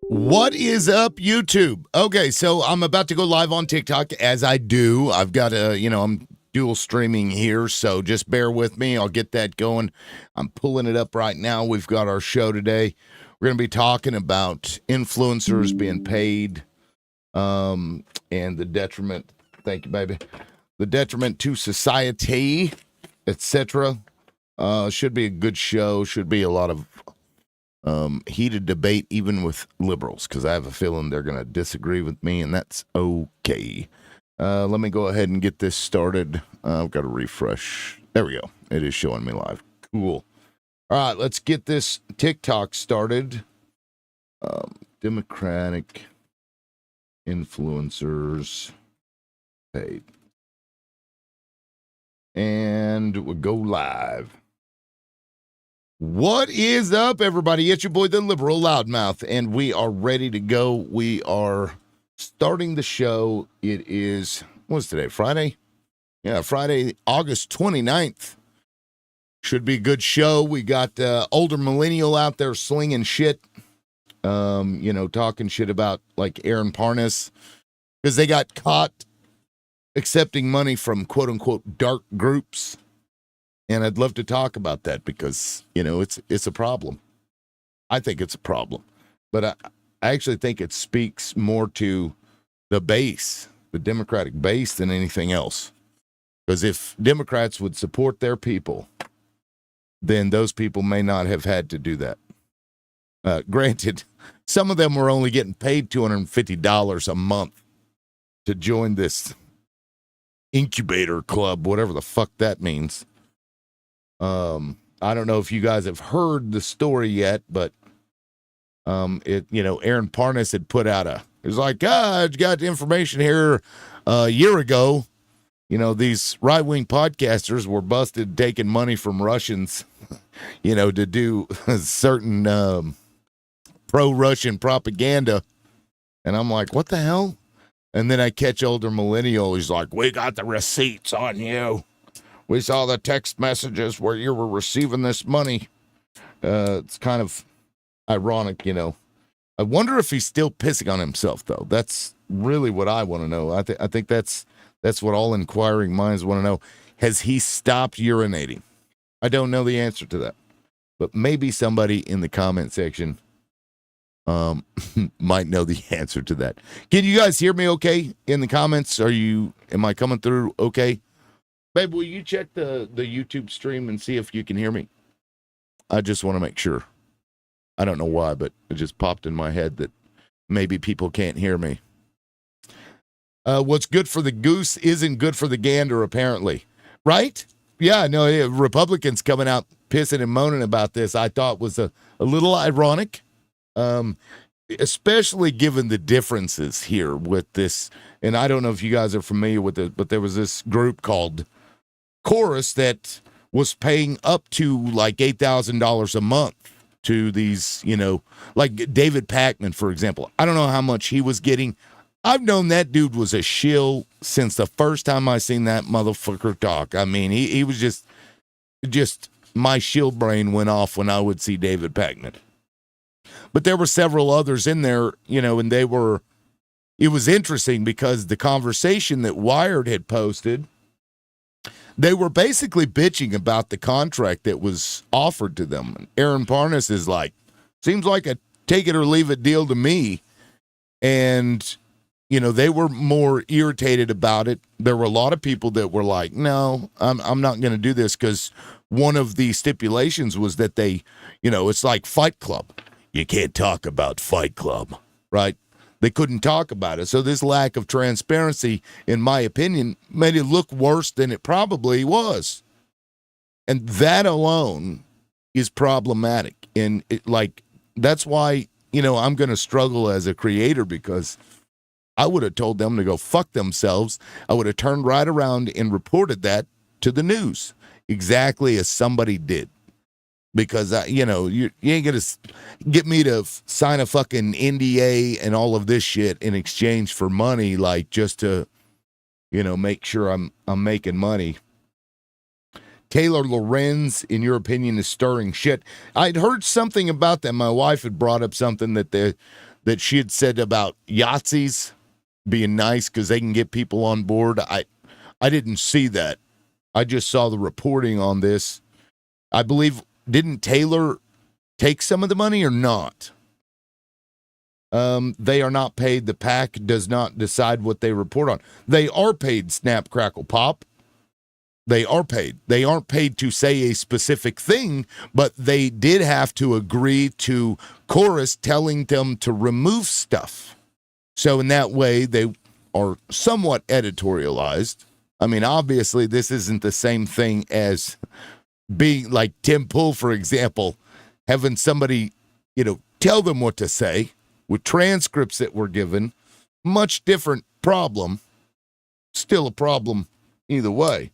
What is up, YouTube? Okay, so I'm about to go live on TikTok, as I do. I've got I'm dual streaming here, so just bear with me. I'll get that going. I'm pulling it up right now. We've got our show today. We're going to be talking about influencers being paid, and the detriment. Thank you, baby. The detriment to society, etc. Should be a good show. Should be a lot of heated debate even with liberals, because I have a feeling they're going to disagree with me, and that's okay. Let me go ahead and get this started. I've got to refresh. There we go. It is showing me live. Cool. All right, let's get this TikTok started. Democratic influencers paid. And we'll go live. What is up, everybody? It's your boy, the Liberal Loudmouth, and we are ready to go. We are starting the show. It is, what's today, Friday? Yeah, Friday, August 29th. Should be a good show. We got older millennial out there slinging shit, talking shit about, like, Aaron Parnas, because they got caught accepting money from quote-unquote dark groups. And I'd love to talk about that because, it's a problem. I think it's a problem. But I actually think it speaks more to the base, the Democratic base, than anything else. Because if Democrats would support their people, then those people may not have had to do that. Granted, some of them were only getting paid $250 a month to join this incubator club, whatever the fuck that means. I don't know if you guys have heard the story yet, but Aaron Parnas had put out it was like, I got information here a year ago. These right-wing podcasters were busted taking money from Russians, to do certain pro-Russian propaganda. And I'm like, what the hell? And then I catch older millennial. He's like, we got the receipts on you. We saw the text messages where you were receiving this money. It's kind of ironic, I wonder if he's still pissing on himself, though. That's really what I want to know. I think that's what all inquiring minds want to know. Has he stopped urinating? I don't know the answer to that. But maybe somebody in the comment section might know the answer to that. Can you guys hear me okay in the comments? Am I coming through okay? Babe, will you check the YouTube stream and see if you can hear me? I just want to make sure. I don't know why, but it just popped in my head that maybe people can't hear me. What's good for the goose isn't good for the gander, apparently. Right? Yeah, no, Republicans coming out pissing and moaning about this, I thought was a little ironic, especially given the differences here with this. And I don't know if you guys are familiar with it, but there was this group called Chorus that was paying up to like $8,000 a month to these, like David Pakman, for example. I don't know how much he was getting. I've known that dude was a shill since the first time I seen that motherfucker talk. I mean, he was just my shill brain went off when I would see David Pakman. But there were several others in there, and it was interesting because the conversation that Wired had posted, they were basically bitching about the contract that was offered to them. Aaron Parnas is like, seems like a take it or leave it deal to me. And, they were more irritated about it. There were a lot of people that were like, no, I'm not going to do this, because one of the stipulations was that they, it's like Fight Club. You can't talk about Fight Club, right? They couldn't talk about it. So this lack of transparency, in my opinion, made it look worse than it probably was. And that alone is problematic. And that's why, I'm going to struggle as a creator, because I would have told them to go fuck themselves. I would have turned right around and reported that to the news, exactly as somebody did. Because, you ain't going to get me to sign a fucking NDA and all of this shit in exchange for money, like just to, make sure I'm making money. Taylor Lorenz, in your opinion, is stirring shit. I'd heard something about that. My wife had brought up something that that she had said about Yahtzees being nice because they can get people on board. I didn't see that. I just saw the reporting on this. I believe, didn't Taylor take some of the money or not? They are not paid. The PAC does not decide what they report on. They are paid, Snap, Crackle, Pop. They are paid. They aren't paid to say a specific thing, but they did have to agree to Chorus telling them to remove stuff. So in that way, they are somewhat editorialized. I mean, obviously, this isn't the same thing as being like Tim Pool, for example, having somebody, tell them what to say with transcripts that were given. Much different problem. Still a problem either way.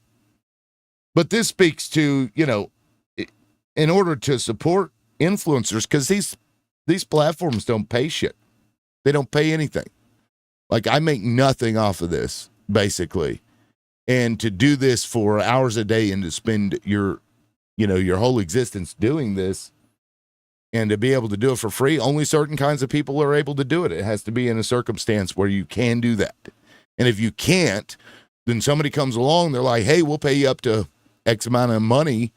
But this speaks to, in order to support influencers, because these platforms don't pay shit. They don't pay anything. Like, I make nothing off of this, basically. And to do this for hours a day and to spend your whole existence doing this and to be able to do it for free, only certain kinds of people are able to do it. It has to be in a circumstance where you can do that. And if you can't, then somebody comes along, they're like, hey, we'll pay you up to X amount of money,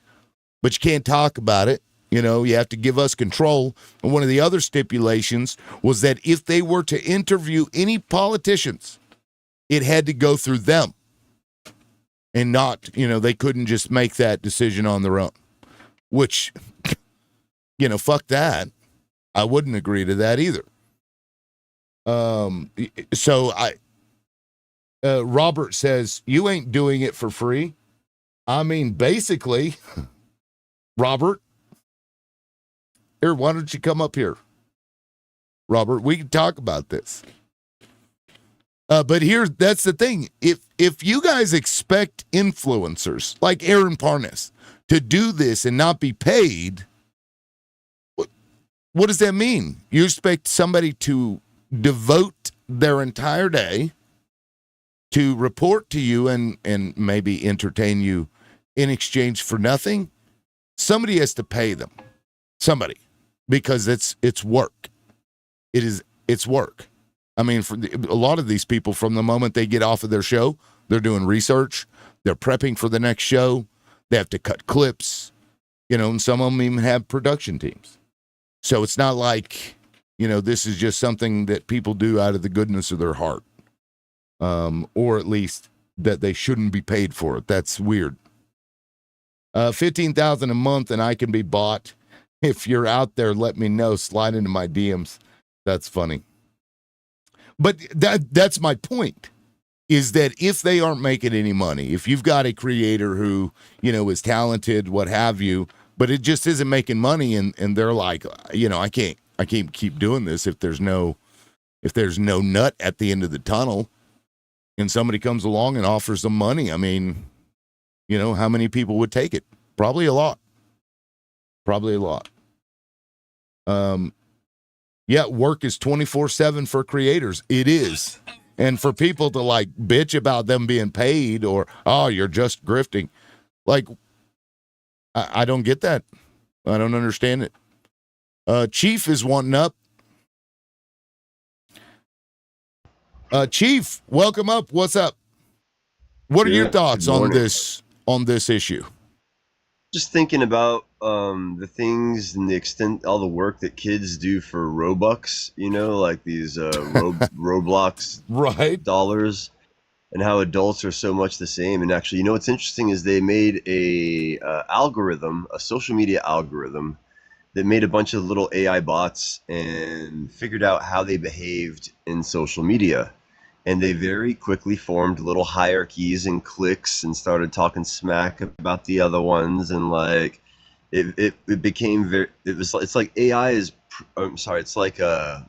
but you can't talk about it. You have to give us control. And one of the other stipulations was that if they were to interview any politicians, it had to go through them and not, they couldn't just make that decision on their own, which, fuck that. I wouldn't agree to that either. So Robert says, you ain't doing it for free. I mean, basically, Robert, here, why don't you come up here? Robert, we can talk about this. But that's the thing. If you guys expect influencers like Aaron Parnas to do this and not be paid, what does that mean? You expect somebody to devote their entire day to report to you and maybe entertain you in exchange for nothing? Somebody has to pay them. Somebody. Because it's work. It's work. I mean, for a lot of these people, from the moment they get off of their show, they're doing research, they're prepping for the next show, they have to cut clips, and some of them even have production teams. So it's not like, this is just something that people do out of the goodness of their heart, or at least that they shouldn't be paid for it. That's weird. $15,000 a month, and I can be bought. If you're out there, let me know. Slide into my DMs. That's funny. But that's my point, is that if they aren't making any money, if you've got a creator who, is talented, what have you, but it just isn't making money, and they're like, I can't keep doing this if there's no nut at the end of the tunnel, and somebody comes along and offers them money. I mean, how many people would take it? Probably a lot. Yeah, work is 24/7 for creators. It is. And for people to like bitch about them being paid or, oh, you're just grifting. Like, I don't get that. I don't understand it. Chief is wanting up. Chief, welcome up. What's up? What are your thoughts on this issue? Just thinking about the things and the extent, all the work that kids do for Robux, like these Roblox dollars, and how adults are so much the same. And actually, what's interesting is they made a social media algorithm that made a bunch of little AI bots and figured out how they behaved in social media. And they very quickly formed little hierarchies and cliques and started talking smack about the other ones. And like, it became it's like AI is, it's like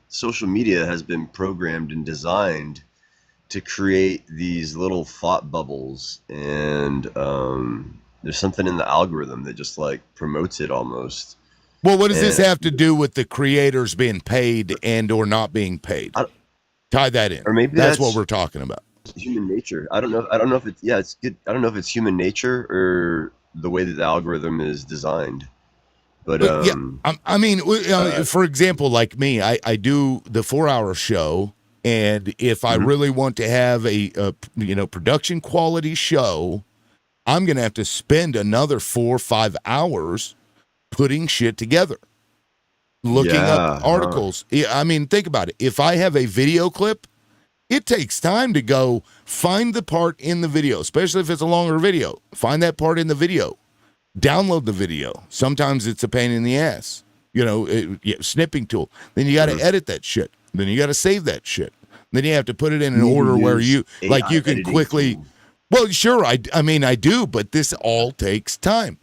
social media has been programmed and designed to create these little thought bubbles. And there's something in the algorithm that just like promotes it almost. Well, what does this have to do with the creators being paid and or not being paid? Tie that in. Or maybe that's what we're talking about. Human nature. I don't know if it's, it's good. I don't know if it's human nature or the way that the algorithm is designed. But yeah, I mean, for example, like me, I do the 4-hour show, and if I really want to have a production quality show, I'm gonna have to spend another 4 or 5 hours putting shit together, looking up articles. I mean, think about it. If I have a video clip, it takes time to go find the part in the video, especially if it's a longer video. Find that part in the video. Download the video. Sometimes it's a pain in the ass. Snipping tool. Then you got to edit that shit. Then you got to save that shit. Then you have to put it in an order where you can quickly. Tool. Well, sure, I mean I do, but this all takes time.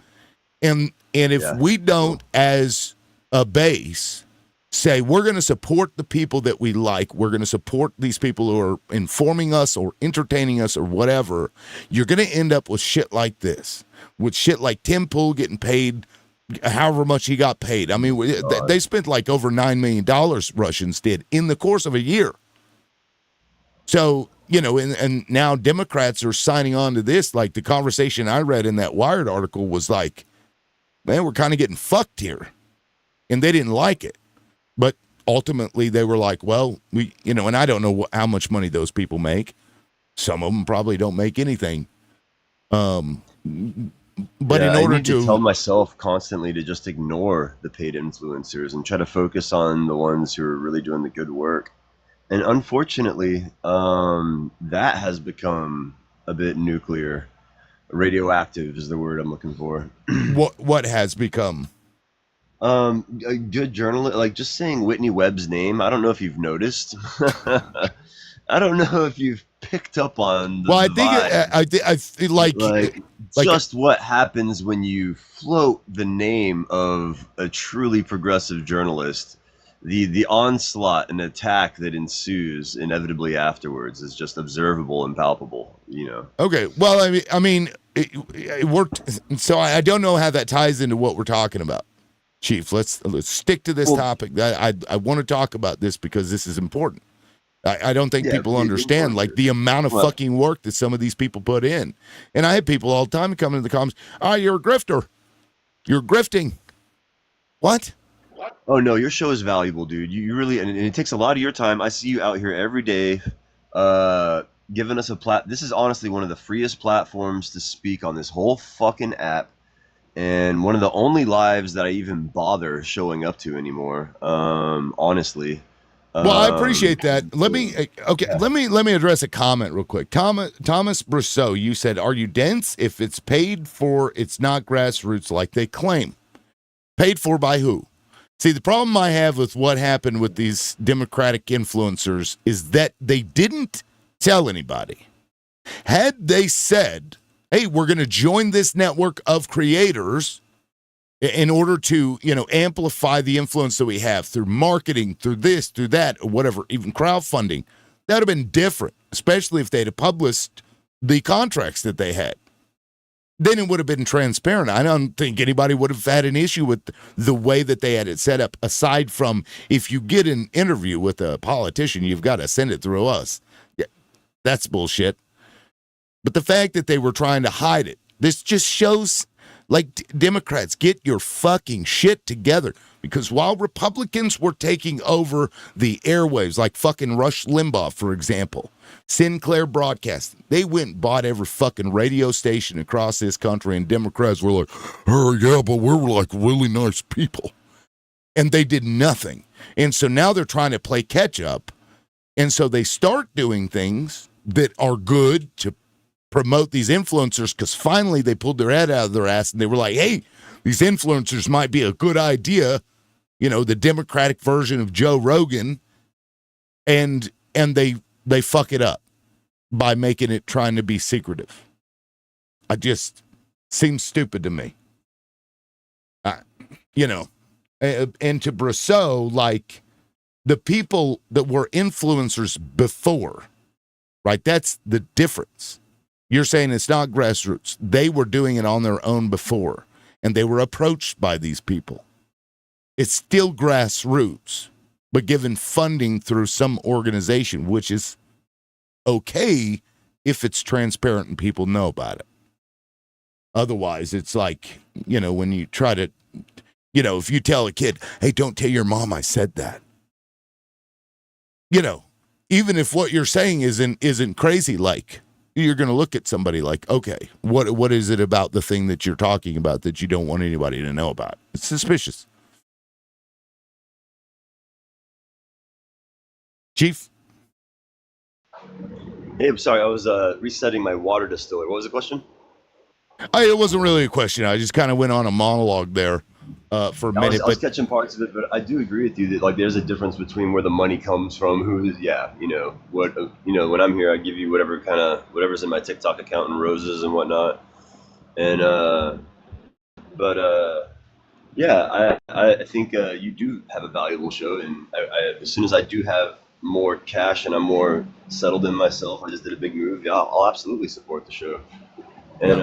And if we don't, as a base, say we're going to support the people that we like, we're going to support these people who are informing us or entertaining us or whatever, you're going to end up with shit like this, with shit like Tim Pool getting paid however much he got paid. I mean, they spent like over $9 million, Russians did, in the course of a year. So, and now Democrats are signing on to this. Like the conversation I read in that Wired article was like, man, we're kind of getting fucked here. And they didn't like it. But ultimately they were like, well, and I don't know how much money those people make. Some of them probably don't make anything. But in order I need to tell myself constantly to just ignore the paid influencers and try to focus on the ones who are really doing the good work. And unfortunately, that has become a bit nuclear. Radioactive is the word I'm looking for. What has become? A good journalist, like just saying Whitney Webb's name. I don't know if you've noticed. I don't know if you've picked up on. I think like just what happens when you float the name of a truly progressive journalist. The onslaught and attack that ensues inevitably afterwards is just observable and palpable. Okay. Well, I mean, it worked. So I don't know how that ties into what we're talking about. Chief, let's stick to this topic. I want to talk about this because this is important. I don't think people understand like the amount of fucking work that some of these people put in. And I have people all the time coming in the comments, you're a grifter. You're grifting. What? Oh, no, your show is valuable, dude. You really, and it takes a lot of your time. I see you out here every day giving us this is honestly one of the freest platforms to speak on this whole fucking app. And one of the only lives that I even bother showing up to anymore, honestly. Well, I appreciate that. Let me address a comment real quick. Thomas Brousseau, you said, "Are you dense? If it's paid for, it's not grassroots like they claim. Paid for by who?" See, the problem I have with what happened with these Democratic influencers is that they didn't tell anybody. Had they said, hey, we're going to join this network of creators in order to, amplify the influence that we have through marketing, through this, through that, or whatever, even crowdfunding, that would have been different, especially if they'd have published the contracts that they had. Then it would have been transparent. I don't think anybody would have had an issue with the way that they had it set up, aside from if you get an interview with a politician, you've got to send it through us. Yeah, that's bullshit. But the fact that they were trying to hide it, this just shows, like, Democrats, get your fucking shit together. Because while Republicans were taking over the airwaves, like fucking Rush Limbaugh, for example, Sinclair Broadcasting, they went and bought every fucking radio station across this country, and Democrats were like, oh, yeah, but we're like really nice people. And they did nothing. And so now they're trying to play catch up. And so they start doing things that are good to promote these influencers, because finally they pulled their head out of their ass and they were like, hey, these influencers might be a good idea, the Democratic version of Joe Rogan, and they fuck it up by making it trying to be secretive. It just seems stupid to me. And to Brousseau, like, the people that were influencers before, right? That's the difference. You're saying it's not grassroots. They were doing it on their own before, and they were approached by these people. It's still grassroots, but given funding through some organization, which is okay if it's transparent and people know about it. Otherwise, it's like, when you try to, You know, if you tell a kid, hey, don't tell your mom I said that. You know, even if what you're saying isn't crazy, like, you're going to look at somebody like, okay, what is it about the thing that you're talking about that you don't want anybody to know about? It's suspicious. Chief? Hey, I'm sorry. I was resetting my water distiller. What was the question? It wasn't really a question. I just kind of went on a monologue there for a minute. I was catching parts of it, but I do agree with you that like there's a difference between where the money comes from. When I'm here, I give you whatever's in my TikTok account and roses and whatnot. And I think you do have a valuable show, and as soon as I do have more cash and I'm more settled in myself, I just did a big move. Yeah, I'll absolutely support the show. And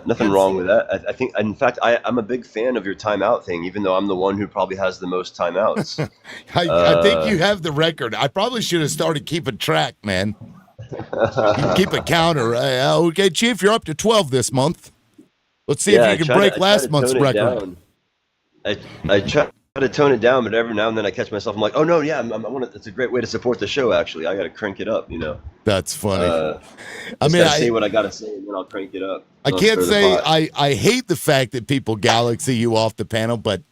nothing wrong with that. I think, in fact, I'm a big fan of your timeout thing, even though I'm the one who probably has the most timeouts. I think you have the record. I probably should have started keeping track, man. Keep a counter. Okay, Chief, you're up to 12 this month. Let's see if you can break last month's record. I try to tone it down, but every now and then I catch myself. I'm like, oh no, yeah, it's a great way to support the show. Actually, I got to crank it up. That's funny. I say what I got to say, and then I'll crank it up. I can't say I hate the fact that people galaxy you off the panel, but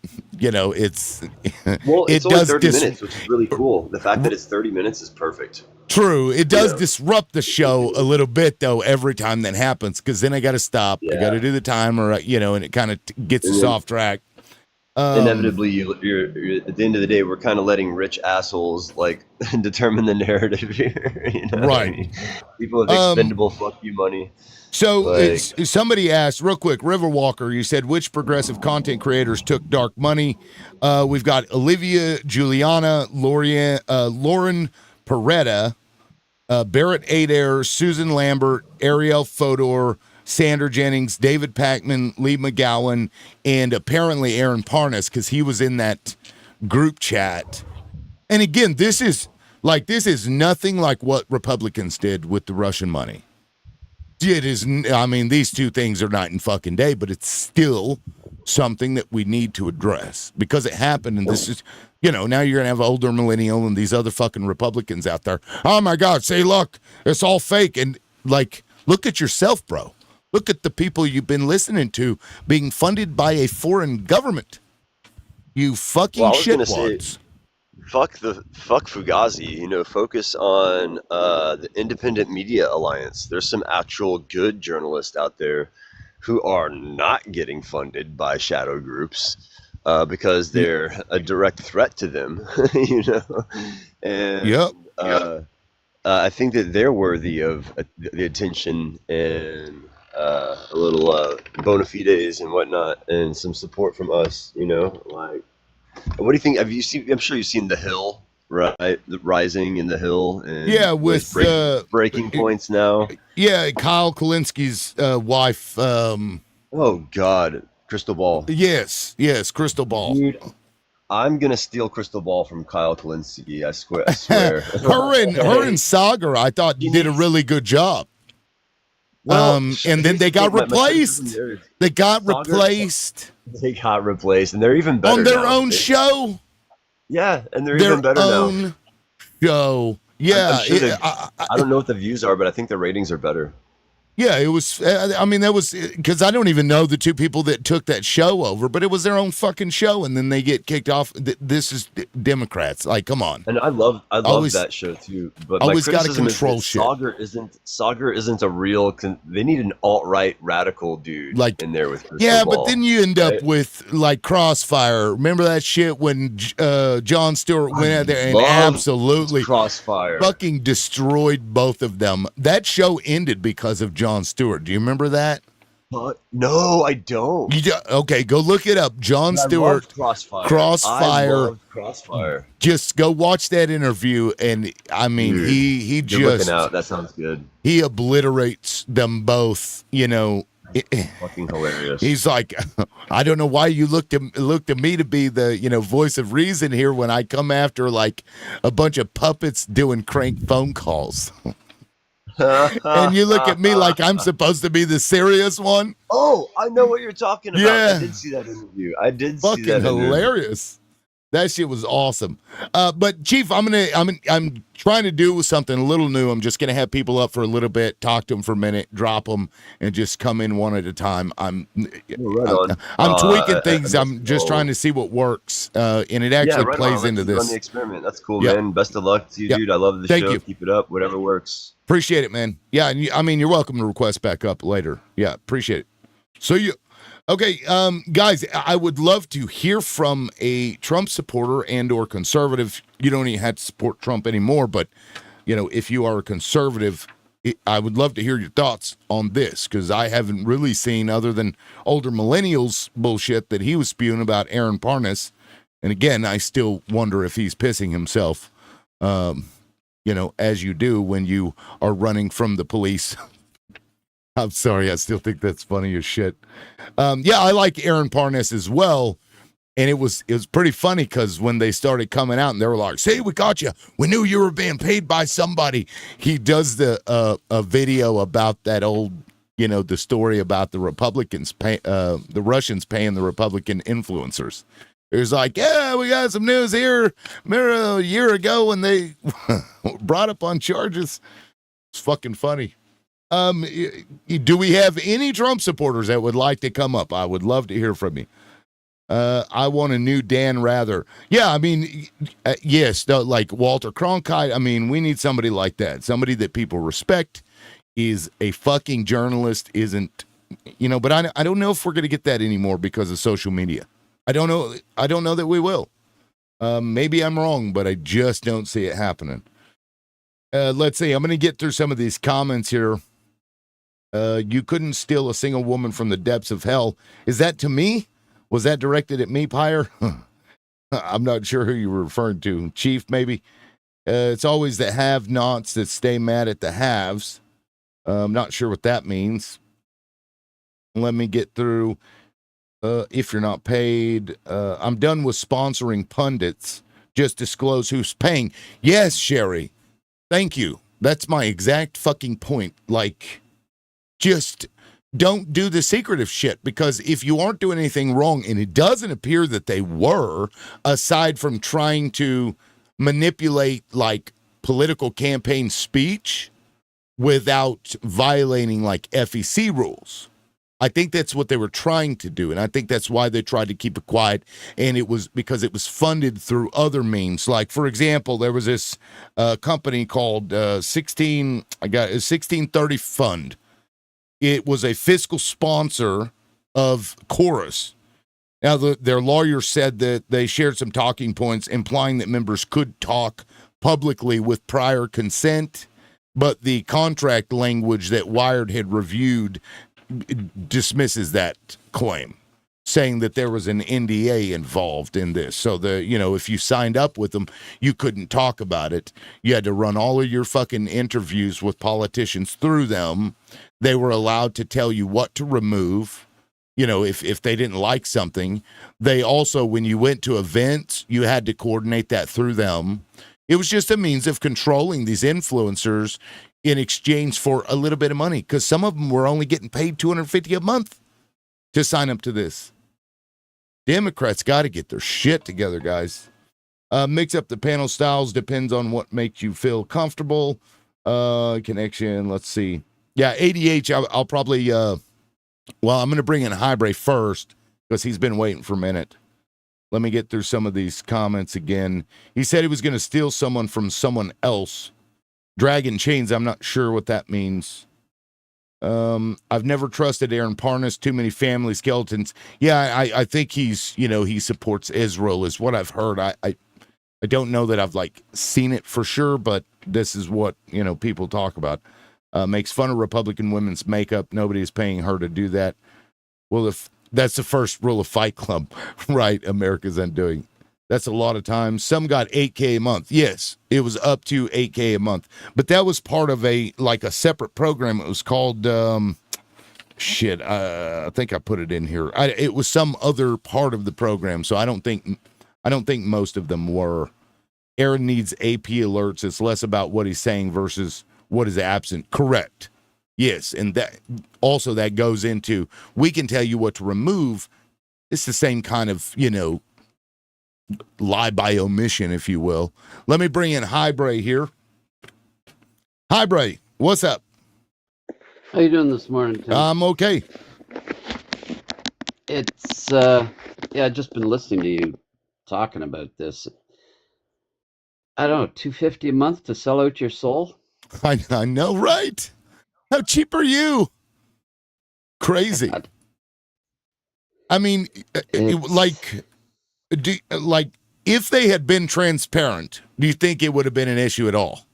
it's it's only 30 minutes, which is really cool. The fact that it's 30 minutes is perfect. True. It does disrupt the show a little bit, though, every time that happens, because then I got to stop. I got to do the timer, and it kind of gets us off track. Inevitably, you're at the end of the day, we're kind of letting rich assholes like determine the narrative here. Right. I mean? People with expendable fuck you money. So somebody asked real quick, Riverwalker, you said which progressive content creators took dark money? We've got Olivia Juliana, Lauren Peretta, Barrett Adair, Susan Lambert, Ariel Fodor, Sandra Jennings, David Packman, Lee McGowan, and apparently Aaron Parnas, because he was in that group chat. And again, this is nothing like what Republicans did with the Russian money. It is. I mean, these two things are night and fucking day, but it's still something that we need to address because it happened. And this is, now you're going to have older millennial and these other fucking Republicans out there. Oh my God, say, look, it's all fake. And look at yourself, bro. Look at the people you've been listening to being funded by a foreign government. You fucking shitwads. Fuck Fugazi, focus on the Independent Media Alliance. There's some actual good journalists out there who are not getting funded by shadow groups because they're a direct threat to them, And I think that they're worthy of the attention and a little bona fides and whatnot and some support from us, What do you think? I'm sure you've seen The Hill, right? The Rising in The Hill. And with breaking points now. Yeah, Kyle Kulinski's wife. Oh God, Crystal Ball. Yes, Crystal Ball. Dude, I'm gonna steal Crystal Ball from Kyle Kulinski. I swear. her and Sagar, I thought did a really good job. Well, and then they got replaced. They got replaced, and they're even better on their now. own show. Yeah, and they're even better now. Their own show. Yeah, I don't know what the views are, but I think the ratings are better. Yeah, it was. That was because I don't even know the two people that took that show over, but it was their own fucking show, and then they get kicked off. This is Democrats. Like, come on. And I love that show too. But always got to control shit. Sagar isn't a real. They need an alt-right radical dude in there with. Crystal Ball, but then you end up with Crossfire. Remember that shit when Jon Stewart went out there and absolutely Crossfire fucking destroyed both of them. That show ended because of Jon Stewart. Do you remember that? No, I don't. Okay, go look it up. Jon Stewart, Crossfire. Just go watch that interview, and Dude, he just looking out. That sounds good. He obliterates them both. Fucking hilarious. He's like, I don't know why you looked at me to be the voice of reason here when I come after a bunch of puppets doing crank phone calls. And you look at me like I'm supposed to be the serious one. Oh, I know what you're talking about. Yeah. I did see that interview. I did Fucking see that hilarious. That shit was awesome. But Chief, I'm trying to do something a little new. I'm just gonna have people up for a little bit, talk to them for a minute, drop them, and just come in one at a time. I'm tweaking things. I'm just trying to see what works, and it actually plays into this. Run the experiment. That's cool, man. Best of luck to you, dude. I love the show. You. Keep it up. Whatever works. Appreciate it, man. Yeah, and I mean, you're welcome to request back up later. Yeah, appreciate it. So okay, guys, I would love to hear from a Trump supporter and or conservative. You don't even have to support Trump anymore, but, if you are a conservative, I would love to hear your thoughts on this, because I haven't really seen, other than older millennials bullshit that he was spewing about Aaron Parnas. And again, I still wonder if he's pissing himself, as you do when you are running from the police. I'm sorry, I still think that's funny as shit. I like Aaron Parnas as well, and it was pretty funny because when they started coming out and they were like, "See, we got you. We knew you were being paid by somebody." He does a video about that old, the story about the Republicans the Russians paying the Republican influencers. It was like, "Yeah, we got some news here. Remember a year ago when they brought up on charges?" It's fucking funny. Do we have any Trump supporters that would like to come up? I would love to hear from you. I want a new Dan Rather. Yeah, I mean, yes, like Walter Cronkite. I mean, we need somebody like that. Somebody that people respect, is a fucking journalist, isn't, but I don't know if we're going to get that anymore because of social media. I don't know. I don't know that we will. Maybe I'm wrong, but I just don't see it happening. Let's see. I'm going to get through some of these comments here. You couldn't steal a single woman from the depths of hell. Is that to me? Was that directed at me, Pyre? I'm not sure who you were referring to. Chief, maybe? It's always the have-nots that stay mad at the haves. I'm not sure what that means. Let me get through. If you're not paid, I'm done with sponsoring pundits. Just disclose who's paying. Yes, Sherry. Thank you. That's my exact fucking point. Like, just don't do the secretive shit, because if you aren't doing anything wrong, and it doesn't appear that they were, aside from trying to manipulate like political campaign speech without violating like FEC rules. I think that's what they were trying to do, and I think that's why they tried to keep it quiet, and it was because it was funded through other means. Like, for example, there was this company called 1630 Fund. It was a fiscal sponsor of Chorus. Now, their lawyer said that they shared some talking points implying that members could talk publicly with prior consent, but the contract language that Wired had reviewed dismisses that claim, saying that there was an NDA involved in this. So if you signed up with them, you couldn't talk about it. You had to run all of your fucking interviews with politicians through them. They were allowed to tell you what to remove, if they didn't like something. They also, when you went to events, you had to coordinate that through them. It was just a means of controlling these influencers in exchange for a little bit of money, because some of them were only getting paid $250 a month to sign up to this. Democrats got to get their shit together, guys. Mix up the panel styles, depends on what makes you feel comfortable. Connection, let's see. Yeah, ADH, I'll probably, I'm going to bring in Hybre first, because he's been waiting for a minute. Let me get through some of these comments again. He said he was going to steal someone from someone else. Dragon Chains, I'm not sure what that means. I've never trusted Aaron Parnas, too many family skeletons. Yeah, I think he's, he supports Israel is what I've heard. I don't know that I've seen it for sure, but this is what, people talk about. Makes fun of Republican women's makeup. Nobody is paying her to do that. Well, if that's the first rule of Fight Club, right? America's undoing. That's a lot of times. Some got $8K a month. Yes, it was up to $8K a month. But that was part of a separate program. It was called, I think I put it in here. It was some other part of the program. So I don't think most of them were. Aaron needs AP alerts. It's less about what he's saying versus what is absent. Correct. Yes, and that also that goes into, we can tell you what to remove. It's the same kind of, lie by omission, if you will. Let me bring in Hybray here. Hybray, what's up? How you doing this morning, Tim? I'm okay. It's I've just been listening to you talking about this. I don't know, $250 a month to sell out your soul? I know, right? How cheap are you? Crazy. God. I mean, if they had been transparent, do you think it would have been an issue at all?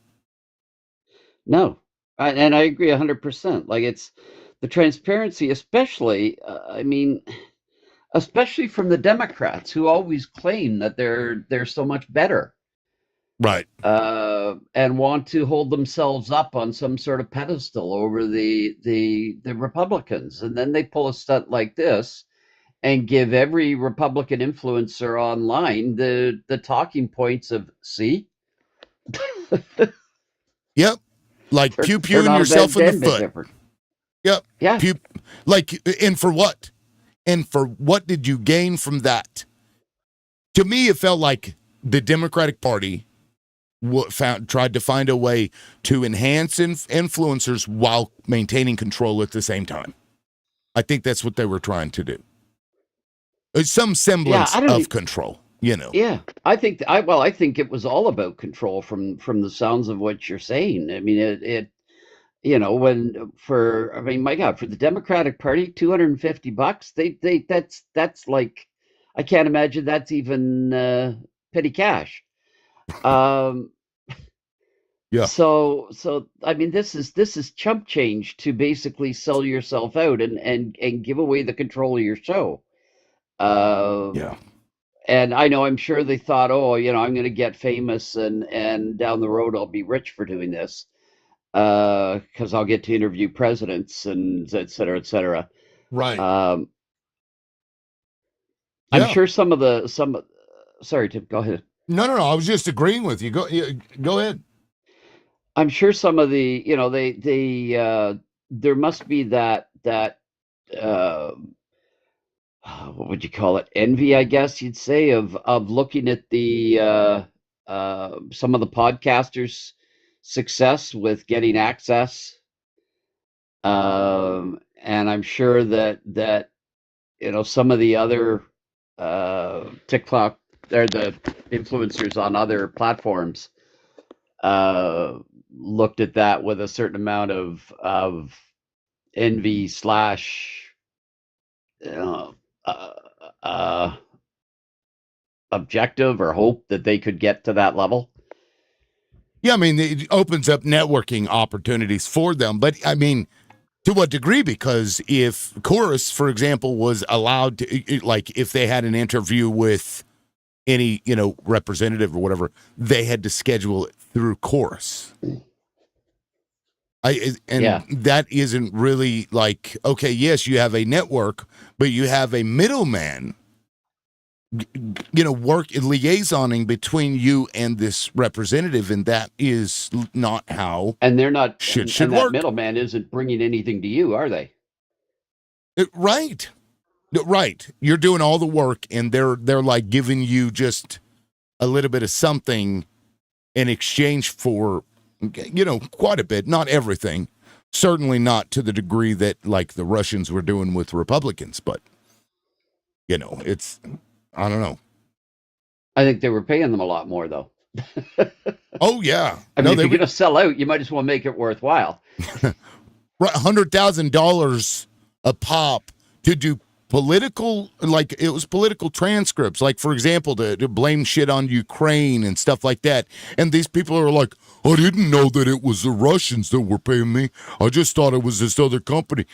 No, and I agree 100%. Like, it's the transparency, especially. Especially from the Democrats, who always claim that they're so much better. Right. And want to hold themselves up on some sort of pedestal over the Republicans. And then they pull a stunt like this and give every Republican influencer online the talking points of, see? Yep. Like pew-pewing yourself in the foot. Different. Yep. Yeah. And for what? And for what did you gain from that? To me, it felt like the Democratic Party tried to find a way to enhance influencers while maintaining control at the same time. I think that's what they were trying to do. It's some semblance of control, Yeah, I think it was all about control from the sounds of what you're saying. I mean, my God, for the Democratic Party, $250, that's like, I can't imagine that's even petty cash. Yeah. So I mean, this is chump change to basically sell yourself out and give away the control of your show. Yeah. And I'm sure they thought, I'm going to get famous and down the road I'll be rich for doing this, because I'll get to interview presidents and et cetera, et cetera. Right. I'm sure sorry, Tim, go ahead. No. I was just agreeing with you. Go ahead. I'm sure some of the, there must be that what would you call it? Envy, I guess you'd say, of looking at the some of the podcasters' success with getting access. And I'm sure that some of the other TikTok or the influencers on other platforms looked at that with a certain amount of envy slash objective or hope that they could get to that level. Yeah, I mean, it opens up networking opportunities for them, but I mean, to what degree? Because if Chorus, for example, was allowed to, like, if they had an interview with any, representative or whatever, they had to schedule it through Chorus. That isn't really like, okay, yes, you have a network, but you have a middleman, liaisoning between you and this representative, and that is not how. And they're not. Should and work. That middleman isn't bringing anything to you, are they? Right. You're doing all the work, and they're like giving you just a little bit of something in exchange for, quite a bit. Not everything. Certainly not to the degree that like the Russians were doing with Republicans, but it's, I don't know. I think they were paying them a lot more, though. Oh yeah. I mean, if you're going to sell out, you might as well make it worthwhile. Right, $100,000 a pop to do political, like it was political transcripts, like for example, to blame shit on Ukraine and stuff like that. And these people are like, I didn't know that it was the Russians that were paying me. I just thought it was this other company.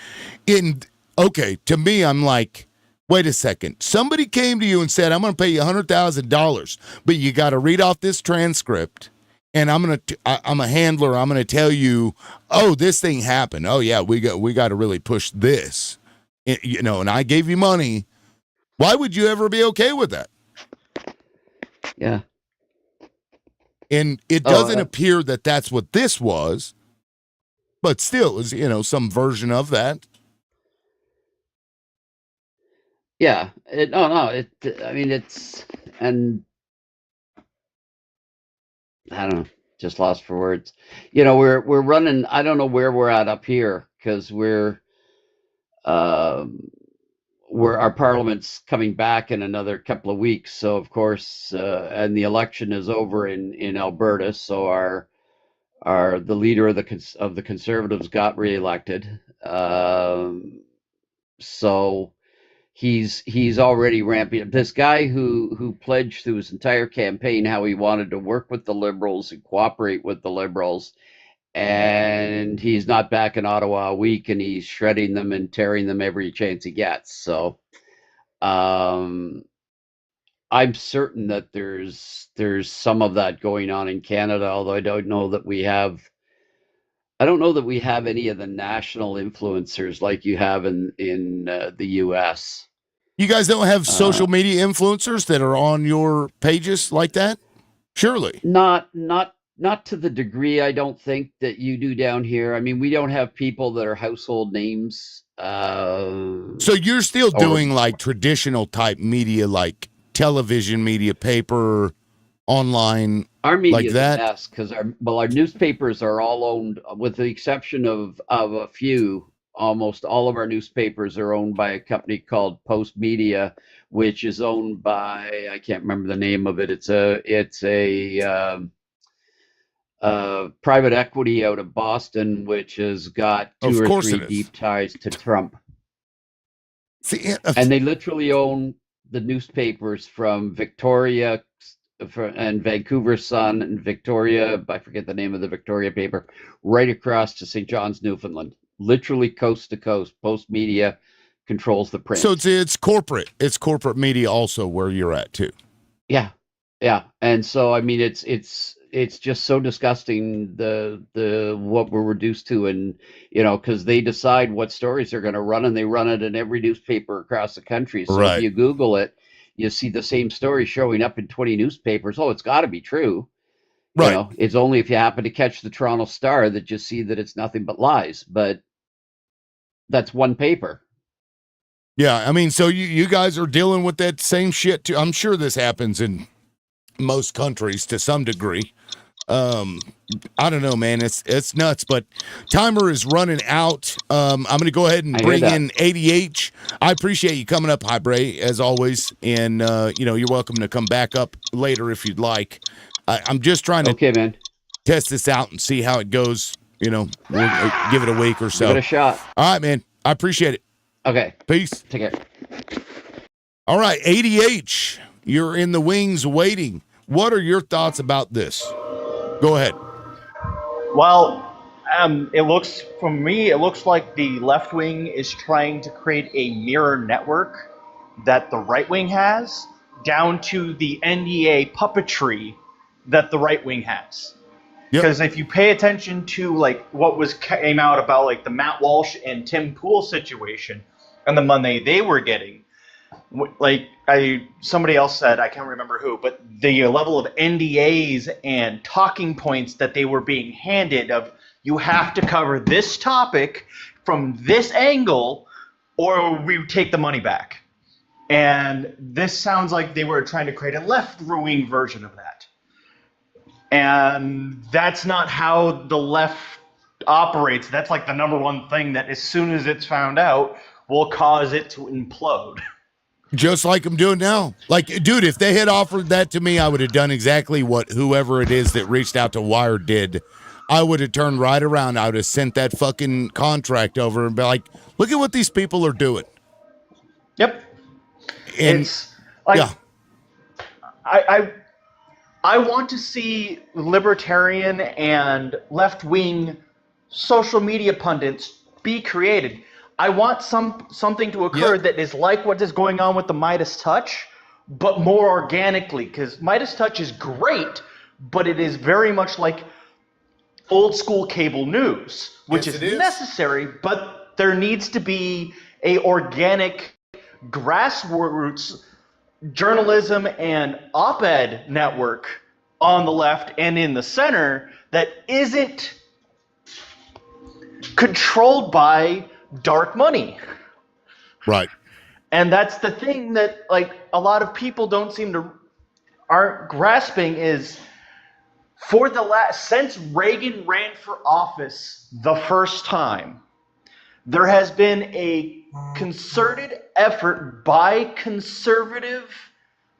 And okay, to me, I'm like, wait a second. Somebody came to you and said, I'm going to pay you $100,000, but you got to read off this transcript. And I'm a handler. I'm going to tell you, oh, this thing happened. Oh yeah, we got to really push this. And I gave you money. Why would you ever be okay with that? Yeah. And it doesn't appear that that's what this was. but still is, some version of that. Yeah. I mean, it's, and I don't know, just lost for words. We're running, I don't know where we're at up here, because our parliament's coming back in another couple of weeks. So of course, and the election is over in Alberta. So the leader of the Conservatives got reelected. So he's already ramping up. This guy who pledged through his entire campaign how he wanted to work with the Liberals and cooperate with the Liberals, and he's not back in Ottawa a week, and he's shredding them and tearing them every chance he gets. So I'm certain that there's some of that going on in Canada, although I don't know that we have any of the national influencers like you have in the US. You guys don't have social media influencers that are on your pages like that? Surely. Not to the degree, I don't think, that you do down here. I mean, we don't have people that are household names. So you're still doing like traditional type media, like television media, paper, online, our media like that? Yes, because our newspapers are all owned, with the exception of a few. Almost all of our newspapers are owned by a company called Post Media, which is owned by, I can't remember the name of it. It's a private equity out of Boston, which has got two or three deep ties to Trump. See, and they literally own the newspapers from Victoria and Vancouver Sun and Victoria, I forget the name of the Victoria paper, right across to St. John's, Newfoundland. Literally coast to coast. Post Media controls the print. So it's corporate. It's corporate media also where you're at too. Yeah. And so I mean, it's just so disgusting the what we're reduced to, and because they decide what stories they're going to run, and they run it in every newspaper across the country. So right. If you Google it, you see the same story showing up in 20 newspapers. Oh, it's got to be true. Right. It's only if you happen to catch the Toronto Star that you see that it's nothing but lies. But that's one paper. Yeah, I mean, so you guys are dealing with that same shit too. I'm sure this happens in most countries to some degree. I don't know, man. It's nuts, but timer is running out. I'm going to go ahead and bring in ADH. I appreciate you coming up, Hybray, as always. And, you're welcome to come back up later if you'd like. I'm just trying to test this out and see how it goes. We'll give it a week or so. Give it a shot. All right, man. I appreciate it. Okay. Peace. Take care. All right, ADH, you're in the wings waiting. What are your thoughts about this? Go ahead. Well, it looks like the left wing is trying to create a mirror network that the right wing has, down to the NDA puppetry that the right wing has. Because if you pay attention to like what came out about like the Matt Walsh and Tim Pool situation and the money they were getting, like somebody else said, I can't remember who, but the level of NDAs and talking points that they were being handed of, you have to cover this topic from this angle or we take the money back. And this sounds like they were trying to create a left-wing version of that. And that's not how the left operates. That's like the number one thing that as soon as it's found out will cause it to implode. Just like I'm doing now. Like, dude, if they had offered that to me, I would have done exactly what whoever it is that reached out to Wired did. I would have turned right around. I would have sent that fucking contract over and be like, look at what these people are doing. Yep. And, it's like, yeah. I want to see libertarian and left-wing social media pundits be created. I want something to occur that is like what is going on with the Midas Touch, but more organically, because Midas Touch is great, but it is very much like old school cable news, which is necessary, but there needs to be a organic grassroots journalism and op-ed network on the left and in the center that isn't controlled by dark money. Right. And that's the thing that like a lot of people aren't grasping is since Reagan ran for office the first time, there has been a concerted effort by conservative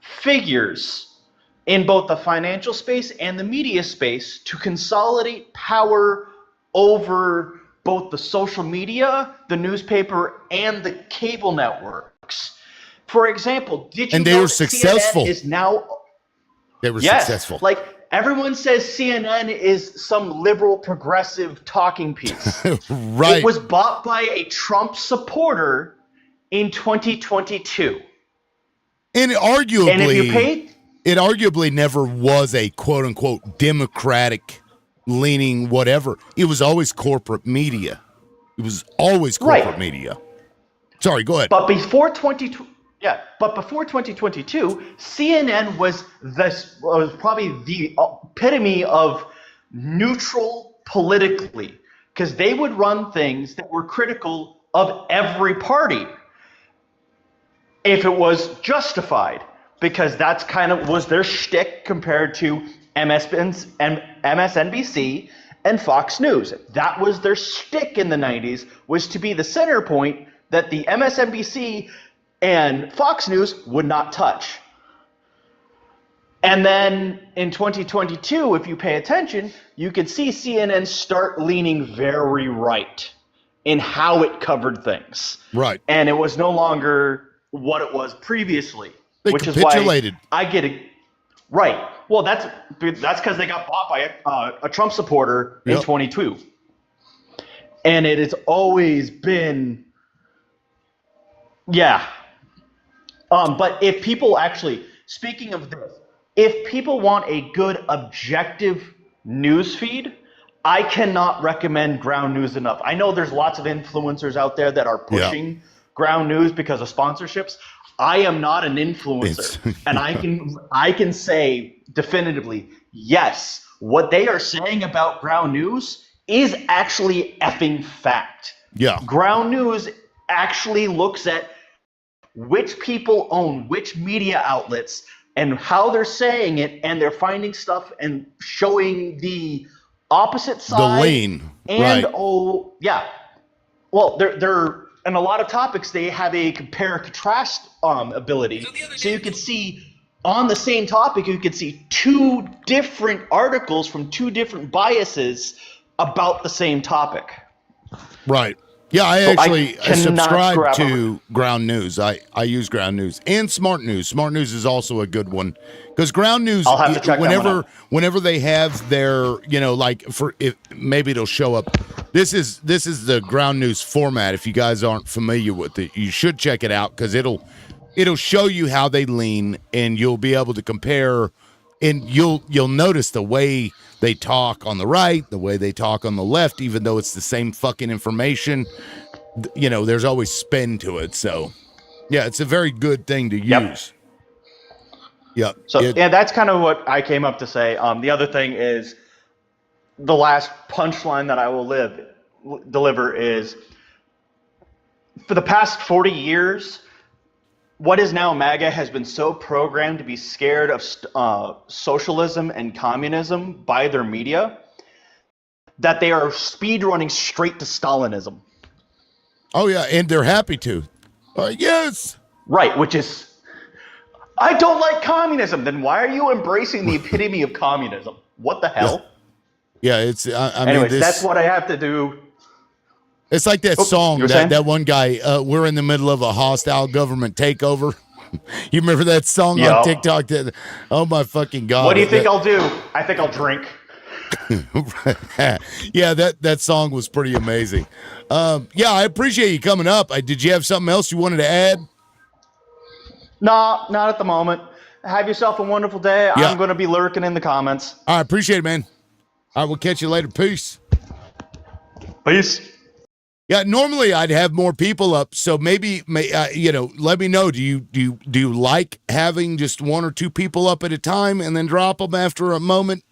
figures in both the financial space and the media space to consolidate power over both the social media, the newspaper, and the cable networks. For example, did you know were successful? CNN is now... They were successful. Like, everyone says CNN is some liberal progressive talking piece. Right. It was bought by a Trump supporter in 2022. And And if you pay... it arguably never was a quote unquote Democratic leaning whatever. It was always corporate media. It was always corporate media. Sorry, go ahead. But before 2022, CNN was probably the epitome of neutral politically, because they would run things that were critical of every party if it was justified, because that's kind of was their shtick compared to MSNBC and Fox News. That was their shtick in the 90s, was to be the center point that the MSNBC and Fox News would not touch. And then in 2022, if you pay attention, you could see CNN start leaning very right in how it covered things. Right. And it was no longer what it was previously. They which capitulated. Is why I get it. Right. Well, that's because they got bought by a Trump supporter in 22. And it has always been, yeah. But if people actually, speaking of this, if people want a good objective news feed, I cannot recommend Ground News enough. I know there's lots of influencers out there that are pushing Ground News because of sponsorships. I am not an influencer, and I can say definitively, yes, what they are saying about Ground News is actually effing fact. Yeah. Ground News actually looks at which people own which media outlets and how they're saying it, and they're finding stuff and showing the opposite side. The lean. And right. Well, they're in a lot of topics they have a compare contrast ability. So you can see on the same topic, you can see two different articles from two different biases about the same topic. Right. Yeah, I subscribe to Ground News. I use Ground News and Smart News. Smart News is also a good one because Ground News, I'll have to check whenever they have their, maybe it'll show up. This is the Ground News format. If you guys aren't familiar with it, you should check it out because it'll show you how they lean, and you'll be able to compare, and you'll notice the way they talk on the right, the way they talk on the left, even though it's the same fucking information. There's always spin to it. So, yeah, it's a very good thing to use. Yep. So, that's kind of what I came up to say. The other thing is the last punchline that I will deliver is, for the past 40 years, what is now MAGA has been so programmed to be scared of socialism and communism by their media that they are speed running straight to Stalinism. Oh, yeah, and they're happy to. Yes. Right, which is, I don't like communism. Then why are you embracing the epitome of communism? What the hell? Yeah, it's, anyways, that's what I have to do. It's like that song, that one guy, we're in the middle of a hostile government takeover. You remember that song on TikTok? Oh, my fucking God. What do you think I'll do? I think I'll drink. Yeah, that song was pretty amazing. Yeah, I appreciate you coming up. Did you have something else you wanted to add? No, not at the moment. Have yourself a wonderful day. Yeah. I'm going to be lurking in the comments. I appreciate it, man. I will catch you later. Peace. Peace. Yeah, normally I'd have more people up, so maybe let me know. Do you like having just one or two people up at a time and then drop them after a moment?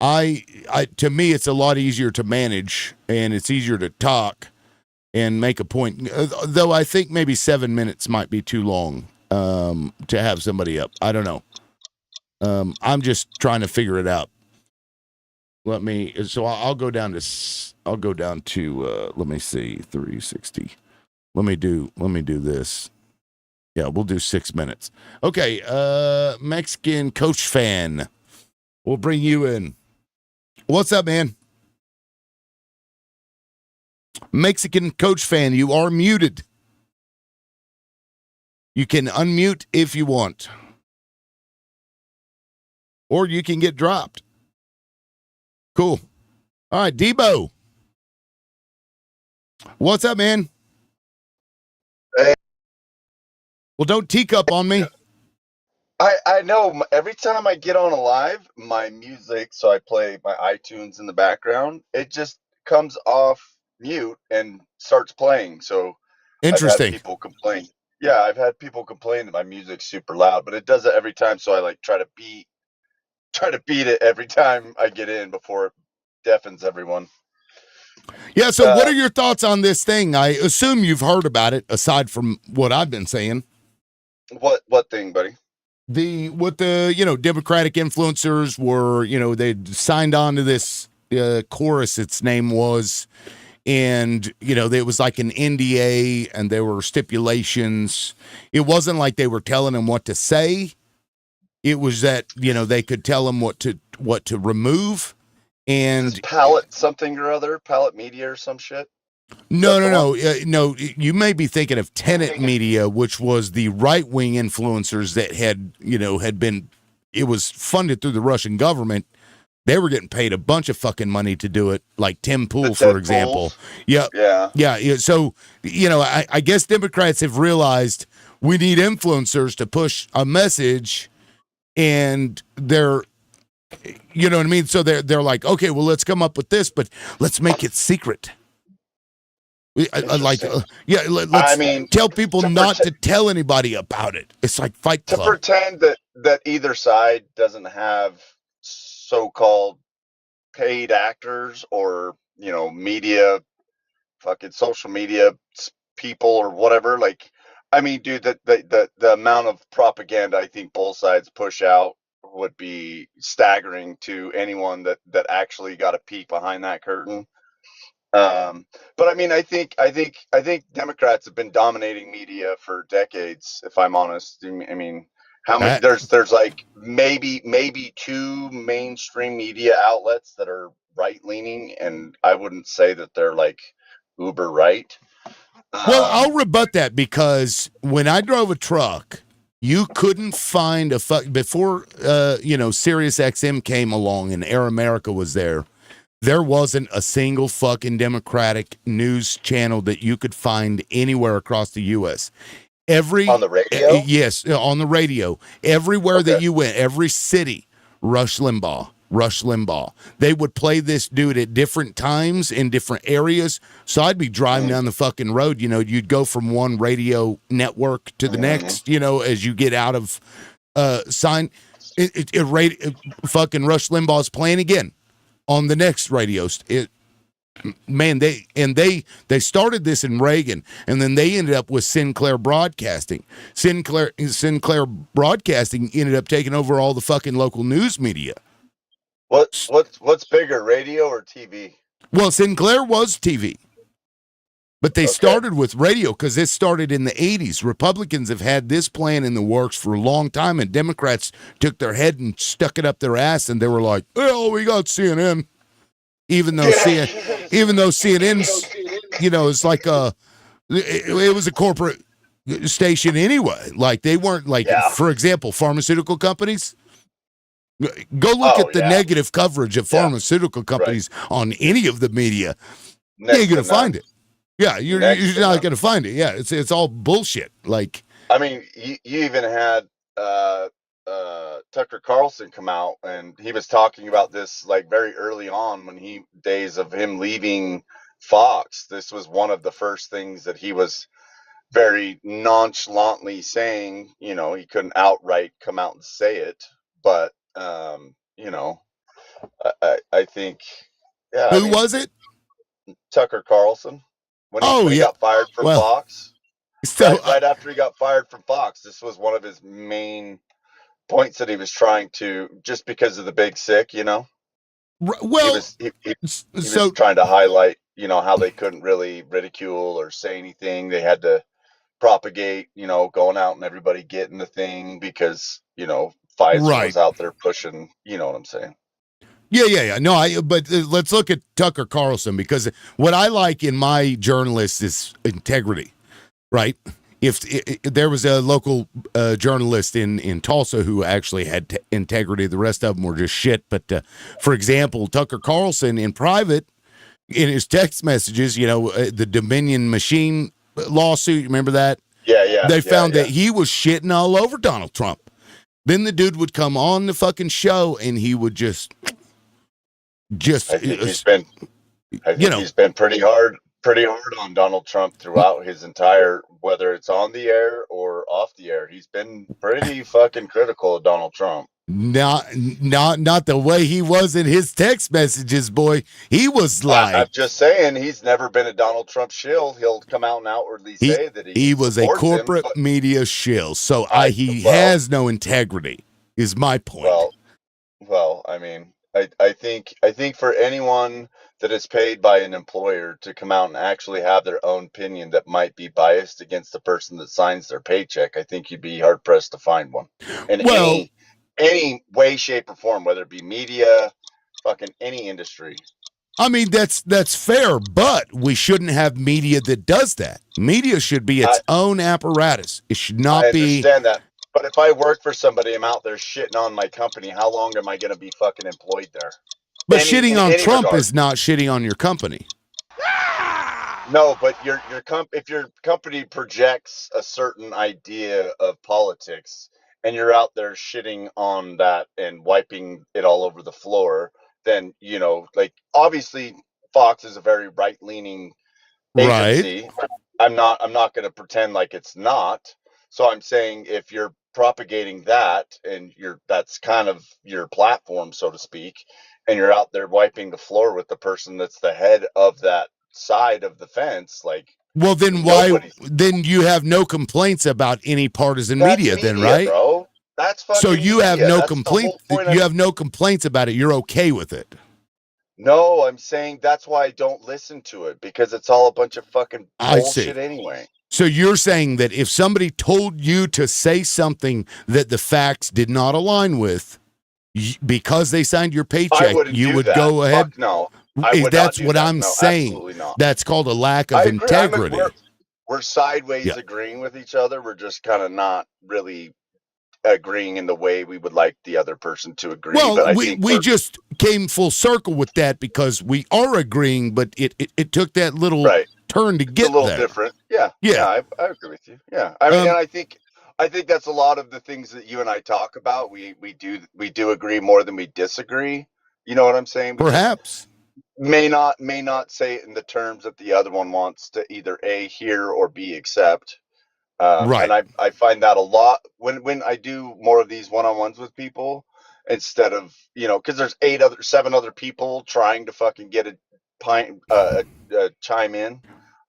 to me, it's a lot easier to manage, and it's easier to talk and make a point. Though I think maybe 7 minutes might be too long to have somebody up. I don't know. I'm just trying to figure it out. I'll go down to let me see, 360. Let me do this. Yeah, we'll do 6 minutes. Okay, Mexican coach fan. We'll bring you in. What's up, man? Mexican coach fan, you are muted. You can unmute if you want. Or you can get dropped. Cool. All right, Debo. What's up, man? Hey. Well, don't teacup on me. I know every time I get on a live, my music, so I play my iTunes in the background, it just comes off mute and starts playing. So Interesting. I've had people complain. Yeah, I've had people complain that my music's super loud, but it does it every time. So I like try to beat it every time I get in before it deafens everyone. Yeah, so what are your thoughts on this thing? I assume you've heard about it, aside from what I've been saying. What thing, buddy? What the Democratic influencers were, they signed on to this chorus, its name was, and it was like an NDA, and there were stipulations. It wasn't like they were telling them what to say. It was that they could tell them what to remove. And Palette something or other, Palette Media or some shit. No. You may be thinking of Tenet Media, which was the right-wing influencers that had been. It was funded through the Russian government. They were getting paid a bunch of fucking money to do it, like Tim Pool, for example. Yeah. So I guess Democrats have realized we need influencers to push a message, and they're. You know what I mean? So they're like, okay, well, let's come up with this, but let's make it secret. Let's tell people not to tell anybody about it. It's like Fight Club. To pretend that either side doesn't have so-called paid actors or media, fucking social media people or whatever. Like, I mean, dude, the amount of propaganda I think both sides push out would be staggering to anyone that actually got a peek behind that curtain. But I mean, I think Democrats have been dominating media for decades. If I'm honest, I mean, how many? There's like maybe two mainstream media outlets that are right leaning, and I wouldn't say that they're like uber right. Well, I'll rebut that, because when I drove a truck, you couldn't find before Sirius XM came along and Air America was there. There wasn't a single fucking Democratic news channel that you could find anywhere across the U.S. On the radio? Yes, on the radio. Everywhere that you went, every city, Rush Limbaugh. They would play this dude at different times in different areas. So I'd be driving down the fucking road. You'd go from one radio network to the next, as you get out of fucking Rush Limbaugh's playing again on the next radio. They started this in Reagan, and then they ended up with Sinclair Broadcasting. Sinclair Broadcasting ended up taking over all the fucking local news media. What's bigger, radio or TV? Well, Sinclair was TV, but they started with radio because this started in the 80s. Republicans have had this plan in the works for a long time, and Democrats took their head and stuck it up their ass, and they were like, "Oh, we got CNN," even though CNN's, it's like it was a corporate station anyway. Like, they weren't like, for example, pharmaceutical companies. Go look at the negative coverage of pharmaceutical companies on any of the media. You ain't gonna find it. Yeah, you're not gonna find it. Yeah, it's all bullshit. Like, I mean, you even had Tucker Carlson come out, and he was talking about this like very early on when days of him leaving Fox. This was one of the first things that he was very nonchalantly saying. He couldn't outright come out and say it, but I think, yeah. Who was it? Tucker Carlson, when he yeah. got fired from Well, Fox. so Right after he got fired from Fox, this was one of his main points that he was trying to, just because of the big sick, you know. He well, was he was so trying to highlight, how they couldn't really ridicule or say anything. They had to propagate, going out and everybody getting the thing because, Pfizer right. was out there pushing, you know what I'm saying? Yeah. No, but let's look at Tucker Carlson, because what I like in my journalist is integrity, right? If there was a local journalist in Tulsa who actually had integrity, the rest of them were just shit. But for example, Tucker Carlson in private, in his text messages, the Dominion machine lawsuit, remember that? Yeah. They found that he was shitting all over Donald Trump. Then the dude would come on the fucking show and he would just I think he's been he's been pretty hard on Donald Trump throughout his entire, whether it's on the air or off the air. He's been pretty fucking critical of Donald Trump. Not the way he was in his text messages, boy. He was like, I'm just saying, he's never been a Donald Trump shill. He'll come out and outwardly say that he was a corporate him, media shill. So he has no integrity, is my point. Well, I mean, I think for anyone that is paid by an employer to come out and actually have their own opinion that might be biased against the person that signs their paycheck, I think you'd be hard pressed to find one. In any way, shape, or form, whether it be media, fucking any industry. I mean, that's fair, but we shouldn't have media that does that. Media should be its own apparatus. It should not be. I understand that. But if I work for somebody, I'm out there shitting on my company, how long am I going to be fucking employed there? But shitting on Trump is not shitting on your company. No, but if your company projects a certain idea of politics and you're out there shitting on that and wiping it all over the floor, then like, obviously Fox is a very right-leaning agency. Right. I'm not going to pretend like it's not. So I'm saying, if you're propagating that and that's kind of your platform, so to speak, and you're out there wiping the floor with the person that's the head of that side of the fence, like, well, then then you have no complaints about any partisan media, then, right? Bro. That's fucking so you have no complaints. You have no complaints about it. You're okay with it. No, I'm saying that's why I don't listen to it, because it's all a bunch of fucking bullshit anyway. So you're saying that if somebody told you to say something that the facts did not align with, because they signed your paycheck, you would go ahead? Fuck no. That's what I'm saying. That's called a lack of integrity. We're sideways agreeing with each other. We're just kind of not really agreeing in the way we would like the other person to agree. Well, but we just came full circle with that, because we are agreeing, but it took that little turn to get there. A little different. Yeah. I agree with you. Yeah. I mean, and I think that's a lot of the things that you and I talk about. We do agree more than we disagree. You know what I'm saying? Perhaps. May not say it in the terms that the other one wants to either A, hear, or B, accept. Right. And I find that a lot when I do more of these one-on-ones with people, instead of, because there's 7 other people trying to fucking get a chime in.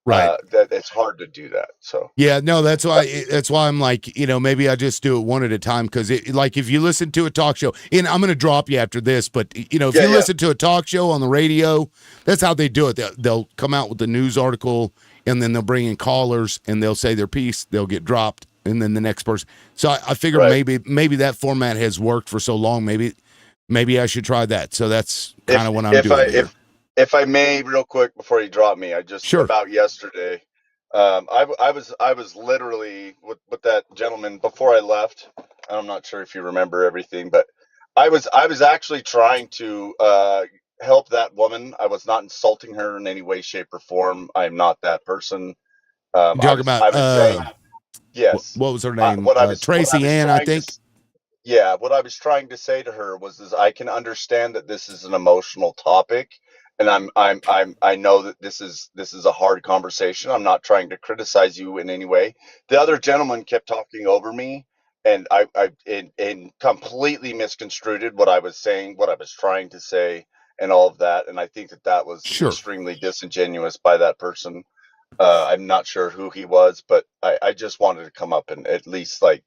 Right. That it's hard to do that. So yeah, no, that's why I'm like, maybe I just do it one at a time, because like, if you listen to a talk show, and I'm going to drop you after this, but if you listen to a talk show on the radio, that's how they do it. They'll come out with the news article, and then they'll bring in callers, and they'll say their piece, they'll get dropped, and then the next person. So I figure maybe that format has worked for so long. Maybe I should try that. So that's kind of what I'm doing here. If I may, real quick before you drop me, I just about yesterday. I was literally with that gentleman before I left. I'm not sure if you remember everything, but I was actually trying to help that woman. I was not insulting her in any way, shape, or form. I'm not that person. Talking about saying, yes. What was her name? Tracy Ann, I think. What I was trying to say to her was I can understand that this is an emotional topic, and I know that this is a hard conversation. I'm not trying to criticize you in any way. The other gentleman kept talking over me, and I completely misconstrued what I was saying, what I was trying to say, and all of that. And I think that was extremely disingenuous by that person. I'm not sure who he was, but I just wanted to come up and at least like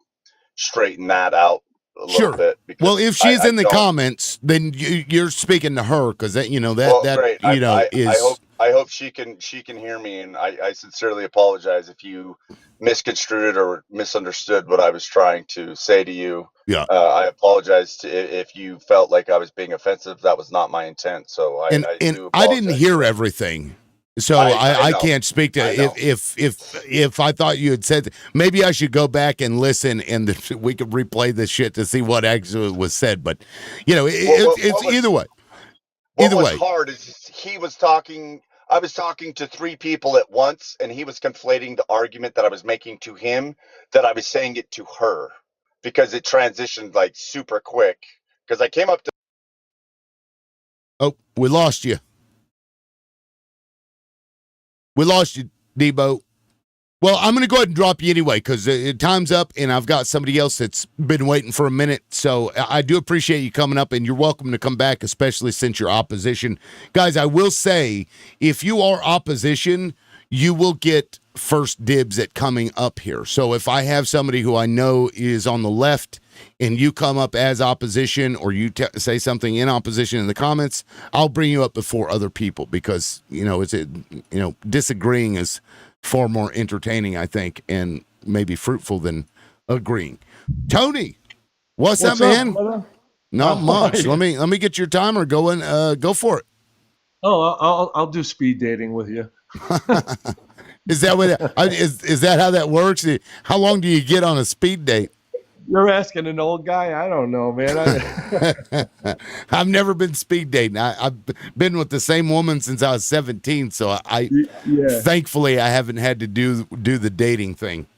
straighten that out a little bit. Because well, if she's in the comments, then you're speaking to her, because that great. is. I hope she can hear me, and I sincerely apologize if you misconstrued or misunderstood what I was trying to say to you. Yeah. I apologize if you felt like I was being offensive. That was not my intent. So I do apologize. I didn't hear everything. So I can't speak to if I thought you had said, maybe I should go back and listen and we could replay this shit to see what actually was said. But it's either way. What was hard is he was talking. I was talking to three people at once, and he was conflating the argument that I was making to him that I was saying it to her, because it transitioned like super quick. Because I came up to. Oh, we lost you. We lost you, Debo. Well, I'm going to go ahead and drop you anyway, because time's up, and I've got somebody else that's been waiting for a minute. So I do appreciate you coming up, and you're welcome to come back, especially since you're opposition. Guys, I will say, if you are opposition, you will get first dibs at coming up here. So if I have somebody who I know is on the left, and you come up as opposition, or you say something in opposition in the comments, I'll bring you up before other people, because disagreeing is far more entertaining, I think, and maybe fruitful than agreeing. Tony, what's up, man? Brother? Not much. Let me get your timer going. Go for it. Oh, I'll do speed dating with you. Is that what is that how that works? How long do you get on a speed date? You're asking an old guy. I don't know, man. I've never been speed dating. I've been with the same woman since I was 17, so thankfully I haven't had to do the dating thing.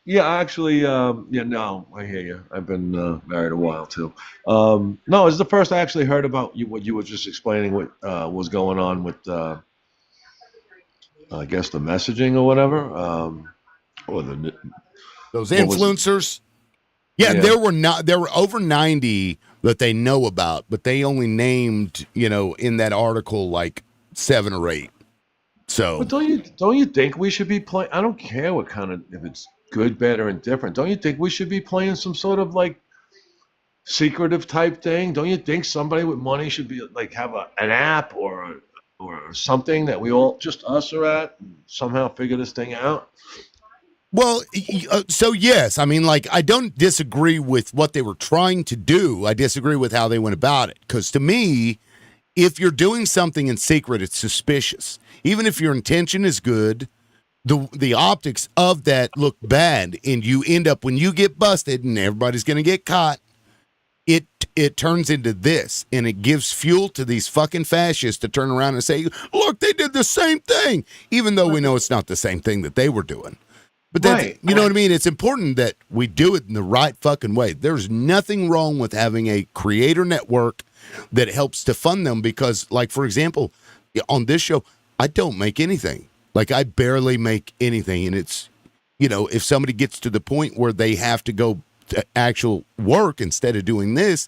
Yeah, actually, no, I hear you. I've been married a while too. No, it's the first I actually heard about what you were just explaining, what was going on with, I guess, the messaging or whatever, or those influencers. Yeah, there were over 90 that they know about, but they only named, in that article like 7 or 8. So, but don't you think we should be playing? I don't care what kind of, if it's good, bad, or indifferent. Don't you think we should be playing some sort of like secretive type thing? Don't you think somebody with money should be like have an app or something that we all, just us, are at, and somehow figure this thing out? Well, so yes, I mean, like, I don't disagree with what they were trying to do. I disagree with how they went about it. Because to me, if you're doing something in secret, it's suspicious. Even if your intention is good, the optics of that look bad, and you end up, when you get busted and everybody's going to get caught, it turns into this, and it gives fuel to these fucking fascists to turn around and say, look, they did the same thing, even though we know it's not the same thing that they were doing. But that's, you know what I mean? It's important that we do it in the right fucking way. There's nothing wrong with having a creator network that helps to fund them, because, like, for example, on this show, I don't make anything. Like, I barely make anything. And it's, if somebody gets to the point where they have to go to actual work instead of doing this,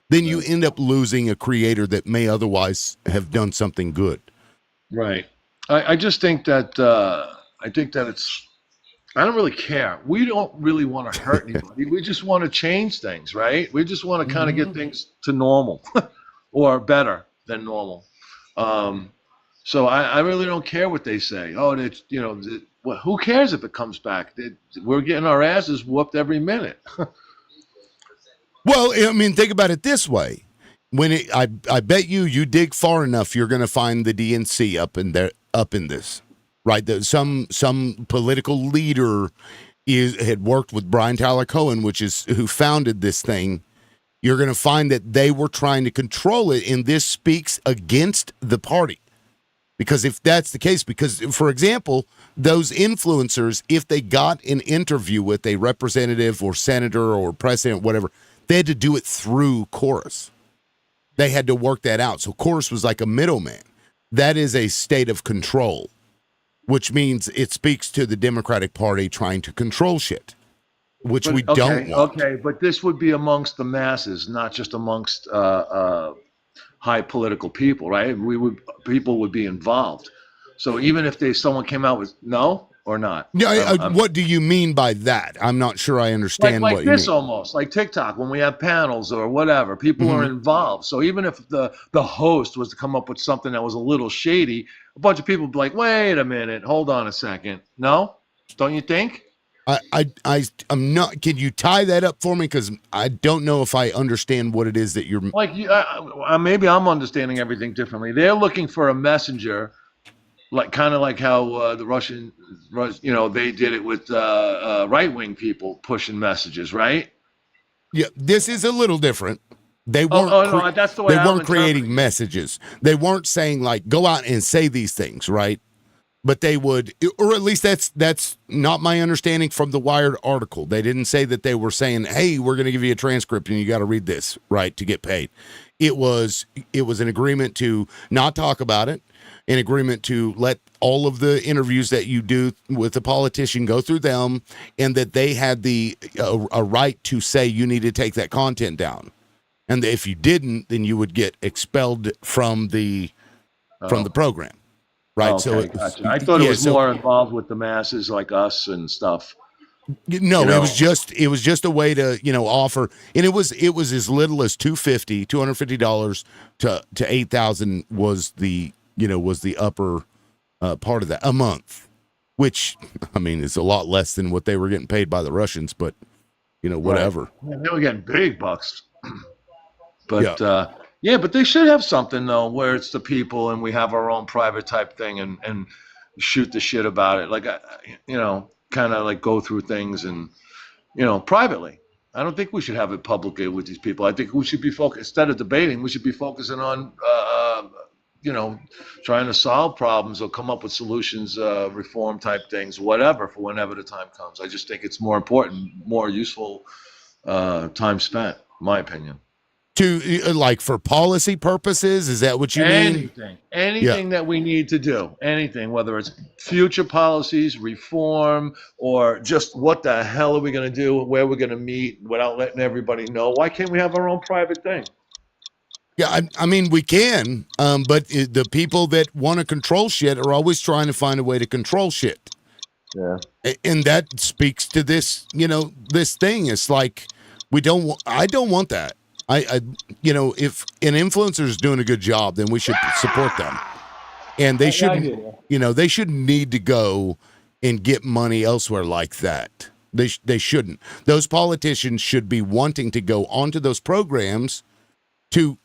then you end up losing a creator that may otherwise have done something good. Right. I just think that, it's, I don't really care. We don't really want to hurt anybody. We just want to change things, right? We just want to kind of get things to normal or better than normal. So I really don't care what they say. Oh, who cares if it comes back? We're getting our asses whooped every minute. Well, I mean, think about it this way. I bet you dig far enough, you're going to find the DNC up in this. Right, some political leader had worked with Brian Tyler Cohen, who founded this thing. You're going to find that they were trying to control it, and this speaks against the party. Because if that's the case, for example, those influencers, if they got an interview with a representative or senator or president, whatever, they had to do it through Chorus. They had to work that out. So Chorus was like a middleman. That is a state of control, which means it speaks to the Democratic Party trying to control shit. which we don't want. Okay, but this would be amongst the masses, not just amongst high political people, right? People would be involved. So even if someone came out with no or not. No, what do you mean by that? I'm not sure I understand like what you this mean. almost like TikTok when we have panels or whatever, people are involved. So even if the host was to come up with something that was a little shady, a bunch of people would be like, wait a minute, hold on a second. No, don't you think? I'm not. Can you tie that up for me? Because I don't know if I understand what it is that you're like. Maybe I'm understanding everything differently. They're looking for a messenger, like kind of like how the Russian, they did it with right-wing people pushing messages, right? Yeah, this is a little different. They weren't. No, that's the way they weren't creating messages. They weren't saying like go out and say these things, right? But they would, or at least that's not my understanding from the Wired article. They didn't say that they were saying, "Hey, we're going to give you a transcript and you got to read this, right, to get paid." It was an agreement to not talk about it, an agreement to let all of the interviews that you do with the politician go through them, and that they had a right to say you need to take that content down, and if you didn't, then you would get expelled from the program. Right. Okay, gotcha. I thought it was more involved with the masses like us and stuff. No, it was just a way to, offer, and it was as little as $250 to $8,000 was the upper part of that a month, which I mean is a lot less than what they were getting paid by the Russians, but whatever. Right. They were getting big bucks. But yeah, but they should have something though, where it's the people and we have our own private type thing and shoot the shit about it, like kind of like go through things and privately. I don't think we should have it publicly with these people. I think we should be focused instead of debating. We should be focusing on trying to solve problems or come up with solutions, reform type things, whatever, for whenever the time comes. I just think it's more important, more useful time spent, in my opinion. To like for policy purposes, is that what you mean? Anything that we need to do, anything, whether it's future policies, reform, or just what the hell are we going to do, where we're going to meet without letting everybody know. Why can't we have our own private thing? Yeah, I mean we can, but the people that want to control shit are always trying to find a way to control shit. Yeah, and that speaks to this, this thing. It's like I don't want that. If an influencer is doing a good job, then we should support them. And they shouldn't, they shouldn't need to go and get money elsewhere like that. They shouldn't. Those politicians should be wanting to go onto those programs to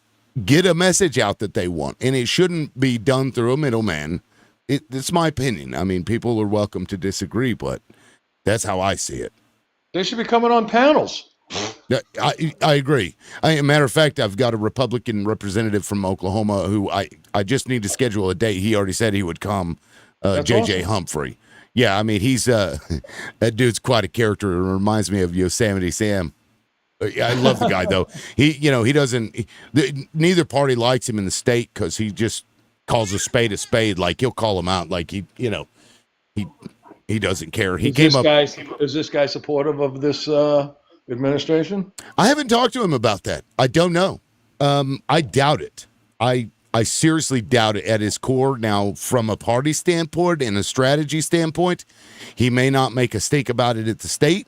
get a message out that they want. And it shouldn't be done through a middleman. It's my opinion. I mean, people are welcome to disagree, but that's how I see it. They should be coming on panels. I agree. As a matter of fact, I've got a Republican representative from Oklahoma who I just need to schedule a date. He already said he would come, JJ awesome. Humphrey. Yeah, I mean, he's that dude's quite a character. It reminds me of Yosemite Sam. I love the guy, though. He doesn't, neither party likes him in the state because he just calls a spade a spade. Like, he'll call him out like he doesn't care. Is this guy supportive of this administration? I haven't talked to him about that. I don't know. I doubt it. I seriously doubt it at his core. Now, from a party standpoint and a strategy standpoint, he may not make a stake about it at the state,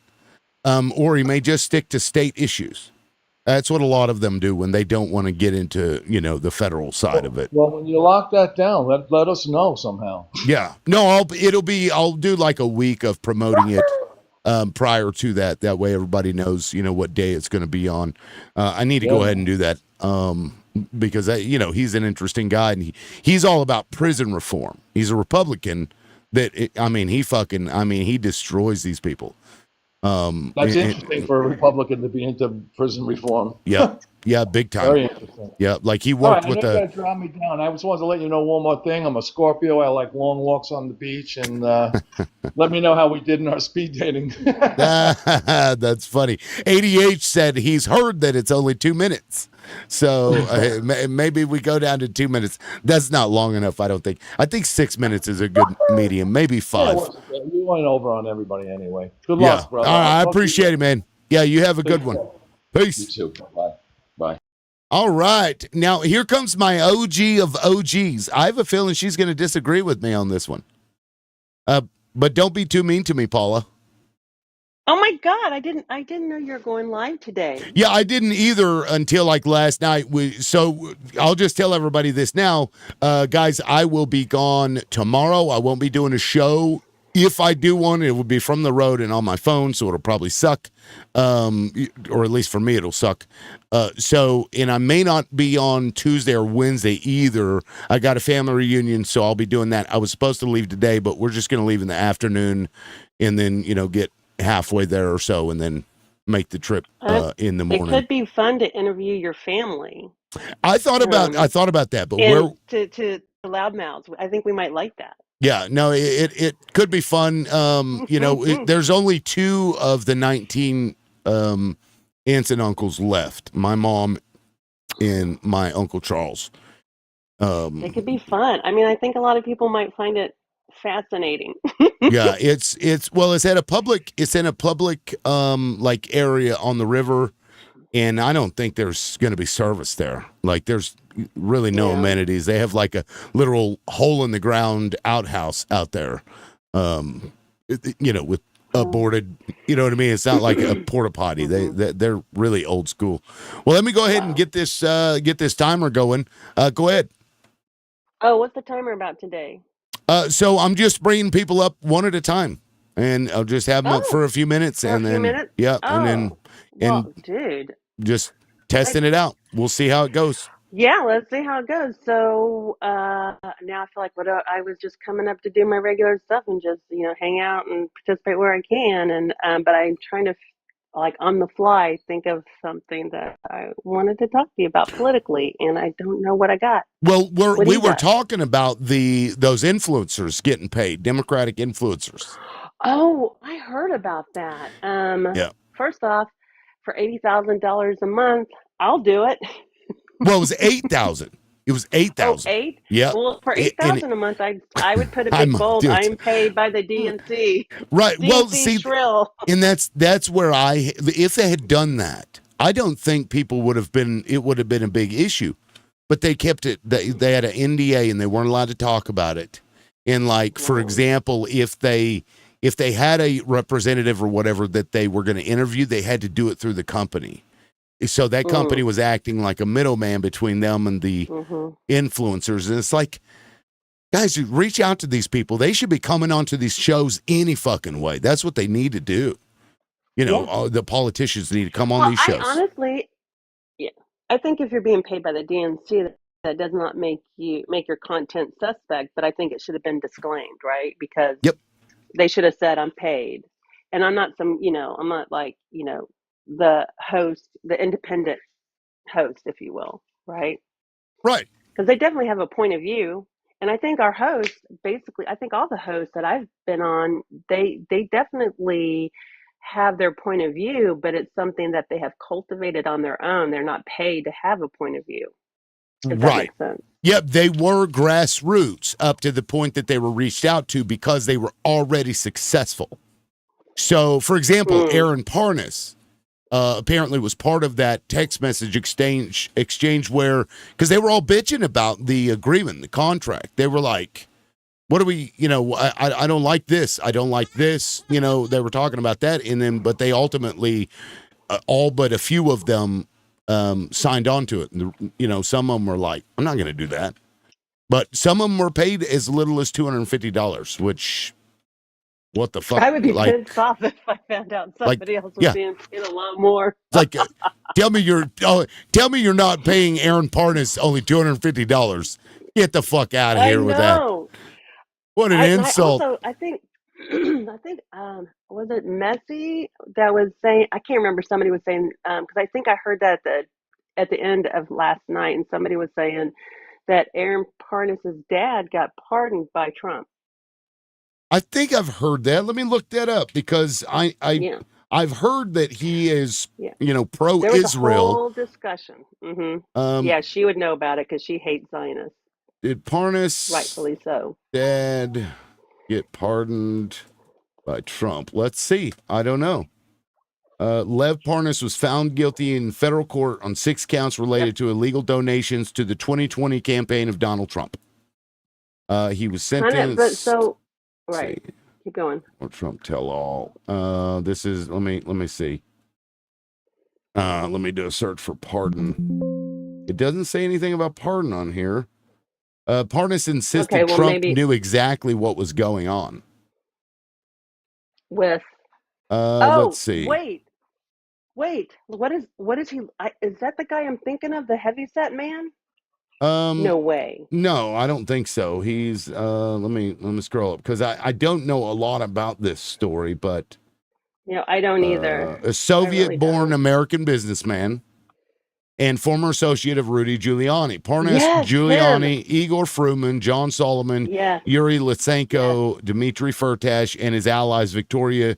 or he may just stick to state issues. That's what a lot of them do when they don't want to get into, the federal side of it. Well, when you lock that down, let us know somehow. Yeah. No, I'll do like a week of promoting it. Prior to that way everybody knows, what day it's going to be on. I need to go ahead and do that because, he's an interesting guy and he's all about prison reform. He's a Republican he destroys these people. That's interesting for a Republican to be into prison reform. Yeah. Yeah, big time. Very interesting. Yeah, like he All right, worked I with know you the. gotta drop me down. I just wanted to let you know one more thing. I'm a Scorpio. I like long walks on the beach, and let me know how we did in our speed dating. That's funny. ADH said he's heard that it's only 2 minutes. So maybe we go down to 2 minutes. That's not long enough, I don't think. I think 6 minutes is a good medium, maybe Yeah, 5. you went over on everybody anyway. Good Yeah. luck, brother. All right, I I'll talk to you appreciate later. it, man. Yeah, you have a good Take one. care. You Peace. too. Bye. Bye. All right. Now, here comes my OG of OGs. I have a feeling she's going to disagree with me on this one. But don't be too mean to me, Paula. Oh my God, I didn't know you were going live today. Yeah, I didn't either until like last night. So I'll just tell everybody this now. Guys, I will be gone tomorrow. I won't be doing a show. If I do one, it will be from the road and on my phone, so it'll probably suck. Or at least for me, it'll suck. And I may not be on Tuesday or Wednesday either. I got a family reunion, so I'll be doing that. I was supposed to leave today, but we're just going to leave in the afternoon and then, get halfway there or so and then make the trip in the morning. It could be fun to interview your family. I thought about that, but and to loudmouths. I think we might like that. Yeah, no, it could be fun. There's only 2 of the 19 aunts and uncles left. My mom and my Uncle Charles. It could be fun. I mean, I think a lot of people might find it fascinating. Yeah, it's in a public like area on the river, and I don't think there's going to be service there. Like there's really no amenities. They have like a literal hole in the ground outhouse out there. With aborted, you know what I mean? It's not like a porta potty. They're really old school. Well, let me go ahead and get this timer going. Go ahead. Oh, what's the timer about today? So I'm just bringing people up one at a time, and I'll just have them up for a few minutes, and then dude, just testing it out. We'll see how it goes. Yeah, let's see how it goes. So now I feel like I was just coming up to do my regular stuff and just hang out and participate where I can, and but I'm trying to like on the fly think of something that I wanted to talk to you about politically, and I don't know what I got. Well, we were talking about those influencers getting paid, Democratic influencers. Oh, I heard about that. Yeah. First off, for $80,000 a month, I'll do it. Well, it was 8,000. It was 8,000. Oh, 8? Yeah. Well, for 8,000 a month, I would put a big bold. I'm paid by the DNC. Right. DNC well, see, shrill. And that's where if they had done that, I don't think people would have been. It would have been a big issue, but they kept it. They had an NDA and they weren't allowed to talk about it. And like, for example, if they had a representative or whatever that they were going to interview, they had to do it through the company. So that company was acting like a middleman between them and the influencers. And it's like, guys, reach out to these people. They should be coming onto these shows any fucking way. That's what they need to do. The politicians need to come on these shows. Honestly, I think if you're being paid by the DNC, that does not make your content suspect, but I think it should have been disclaimed, right? Because they should have said, I'm paid. And I'm not I'm not like, the host, the independent host, if you will, right? Right. Because they definitely have a point of view. And I think our hosts, basically, I think all the hosts that I've been on, they definitely have their point of view, but it's something that they have cultivated on their own. They're not paid to have a point of view. If that makes sense. Yep, they were grassroots up to the point that they were reached out to because they were already successful. So, for example, Aaron Parnas apparently was part of that text message exchange where, because they were all bitching about the agreement, the contract. They were like, what do we, I don't like this. I don't like this. They were talking about that. And then, but they ultimately, all but a few of them signed on to it. And, some of them were like, I'm not going to do that. But some of them were paid as little as $250, which, what the fuck? I would be pissed off if I found out somebody else was being paid a lot more. Like, tell me you're not paying Aaron Parnas only $250. Get the fuck out of here with that. What an insult! I think was it Messi that was saying? I can't remember. Somebody was saying because I think I heard that the at the end of last night, and somebody was saying that Aaron Parnas's dad got pardoned by Trump. I think I've heard that. Let me look that up because I've heard that he is, pro-Israel. There was a whole discussion. Yeah, she would know about it because she hates Zionists. Did Parnas, rightfully so, dad get pardoned by Trump? Let's see. I don't know. Lev Parnas was found guilty in federal court on 6 counts related to illegal donations to the 2020 campaign of Donald Trump. He was sentenced. Right. Keep going. Or Trump tell all. This is let me see. Let me do a search for pardon. It doesn't say anything about pardon on here. Parnas insisted Trump knew exactly what was going on. With let's see. Wait. What is he? Is that the guy I'm thinking of? The heavyset man? No way. No, I don't think so. He's let me scroll up because I don't know a lot about this story, but I don't either. A Soviet-born American businessman and former associate of Rudy Giuliani. Parnas, Giuliani, Igor Fruman, John Solomon, Yuri Lutsenko, Dmitry Firtash, and his allies Victoria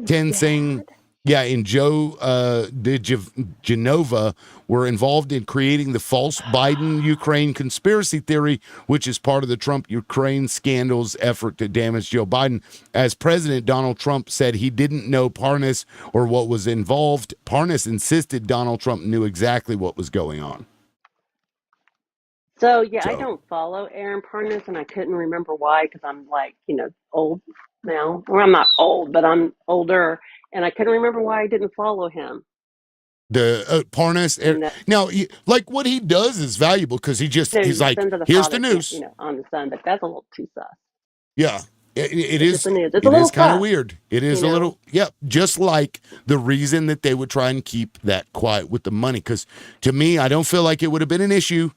Tensing, and Joe Genova were involved in creating the false Biden-Ukraine conspiracy theory, which is part of the Trump-Ukraine scandal's effort to damage Joe Biden. As President, Donald Trump said he didn't know Parnas or what was involved. Parnas insisted Donald Trump knew exactly what was going on. So, I don't follow Aaron Parnas, and I couldn't remember why because I'm old now. Well, I'm not old, but I'm older. And I couldn't remember why I didn't follow him. The Parnas. Now, like what he does is valuable because he's like, here's the news. On the sun, but that's a little too sus. Yeah, it is. It is kind of weird. It is a little, just like the reason that they would try and keep that quiet with the money. Because to me, I don't feel like it would have been an issue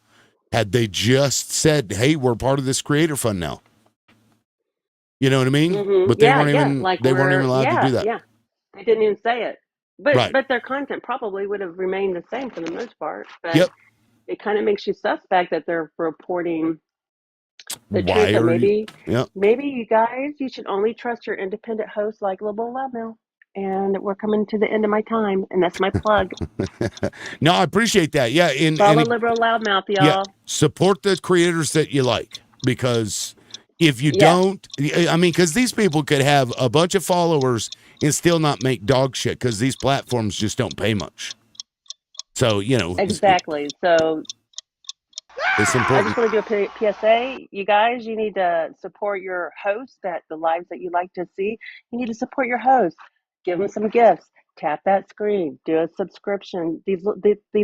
had they just said, hey, we're part of this creator fund now. You know what I mean? Mm-hmm. But they weren't even allowed to do that. Yeah. They didn't even say it, but their content probably would have remained the same for the most part. But it kind of makes you suspect that they're reporting the truth. That maybe you guys, you should only trust your independent hosts like Liberal Loudmouth. And we're coming to the end of my time, and that's my plug. No, I appreciate that. Yeah, follow Liberal Loudmouth, y'all. Yeah, support the creators that you like because. If you don't, I mean, because these people could have a bunch of followers and still not make dog shit because these platforms just don't pay much. So, Exactly. So, it's important. I just want to do a PSA. You guys, you need to support your hosts, the lives that you like to see. You need to support your hosts. Give them some gifts. Tap that screen. Do a subscription. These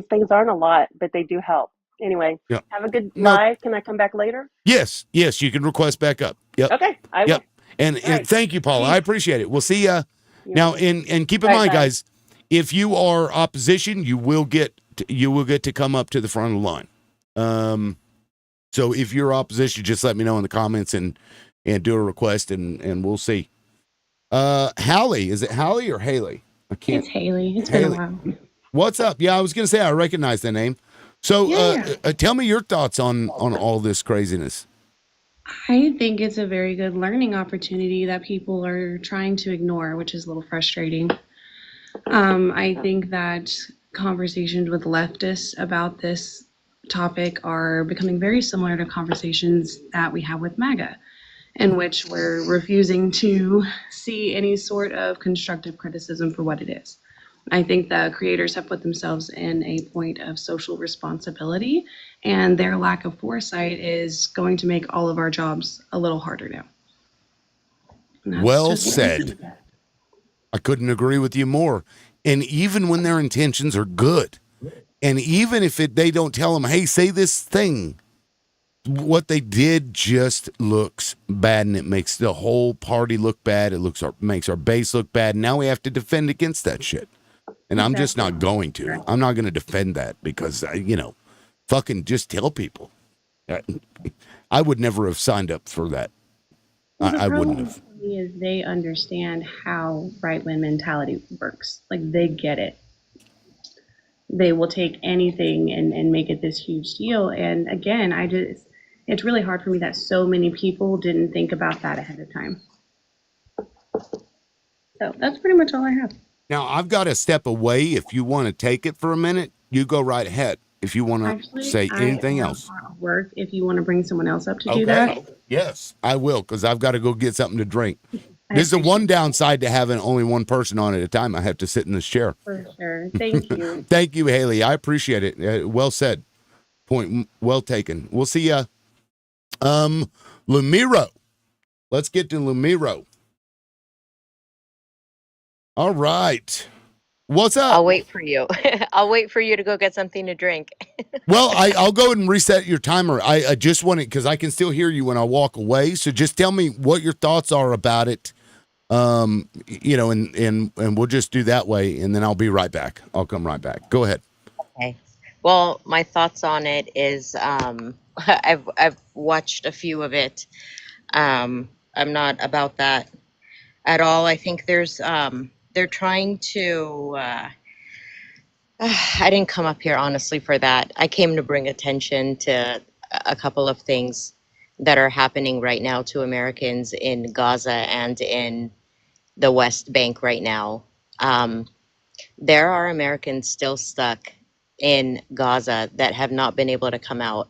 things aren't a lot, but they do help. Anyway, have a good live. Can I come back later? Yes, you can request back up. Yep. Okay, I will. And thank you, Paula. I appreciate it. We'll see you now. And keep in mind, guys, if you are opposition, you will get to come up to the front of the line. So if you're opposition, just let me know in the comments and do a request, and we'll see. Hallie, is it Hallie or Haley? I can't. It's Haley. It's been a while. What's up? Yeah, I was gonna say I recognize the name. So tell me your thoughts on all this craziness. I think it's a very good learning opportunity that people are trying to ignore, which is a little frustrating. I think that conversations with leftists about this topic are becoming very similar to conversations that we have with MAGA, in which we're refusing to see any sort of constructive criticism for what it is. I think the creators have put themselves in a point of social responsibility, and their lack of foresight is going to make all of our jobs a little harder now. Well said. I couldn't agree with you more. And even when their intentions are good, and even if they don't tell them, hey, say this thing, what they did just looks bad, and it makes the whole party look bad. It makes our base look bad. Now we have to defend against that shit. And I'm just not going to. I'm not going to defend that because, fucking just tell people. I would never have signed up for that. I wouldn't have. Is they understand how right-wing mentality works. Like, they get it. they will take anything and make it this huge deal. And again, it's really hard for me that so many people didn't think about that ahead of time. So that's pretty much all I have. Now, I've got to step away. If you want to take it for a minute, you go right ahead. If you want to say anything else. Work if you want to bring someone else up to do that. Yes, I will, because I've got to go get something to drink. This is the one downside to having only one person on at a time. I have to sit in this chair. For sure. Thank you. Thank you, Haley. I appreciate it. Well said. Point well taken. We'll see ya. Lumiro. Let's get to Lumiro. All right. What's up? I'll wait for you. I'll wait for you to go get something to drink. Well, I'll go ahead and reset your timer. I just want it because I can still hear you when I walk away. So just tell me what your thoughts are about it. And we'll just do that way, and then I'll be right back. I'll come right back. Go ahead. Okay. Well, my thoughts on it is I've watched a few of it. I'm not about that at all. I think they're trying to I didn't come up here honestly for that. I came to bring attention to a couple of things that are happening right now to Americans in Gaza and in the West Bank right now. There are Americans still stuck in Gaza that have not been able to come out.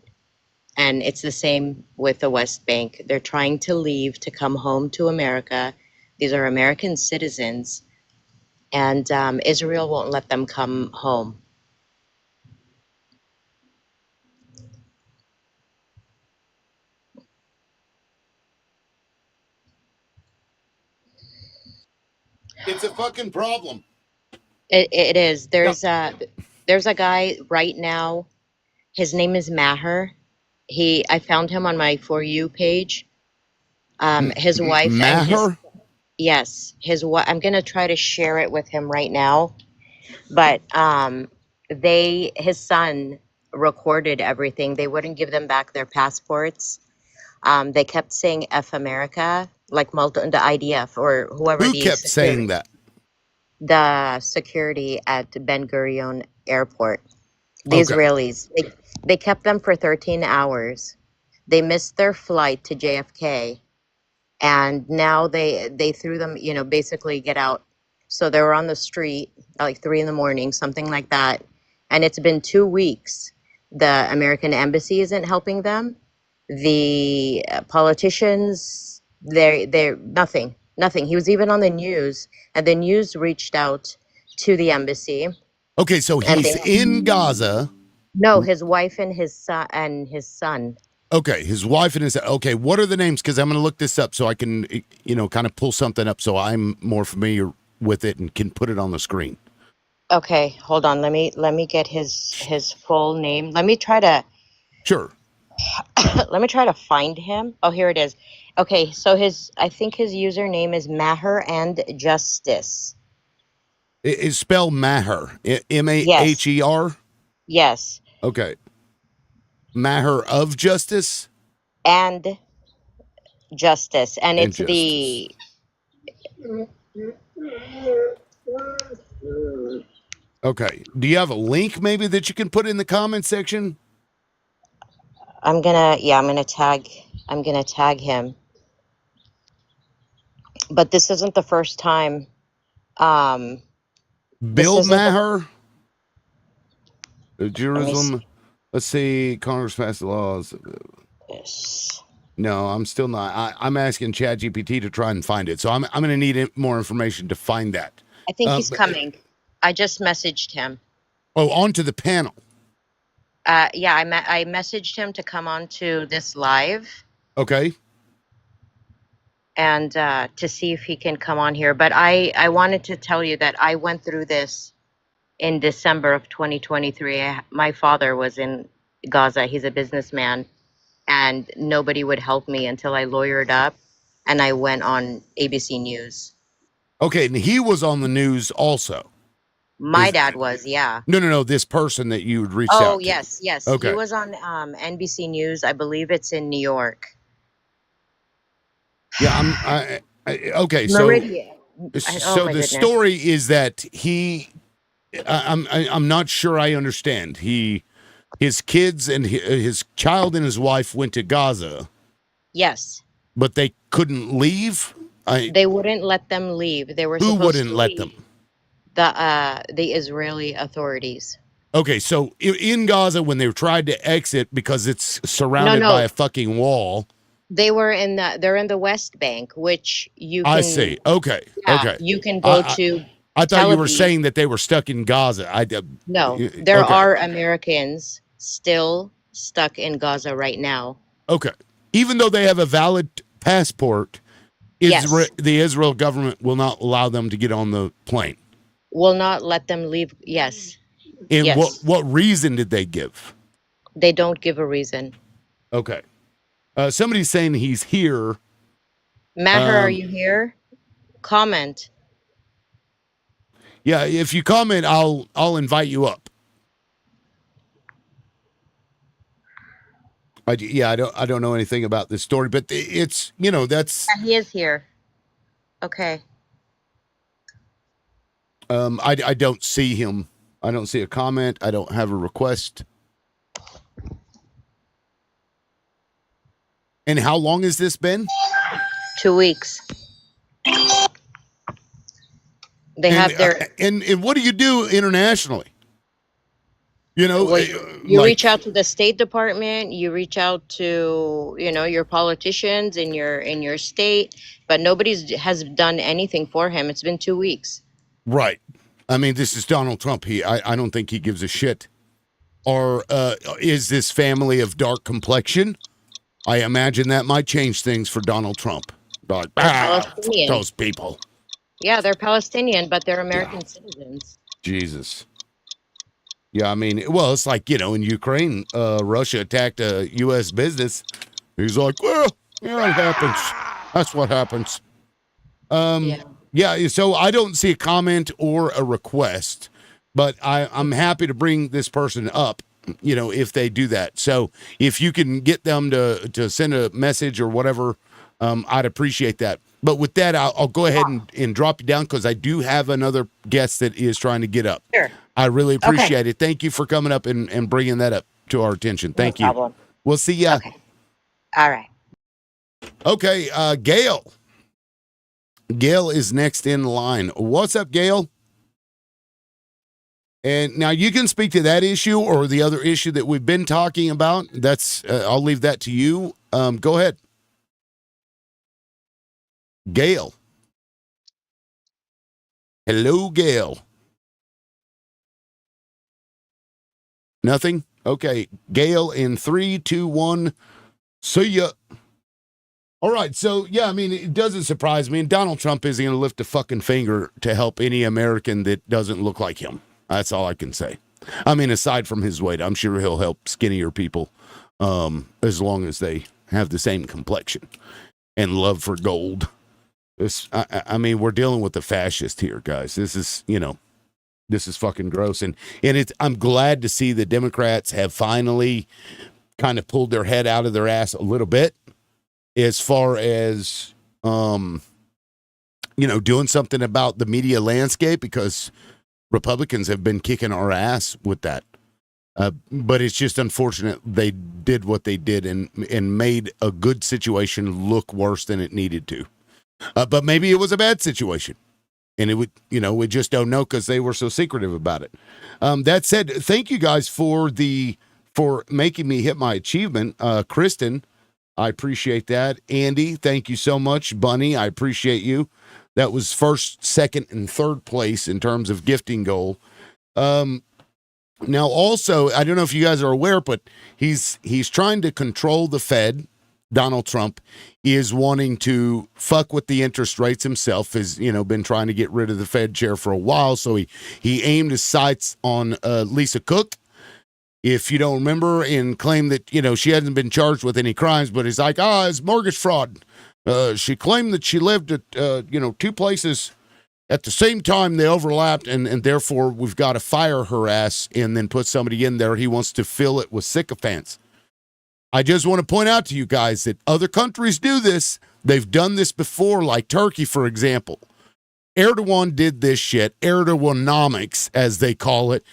And it's the same with the West Bank. They're trying to leave to come home to America. These are American citizens. And Israel won't let them come home. It's a fucking problem. It is. There's a guy right now. His name is Maher. I found him on my For You page. His wife. Maher? Yes, I'm gonna try to share it with him right now, but his son recorded everything. They wouldn't give them back their passports. They kept saying "F America," like the IDF or whoever. Who kept saying that? The security at Ben Gurion Airport. The Israelis. They kept them for 13 hours. They missed their flight to JFK. And now they threw them, basically get out. So they were on the street at like 3 a.m, something like that. And it's been 2 weeks. The American embassy isn't helping them. The politicians, they're nothing. He was even on the news, and the news reached out to the embassy. Okay, so he's in Gaza. No, his wife and his son. Okay, his wife and his. Okay, what are the names? Because I'm going to look this up so I can, kind of pull something up so I'm more familiar with it and can put it on the screen. Okay, hold on. Let me get his full name. Let me try to. Sure. Let me try to find him. Oh, here it is. Okay, so I think his username is Maher and Justice. It's spelled Maher. Maher? Yes. Okay. Maher of Justice? And Justice. And it's Justice. Okay. Do you have a link maybe that you can put in the comment section? I'm gonna tag him. But this isn't the first time. Bill Maher? Jerusalem. Let's see. Congress passed the laws. Yes. No, I'm still not. I'm asking ChatGPT to try and find it. So I'm going to need more information to find that. I think he's coming. I just messaged him. Oh, onto the panel. Yeah, I messaged him to come on to this live. Okay. And to see if he can come on here. But I wanted to tell you that I went through this in December of 2023. My father was in Gaza. He's a businessman. And nobody would help me until I lawyered up. And I went on ABC News. Okay, and he was on the news also. My dad was, yeah. No. This person that you would reach out to. Oh, yes. Okay. He was on NBC News. I believe it's in New York. Yeah, okay. So, Meridian. so the story is that he I'm not sure I understand. His kids and his child and his wife went to Gaza. Yes. But they couldn't leave. They wouldn't let them leave. They were who supposed wouldn't to let leave. them? The Israeli authorities. Okay, so in Gaza, when they tried to exit because it's surrounded by a fucking wall. They're in the West Bank, which you can. I see. Okay. Yeah, okay. you can go to. I thought you were Aviv. saying that they were stuck in Gaza. No, there are Americans still stuck in Gaza right now. Okay. Even though they have a valid passport, the Israel government will not allow them to get on the plane. Will not let them leave. Yes. And yes. what reason did they give? They don't give a reason. Okay. Somebody's saying he's here. Maher, are you here? Comment. Yeah, if you comment, I'll invite you up. I don't know anything about this story, but it's that's. Yeah, he is here. Okay. I don't see him. I don't see a comment. I don't have a request. And how long has this been? 2 weeks. They have their and what do you do internationally? You reach out to the State Department, you reach out to, your politicians in your state, but nobody has done anything for him. It's been 2 weeks. Right. I mean, this is Donald Trump. I don't think he gives a shit. Or is this family of dark complexion? I imagine that might change things for Donald Trump. Like, those people. Yeah, they're Palestinian, but they're American citizens. Jesus. Yeah, I mean, well, it's like, in Ukraine, Russia attacked a U.S. business. He's like, well, yeah, it happens. That's what happens. Yeah, so I don't see a comment or a request, but I'm happy to bring this person up, if they do that. So if you can get them to send a message or whatever, I'd appreciate that. But with that, I'll go ahead and drop you down because I do have another guest that is trying to get up. Sure. I really appreciate it. Thank you for coming up and bringing that up to our attention. Thank you. Problem. We'll see ya. Okay. All right. Okay, Gail. Gail is next in line. What's up, Gail? And now you can speak to that issue or the other issue that we've been talking about. That's I'll leave that to you. Go ahead. Gail. Hello, Gail. Nothing? Okay. Gail in 3, 2, 1. See ya. All right. So, yeah, I mean, it doesn't surprise me. And Donald Trump isn't going to lift a fucking finger to help any American that doesn't look like him. That's all I can say. I mean, aside from his weight, I'm sure he'll help skinnier people as long as they have the same complexion and love for gold. I mean, we're dealing with the fascist here, guys. This is, this is fucking gross. And I'm glad to see the Democrats have finally kind of pulled their head out of their ass a little bit as far as, doing something about the media landscape because Republicans have been kicking our ass with that. But it's just unfortunate they did what they did and made a good situation look worse than it needed to. But maybe it was a bad situation. And it would, we just don't know because they were so secretive about it. That said, thank you guys for making me hit my achievement. Kristen, I appreciate that. Andy, thank you so much. Bunny, I appreciate you. That was first, second, and third place in terms of gifting goal. Now, also, I don't know if you guys are aware, but he's trying to control the Fed. Donald Trump is wanting to fuck with the interest rates himself, has, been trying to get rid of the Fed chair for a while. So he aimed his sights on Lisa Cook, if you don't remember, and claimed that, she hasn't been charged with any crimes, but he's like, it's mortgage fraud. She claimed that she lived at, two places at the same time they overlapped, and therefore we've got to fire her ass and then put somebody in there. He wants to fill it with sycophants. I just want to point out to you guys that other countries do this. They've done this before, like Turkey, for example. Erdogan did this shit, Erdoganomics, as they call it.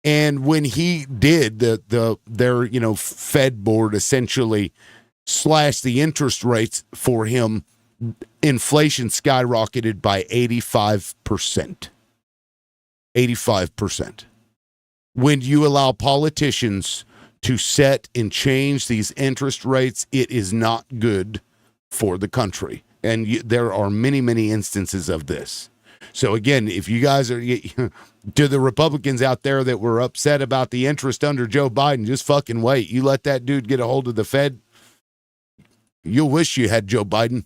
And when he did, their Fed board essentially slashed the interest rates for him, inflation skyrocketed by 85%. 85%. When you allow politicians to set and change these interest rates, it is not good for the country. And there are many, many instances of this. So again, if you guys are, to the Republicans out there that were upset about the interest under Joe Biden, just fucking wait. You let that dude get a hold of the Fed, you'll wish you had Joe Biden.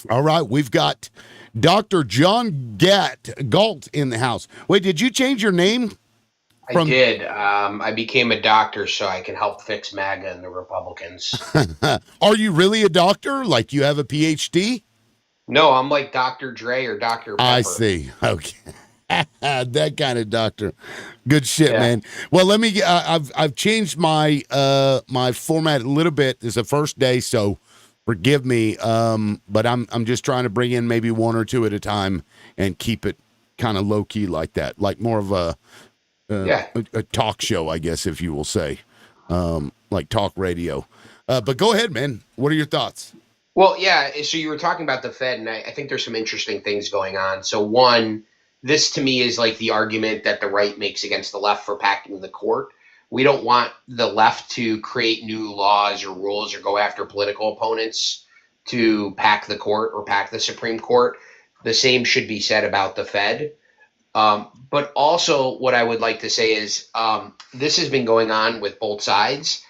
All right, we've got Dr. John Galt in the house. Wait, did you change your name? I did. I became a doctor so I can help fix MAGA and the Republicans. Are you really a doctor? Like you have a PhD? No, I'm like Dr. Dre or Dr. Pepper. I see. Okay. That kind of doctor. Good shit, man. Well, let me I've changed my my format a little bit. It's the first day, so forgive me. But I'm just trying to bring in maybe one or two at a time and keep it kind of low key like that. Like more of a talk show, I guess, if you will say. Like talk radio. But go ahead, man. What are your thoughts? Well, yeah. So you were talking about the Fed, and I think there's some interesting things going on. So one, this to me is like the argument that the right makes against the left for packing the court. We don't want the left to create new laws or rules or go after political opponents to pack the court or pack the Supreme Court. The same should be said about the Fed. But also what I would like to say is this has been going on with both sides.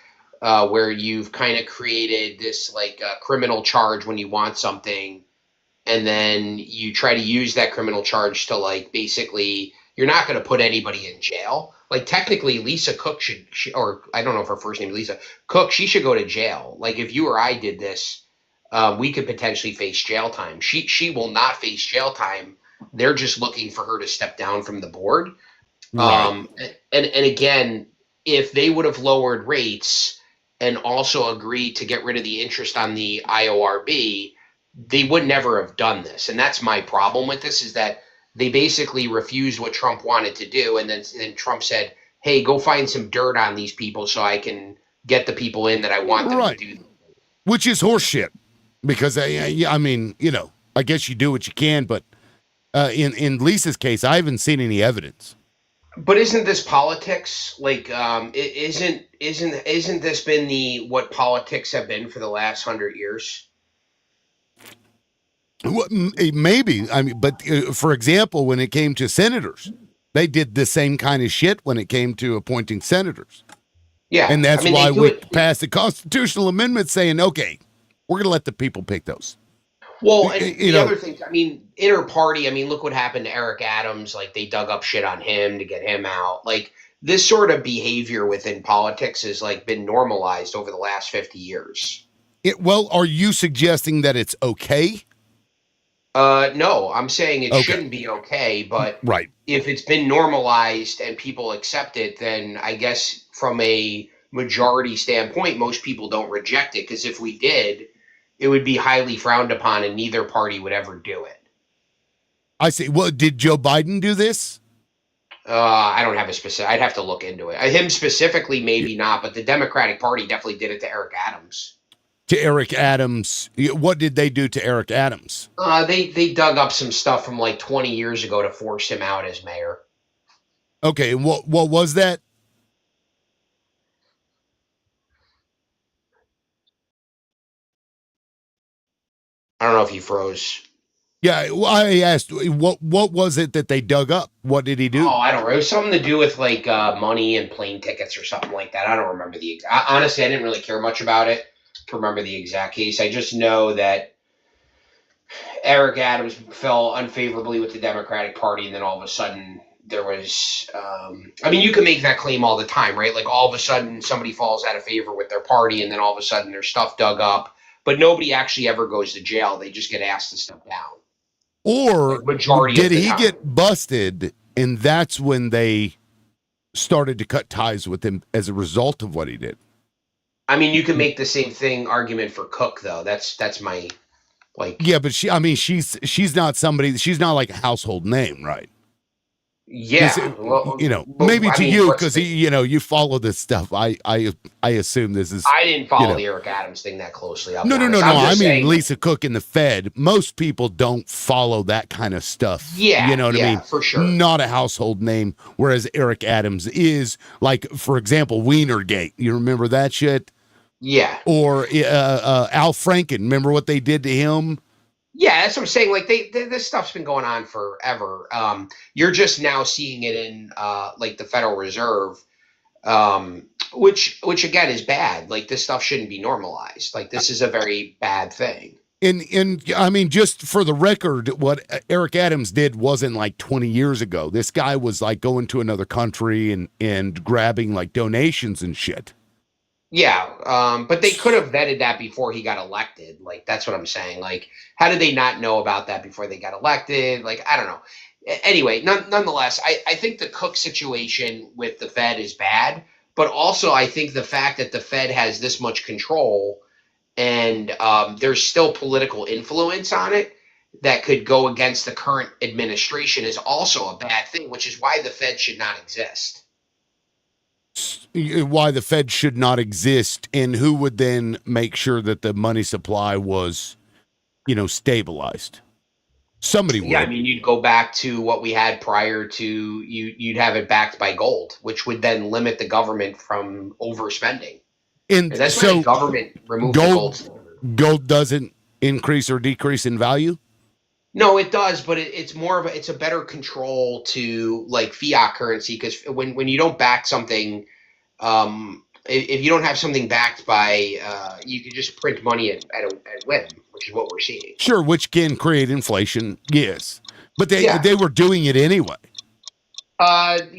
Where you've kind of created this like criminal charge when you want something, and then you try to use that criminal charge to like basically you're not going to put anybody in jail. Like technically Lisa Cook should, or I don't know if her first name is Lisa Cook, she should go to jail. Like if you or I did this, we could potentially face jail time. She will not face jail time. They're just looking for her to step down from the board. Right. And again, if they would have lowered rates and also agreed to get rid of the interest on the IORB, they would never have done this. And that's my problem with this, is that they basically refused what Trump wanted to do. And then Trump said, hey, go find some dirt on these people so I can get the people in that I want them to do. Which is horseshit. Because, I mean, I guess you do what you can. But in Lisa's case, I haven't seen any evidence. But isn't this politics? Like, isn't this been what politics have been for the last 100 years? Well, maybe. I mean, but for example, when it came to senators, they did the same kind of shit when it came to appointing senators. Yeah, and that's why we passed a constitutional amendment saying, okay, we're going to let the people pick those. Well, and the other thing, I mean, inter-party, I mean, look what happened to Eric Adams. Like, they dug up shit on him to get him out. Like, this sort of behavior within politics has, like, been normalized over the last 50 years. Well, are you suggesting that it's okay? No, I'm saying it shouldn't be okay. But if it's been normalized and people accept it, then I guess from a majority standpoint, most people don't reject it. Because if we did, it would be highly frowned upon and neither party would ever do it. I see. Well, did Joe Biden do this? I don't have a specific, I'd have to look into it. Him specifically, maybe not, but the Democratic Party definitely did it to Eric Adams. To Eric Adams? What did they do to Eric Adams? They dug up some stuff from like 20 years ago to force him out as mayor. Okay, and what was that? I don't know if he froze. Yeah, well, I asked, what was it that they dug up? What did he do? Oh, I don't know. It was something to do with like money and plane tickets or something like that. I don't remember the exact. Honestly, I didn't really care much about it to remember the exact case. I just know that Eric Adams fell unfavorably with the Democratic Party, and then all of a sudden there was. I mean, you can make that claim all the time, right? Like all of a sudden somebody falls out of favor with their party, and then all of a sudden their stuff dug up. But nobody actually ever goes to jail. They just get asked to step down. Or did he get busted, and that's when they started to cut ties with him as a result of what he did? I mean, you can make the same argument for Cook, though. That's my Like, yeah, but she's not somebody. She's not like a household name, right? yeah, well, maybe to you because the, you follow this stuff. I assume this is. I didn't follow the Eric Adams thing that closely. No. I mean, Lisa Cook in the Fed. Most people don't follow that kind of stuff. Yeah, you know what I mean. For sure. Not a household name, whereas Eric Adams is. Like, for example, Wienergate. You remember that shit? Yeah. Or Al Franken. Remember what they did to him? Yeah, that's what I'm saying. Like this stuff's been going on forever. You're just now seeing it in like the Federal Reserve, which again is bad. Like this stuff shouldn't be normalized. Like this is a very bad thing. And I mean, just for the record, what Eric Adams did wasn't like 20 years ago. This guy was like going to another country and grabbing like donations and shit. Yeah, but they could have vetted that before he got elected. Like, that's what I'm saying. Like, how did they not know about that before they got elected? Like, I don't know. Anyway, nonetheless, I think the Cook situation with the Fed is bad, but also I think the fact that the Fed has this much control and there's still political influence on it that could go against the current administration is also a bad thing, which is why the Fed should not exist. Why the Fed should not exist, and who would then make sure that the money supply was, stabilized? Somebody would. Yeah, I mean, you'd go back to what we had prior to you'd have it backed by gold, which would then limit the government from overspending. And that's so why the government removed the gold standard. Gold doesn't increase or decrease in value? No, it does, but it's more of it's a better control to like fiat currency, because when you don't back something, if you don't have something backed by, you can just print money at whim, which is what we're seeing. Sure, which can create inflation, yes, but they were doing it anyway.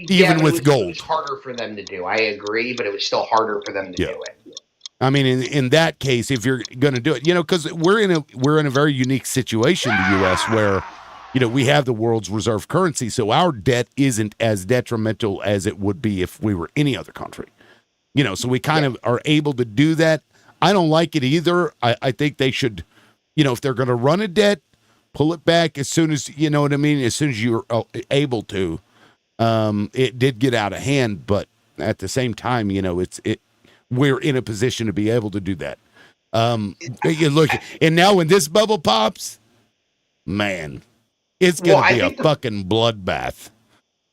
Even with gold, it was harder for them to do. I agree, but it was still harder for them to do it. I mean, in that case, if you're going to do it, because we're in a very unique situation in the U.S. where, we have the world's reserve currency, so our debt isn't as detrimental as it would be if we were any other country. So we kind of are able to do that. I don't like it either. I think they should, if they're going to run a debt, pull it back as soon as, as soon as you're able to. It did get out of hand, but at the same time, we're in a position to be able to do that. You look, and now when this bubble pops, man, it's going to be a fucking bloodbath.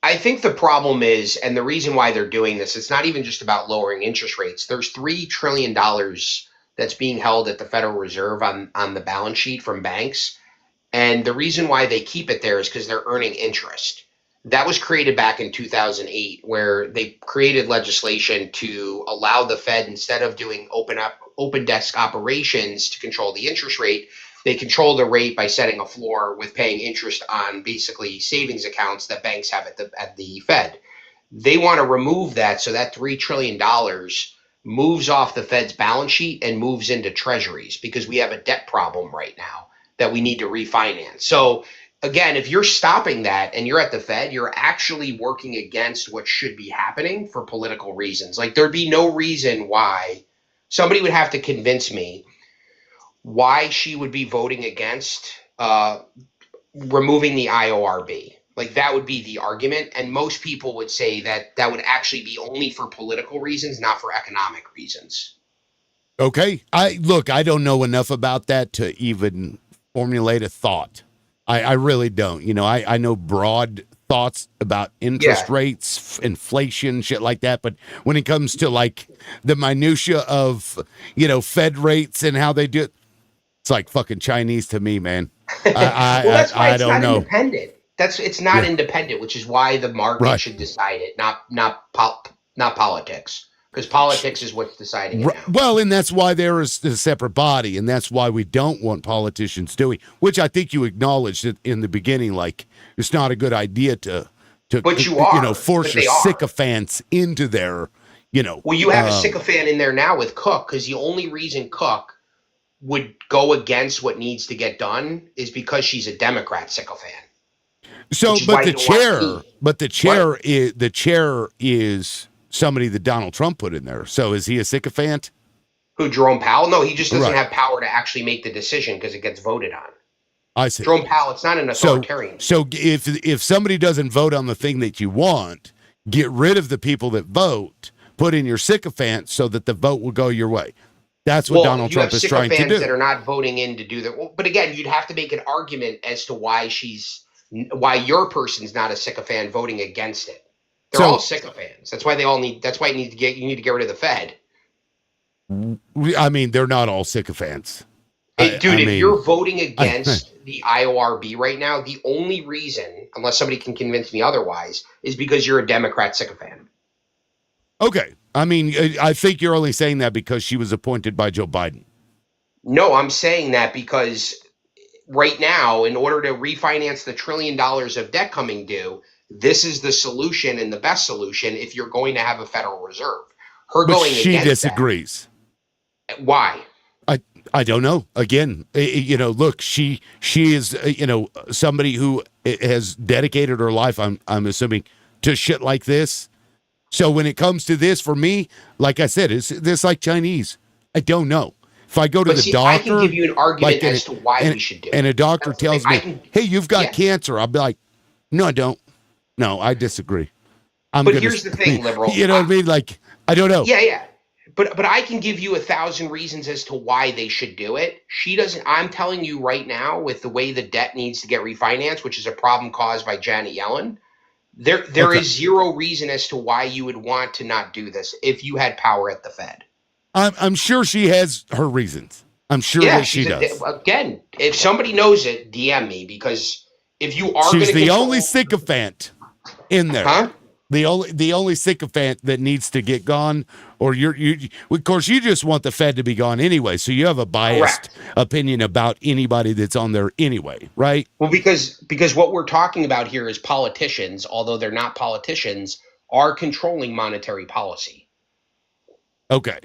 I think the problem is, and the reason why they're doing this, it's not even just about lowering interest rates. There's $3 trillion that's being held at the Federal Reserve on the balance sheet from banks. And the reason why they keep it there is because they're earning interest. That was created back in 2008, where they created legislation to allow the Fed, instead of doing open desk operations to control the interest rate, they control the rate by setting a floor with paying interest on basically savings accounts that banks have at the Fed. They want to remove that, so that $3 trillion moves off the Fed's balance sheet and moves into treasuries, because we have a debt problem right now that we need to refinance. So again, if you're stopping that and you're at the Fed, you're actually working against what should be happening for political reasons. Like, there'd be no reason why somebody would have to convince me why she would be voting against removing the IORB. Like, that would be the argument. And most people would say that that would actually be only for political reasons, not for economic reasons. Okay. I don't know enough about that to even formulate a thought. I really don't. I know broad thoughts about interest rates, inflation, shit like that. But when it comes to like the minutia of, Fed rates and how they do it, it's like fucking Chinese to me, man. That's why I don't know. Independent. It's not independent, which is why the market should decide it, not politics. Because politics is what's deciding it now. Well, and that's why there is a separate body, and that's why we don't want politicians doing, which I think you acknowledged in the beginning, like, it's not a good idea to but you are, force your sycophants into their, Well, you have a sycophant in there now with Cook, because the only reason Cook would go against what needs to get done is because she's a Democrat sycophant. So, but the chair is somebody that Donald Trump put in there. So is he a sycophant? Who, Jerome Powell? No, he just doesn't Right. have power to actually make the decision because it gets voted on. I see. Jerome Powell, it's not an authoritarian. So if somebody doesn't vote on the thing that you want, get rid of the people that vote, put in your sycophant so that the vote will go your way. That's what Donald Trump is trying to do. That are not voting in to do that. But again, you'd have to make an argument as to why your person's not a sycophant voting against it. They're all sycophants. That's why you need to get rid of the Fed. I mean, they're not all sycophants. If you're voting against the IORB right now, the only reason, unless somebody can convince me otherwise, is because you're a Democrat sycophant. Okay. I mean, I think you're only saying that because she was appointed by Joe Biden. No, I'm saying that because right now, in order to refinance the $1 trillion of debt coming due, this is the solution and the best solution if you're going to have a Federal Reserve. She disagrees. Why? I don't know. Again, look, she is, somebody who has dedicated her life, I'm assuming, to shit like this. So when it comes to this, for me, like I said, it's this like Chinese. I don't know. If I go to the doctor, I can give you an argument as to why we should do it. And a doctor tells me, hey, you've got cancer. I'll be like, no, I don't. No, I disagree. But here's the thing, liberal. You know what I mean? Like, I don't know. Yeah. But I can give you 1,000 reasons as to why they should do it. She doesn't. I'm telling you right now, with the way the debt needs to get refinanced, which is a problem caused by Janet Yellen, there is zero reason as to why you would want to not do this if you had power at the Fed. I'm sure she has her reasons. I'm sure that she does. Again, if somebody knows it, DM me, because if you are, she's the only sycophant in there. Huh? The only sycophant that needs to get gone, or of course you just want the Fed to be gone anyway, so you have a biased opinion about anybody that's on there anyway, right? Well, because what we're talking about here is politicians, although they're not politicians, are controlling monetary policy. Okay.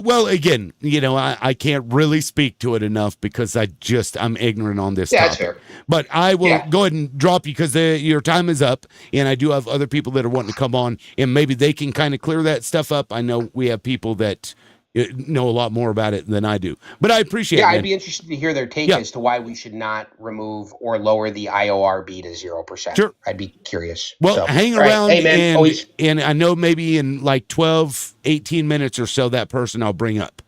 Well, again, I can't really speak to it enough because I'm ignorant on this topic. That's fair. But I will go ahead and drop you because your time is up, and I do have other people that are wanting to come on, and maybe they can kind of clear that stuff up. I know we have people that know a lot more about it than I do, but I appreciate it. Yeah, I'd be interested to hear their take as to why we should not remove or lower the IORB to 0%. Sure. I'd be curious. Well, hang around, and I know maybe in like 12, 18 minutes or so, that person I'll bring up.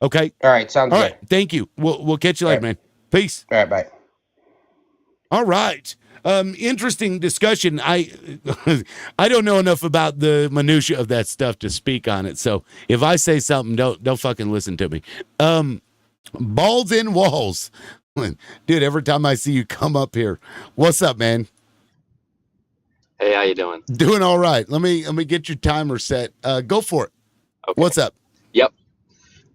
Okay? All right, sounds good. All right, thank you. We'll catch you later, man. Peace. All right, bye. All right. Interesting discussion. I don't know enough about the minutia of that stuff to speak on it. So if I say something, don't fucking listen to me. Balls in walls. Dude, every time I see you come up here, what's up, man? Hey, how you doing? Doing all right. Let me get your timer set. Go for it. Okay. What's up? Yep.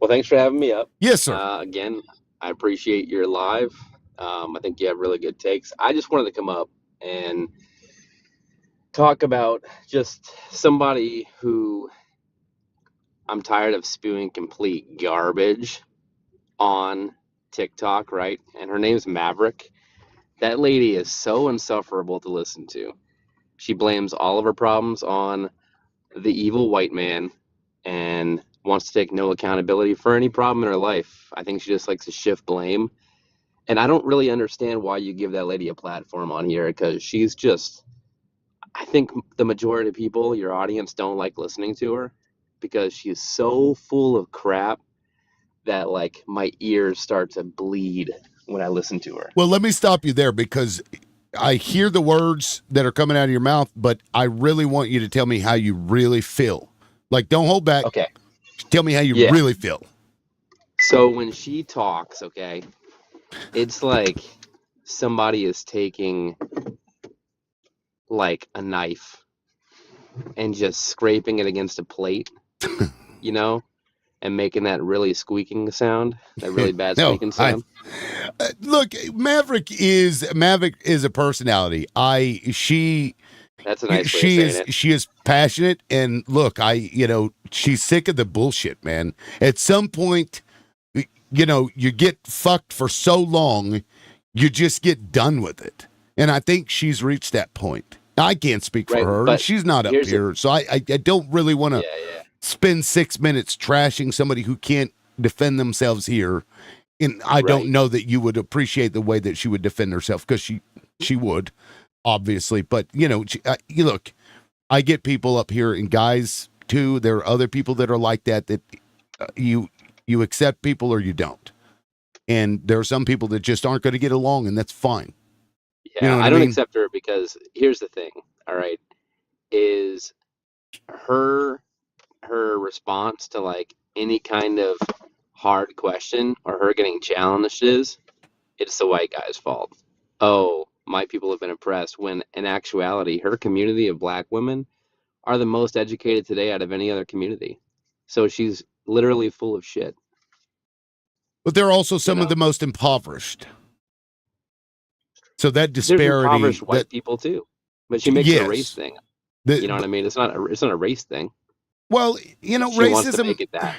Well, thanks for having me up. Yes, sir. Again, I appreciate your live. I think you have really good takes. I just wanted to come up and talk about just somebody who I'm tired of spewing complete garbage on TikTok, right? And her name's Maverick. That lady is so insufferable to listen to. She blames all of her problems on the evil white man and wants to take no accountability for any problem in her life. I think she just likes to shift blame. And I don't really understand why you give that lady a platform on here, because she's just, I think the majority of people, your audience, don't like listening to her because she's so full of crap that like my ears start to bleed when I listen to her. Well, let me stop you there because I hear the words that are coming out of your mouth, but I really want you to tell me how you really feel. Like, don't hold back. Okay. Tell me how you really feel. So when she talks, okay, it's like somebody is taking like a knife and just scraping it against a plate, and making that really squeaking sound, that really bad squeaking sound. Look, Maverick is a personality. That's a nice way of saying it. She is passionate, and look, she's sick of the bullshit, man. At some point, you get fucked for so long, you just get done with it. And I think she's reached that point. I can't speak for her. She's not up here, so I don't really want to spend 6 minutes trashing somebody who can't defend themselves here. And I don't know that you would appreciate the way that she would defend herself, because she would, obviously. But, you know, you look, I get people up here, and guys too. There are other people that are like that you accept people or you don't. And there are some people that just aren't going to get along, and that's fine. Yeah, you know I don't accept her because here's the thing, all right, is her response to like any kind of hard question or her getting challenged is, it's the white guy's fault. Oh, my people have been oppressed, when in actuality, her community of black women are the most educated today out of any other community. So she's literally full of shit. But they're also some of the most impoverished. So that disparity. There's impoverished white people too, but she makes it a race thing. You know what I mean? It's not a race thing. Well, you know, she wants to make it that.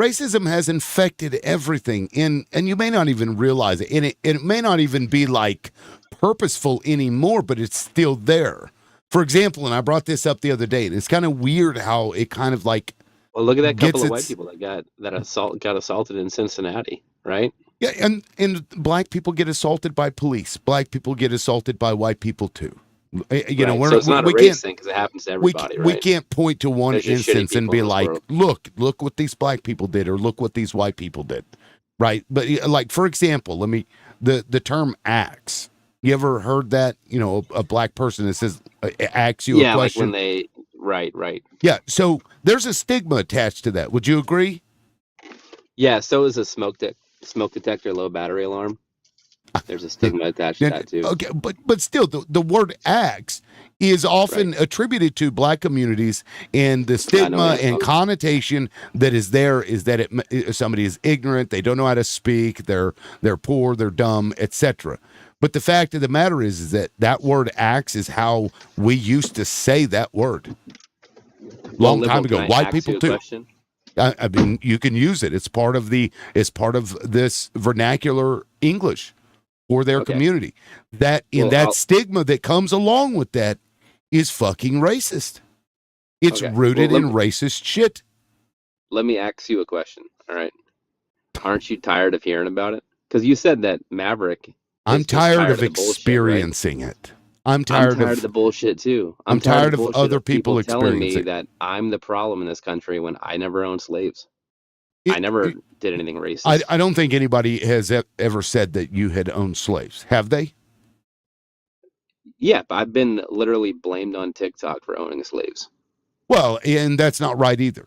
Racism has infected everything, and you may not even realize it. And it may not even be like purposeful anymore, but it's still there. For example, and I brought this up the other day, and it's kind of weird how it kind of like. Well, look at that couple of white people that got assaulted in Cincinnati, right? Yeah, and black people get assaulted by police. Black people get assaulted by white people too. You know, so it's not a race thing because it happens to everybody, right? We can't point to one instance and be like, look what these black people did, or look what these white people did, right? But like, for example, the term axe. You ever heard that? You know, a black person that says axe you a question. Like when they right. Yeah, so there's a stigma attached to that. Would you agree? Yeah, so is a smoke detector low battery alarm. There's a stigma attached to that too. Okay, but still, the word axe is often attributed to black communities, and the stigma and connotation that is there is that somebody is ignorant, they don't know how to speak, they're poor, they're dumb, etc. But the fact of the matter is that word axe is how we used to say that word. Long time ago, white people too. I mean, you can use it. It's part of this vernacular English for their community. That stigma that comes along with that is fucking racist. It's rooted in racist shit. Let me ask you a question. All right. Aren't you tired of hearing about it? Because you said that Maverick. I'm tired of experiencing it. I'm tired of the bullshit too. I'm tired of other people telling experiencing me that I'm the problem in this country when I never owned slaves. I never did anything racist. I don't think anybody has ever said that you had owned slaves. Have they? Yeah, but I've been literally blamed on TikTok for owning slaves. Well, and that's not right either.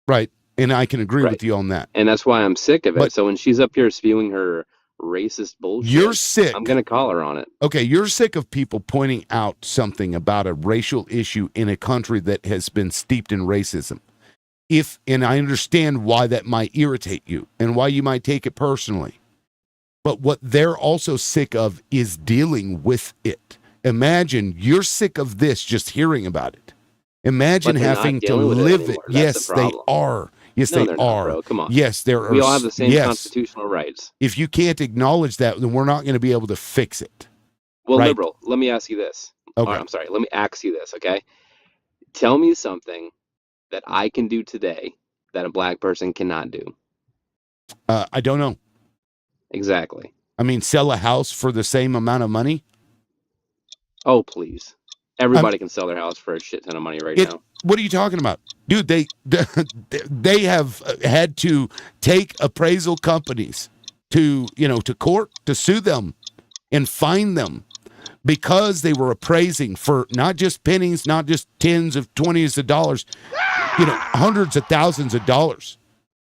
Right. And I can agree with you on that. And that's why I'm sick of it. So when she's up here spewing her racist bullshit, you're sick. I'm going to call her on it. Okay, you're sick of people pointing out something about a racial issue in a country that has been steeped in racism. And I understand why that might irritate you and why you might take it personally. But what they're also sick of is dealing with it. Imagine you're sick of this just hearing about it. Imagine having to live it. Yes, they are. Yes, they are. Not, bro. Come on. Yes, there are. We all have the same constitutional rights. If you can't acknowledge that, then we're not going to be able to fix it. Well, liberal, let me ask you this. Okay. I'm sorry. Let me ask you this, okay? Tell me something that I can do today that a black person cannot do. I don't know. Exactly. I mean, sell a house for the same amount of money? Oh, please. Everybody can sell their house for a shit ton of money now. What are you talking about? Dude, they have had to take appraisal companies to court to sue them and fine them because they were appraising for not just pennies, not just tens of 20s of dollars, hundreds of thousands of dollars.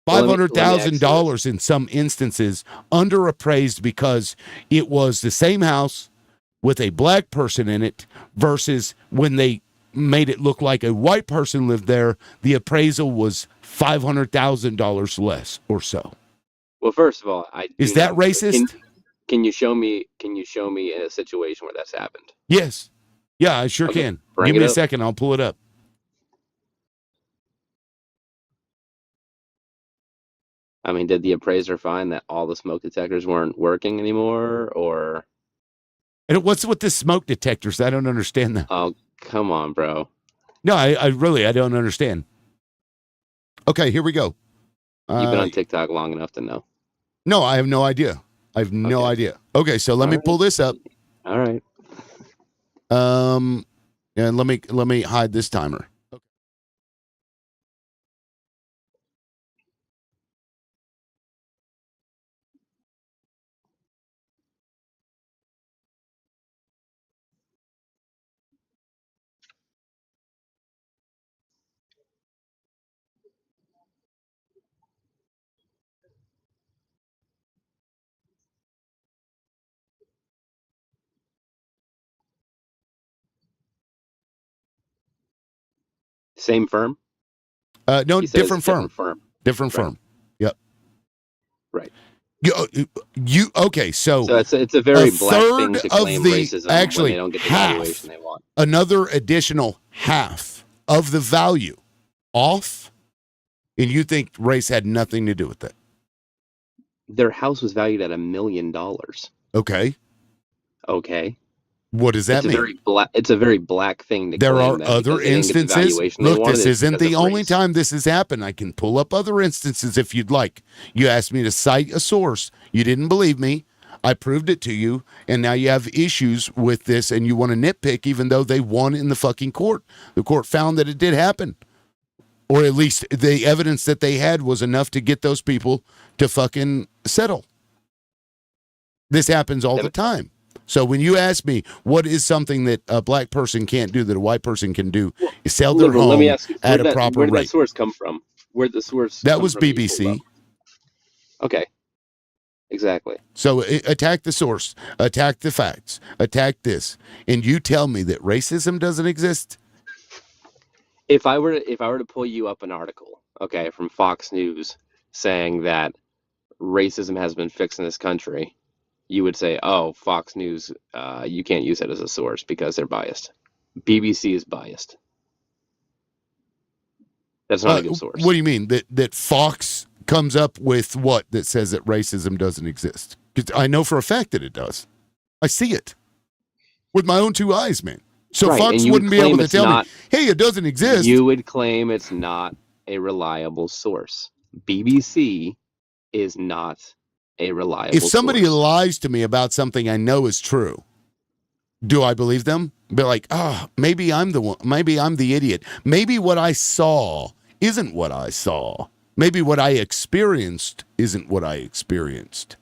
$500,000 in some instances underappraised because it was the same house with a black person in it versus when they made it look like a white person lived there, the appraisal was $500,000 less or so. Well, first of all, is that racist? Can you show me a situation where that's happened? Yes. Yeah, I sure can. Give me a second, I'll pull it up. I mean, did the appraiser find that all the smoke detectors weren't working anymore, or? And what's with the smoke detectors? I don't understand that. Oh, come on, bro. No, I really don't understand. Okay, here we go. You've been on TikTok long enough to know. No, I have no idea. I have no idea. Okay, so let me pull this up. All right. And let me hide this timer. Okay. Same firm? No, different firm. Different Right. firm. Yep. Right. You okay? So it's a very black third thing to of claim the racism actually when they don't get the half, valuation they want. another additional half of the value off, and you think race had nothing to do with that? Their house was valued at $1 million. Okay. Okay. What does that mean? It's a very black thing to There claim are that other because they didn't get the instances. valuation they Look, wanted, this it's isn't because the of only race. time this has happened. I can pull up other instances if you'd like. You asked me to cite a source. You didn't believe me. I proved it to you, and now you have issues with this, and you want to nitpick even though they won in the fucking court. The court found that it did happen. Or at least the evidence that they had was enough to get those people to fucking settle. This happens all the time. So when you ask me what is something that a black person can't do that a white person can do, is sell their home Let me ask you, at a proper where did that rate. source come from? Where did the source That come was from that you pulled BBC. up? Okay. Exactly. So attack the source, attack the facts, attack this, and you tell me that racism doesn't exist? If I were to pull you up an article, okay, from Fox News saying that racism has been fixed in this country, you would say, "Oh, Fox News, you can't use it as a source because they're biased. BBC is biased. That's not a good source." What do you mean that Fox comes up with what that says that racism doesn't exist? Because I know for a fact that it does. I see it with my own two eyes, man. So Right, Fox and you would wouldn't be able claim to it's tell not- me, "Hey, it doesn't exist." You would claim it's not a reliable source. BBC is not a reliable If somebody source. lies to me about something I know is true, do I believe them? Be like, maybe I'm the one. Maybe I'm the idiot. Maybe what I saw isn't what I saw. Maybe what I experienced isn't what I experienced.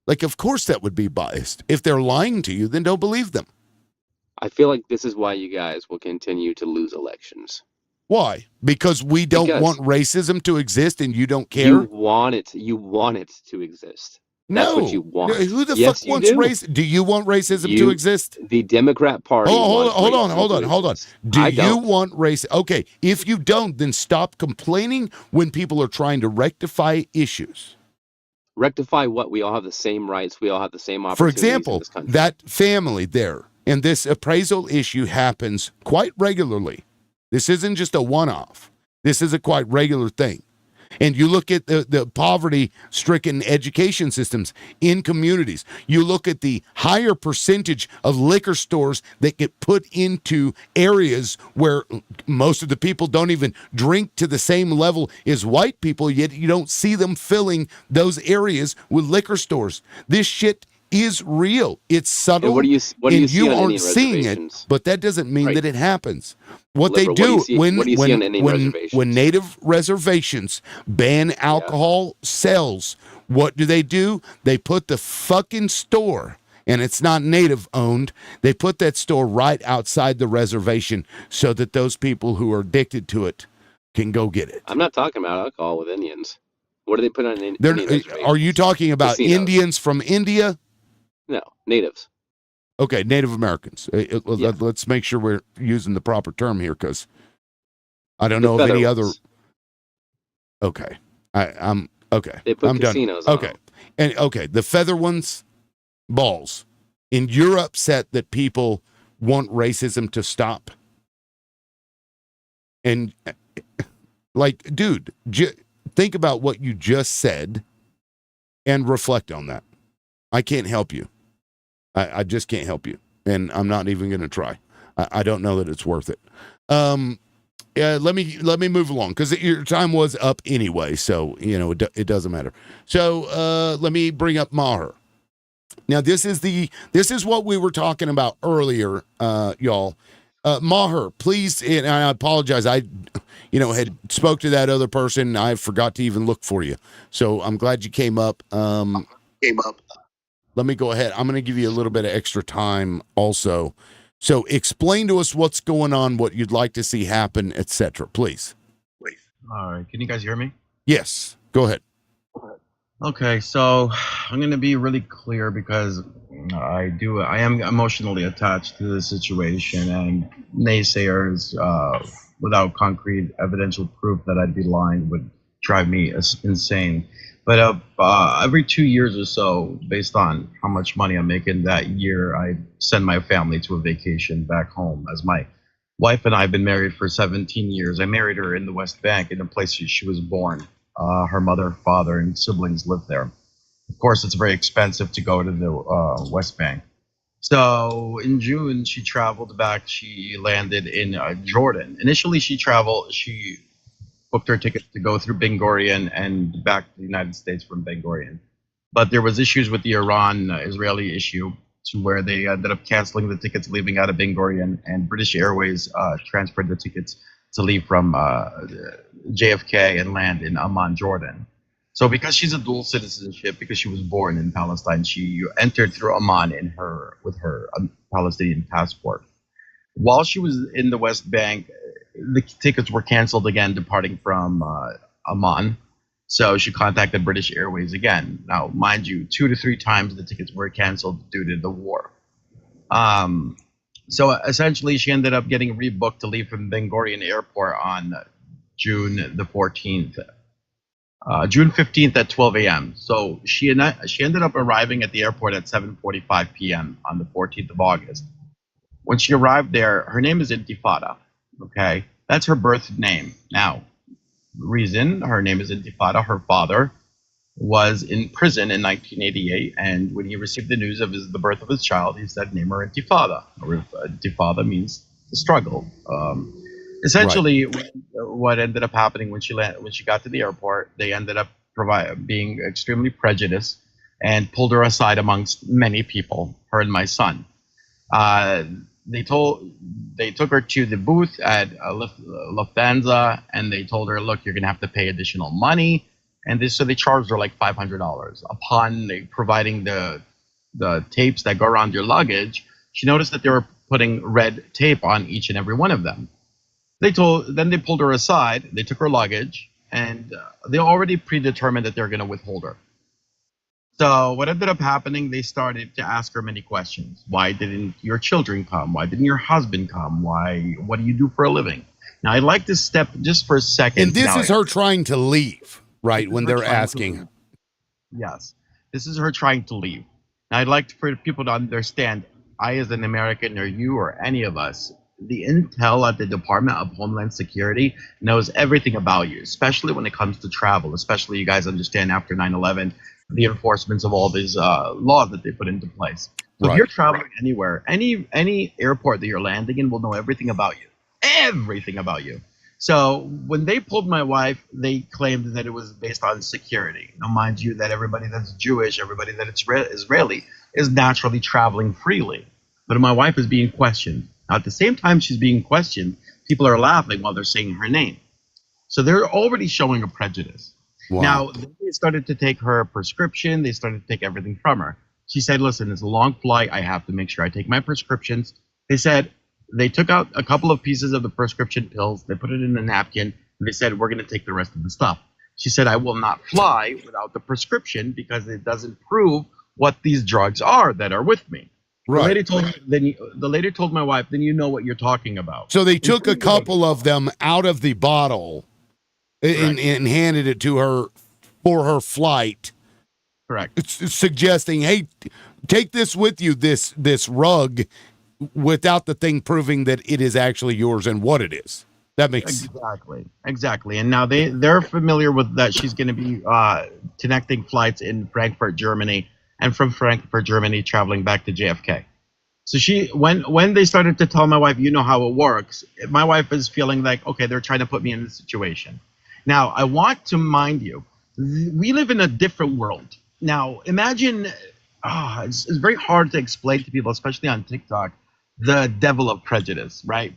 Like, of course that would be biased. If they're lying to you, then don't believe them. I feel like this is why you guys will continue to lose elections. Why? Because we don't Because want racism to exist and you don't care? You want it to exist. That's No. what you want. Who the Yes, fuck you wants do. race? Do you want racism to You- exist? The Democrat Party. Hold wants on. racism to Do I you don't. want race? Okay, if you don't, then stop complaining when people are trying to rectify issues. Rectify what? We all have the same rights. We all have the same For opportunities in example, this country. that family there, and this appraisal issue happens quite regularly. This isn't just a one-off. This is a quite regular thing. And you look at the poverty-stricken education systems in communities. You look at the higher percentage of liquor stores that get put into areas where most of the people don't even drink to the same level as white people, yet you don't see them filling those areas with liquor stores. This shit is real. It's subtle, what do you see and on you Indian aren't seeing it, reservations? but that doesn't mean Right. that it happens. What Liberal, they do what do you see on Indian reservations? when native reservations ban alcohol sales, what do? They put the fucking store, and it's not native owned. They put that store right outside the reservation so that those people who are addicted to it can go get it. I'm not talking about alcohol with Indians. What do they put on Indian They're- reservations? Are you talking about Casinos. Indians from India? No, natives. Okay, Native Americans. Let's make sure we're using the proper term here, because I don't know of any other. Okay, I'm okay. They put I'm done. casinos on Okay, and okay, the feather ones, balls. And you're upset that people want racism to stop. And like, dude, think about what you just said, and reflect on that. I can't help you. I just can't help you. And I'm not even going to try. I don't know that it's worth it. Let me move along because your time was up anyway, so it doesn't matter. So let me bring up Maher. Now this is what we were talking about earlier, y'all. Maher, please, and I apologize. I had spoke to that other person. And I forgot to even look for you, so I'm glad you came up. Let me go ahead. I'm going to give you a little bit of extra time also. So explain to us what's going on, what you'd like to see happen, etc. Please. All right. Can you guys hear me? Yes. Go ahead. Okay. So I'm going to be really clear because I am emotionally attached to the situation, and naysayers without concrete evidential proof that I'd be lying would drive me insane. But every 2 years or so, based on how much money I'm making that year, I send my family to a vacation back home. As my wife and I have been married for 17 years. I married her in the West Bank, in the place she was born. Her mother, father, and siblings live there. Of course, it's very expensive to go to the West Bank. So in June, she traveled back. She landed in Jordan. Initially, she booked her ticket to go through Ben Gurion and back to the United States from Ben Gurion. But there was issues with the Iran-Israeli issue to where they ended up canceling the tickets leaving out of Ben Gurion, and British Airways transferred the tickets to leave from JFK and land in Amman, Jordan. So because she's a dual citizenship, because she was born in Palestine, she entered through Amman with her Palestinian passport. While she was in the West Bank, the tickets were canceled again, departing from Amman. So she contacted British Airways again. Now, mind you, 2 to 3 times the tickets were canceled due to the war. So essentially, she ended up getting rebooked to leave from Ben Gurion Airport on June the 14th. June 15th at 12 a.m. So she ended up arriving at the airport at 7:45 p.m. on the 14th of August. When she arrived there, her name is Intifada. Okay, that's her birth name. Now, reason her name is Intifada, her father was in prison in 1988, and when he received the news of the birth of his child, he said, name her Intifada. Intifada means the struggle. Essentially, right. What ended up happening when she got to the airport, they ended up being extremely prejudiced and pulled her aside amongst many people, her and my son. They took her to the booth at Lufthansa, and they told her, look, you're going to have to pay additional money. And so they charged her like $500. Upon providing the tapes that go around your luggage, she noticed that they were putting red tape on each and every one of them. Then they pulled her aside, they took her luggage, and they already predetermined that they're going to withhold her. So what ended up happening, they started to ask her many questions. Why didn't your children come? Why didn't your husband come? What do you do for a living? Now, I'd like to step just for a second. And this is her trying to leave, right, when they're asking. Yes, this is her trying to leave. Now, I'd like for people to understand, I as an American, or you or any of us, the intel at the Department of Homeland Security knows everything about you, especially when it comes to travel, especially you guys understand after 9/11, the enforcements of all these laws that they put into place. So if you're traveling anywhere, any airport that you're landing in will know everything about you. Everything about you. So when they pulled my wife, they claimed that it was based on security. Now, mind you, that everybody that's Jewish, everybody that's Israeli is naturally traveling freely. But my wife is being questioned. Now, at the same time she's being questioned, people are laughing while they're saying her name. So they're already showing a prejudice. Wow. Now, they started to take her prescription. They started to take everything from her. She said, listen, it's a long flight. I have to make sure I take my prescriptions. They said they took out a couple of pieces of the prescription pills. They put it in a napkin. And they said, we're going to take the rest of the stuff. She said, I will not fly without the prescription because it doesn't prove what these drugs are that are with me. Right. The lady told my wife, then you know what you're talking about. So they took a couple of them out of the bottle and handed it to her for her flight. Correct. It's suggesting, hey, take this with you, this rug, without the thing proving that it is actually yours and what it is. That makes exactly. And now they're familiar with that. She's going to be connecting flights in Frankfurt, Germany, and from Frankfurt, Germany, traveling back to JFK. So when they started to tell my wife, you know how it works, my wife is feeling like, okay, they're trying to put me in this situation. Now, I want to mind you, we live in a different world. Now, imagine, it's very hard to explain to people, especially on TikTok, the devil of prejudice, right?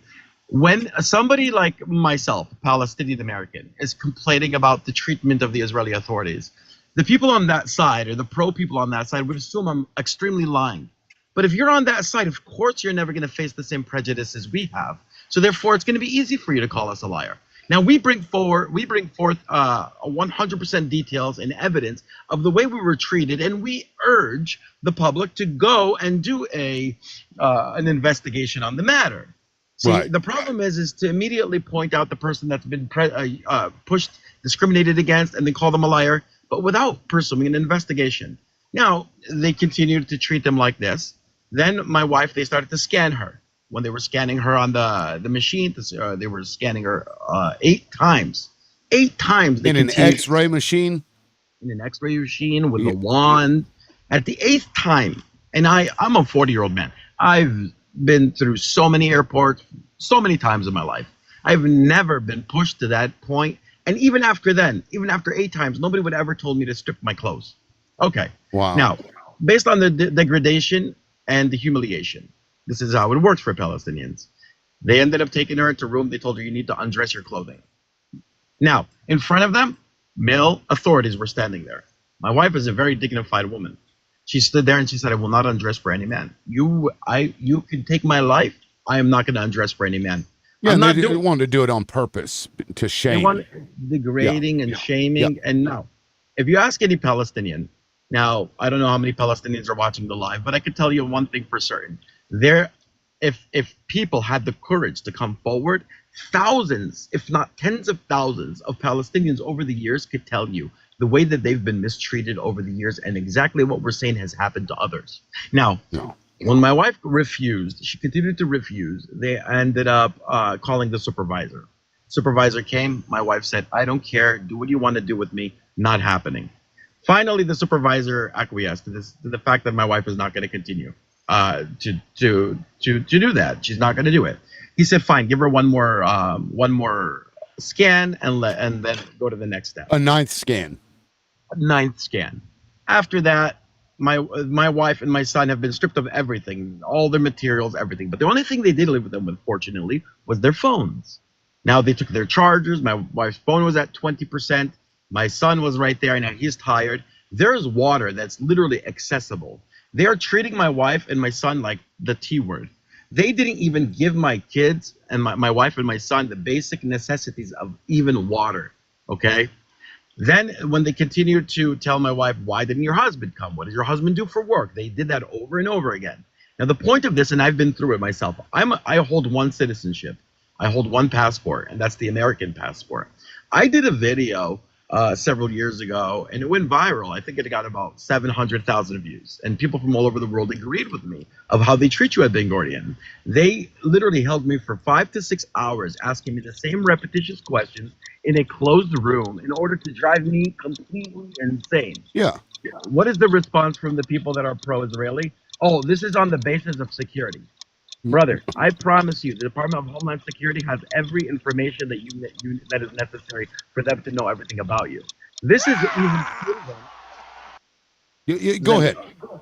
When somebody like myself, Palestinian American, is complaining about the treatment of the Israeli authorities, the people on that side, or the pro people on that side, would assume I'm extremely lying. But if you're on that side, of course, you're never going to face the same prejudices we have. So therefore, it's going to be easy for you to call us a liar. Now, we bring forth 100% details and evidence of the way we were treated, and we urge the public to go and do an investigation on the matter. See, right. The problem is to immediately point out the person that's been pushed, discriminated against, and then call them a liar, but without pursuing an investigation. Now, they continued to treat them like this. Then my wife, they started to scan her. When they were scanning her on the machine, they were scanning her 8 times. 8 times. In an X-ray machine? In an X-ray machine with a wand. At the 8th time, and I'm a 40-year-old man. I've been through so many airports, so many times in my life. I've never been pushed to that point. And even after then, even after 8 times, nobody would ever told me to strip my clothes. Okay. Wow. Now, based on the degradation and the humiliation, this is how it works for Palestinians. They ended up taking her into a room. They told her, you need to undress your clothing. Now, in front of them, male authorities were standing there. My wife is a very dignified woman. She stood there and she said, I will not undress for any man. You can take my life. I am not going to undress for any man. Yeah, and they didn't want to do it on purpose to shame. They want degrading and shaming. Yeah. And now, if you ask any Palestinian, now, I don't know how many Palestinians are watching the live, but I can tell you one thing for certain. If people had the courage to come forward, thousands, if not tens of thousands of Palestinians over the years could tell you the way that they've been mistreated over the years and exactly what we're saying has happened to others. Now, when my wife refused, she continued to refuse, they ended up calling the supervisor. Supervisor came, my wife said, I don't care, do what you want to do with me, not happening. Finally, the supervisor acquiesced to the fact that my wife is not going to continue to do that. She's not going to do it. He said, fine, give her one more scan and then go to the next step. A 9th scan. A 9th scan. After that, my wife and my son have been stripped of everything, all their materials, everything. But the only thing they did leave with them, fortunately, was their phones. Now they took their chargers. My wife's phone was at 20%. My son was right there, and now he's tired. There's water that's literally accessible. They are treating my wife and my son like the T word. They didn't even give my kids and my wife and my son the basic necessities of even water, okay? Then when they continued to tell my wife, why didn't your husband come? What does your husband do for work? They did that over and over again. Now, the point of this, and I've been through it myself, I hold one citizenship. I hold one passport, and that's the American passport. I did a video several years ago, and it went viral. I think it got about 700,000 views, and people from all over the world agreed with me of how they treat you at Ben Gurion. They literally held me for 5 to 6 hours, asking me the same repetitious questions in a closed room in order to drive me completely insane. Yeah. What is the response from the people that are pro-Israeli? Oh, this is on the basis of security. Brother, I promise you, the Department of Homeland Security has every information that is necessary for them to know everything about you. This is even proven. Go ahead.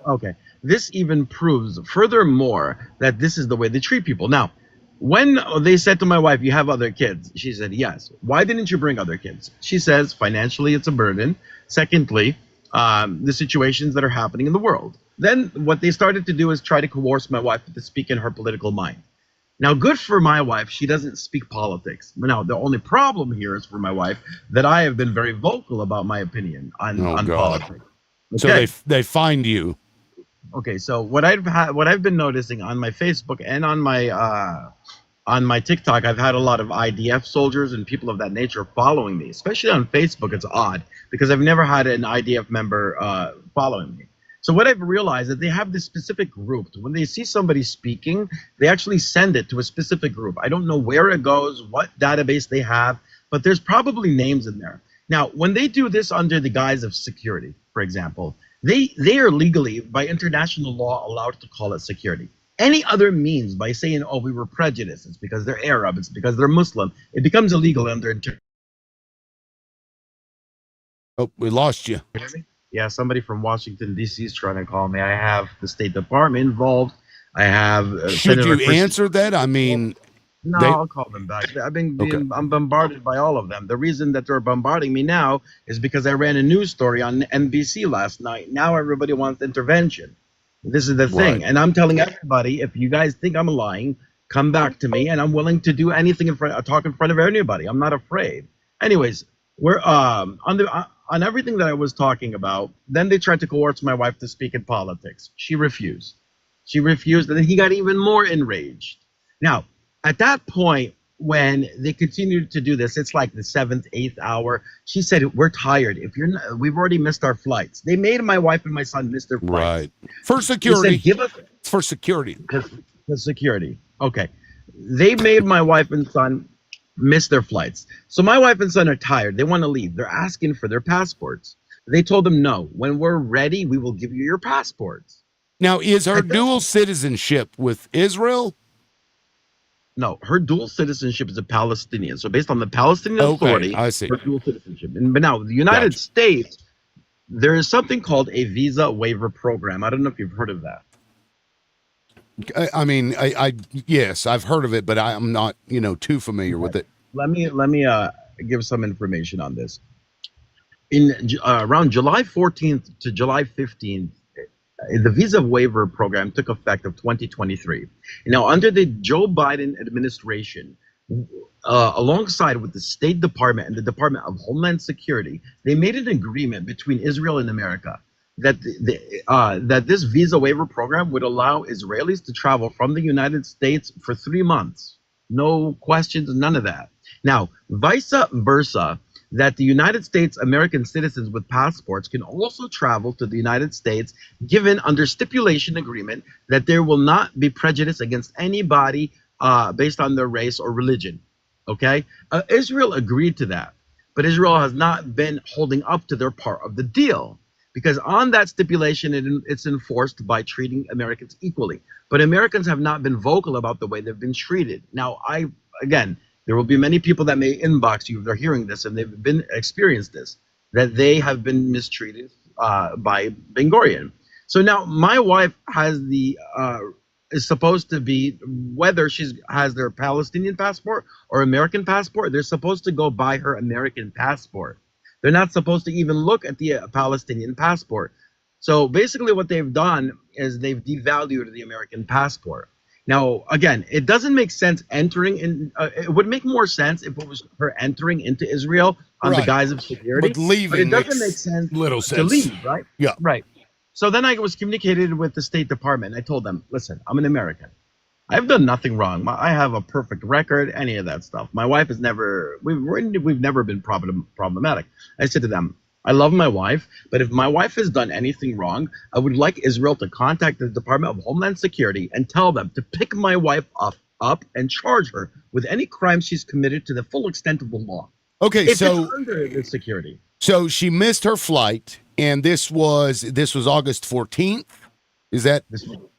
Okay. This even proves, furthermore, that this is the way they treat people. Now, when they said to my wife, you have other kids, she said, yes. Why didn't you bring other kids? She says, financially, it's a burden. Secondly, the situations that are happening in the world. Then what they started to do is try to coerce my wife to speak in her political mind. Now, good for my wife, she doesn't speak politics. Now, the only problem here is for my wife that I have been very vocal about my opinion on politics. Okay. So they find you. Okay, so what I've been noticing on my Facebook and on my TikTok, I've had a lot of IDF soldiers and people of that nature following me. Especially on Facebook, it's odd because I've never had an IDF member following me. So what I've realized is that they have this specific group. When they see somebody speaking, they actually send it to a specific group. I don't know where it goes, what database they have, but there's probably names in there. Now, when they do this under the guise of security, for example, they are legally, by international law, allowed to call it security. any other means by saying, oh, we were prejudiced, it's because they're Arab, it's because they're Muslim, it becomes illegal under Oh, we lost you. Yeah, somebody from Washington, D.C. is trying to call me. I have the State Department involved. I have. Should you answer that? I mean, no, I'll call them back. I'm bombarded by all of them. The reason that they're bombarding me now is because I ran a news story on NBC last night. Now everybody wants intervention. This is the thing. And I'm telling everybody, if you guys think I'm lying, come back to me, and I'm willing to do anything talk in front of anybody. I'm not afraid. Anyways, we're on everything that I was talking about. Then they tried to coerce my wife to speak in politics. She refused. And then he got even more enraged. Now, at that point, when they continued to do this, it's like the 7th, 8th hour. She said, "We're tired. We've already missed our flights." They made my wife and my son miss their flights. Right. For security. Said, for security. For security. Okay. They made my wife and son miss their flights. So my wife and son are tired. They want to leave. They're asking for their passports. They told them, no, when we're ready, we will give you your passports. Now, is her dual citizenship with Israel? No, her dual citizenship is a Palestinian. So based on the Palestinian Authority, I see. Her dual citizenship. But now, the United States, there is something called a visa waiver program. I don't know if you've heard of that. I mean, yes, I've heard of it, but I'm not, too familiar with it. Let me give some information on this. In around July 14th to July 15th, the visa waiver program took effect of 2023. Now, under the Joe Biden administration, alongside with the State Department and the Department of Homeland Security, they made an agreement between Israel and America that that this visa waiver program would allow Israelis to travel from the United States for 3 months. No questions, none of that. Now, vice versa, that the United States American citizens with passports can also travel to the United States, given under stipulation agreement that there will not be prejudice against anybody based on their race or religion. Okay? Israel agreed to that, but Israel has not been holding up to their part of the deal. Because on that stipulation, it's enforced by treating Americans equally. But Americans have not been vocal about the way they've been treated. Now, again, there will be many people that may inbox you if they're hearing this and they've experienced this, that they have been mistreated by Ben Gurion. So now my wife has is supposed to be, whether she has their Palestinian passport or American passport, they're supposed to go by her American passport. They're not supposed to even look at the Palestinian passport. So basically what they've done is they've devalued the American passport. Now, again, it doesn't make sense entering in. It would make more sense if it was her entering into Israel on the guise of security. But leaving it doesn't make sense to leave, right? Yeah. Right. So then I was communicated with the State Department. I told them, listen, I'm an American. I've done nothing wrong. I have a perfect record, any of that stuff. My wife has never, we've never been problematic. I said to them, I love my wife, but if my wife has done anything wrong, I would like Israel to contact the Department of Homeland Security and tell them to pick my wife up and charge her with any crime she's committed to the full extent of the law. Okay, so under the security. So she missed her flight, and this was August 14th. Is that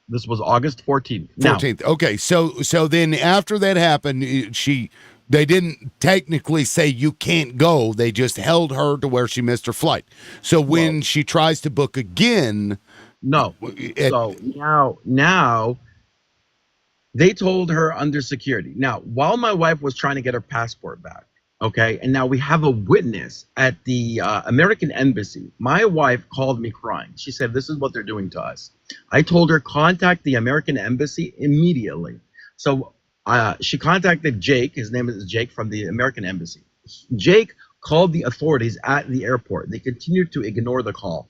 this was August 14th. 14th. Okay, so then after that happened, they didn't technically say you can't go. They just held her to where she missed her flight. So when she tries to book again, so now they told her under security. Now, while my wife was trying to get her passport back, okay, and now we have a witness at the American Embassy. My wife called me crying. She said, this is what they're doing to us. I told her, contact the American Embassy immediately. So she contacted Jake. His name is Jake from the American Embassy. Jake called the authorities at the airport. They continued to ignore the call.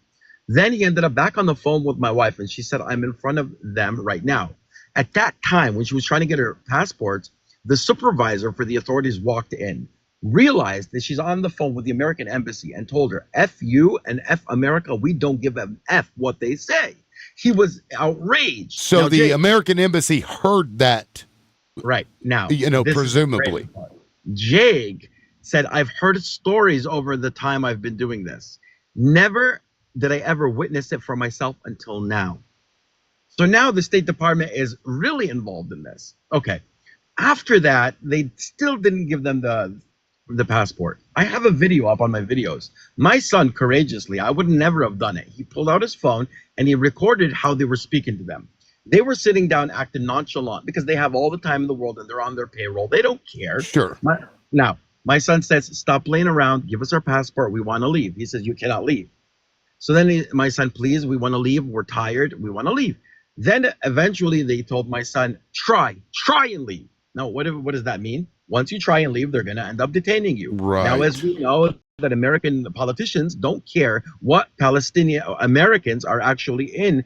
Then he ended up back on the phone with my wife, and she said, I'm in front of them right now. At that time, when she was trying to get her passports, the supervisor for the authorities walked in, realized that she's on the phone with the American Embassy, and told her, F you and F America, we don't give an F what they say. He was outraged. So now, the American Embassy heard that. Right. Now, presumably. Jake said, I've heard stories over the time I've been doing this. Never did I ever witness it for myself until now. So now the State Department is really involved in this. Okay. After that, they still didn't give them the passport. I have a video up on my videos. My son courageously, I would never have done it. He pulled out his phone and he recorded how they were speaking to them. They were sitting down acting nonchalant because they have all the time in the world and they're on their payroll. They don't care. Sure. Now, my son says, stop playing around. Give us our passport. We want to leave. He says, you cannot leave. So then my son, please, we want to leave. We're tired. We want to leave. Then eventually they told my son, try and leave. Now, what does that mean? Once you try and leave, they're going to end up detaining you. Right. Now, as we know, that American politicians don't care what Palestinian Americans are actually in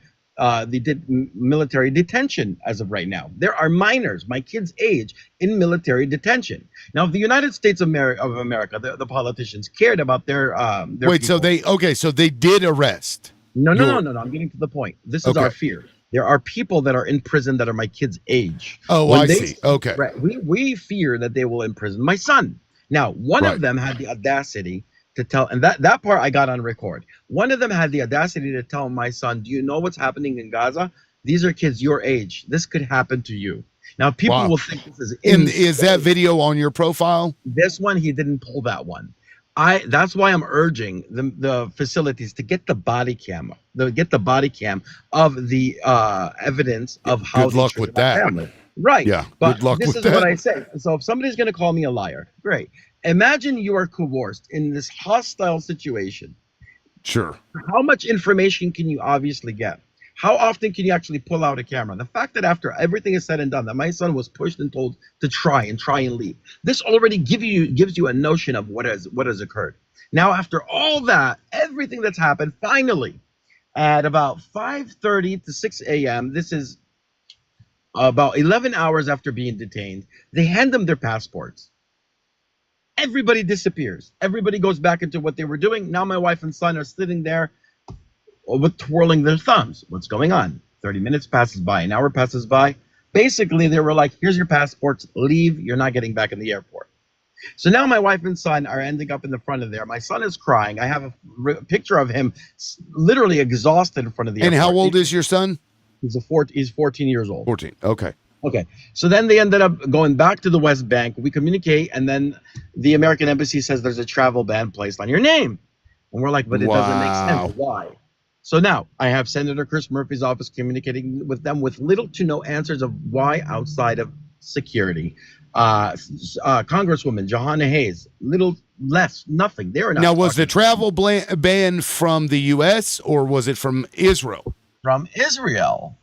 military detention as of right now. There are minors, my kid's age, in military detention. Now, if the United States of America, the politicians cared about their wait, people, so they did arrest. No, I'm getting to the point. This is our fear. There are people that are in prison that are my kid's age. Oh, I see. Okay. Right, we fear that they will imprison my son. Now, one of them had the audacity to tell, and that part I got on record. One of them had the audacity to tell my son, do you know what's happening in Gaza? These are kids your age. This could happen to you. Now, people will think this is insane. Is that video on your profile? This one, he didn't pull that one. That's why I'm urging the facilities to get the body cam, of the evidence of how. Good luck with that. Family. Right. Yeah. But good luck this with is that. what I say. So if somebody's going to call me a liar, great. Imagine you are coerced in this hostile situation. Sure. How much information can you obviously get? How often can you actually pull out a camera? The fact that after everything is said and done, that my son was pushed and told to try and leave. This already gives you a notion of what has occurred. Now, after all that, everything that's happened, finally, at about 5:30 to 6 a.m., this is about 11 hours after being detained, they hand them their passports. Everybody disappears. Everybody goes back into what they were doing. Now my wife and son are sitting there with twirling their thumbs. What's going on? 30 minutes passes by, an hour passes by. Basically, they were like, here's your passports, leave, you're not getting back in the airport. So now my wife and son are ending up in the front of there. My son is crying. I have a picture of him literally exhausted in front of the airport. And how old is your son? He's 14 years old. 14, okay. Okay, so then they ended up going back to the West Bank. We communicate, and then the American embassy says there's a travel ban placed on your name. And we're like, but it doesn't make sense. Why? So now I have Senator Chris Murphy's office communicating with them with little to no answers of why outside of security. Congresswoman Jahana Hayes, little less, nothing. They were not. Now, was the travel ban from the U.S. or was it from Israel? From Israel.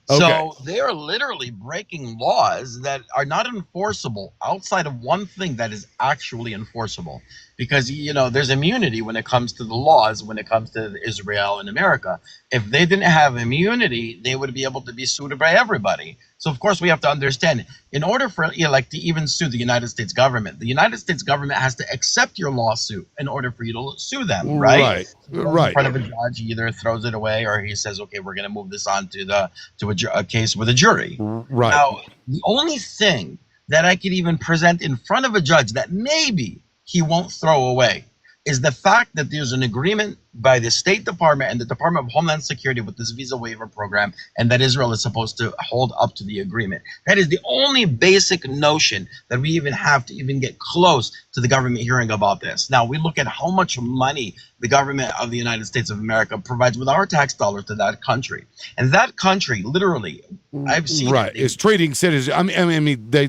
Okay. So they are literally breaking laws that are not enforceable outside of one thing that is actually enforceable. Because, there's immunity when it comes to the laws, when it comes to Israel and America. If they didn't have immunity, they would be able to be sued by everybody. So, of course, we have to understand, in order for, to even sue the United States government has to accept your lawsuit in order for you to sue them, right? Right. In front of a judge, he either throws it away or he says, okay, we're going to move this on to a case with a jury. Right. Now, the only thing that I could even present in front of a judge that maybe he won't throw away is the fact that there's an agreement by the State Department and the Department of Homeland Security with this visa waiver program, and that Israel is supposed to hold up to the agreement. That is the only basic notion that we even have to even get close to the government hearing about this. Now, we look at how much money the government of the United States of America provides with our tax dollars to that country. And that country, literally, I've seen is treating citizens. I mean, they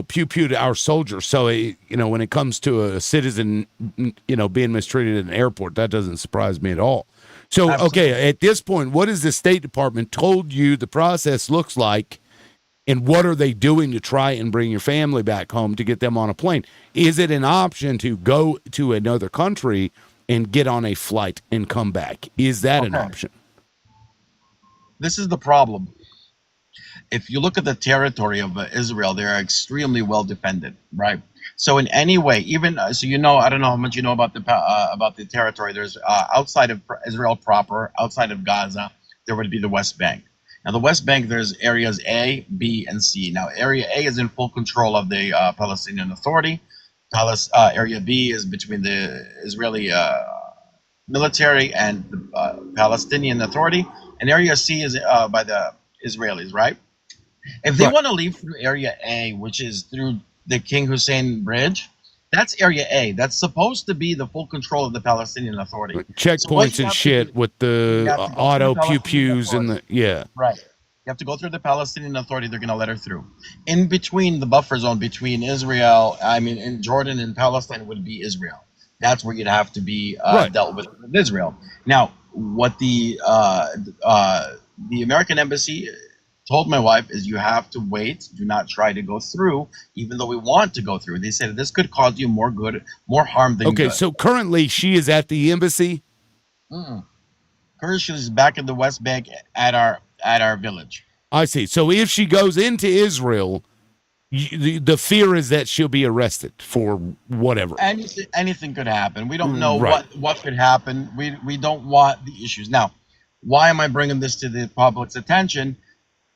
pew to our soldiers. So, when it comes to a citizen, being mistreated in an airport, that doesn't surprise me at all. So, Absolutely. Okay, at this point, what has the State Department told you the process looks like, and what are they doing to try and bring your family back home to get them on a plane? Is it an option to go to another country and get on a flight and come back? Is that an option? This is the problem. If you look at the territory of Israel, they are extremely well defended, right? So in any way, even I don't know how much you know about the territory. There's outside of Israel proper, outside of Gaza, there would be the West Bank. Now the West Bank, there's areas A, B, and C. Now area A is in full control of the Palestinian Authority. Area B is between the Israeli military and the Palestinian Authority, and area C is by the Israelis, right? If they want to leave through Area A, which is through the King Hussein Bridge, that's Area A. That's supposed to be the full control of the Palestinian Authority. Checkpoints and shit with the auto pew-pews and the, Right. You have to go through the Palestinian Authority. They're going to let her through. In between the buffer zone between in Jordan and Palestine would be Israel. That's where you'd have to be dealt with Israel. Now, what the American embassy told my wife is you have to wait. Do not try to go through, even though we want to go through. They said this could cause you more harm than good. Okay, so currently she is at the embassy? Currently she's back in the West Bank at our village. I see. So if she goes into Israel, the fear is that she'll be arrested for whatever. Anything could happen. We don't know what could happen. We don't want the issues. Now, why am I bringing this to the public's attention?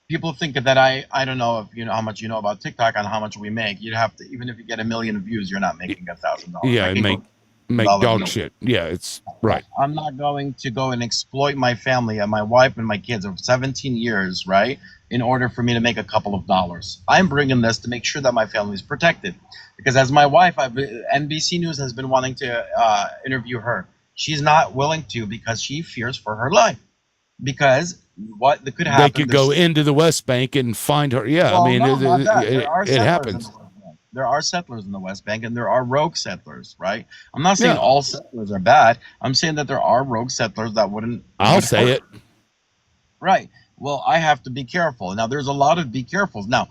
People think that I don't know if you know how much you know about TikTok on how much we make. You'd have to, even if you get 1 million views, you're not making $1,000. Yeah, make dog shit. Yeah, it's right. I'm not going to go and exploit my family and my wife and my kids of 17 years, right, in order for me to make a couple of dollars. I'm bringing this to make sure that my family is protected. Because as my wife, NBC News has been wanting to interview her. She's not willing to because she fears for her life. Because what could happen? They could go into the West Bank and find her. Yeah, well, I mean, it happens. There are settlers in the West Bank, and there are rogue settlers, right? I'm not saying all settlers are bad. I'm saying that there are rogue settlers that wouldn't. I'll say it. Right. Well, I have to be careful. Now, there's a lot of be carefuls. Now,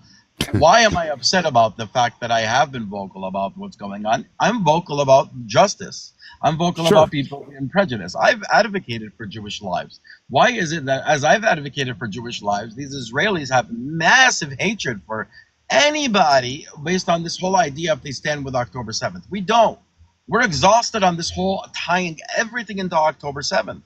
why am I upset about the fact that I have been vocal about what's going on? I'm vocal about justice. I'm vocal about people in prejudice. I've advocated for Jewish lives. Why is it that as I've advocated for Jewish lives, these Israelis have massive hatred for anybody based on this whole idea if they stand with October 7th? We don't. We're exhausted on this whole tying everything into October 7th.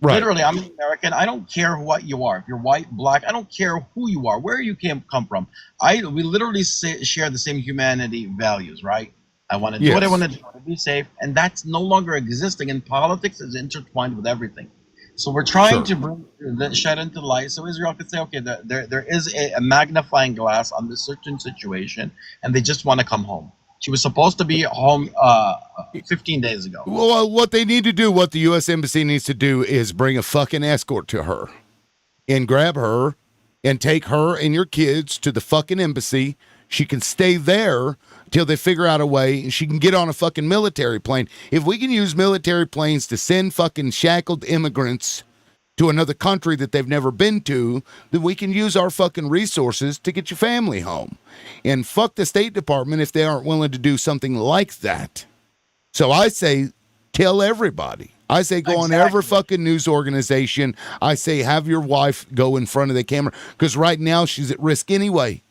Right. Literally, I'm an American. I don't care what you are. If you're white, black, I don't care who you are, where you come from. We literally share the same humanity values, right? I want to do what I want to do to be safe, and that's no longer existing. And politics is intertwined with everything. So we're trying to bring the shed into light, so Israel could say, okay, there is a magnifying glass on this certain situation, and they just want to come home. She was supposed to be home 15 days ago. Well, what they need to do, what the U.S. Embassy needs to do is bring a fucking escort to her and grab her and take her and your kids to the fucking embassy. She can stay there till they figure out a way, and she can get on a fucking military plane. If we can use military planes to send fucking shackled immigrants to another country that they've never been to, then we can use our fucking resources to get your family home. And fuck the State Department if they aren't willing to do something like that. So I say, tell everybody. I say go on every fucking news organization. I say have your wife go in front of the camera, because right now she's at risk anyway.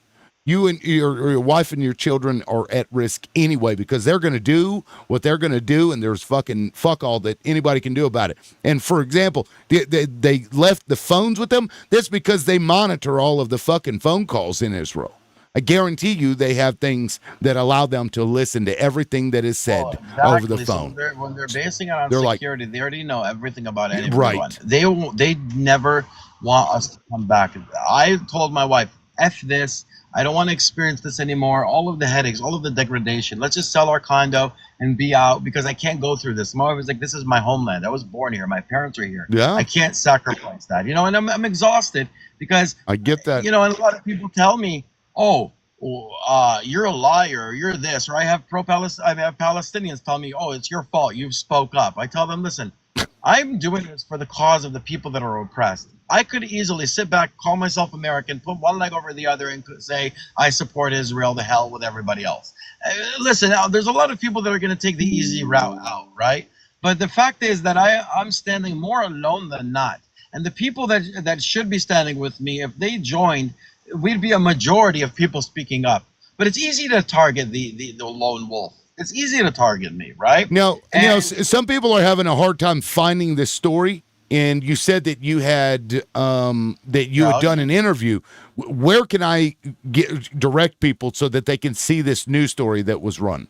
You and your wife and your children are at risk anyway, because they're going to do what they're going to do, and there's fucking fuck all that anybody can do about it. And for example, they left the phones with them. That's because they monitor all of the fucking phone calls in Israel. I guarantee you they have things that allow them to listen to everything that is said over the phone. So when they're basing it on security, they already know everything about anyone. Right. They never want us to come back. I told my wife, F this. I don't want to experience this anymore. All of the headaches, all of the degradation. Let's just sell our condo and be out, because I can't go through this. My wife was like, this is my homeland. I was born here. My parents are here. Yeah. I can't sacrifice that. And I'm exhausted because I get that. And a lot of people tell me, you're a liar, you're this, or I have Palestinians tell me, it's your fault. You've spoke up. I tell them, listen, I'm doing this for the cause of the people that are oppressed. I could easily sit back, call myself American, put one leg over the other, and say I support Israel. The hell with everybody else. Listen, now there's a lot of people that are going to take the easy route out, right? But the fact is that I'm standing more alone than not. And the people that should be standing with me, if they joined, we'd be a majority of people speaking up. But it's easy to target the lone wolf. It's easy to target me, right? Now, some people are having a hard time finding this story. And you said that you had had done an interview. Where can I direct people so that they can see this news story that was run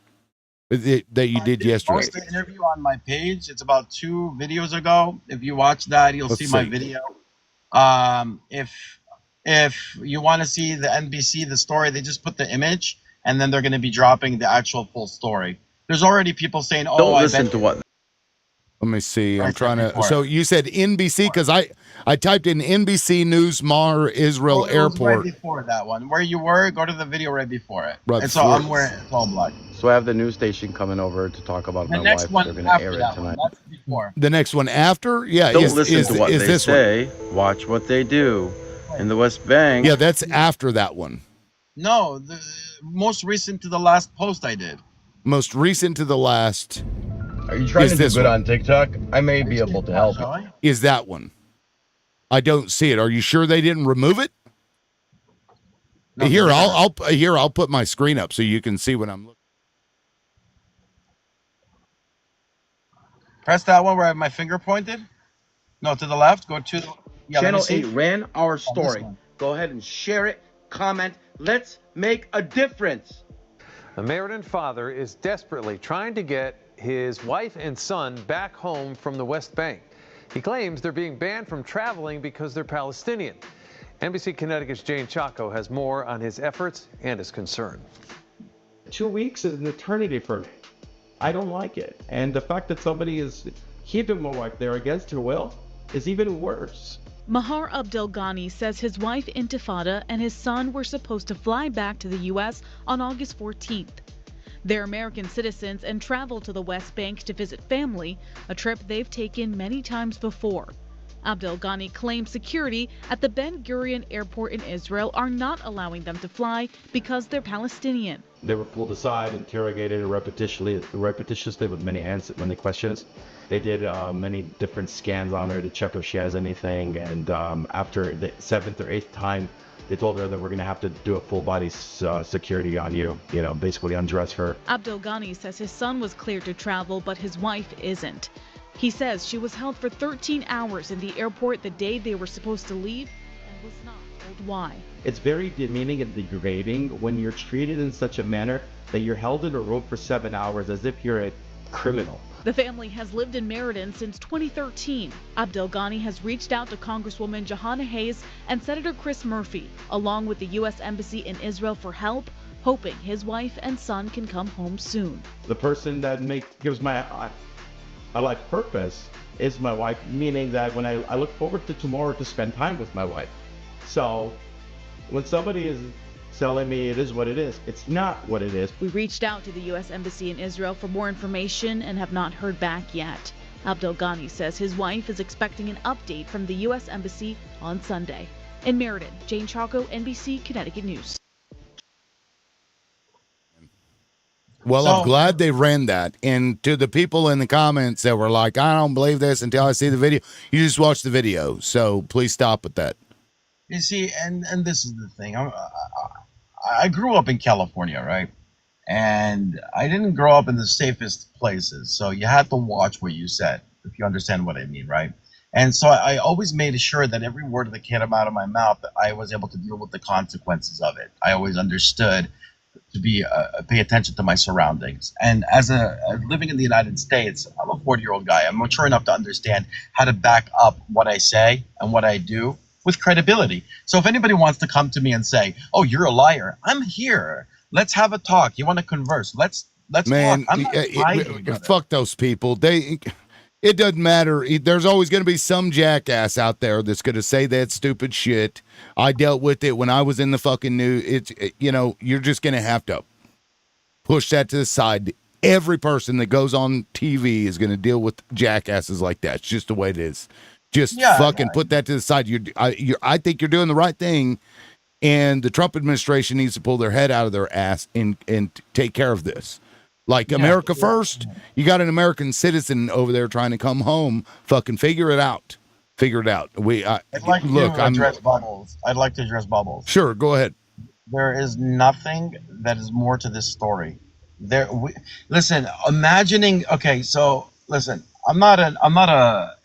that you did yesterday? I posted an interview on my page. It's about 2 videos ago. If you watch that, you'll see my video. If If you want to see the NBC, the story, they just put the image, and then they're going to be dropping the actual full story. There's already people saying, "Oh, Don't I listen bet to what Let me see. I'm Right, trying to. before. So you said NBC because I typed in NBC News Mar Israel It was right Airport. before that one. Where you were, go to the video right before it. Right And so before I'm it. wearing it's all black. So I have the news station coming over to talk about The my next wife. one They're going to after air it that tonight. one. That's before. The next one after, yeah, Don't is listen to what they this say. Watch what they do. In the West Bank. one? Yeah, that's after that one. No, the most recent to the last post I did. Most recent to the last. Are you trying to do good on TikTok? I may be able to help you. Is that one? I don't see it. Are you sure they didn't remove it? No, Here, they're I'll put my screen up so you can see what I'm looking. Press that one where I have my finger pointed. No, to the left. Go to yeah, let me Channel see. 8 ran our this story. one. Go ahead and share it, comment. Let's make a difference. The Meriden father is desperately trying to get his wife and son back home from the West Bank. He claims they're being banned from traveling because they're Palestinian. NBC Connecticut's Jane Chaco has more on his efforts and his concern. 2 weeks is an eternity for me. I don't like it. And the fact that somebody is keeping my wife there against her will is even worse. Mahar Abdelghani says his wife Intifada and his son were supposed to fly back to the U.S. on August 14th. They're American citizens and travel to the West Bank to visit family, a trip they've taken many times before. Abdelghani claims security at the Ben Gurion airport in Israel are not allowing them to fly because they're Palestinian. They were pulled aside, interrogated repetitiously with many questions. They did many different scans on her to check if she has anything, and after the 7th or 8th time, they told her that we're going to have to do a full body security on you, basically undress her. Abdelghani says his son was cleared to travel, but his wife isn't. He says she was held for 13 hours in the airport the day they were supposed to leave and was not told why. It's very demeaning and degrading when you're treated in such a manner that you're held in a room for 7 hours as if you're a criminal. The family has lived in Meriden since 2013. Abdelghani has reached out to Congresswoman Jahana Hayes and Senator Chris Murphy, along with the U.S. Embassy in Israel for help, hoping his wife and son can come home soon. The person that gives my life purpose is my wife, meaning that when I look forward to tomorrow to spend time with my wife. So when somebody is telling me it is what it is, it's not what it is. We reached out to the U.S. Embassy in Israel for more information and have not heard back yet. Abdelghani says his wife is expecting an update from the U.S. Embassy on Sunday. In Meriden, Jane Chaco, NBC Connecticut News. Well, I'm glad they ran that. And to the people in the comments that were like, I don't believe this until I see the video, you just watch the video. So please stop with that. You see, and this is the thing. I grew up in California, right? And I didn't grow up in the safest places. So you had to watch what you said, if you understand what I mean, right? And so I always made sure that every word that came out of my mouth, I was able to deal with the consequences of it. I always understood to be pay attention to my surroundings. And as living in the United States, I'm a 40-year-old guy. I'm mature enough to understand how to back up what I say and what I do with credibility. So if anybody wants to come to me and say, "Oh, you're a liar," I'm here. Let's have a talk. You want to converse? Let's Man, talk. I'm not hiding. fuck those people. It doesn't matter. There's always going to be some jackass out there that's going to say that stupid shit. I dealt with it when I was in the fucking news. You're just going to have to push that to the side. Every person that goes on TV is going to deal with jackasses like that. It's just the way it is. Just fucking put that to the side. I think you're doing the right thing, and the Trump administration needs to pull their head out of their ass and take care of this. Like America first. You got an American citizen over there trying to come home. Fucking figure it out. Figure it out. I'd like to address Bubbles. I'd like to address Bubbles. Sure, go ahead. There is nothing that is more to this story. Listen, imagining. Okay, so listen. I'm not a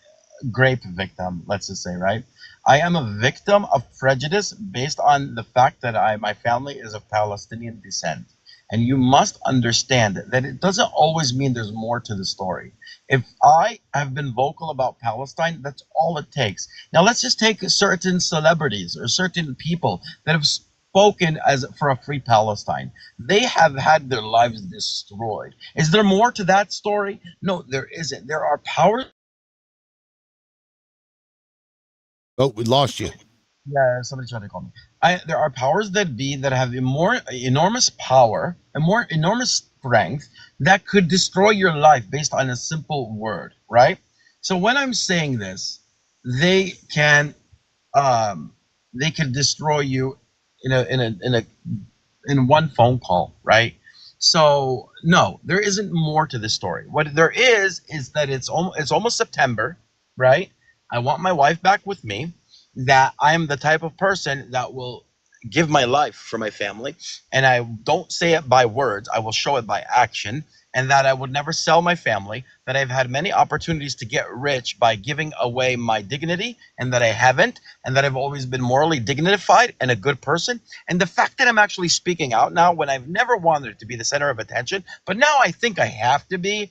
rape victim. Let's just say, right? I am a victim of prejudice based on the fact that my family is of Palestinian descent. And you must understand that it doesn't always mean there's more to the story. If I have been vocal about Palestine, that's all it takes. Now let's just take certain celebrities or certain people that have spoken as for a free Palestine. They have had their lives destroyed. Is there more to that story? No, there isn't. There are powers. Oh, we lost you. Yeah, somebody tried to call me. There are powers that be that have more enormous power and more enormous strength that could destroy your life based on a simple word, right? So when I'm saying this, they can destroy you in one phone call, right? So no, there isn't more to the story. What there is that it's almost September, right? I want my wife back with me. That I am the type of person that will give my life for my family, and I don't say it by words, I will show it by action, and that I would never sell my family, that I've had many opportunities to get rich by giving away my dignity, and that I haven't, and that I've always been morally dignified and a good person. And the fact that I'm actually speaking out now when I've never wanted to be the center of attention, but now I think I have to be,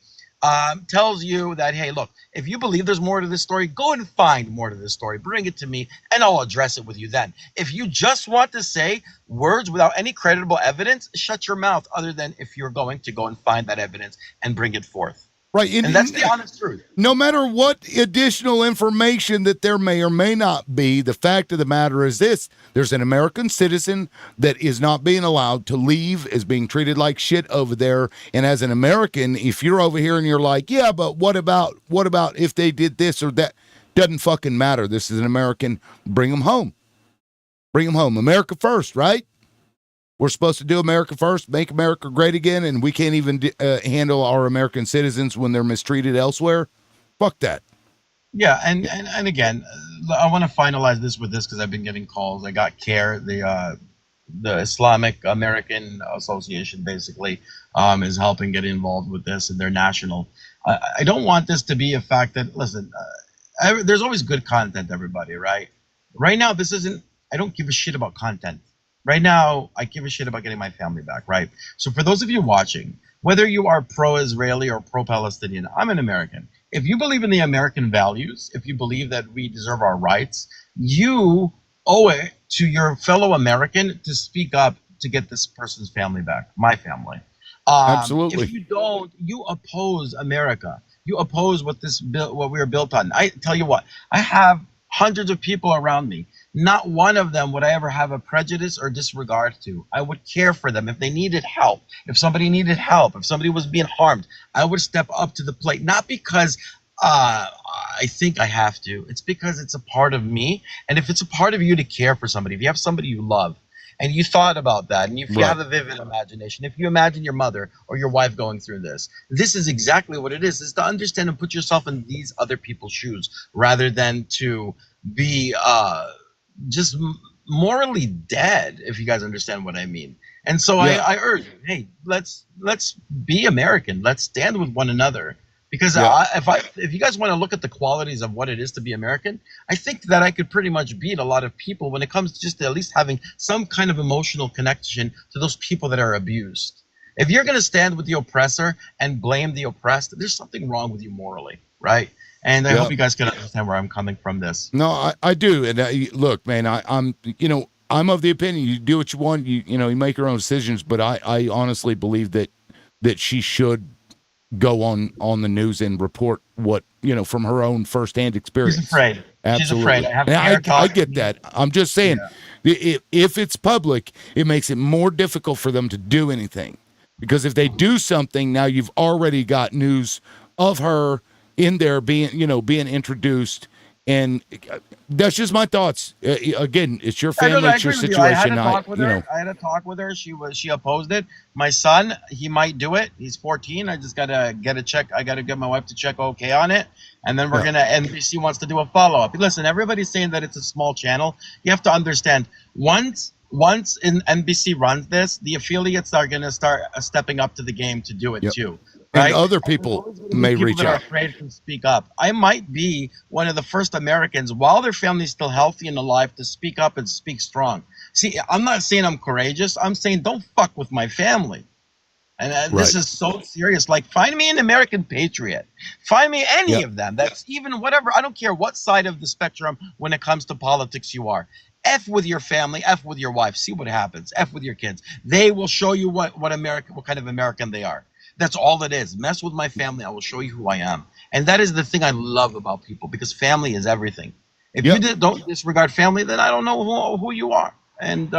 tells you that, hey, look, if you believe there's more to this story, go and find more to this story. Bring it to me, and I'll address it with you then. If you just want to say words without any credible evidence, shut your mouth, other than if you're going to go and find that evidence and bring it forth. Right. And that's the honest truth. No matter what additional information that there may or may not be, the fact of the matter is this: there's an American citizen that is not being allowed to leave, is being treated like shit over there. And as an American, if you're over here and you're like, yeah, but what about if they did this or that? Doesn't fucking matter. This is an American. Bring them home. Bring them home. America first, right? We're supposed to do America first, make America great again, and we can't even handle our American citizens when they're mistreated elsewhere. Fuck that. Yeah, and again, I want to finalize this with this because I've been getting calls. I got CARE, the Islamic American Association, basically, is helping get involved with this, and they're national. I don't want this to be a fact that, listen, there's always good content, everybody, right? Right now, I don't give a shit about content. Right now, I give a shit about getting my family back, right? So for those of you watching, whether you are pro-Israeli or pro-Palestinian, I'm an American. If you believe in the American values, if you believe that we deserve our rights, you owe it to your fellow American to speak up to get this person's family back, my family. Absolutely. If you don't, you oppose America. You oppose what we are built on. I tell you what, I have hundreds of people around me. Not one of them would I ever have a prejudice or disregard to. I would care for them if they needed help. If somebody needed help, if somebody was being harmed, I would step up to the plate. Not because I think I have to. It's because it's a part of me. And if it's a part of you to care for somebody, if you have somebody you love, and you thought about that, and if you have a vivid imagination, if you imagine your mother or your wife going through this is exactly what it is to understand and put yourself in these other people's shoes rather than to be just morally dead, if you guys understand what I mean. And so I urge you, hey, let's be American. Let's stand with one another. Because if you guys want to look at the qualities of what it is to be American, I think that I could pretty much beat a lot of people when it comes to just at least having some kind of emotional connection to those people that are abused. If you're going to stand with the oppressor and blame the oppressed, there's something wrong with you morally, right? And I hope you guys can understand where I'm coming from this. No, I do. And look, man, I'm of the opinion you do what you want. You make your own decisions. But I honestly believe that she should go on the news and report what, from her own firsthand experience. She's afraid. Absolutely. She's afraid. I get that. I'm just saying, if it's public, it makes it more difficult for them to do anything. Because if they do something, now you've already got news of her in there being introduced. And that's just my thoughts. Again, it's your family, it's your situation. I had a talk with her. She opposed it. My son, he might do it. He's 14. I just gotta get a check. I gotta get my wife to check okay on it, and then NBC wants to do a follow up. Listen, everybody's saying that it's a small channel. You have to understand once in NBC runs this, the affiliates are gonna start stepping up to the game to do it too. Right? And other people may reach out. Are afraid to speak up. I might be one of the first Americans, while their family's still healthy and alive, to speak up and speak strong. See, I'm not saying I'm courageous. I'm saying don't fuck with my family. And this is so serious. Like, find me an American patriot. Find me any of them. That's even whatever. I don't care what side of the spectrum when it comes to politics you are. F with your family. F with your wife. See what happens. F with your kids. They will show you what kind of American they are. That's all it is. Mess with my family. I will show you who I am. And that is the thing I love about people, because family is everything. If you don't disregard family, then I don't know who you are. And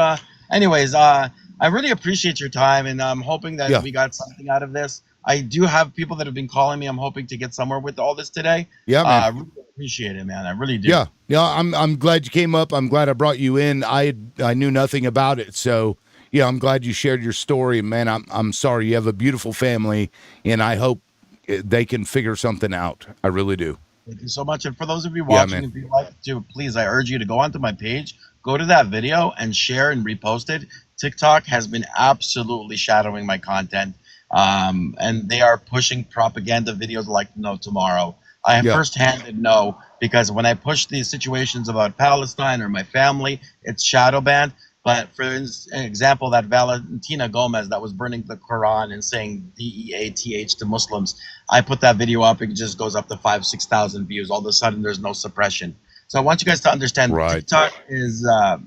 anyways, I really appreciate your time, and I'm hoping that we got something out of this. I do have people that have been calling me. I'm hoping to get somewhere with all this today. Yeah, man. I really appreciate it, man. I really do. Yeah. I'm glad you came up. I'm glad I brought you in. I knew nothing about it, so yeah, I'm glad you shared your story, man. I'm sorry. You have a beautiful family, and I hope they can figure something out. I really do. Thank you so much. And for those of you watching, if you'd like to, please, I urge you to go onto my page, go to that video and share and repost it. TikTok has been absolutely shadowing my content. And they are pushing propaganda videos like no tomorrow. I have firsthand know, because when I push these situations about Palestine or my family, it's shadow banned. But for an example, that Valentina Gomez that was burning the Quran and saying DEATH to Muslims, I put that video up, it just goes up to 5,000-6,000 views. All of a sudden, there's no suppression. So I want you guys to understand TikTok is a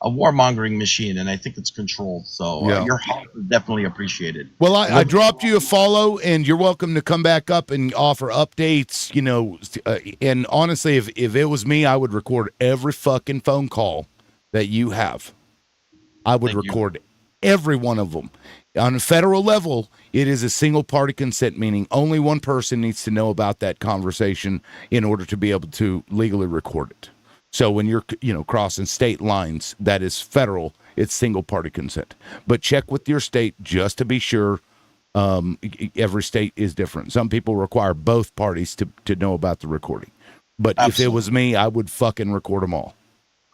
warmongering machine, and I think it's controlled. So your help is definitely appreciated. Well, I dropped you a follow, and you're welcome to come back up and offer updates, and honestly, if it was me, I would record every fucking phone call that you have. I would record every one of them. On a federal level, it is a single party consent, meaning only one person needs to know about that conversation in order to be able to legally record it. So when you're, crossing state lines, that is federal, it's single party consent. But check with your state just to be sure. Every state is different. Some people require both parties to know about the recording. But if it was me, I would fucking record them all.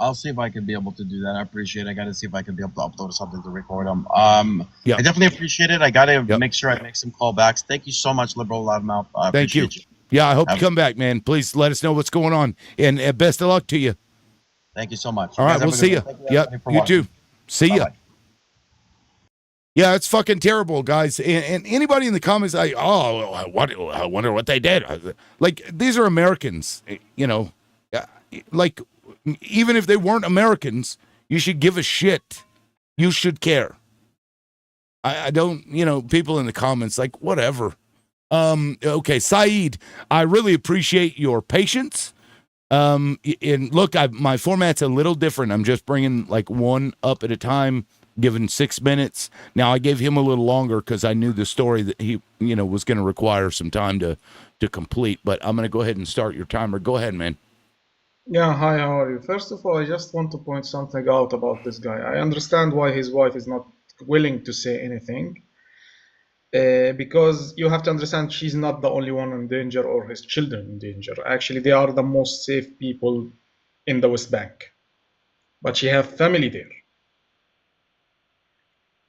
I'll see if I can be able to do that. I appreciate it. I got to see if I can be able to upload something to record them. I definitely appreciate it. I got to make sure I make some callbacks. Thank you so much, Liberal Loudmouth. Thank you. Yeah, I hope you come back, man. Please let us know what's going on. And best of luck to you. Thank you so much. All right, we'll see you. Yep, you too. See ya. Yeah, it's fucking terrible, guys. And anybody in the comments, I wonder what they did. Like, these are Americans, like, even if they weren't Americans, you should give a shit. You should care. I don't, people in the comments, like, whatever. Okay, Saeed, I really appreciate your patience. And look, my format's a little different. I'm just bringing like one up at a time, given 6 minutes. Now, I gave him a little longer because I knew the story that he, was going to require some time to complete. But I'm going to go ahead and start your timer. Go ahead, man. Yeah, hi, how are you? First of all, I just want to point something out about this guy. I understand why his wife is not willing to say anything. Because you have to understand she's not the only one in danger or his children in danger. Actually, they are the most safe people in the West Bank. But she have family there.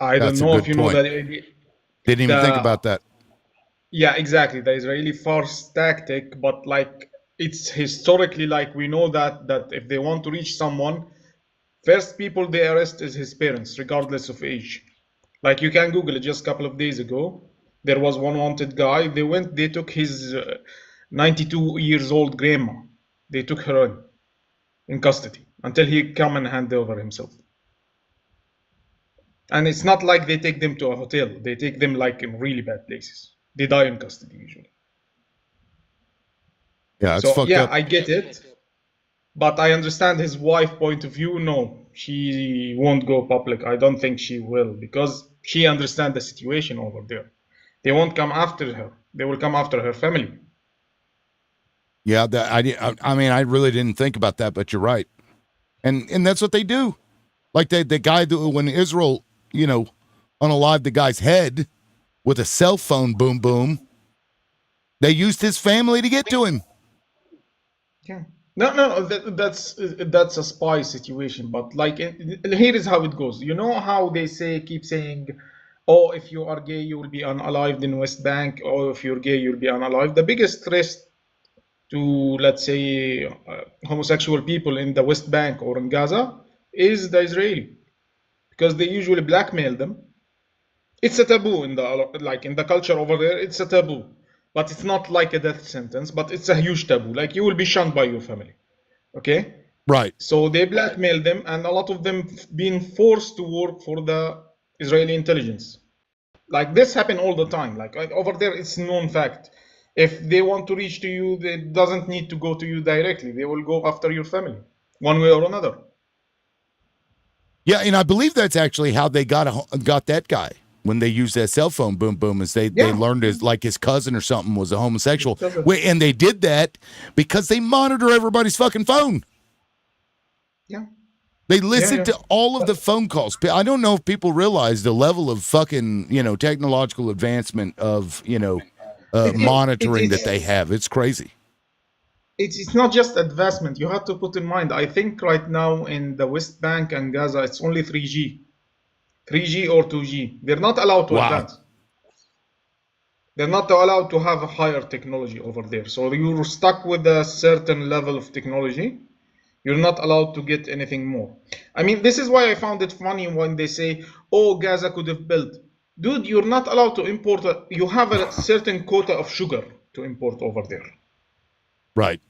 I don't know if you know that. Didn't even think about that. Yeah, exactly. The Israeli force tactic, but like it's historically like we know that if they want to reach someone, first people they arrest is his parents, regardless of age. Like you can Google it. Just a couple of days ago, there was one wanted guy. They took his 92 years old grandma. They took her in custody until he come and hand over himself. And it's not like they take them to a hotel. They take them like in really bad places. They die in custody usually. Yeah, it's fucked up. I get it. But I understand his wife's point of view. No, she won't go public. I don't think she will, because she understands the situation over there. They won't come after her. They will come after her family. Yeah, I really didn't think about that, but you're right. And that's what they do. Like the guy, when Israel, unalived the guy's head with a cell phone, boom, boom, they used his family to get to him. Yeah. No, that's a spy situation. But like, here is how it goes. You know how they keep saying, oh, if you are gay, you will be unalived in West Bank, or if you're gay, you'll be unalived. The biggest threat to, let's say, homosexual people in the West Bank or in Gaza is the Israeli, because they usually blackmail them. It's a taboo in the culture over there. It's a taboo, but it's not like a death sentence. But it's a huge taboo. Like you will be shunned by your family. Okay. Right. So they blackmail them, and a lot of them being forced to work for the Israeli intelligence. Like this happen all the time. Like over there, it's known fact. If they want to reach to you, they doesn't need to go to you directly. They will go after your family, one way or another. Yeah, and I believe that's actually how they got that guy when they used that cell phone. Boom, boom, is they learned his cousin or something was a homosexual, and they did that because they monitor everybody's fucking phone. Yeah. They listen to all of the phone calls. I don't know if people realize the level of fucking, technological advancement of, monitoring that they have. It's crazy. It's not just advancement. You have to put in mind, I think right now in the West Bank and Gaza, it's only 3G. 3G or 2G. They're not allowed to advance. They're not allowed to have a higher technology over there. So you're stuck with a certain level of technology. You're not allowed to get anything more. I mean, this is why I found it funny when they say, oh, Gaza could have built. Dude, you're not allowed to import. You have a certain quota of sugar to import over there. Right.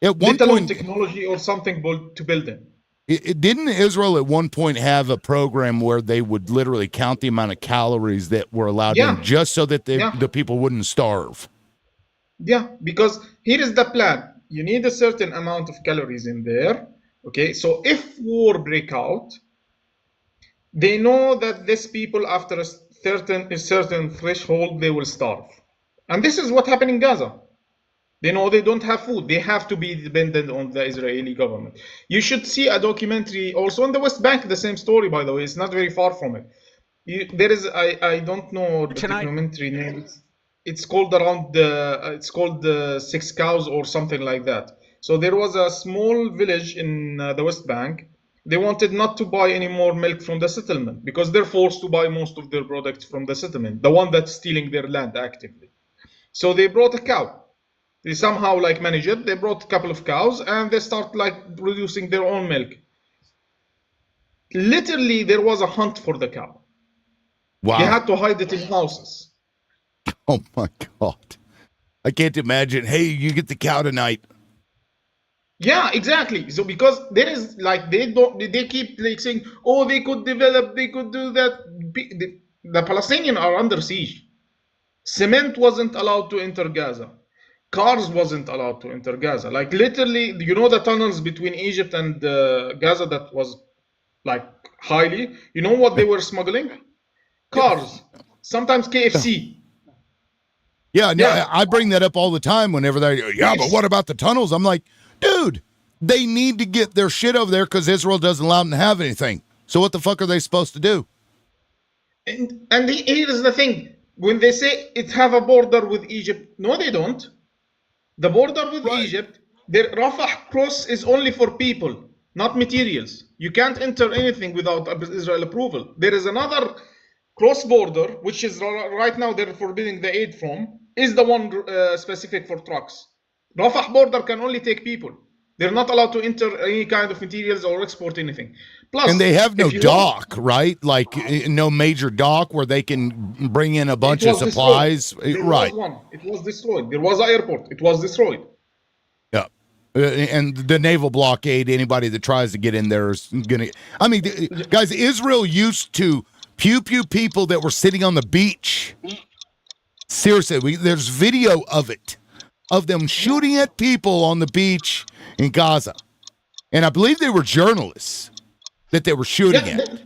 At one Little point, technology or something to build in. Didn't Israel at one point have a program where they would literally count the amount of calories that were allowed in just so that the people wouldn't starve? Yeah, because here is the plan. You need a certain amount of calories in there. Okay, so if war break out, they know that these people after a certain threshold they will starve, and this is what happened in Gaza. They know they don't have food. They have to be dependent on the Israeli government. You should see a documentary also on the West Bank. The same story, by the way. It's not very far from it. There is I don't know the documentary name. It's called the 6 Cows or something like that. So there was a small village in the West Bank. They wanted not to buy any more milk from the settlement because they're forced to buy most of their products from the settlement, the one that's stealing their land actively. So they brought a cow. They somehow manage it. They brought a couple of cows and they start producing their own milk. Literally, there was a hunt for the cow. Wow. They had to hide it in houses. Oh my God. I can't imagine. Hey, you get the cow tonight. Yeah, exactly. So because there is they keep saying, oh, they could develop, they could do that. The Palestinians are under siege. Cement wasn't allowed to enter Gaza. Cars wasn't allowed to enter Gaza. Literally, the tunnels between Egypt and Gaza that was highly. You know what they were smuggling? Cars. Sometimes KFC. Yeah, I bring that up all the time whenever they but what about the tunnels? I'm like, dude, they need to get their shit over there because Israel doesn't allow them to have anything. So what the fuck are they supposed to do? And here is the thing. When they say it have a border with Egypt, no, they don't. The border with Egypt, the Rafah cross is only for people, not materials. You can't enter anything without Israel approval. There is another cross-border, which is right now they're forbidding the aid from, is the one specific for trucks. Rafah border can only take people. They're not allowed to enter any kind of materials or export anything. Plus, and they have no dock, right? No major dock where they can bring in a bunch of supplies. Right. It was destroyed. There was an airport. It was destroyed. Yeah. And the naval blockade, anybody that tries to get in there is going to... I mean, guys, Israel used to pew-pew people that were sitting on the beach. Seriously, there's video of it, of them shooting at people on the beach in Gaza. And I believe they were journalists that they were shooting at.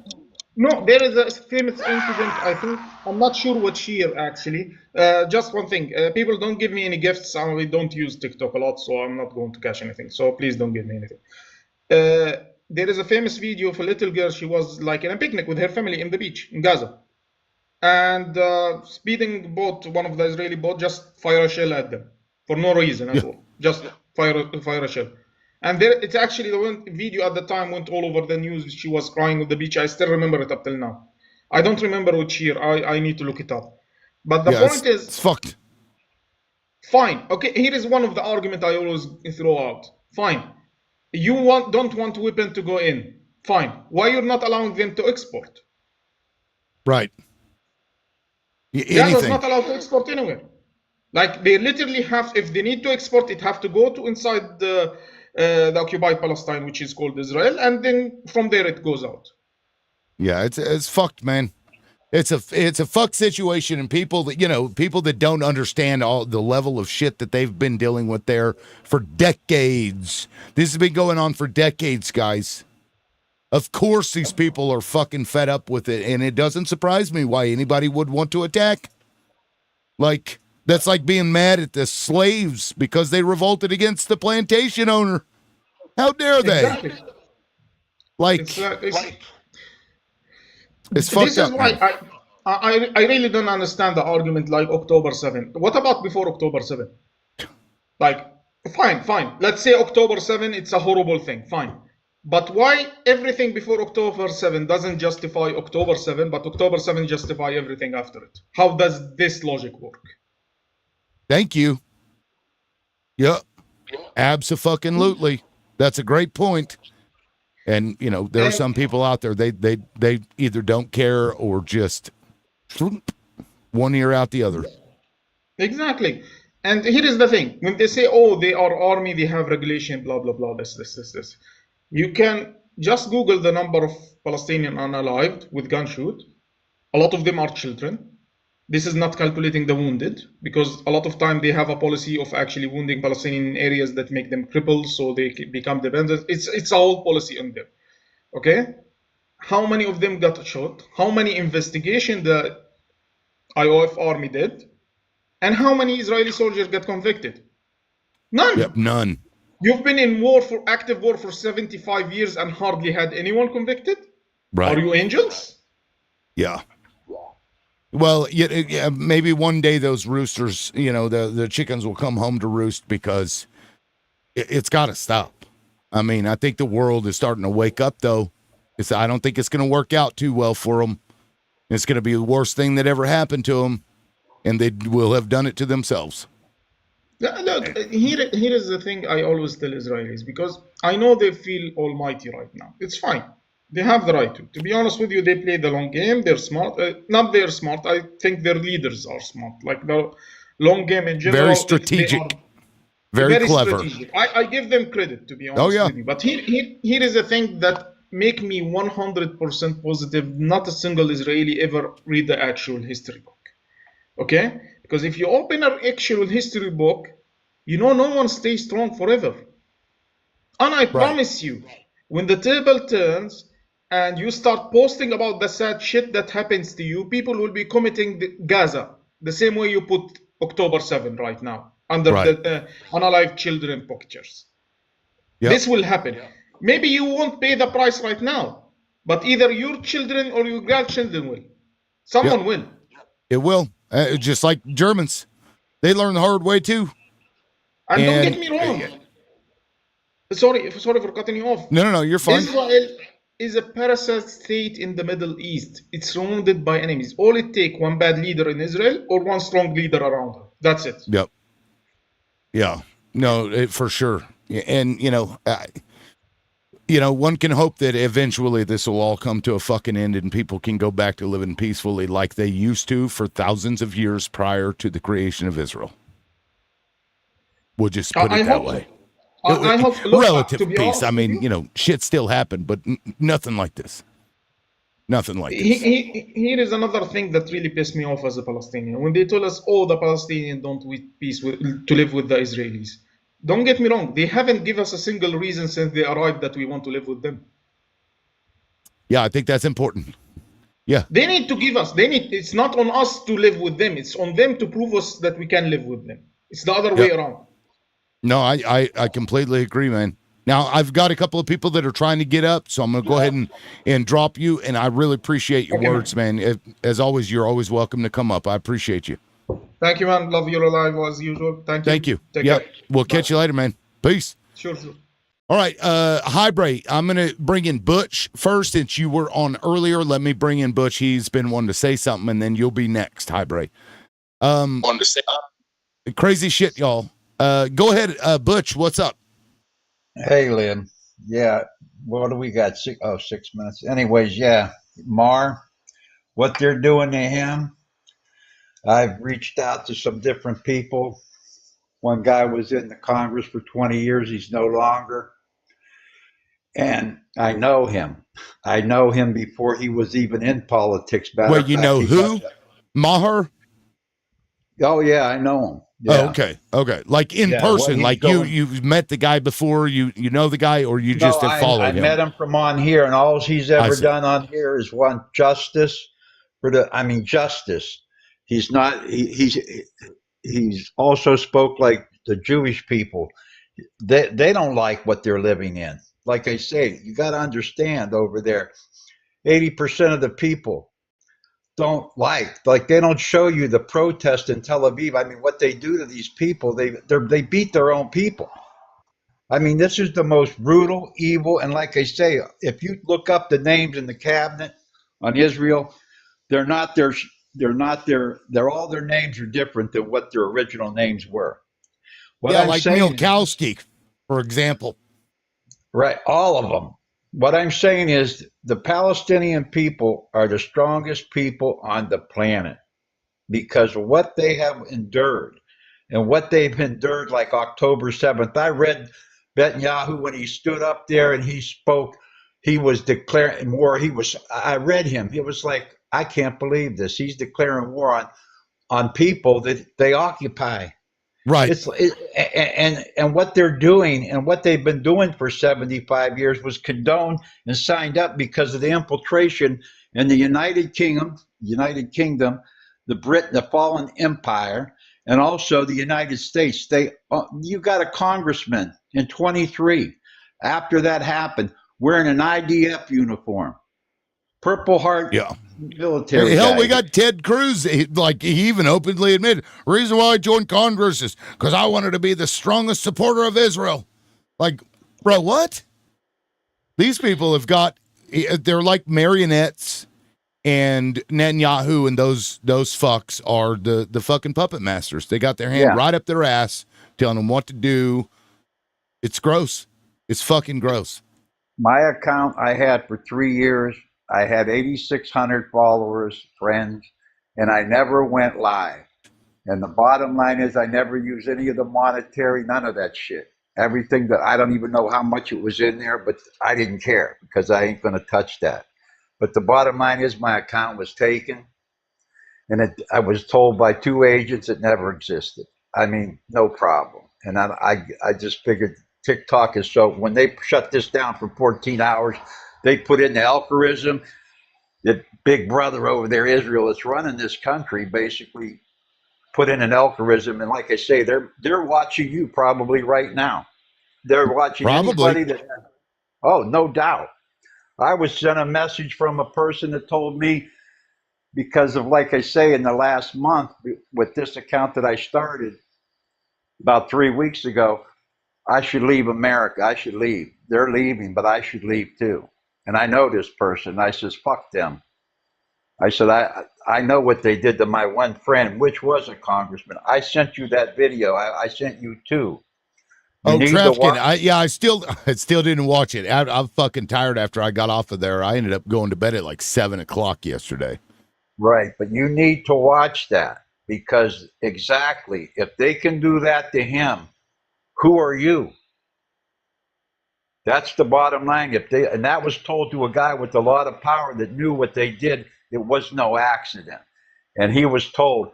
No, there is a famous incident, I think. I'm not sure which year, actually. Just one thing. People don't give me any gifts. I don't use TikTok a lot, so I'm not going to cash anything. So please don't give me anything. There is a famous video of a little girl. She was in a picnic with her family in the beach in Gaza. And speeding boat, one of the Israeli boats, just fire a shell at them. For no reason at all. Just fire a shell. And it's actually the video at the time went all over the news. She was crying on the beach. I still remember it up till now. I don't remember which year. I need to look it up. But the point is, it's fucked. Fine. Okay, here is one of the arguments I always throw out. Fine. You don't want weapon to go in. Fine. Why you're not allowing them to export? Right. Gaza is not allowed to export anywhere. Like they literally have, if they need to export, it have to go to inside the occupied Palestine, which is called Israel, and then from there it goes out. Yeah, it's fucked, man. It's a fucked situation, and people that don't understand all the level of shit that they've been dealing with there for decades. This has been going on for decades, guys. Of course, these people are fucking fed up with it, and it doesn't surprise me why anybody would want to attack. Like, that's like being mad at the slaves because they revolted against the plantation owner. How dare they? Exactly. Like, it's fucked this up. Is why I really don't understand the argument like October 7. What about before October 7? Like, fine. Let's say October 7, it's a horrible thing. Fine. But why everything before October 7 doesn't justify October 7, but October 7 justify everything after it? How does this logic work? Thank you. Yep. Abso-fucking-lutely. That's a great point. And, there are some people out there, they either don't care or just one ear out the other. Exactly. And here is the thing. When they say, oh, they are army, they have regulation, blah, blah, blah, this. You can just Google the number of Palestinians unalived with gunshot. A lot of them are children. This is not calculating the wounded, because a lot of time they have a policy of actually wounding Palestinians in areas that make them crippled, so they become dependent. It's a whole policy on them. Okay? How many of them got shot? How many investigation the IOF army did? And how many Israeli soldiers got convicted? None. Yep, none. You've been in active war for 75 years and hardly had anyone convicted? Right. Are you angels? Yeah. Well, yeah, maybe one day those roosters, the chickens will come home to roost, because it's got to stop. I mean, I think the world is starting to wake up, though. I don't think it's going to work out too well for them. It's going to be the worst thing that ever happened to them, and they will have done it to themselves. Look, here is the thing I always tell Israelis, because I know they feel almighty right now. It's fine. They have the right to. To be honest with you, they play the long game. They're smart. Not they're smart. I think their leaders are smart. Like the long game in general. Very strategic. Very clever. Strategic. I give them credit, to be honest with you. But here is the thing that make me 100% positive. Not a single Israeli ever read the actual history book. Okay? Because if you open an actual history book, no one stays strong forever. And I promise you, when the table turns and you start posting about the sad shit that happens to you, people will be committing Gaza the same way you put October 7 right now under the unalive children pictures. Yep. This will happen. Maybe you won't pay the price right now, but either your children or your grandchildren will. Someone will. It will. Just like Germans. They learn the hard way too. And don't get me wrong. Sorry for cutting you off. No, you're fine. Israel is a parasite state in the Middle East. It's surrounded by enemies. All it takes one bad leader in Israel or one strong leader around her. That's it. Yep. Yeah. No, for sure. And one can hope that eventually this will all come to a fucking end and people can go back to living peacefully like they used to for thousands of years prior to the creation of Israel. We'll just put it that way. I hope, relative peace. I mean, shit still happened, but nothing like this. Nothing like this. Here is another thing that really pissed me off as a Palestinian. When they told us, the Palestinians don't want peace to live with the Israelis. Don't get me wrong. They haven't given us a single reason since they arrived that we want to live with them. Yeah, I think that's important. Yeah. They need to give us. It's not on us to live with them. It's on them to prove us that we can live with them. It's the other way around. No, I completely agree, man. Now, I've got a couple of people that are trying to get up, so I'm going to go ahead and drop you, and I really appreciate your words, man. As always, you're always welcome to come up. I appreciate you. Thank you, man. Love your live as usual. Thank you. Thank you. Yep. We'll catch you later, man. Peace. Sure. All right. Hi, Bray. I'm going to bring in Butch first. Since you were on earlier, let me bring in Butch. He's been wanting to say something, and then you'll be next. Hi, Bray. Wanted to say crazy shit, y'all. Go ahead, Butch. What's up? Hey, Lynn. Yeah. What do we got? 6 minutes. Anyways, yeah. Mar, what they're doing to him, I've reached out to some different people. One guy was in the Congress for 20 years. He's no longer. And I know him. I know him before he was even in politics. Well, you know who? Maher? Oh, yeah, I know him. Yeah. Oh, okay. Okay. Like in person, like you've met the guy before, you know the guy, or you just have followed him? I met him from on here, and all he's ever done on here is want justice justice. He's not, he's also spoke like the Jewish people. They don't like what they're living in. Like I say, you got to understand over there, 80% of the people don't like they don't show you the protest in Tel Aviv. I mean, what they do to these people, they beat their own people. I mean, this is the most brutal, evil, and like I say, if you look up the names in the cabinet on Israel, all their names are different than what their original names were. What I'm like saying, Mielkowski, for example. Right, all of them. What I'm saying is the Palestinian people are the strongest people on the planet because of what they have endured and what they've endured, like October 7th. I read Netanyahu when he stood up there and he spoke, he was declaring war. I read him. It was like, I can't believe this. He's declaring war on people that they occupy. Right. And what they're doing and what they've been doing for 75 years was condoned and signed up because of the infiltration in the United Kingdom, the fallen empire, and also the United States. You got a congressman in 23. After that happened, wearing an IDF uniform, Purple Heart military. Hell, guy. we got Ted Cruz. He even openly admitted, reason why I joined Congress is because I wanted to be the strongest supporter of Israel. Like, bro, what? These people they're like marionettes, and Netanyahu and those fucks are the fucking puppet masters. They got their hand right up their ass, telling them what to do. It's gross. It's fucking gross. My account I had for 3 years, I had 8,600 followers, friends, and I never went live. And the bottom line is I never used any of the monetary, none of that shit. Everything that I don't even know how much it was in there, but I didn't care because I ain't going to touch that. But the bottom line is my account was taken, and I was told by 2 agents it never existed. I mean, no problem. And I just figured TikTok is so, when they shut this down for 14 hours, they put in the algorithm. The big brother over there, Israel, that's running this country, basically put in an algorithm. And like I say, they're watching you probably right now. They're watching anybody that. Oh, no doubt. I was sent a message from a person that told me, because of, like I say, in the last month with this account that I started about 3 weeks ago, I should leave America. I should leave. They're leaving, but I should leave too. And I know this person. I says, fuck them. I said, I know what they did to my one friend, which was a congressman. I sent you that video. I sent you two. Trafkin, I still didn't watch it. I'm fucking tired after I got off of there. I ended up going to bed at like 7 o'clock yesterday. Right, but you need to watch that because exactly, if they can do that to him, who are you? That's the bottom line. And that was told to a guy with a lot of power that knew what they did. It was no accident. And he was told,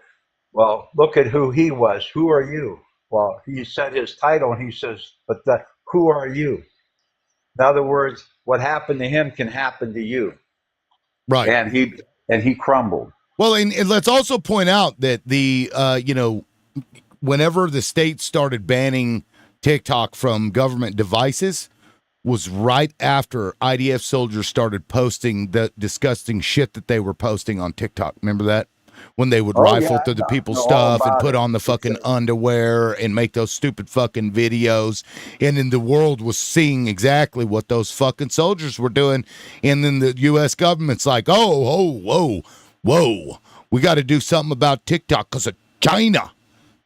well, look at who he was. Who are you? Well, he said his title and he says, but who are you? In other words, what happened to him can happen to you. Right. And he crumbled. Well, and let's also point out that whenever the state started banning TikTok from government devices was right after IDF soldiers started posting the disgusting shit that they were posting on TikTok. Remember that? When they would rifle through the people's stuff and put on the fucking underwear and make those stupid fucking videos. And then the world was seeing exactly what those fucking soldiers were doing. And then the U.S. government's like, whoa. We got to do something about TikTok because of China.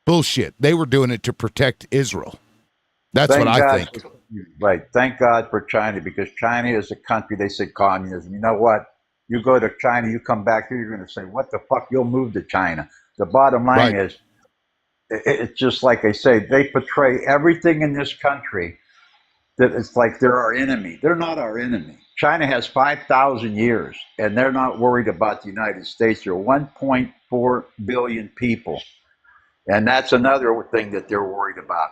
Bullshit. They were doing it to protect Israel. That's what I think. Right. Thank God for China, because China is a country, they say communism. You know what? You go to China, you come back here, you're going to say, what the fuck? You'll move to China. The bottom line Right. is, it's just like I say, they portray everything in this country that it's like they're our enemy. They're not our enemy. China has 5,000 years, and they're not worried about the United States. There are 1.4 billion people, and that's another thing that they're worried about.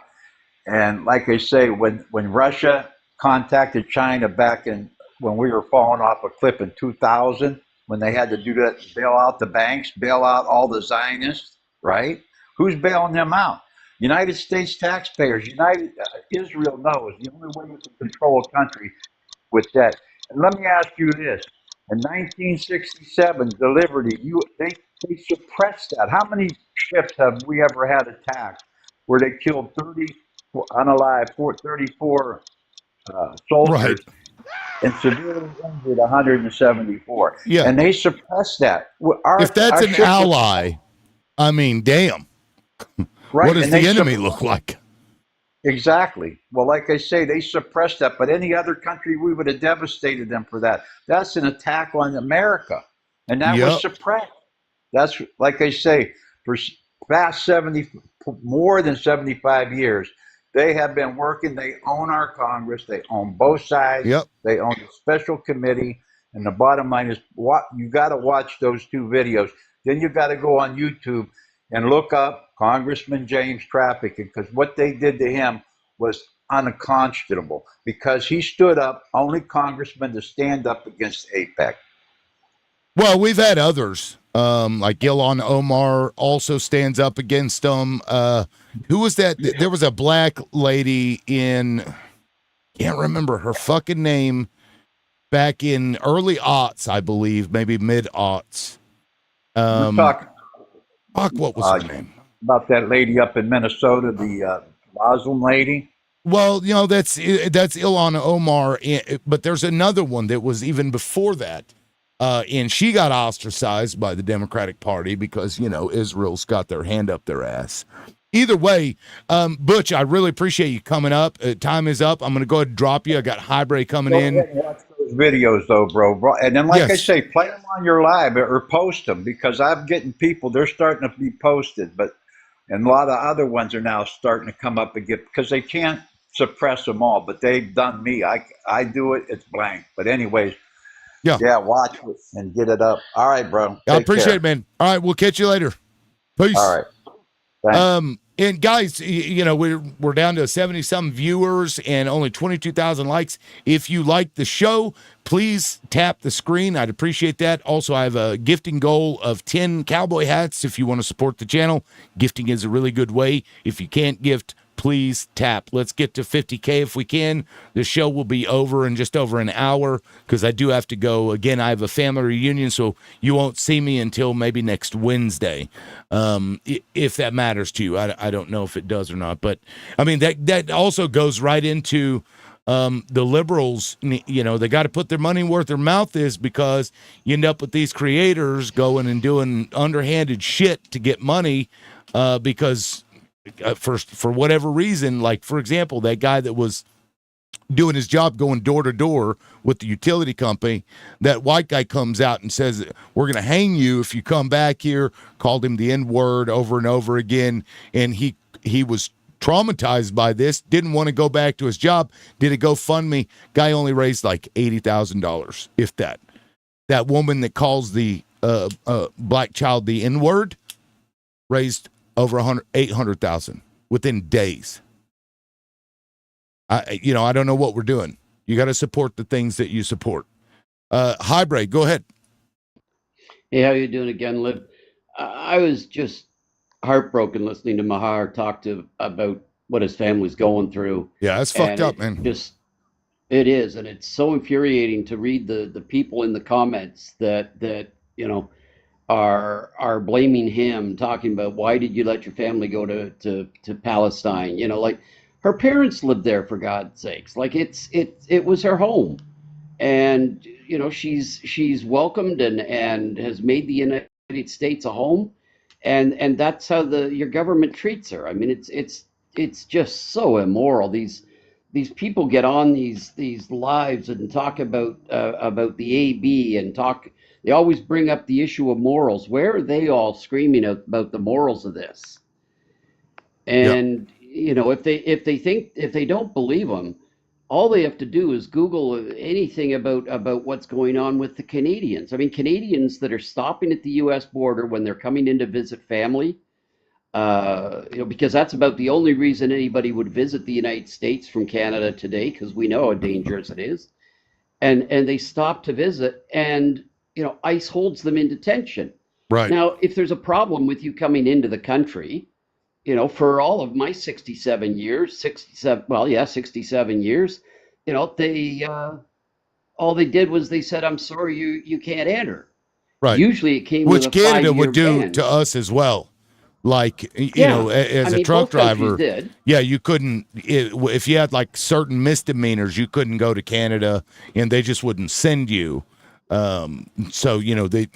And like I say, when Russia contacted China back in when we were falling off a cliff in 2000, when they had to do that, bail out the banks, bail out all the Zionists, right? Who's bailing them out? United States taxpayers. Israel knows the only way you can control a country with debt. And let me ask you this: in 1967, the Liberty, they suppressed that. How many ships have we ever had attacked where they killed 30 unalive, 34 soldiers? Right. And severely injured 174. Yeah. And they suppressed that. If that's an ally, I mean, damn. Right. What does the enemy look like? Exactly. Well, like I say, they suppressed that, but any other country, we would have devastated them for that. That's an attack on America, and that was suppressed. That's like I say, for more than 75 years, they have been working. They own our Congress. They own both sides. Yep. They own the special committee. And the bottom line is, you got to watch those two videos. Then you got to go on YouTube and look up Congressman James Trafficking, because what they did to him was unconscionable, because he stood up, only congressman to stand up against AIPAC. Well, we've had others, like Ilhan Omar also stands up against them. Who was that? There was a black lady can't remember her fucking name, back in early aughts, I believe, maybe mid aughts. What was her name? About that lady up in Minnesota, the Muslim lady. Well, that's Ilhan Omar, but there's another one that was even before that, and she got ostracized by the Democratic Party because Israel's got their hand up their ass. Either way, Butch, I really appreciate you coming up. Time is up. I'm going to go ahead and drop you. I got Highbray coming in. Watch those videos though, bro. And then, like I say, play them on your live or post them, because I'm getting people. They're starting to be posted, and a lot of other ones are now starting to come up again because they can't suppress them all. But they've done me. I do it. It's blank. But anyways, watch it and get it up. All right, bro. I appreciate it, man. All right, we'll catch you later. Peace. All right. Thanks. And guys, we're down to 70-some viewers and only 22,000 likes. If you like the show, please tap the screen. I'd appreciate that. Also, I have a gifting goal of 10 cowboy hats. If you want to support the channel, gifting is a really good way. If you can't gift, please tap. Let's get to 50K if we can. The show will be over in just over an hour because I do have to go. Again, I have a family reunion, so you won't see me until maybe next Wednesday, if that matters to you. I don't know if it does or not, but I mean, that also goes right into the liberals. They got to put their money where their mouth is, because you end up with these creators going and doing underhanded shit to get money because for whatever reason, like, for example, that guy that was doing his job going door to door with the utility company, that white guy comes out and says, we're going to hang you if you come back here, called him the N-word over and over again. And he was traumatized by this, didn't want to go back to his job, did a GoFundMe. Guy only raised like $80,000, if that. That woman that calls the black child the N-word raised over 800,000 within days. I don't know what we're doing. You got to support the things that you support. Highbray, go ahead. Hey, how you doing again, Liv? I was just heartbroken listening to Mahar talk about what his family's going through. Yeah, it's fucked up, man. It is, and it's so infuriating to read the people in the comments that are blaming him, talking about, why did you let your family go to Palestine? Like, her parents lived there, for God's sakes. Like, it was her home, and she's welcomed and has made the United States a home, and that's how your government treats her. I mean, it's just so immoral. These people get on these lives and talk about the AB and talk they always bring up the issue of morals. Where are they all screaming about the morals of this? And you know, if they don't believe them, all they have to do is Google anything about what's going on with the Canadians. I mean, Canadians that are stopping at the U.S. border when they're coming in to visit family, you know, because that's about the only reason anybody would visit the United States from Canada today, because we know how dangerous it is. And they stop to visit, and you know, ICE holds them in detention. Right. Now, if there's a problem with you coming into the country, you know, for all of my 67 years, 67 years, you know, they all they did was they said, "I'm sorry, you can't enter." Right. Usually it came Which with a Canada 5-year would do ban. to us as well. Like, you Yeah. know, as I a mean, truck both countries driver, did. yeah, you couldn't, if you had like certain misdemeanors, you couldn't go to Canada and they just wouldn't send you. So, you know, they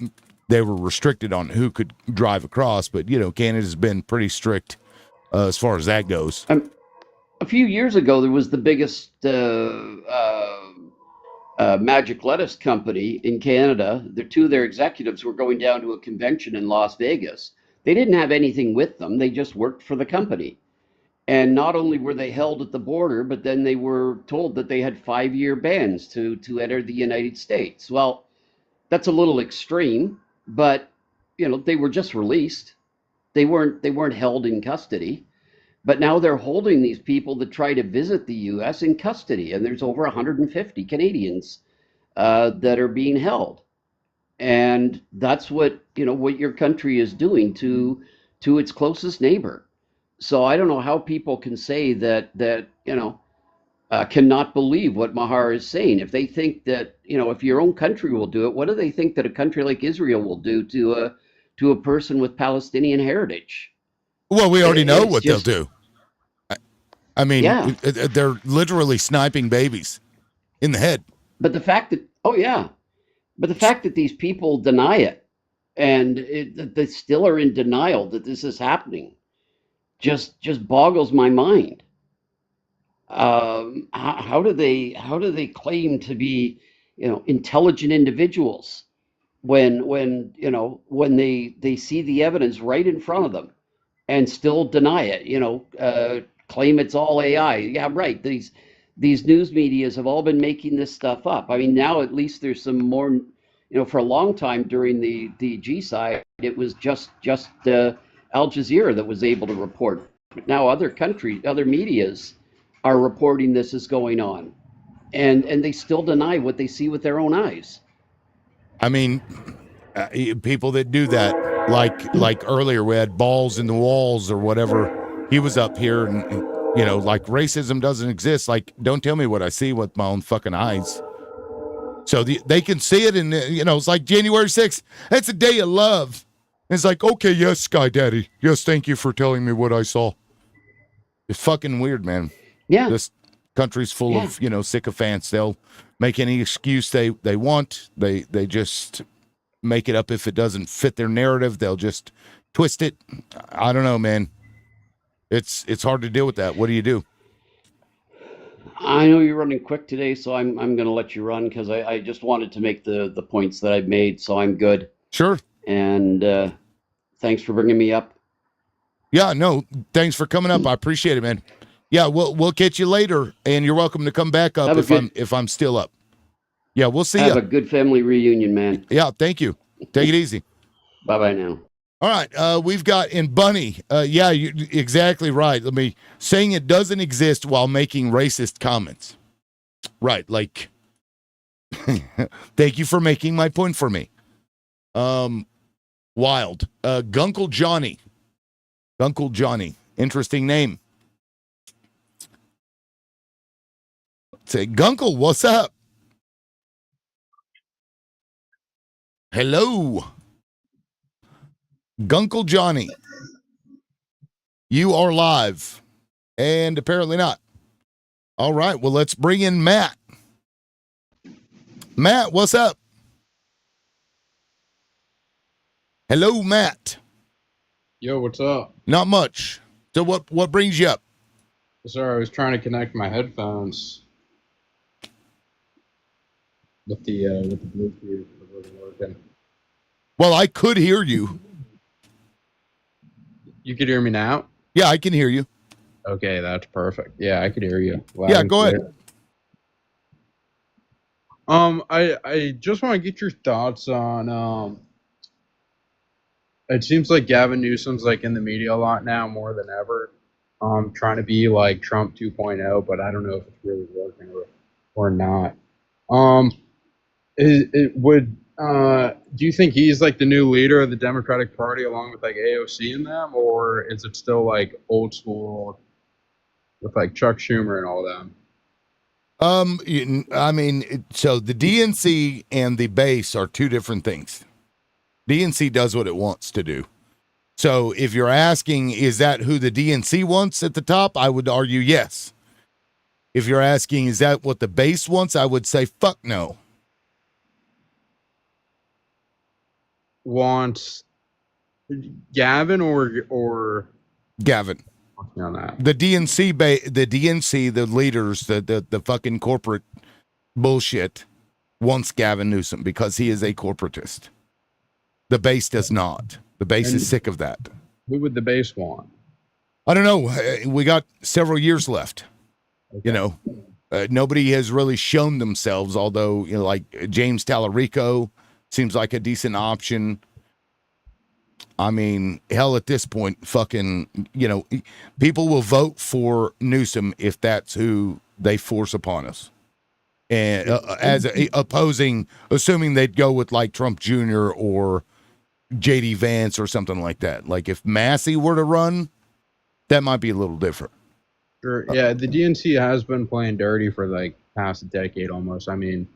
were restricted on who could drive across, but, you know, Canada's been pretty strict as far as that goes. A few years ago, there was the biggest magic lettuce company in Canada. Two of their executives were going down to a convention in Las Vegas. They didn't have anything with them. They just worked for the company. And not only were they held at the border, but then they were told that they had 5-year bans to enter the United States. Well, that's a little extreme, but you know, they were just released. They weren't held in custody. But now they're holding these people that try to visit the U.S. in custody, and there's over 150 Canadians that are being held. And that's what, you know, what your country is doing to its closest neighbor. So I don't know how people can say that you know, cannot believe what Mahar is saying. If they think that, you know, if your own country will do it, what do they think that a country like Israel will do to a person with Palestinian heritage? Well, we already know what just- they'll do. I mean, Yeah. they're literally sniping babies in the head. But the fact that, oh yeah, but the fact that these people deny it, and that they still are in denial that this is happening, just boggles my mind. How do they claim to be, you know, intelligent individuals when you know, when they see the evidence right in front of them and still deny it? You know, claim it's all AI. Yeah, right. These news medias have all been making this stuff up. I mean, now at least there's some more. You know, for a long time during the G side, it was just Al Jazeera that was able to report. But now other medias are reporting this is going on, and they still deny what they see with their own eyes. I mean, people that do that, like earlier, we had balls in the walls or whatever. He was up here, and you know, like racism doesn't exist. Like, don't tell me what I see with my own fucking eyes. So they can see it, and you know, it's like January 6th. That's a day of love. And it's like, okay, yes, Sky Daddy, yes, thank you for telling me what I saw. It's fucking weird, man. Yeah, this country's full of, you know, sycophants. They'll make any excuse they want. They just make it up. If it doesn't fit their narrative, they'll just twist it. I don't know, man. It's hard to deal with that. What do you do? I know you're running quick today, so I'm going to let you run because I just wanted to make the points that I've made, so I'm good. Sure. And thanks for bringing me up. Yeah, no, thanks for coming up. I appreciate it, man. Yeah, we'll catch you later, and you're welcome to come back up if I'm still up. Yeah, we'll see you. Have a good family reunion, man. Yeah, thank you. Take it easy. Bye-bye now. All right, we've got in Bunny. Yeah, you're exactly right. Saying it doesn't exist while making racist comments. Right, like, thank you for making my point for me. Wild. Gunkle Johnny. Gunkle Johnny. Interesting name. Say, Gunkle, what's up? Hello. Gunkle Johnny. You are live. And apparently not. All right, well, let's bring in Matt. Matt, what's up? Hello, Matt. Yo, what's up? Not much. So what brings you up? Sir, I was trying to connect my headphones with the Bluetooth. It wasn't working. Well, I could hear you. You could hear me now? Yeah, I can hear you. Okay, that's perfect. Yeah, I could hear you. Loud Yeah, and go clear. ahead. I just want to get your thoughts on it seems like Gavin Newsom's like in the media a lot now, more than ever. Trying to be like Trump 2.0, but I don't know if it's really working or not. Do you think he's like the new leader of the Democratic Party along with like AOC and them, or is it still like old school with like Chuck Schumer and all them? I mean, so the DNC and the base are two different things. DNC does what it wants to do. So if you're asking, is that who the DNC wants at the top? I would argue yes. If you're asking, is that what the base wants? I would say fuck no. Wants Gavin or Gavin. On that. The DNC, the leaders, the fucking corporate bullshit wants Gavin Newsom because he is a corporatist. The base does not. The base is sick of that. Who would the base want? I don't know. We got several years left. Okay. You know, nobody has really shown themselves, although, you know, like James Tallarico seems like a decent option. I mean, hell, at this point, fucking, you know, people will vote for Newsom if that's who they force upon us. And assuming they'd go with like Trump Jr. or JD Vance or something like that. Like if Massey were to run, that might be a little different. Sure. Yeah, the DNC has been playing dirty for like past a decade almost. I mean,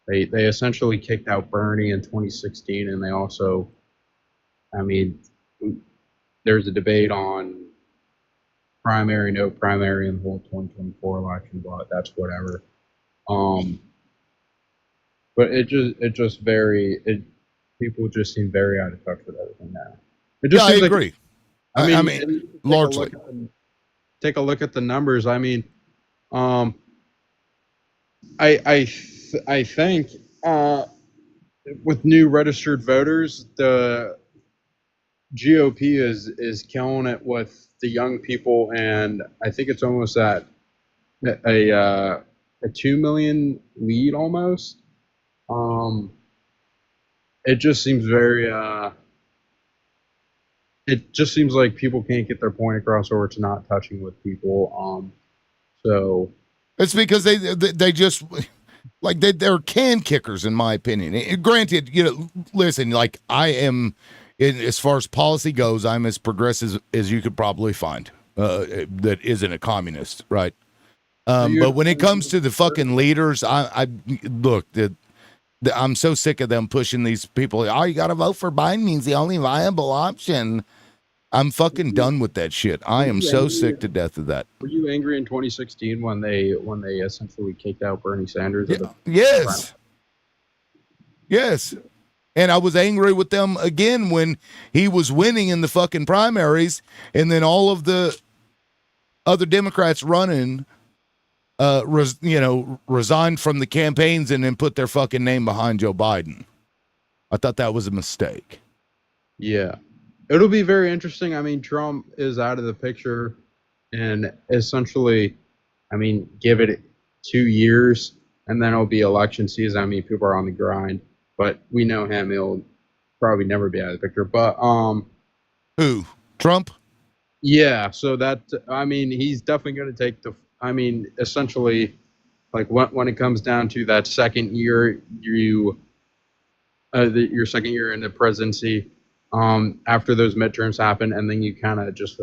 they essentially kicked out Bernie in 2016, and they also, I mean, there's a debate on primary, no primary in the whole 2024 election, but that's whatever. But people just seem very out of touch with everything now. It just I agree. I mean largely. Take a look at the numbers. I mean, I think with new registered voters, the GOP is killing it with the young people, and I think it's almost at a 2 million lead almost. It just seems very. It just seems like people can't get their point across, or it's not touching with people. So it's because they just like they're can kickers, in my opinion. And granted, you know, listen, like I am. As far as policy goes, I'm as progressive as you could probably find that isn't a communist, right? But when it comes to the fucking leaders, I look, I'm so sick of them pushing these people. Oh, you got to vote for Biden means the only viable option. I'm fucking done with that shit. I am so sick to death of that. Were you angry in 2016 when they essentially kicked out Bernie Sanders? Yes. Yes. And I was angry with them again when he was winning in the fucking primaries, and then all of the other Democrats running, resigned from the campaigns and then put their fucking name behind Joe Biden. I thought that was a mistake. Yeah. It'll be very interesting. I mean, Trump is out of the picture, and essentially, I mean, give it 2 years, and then it'll be election season. I mean, people are on the grind. But we know him; he'll probably never be out of the picture. But who? Trump? Yeah. So that, I mean, he's definitely going to take the. I mean, essentially, like when it comes down to that second year, your second year in the presidency, after those midterms happen, and then you kind of just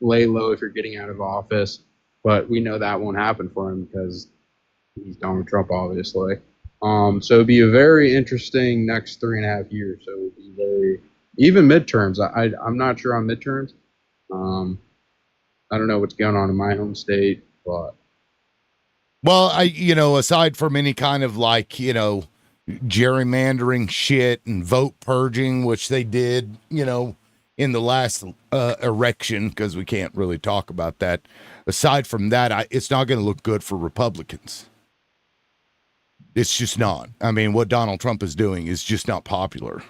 lay low if you're getting out of office. But we know that won't happen for him because he's Donald Trump, obviously. So it'd be a very interesting next 3.5 years. So it would be very, even midterms. I'm not sure on midterms. I don't know what's going on in my home state, but. Well, aside from any kind of like, gerrymandering shit and vote purging, which they did, in the last election, because we can't really talk about that. Aside from that, it's not going to look good for Republicans. It's just not. I mean, what Donald Trump is doing is just not popular.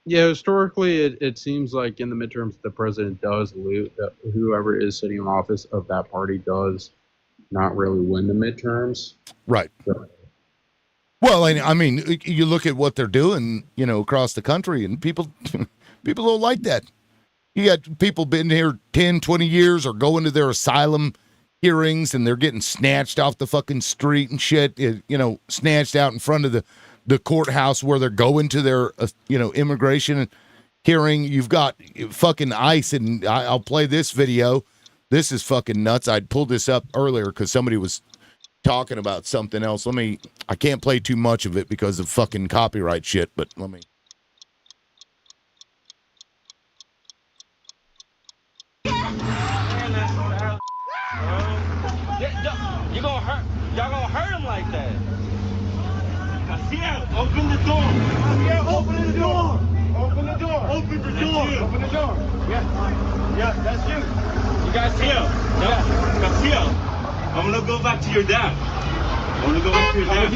Yeah, historically, it seems like in the midterms, the president does lose. Whoever is sitting in office of that party does not really win the midterms. Right. Well, and I mean, you look at what they're doing, across the country, and people don't like that. You got people been here 10, 20 years or going to their asylum hearings, and they're getting snatched off the fucking street and shit, snatched out in front of the courthouse where they're going to their, immigration hearing. You've got fucking ICE, and I'll play this video. This is fucking nuts. I'd pulled this up earlier because somebody was talking about something else. I can't play too much of it because of fucking copyright shit, but let me. Y'all gonna hurt him like that. Garcia, open the door. Garcia, open the door. Open the door. Open the door. Open the door. Yeah, that's you. You guys see him? Garcia, I'm gonna go back to your dad. I'm gonna go back to your dad.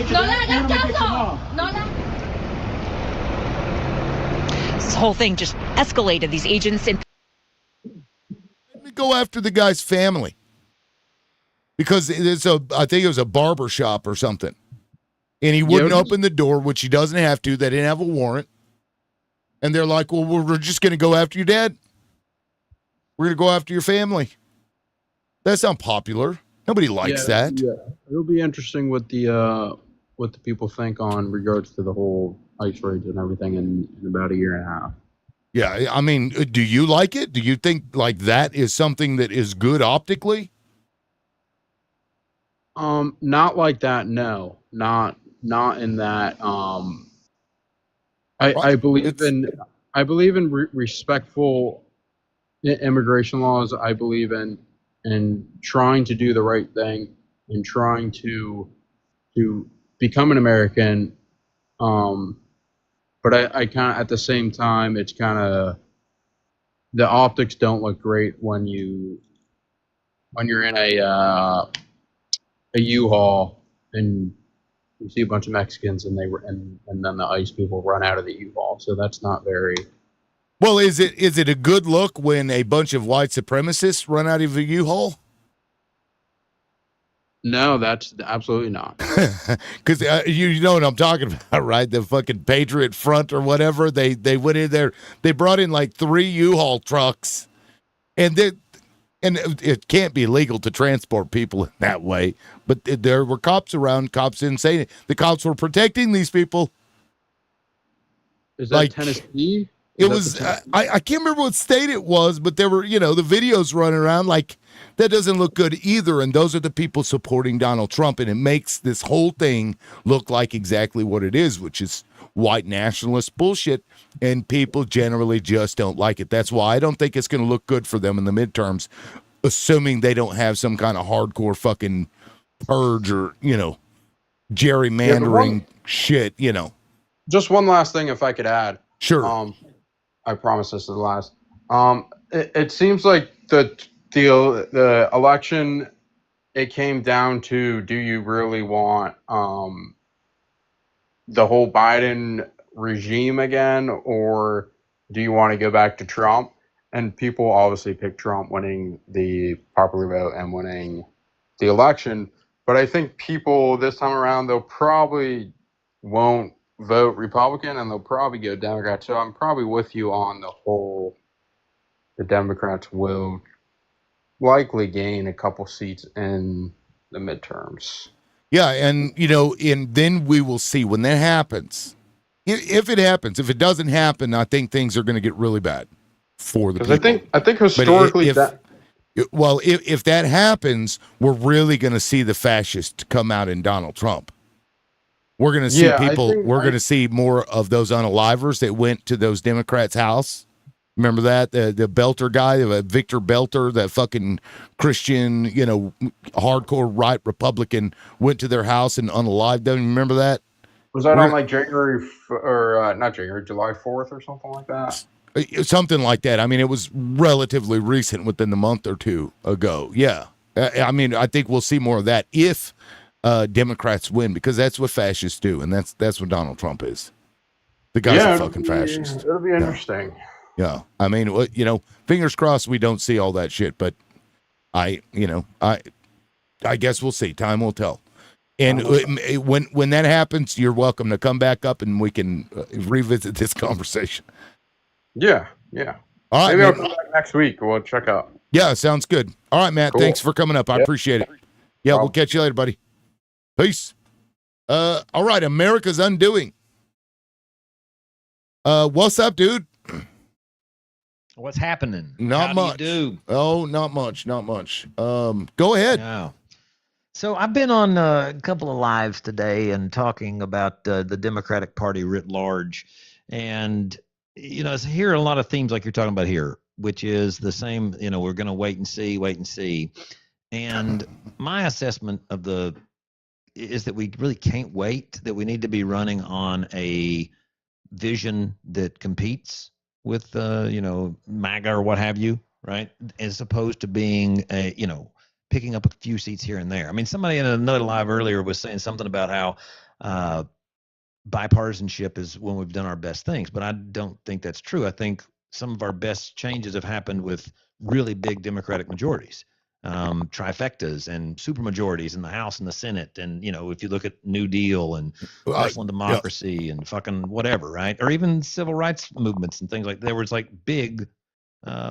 This whole thing just escalated. These agents in. Let me go after the guy's family. Because I think it was a barber shop or something. And he wouldn't open the door, which he doesn't have to. They didn't have a warrant. And they're like, well, we're just going to go after your dad. We're going to go after your family. That's not popular. Nobody likes that. Yeah, it'll be interesting what the people think on regards to the whole ICE raids and everything in about a year and a half. Yeah, I mean, do you like it? Do you think like that is something that is good optically? Not like that. No, not in that. I believe in respectful immigration laws. I believe in trying to do the right thing and trying to become an American. But I kind of, at the same time, it's kind of, the optics don't look great when you're in a U-Haul and you see a bunch of Mexicans and then the ICE people run out of the U-Haul. So that's not very. Well, is it a good look when a bunch of white supremacists run out of a U-Haul? No, that's absolutely not. Because you know what I'm talking about, right? The fucking Patriot Front or whatever. They went in there. They brought in like 3 U-Haul trucks, and it can't be legal to transport people in that way. But there were cops around. Cops didn't say it. The cops were protecting these people. Is that Tennessee? It was. I can't remember what state it was, but there were, the videos running around like. That doesn't look good either, and those are the people supporting Donald Trump, and it makes this whole thing look like exactly what it is, which is white nationalist bullshit, and people generally just don't like it. That's why I don't think it's going to look good for them in the midterms, assuming they don't have some kind of hardcore fucking purge or, gerrymandering shit, Just one last thing, if I could add. Sure. I promise this is the last. It seems like the election, it came down to, do you really want the whole Biden regime again, or do you want to go back to Trump? And people obviously picked Trump, winning the popular vote and winning the election. But I think people this time around, they'll probably won't vote Republican and they'll probably go Democrat. So I'm probably with you on the Democrats will likely gain a couple seats in the midterms. Yeah, and then we will see when that happens. If it happens, if it doesn't happen, I think things are going to get really bad for the people. I think historically if that happens, we're really going to see the fascists come out in Donald Trump. We're going to see going to see more of those unalivers that went to those Democrats' house. Remember that? The Belter guy, Victor Belter, that fucking Christian, hardcore right Republican, went to their house and unalived them. Remember that? Was that on like July 4th or something like that? Something like that. I mean, it was relatively recent, within a month or two ago. Yeah. I mean, I think we'll see more of that if Democrats win, because that's what fascists do, and that's what Donald Trump is. The guy's a it'll fucking be- fascist. It'll be interesting. Yeah. I mean, fingers crossed we don't see all that shit, but I guess we'll see. Time will tell. And when that happens, you're welcome to come back up and we can revisit this conversation. Yeah. All right, Maybe I'll man. come back next week. We'll check out. Yeah, sounds good. All right, Matt. Cool. Thanks for coming up. I appreciate it. Yeah, we'll catch you later, buddy. Peace. All right, America's Undoing. What's up, dude? What's happening? Not How much. do you do? Oh, not much. Go ahead. No. So I've been on a couple of lives today and talking about the Democratic Party writ large, and I hear a lot of themes like you're talking about here, which is the same. We're going to wait and see, and my assessment of is that we really can't wait. That we need to be running on a vision that competes with MAGA or what have you, right? As opposed to being picking up a few seats here and there. I mean, somebody in another live earlier was saying something about how bipartisanship is when we've done our best things, but I don't think that's true. I think some of our best changes have happened with really big Democratic majorities, trifectas and supermajorities in the House and the Senate. And, if you look at New Deal and personal democracy and fucking whatever, right? Or even civil rights movements and things like that, there was like big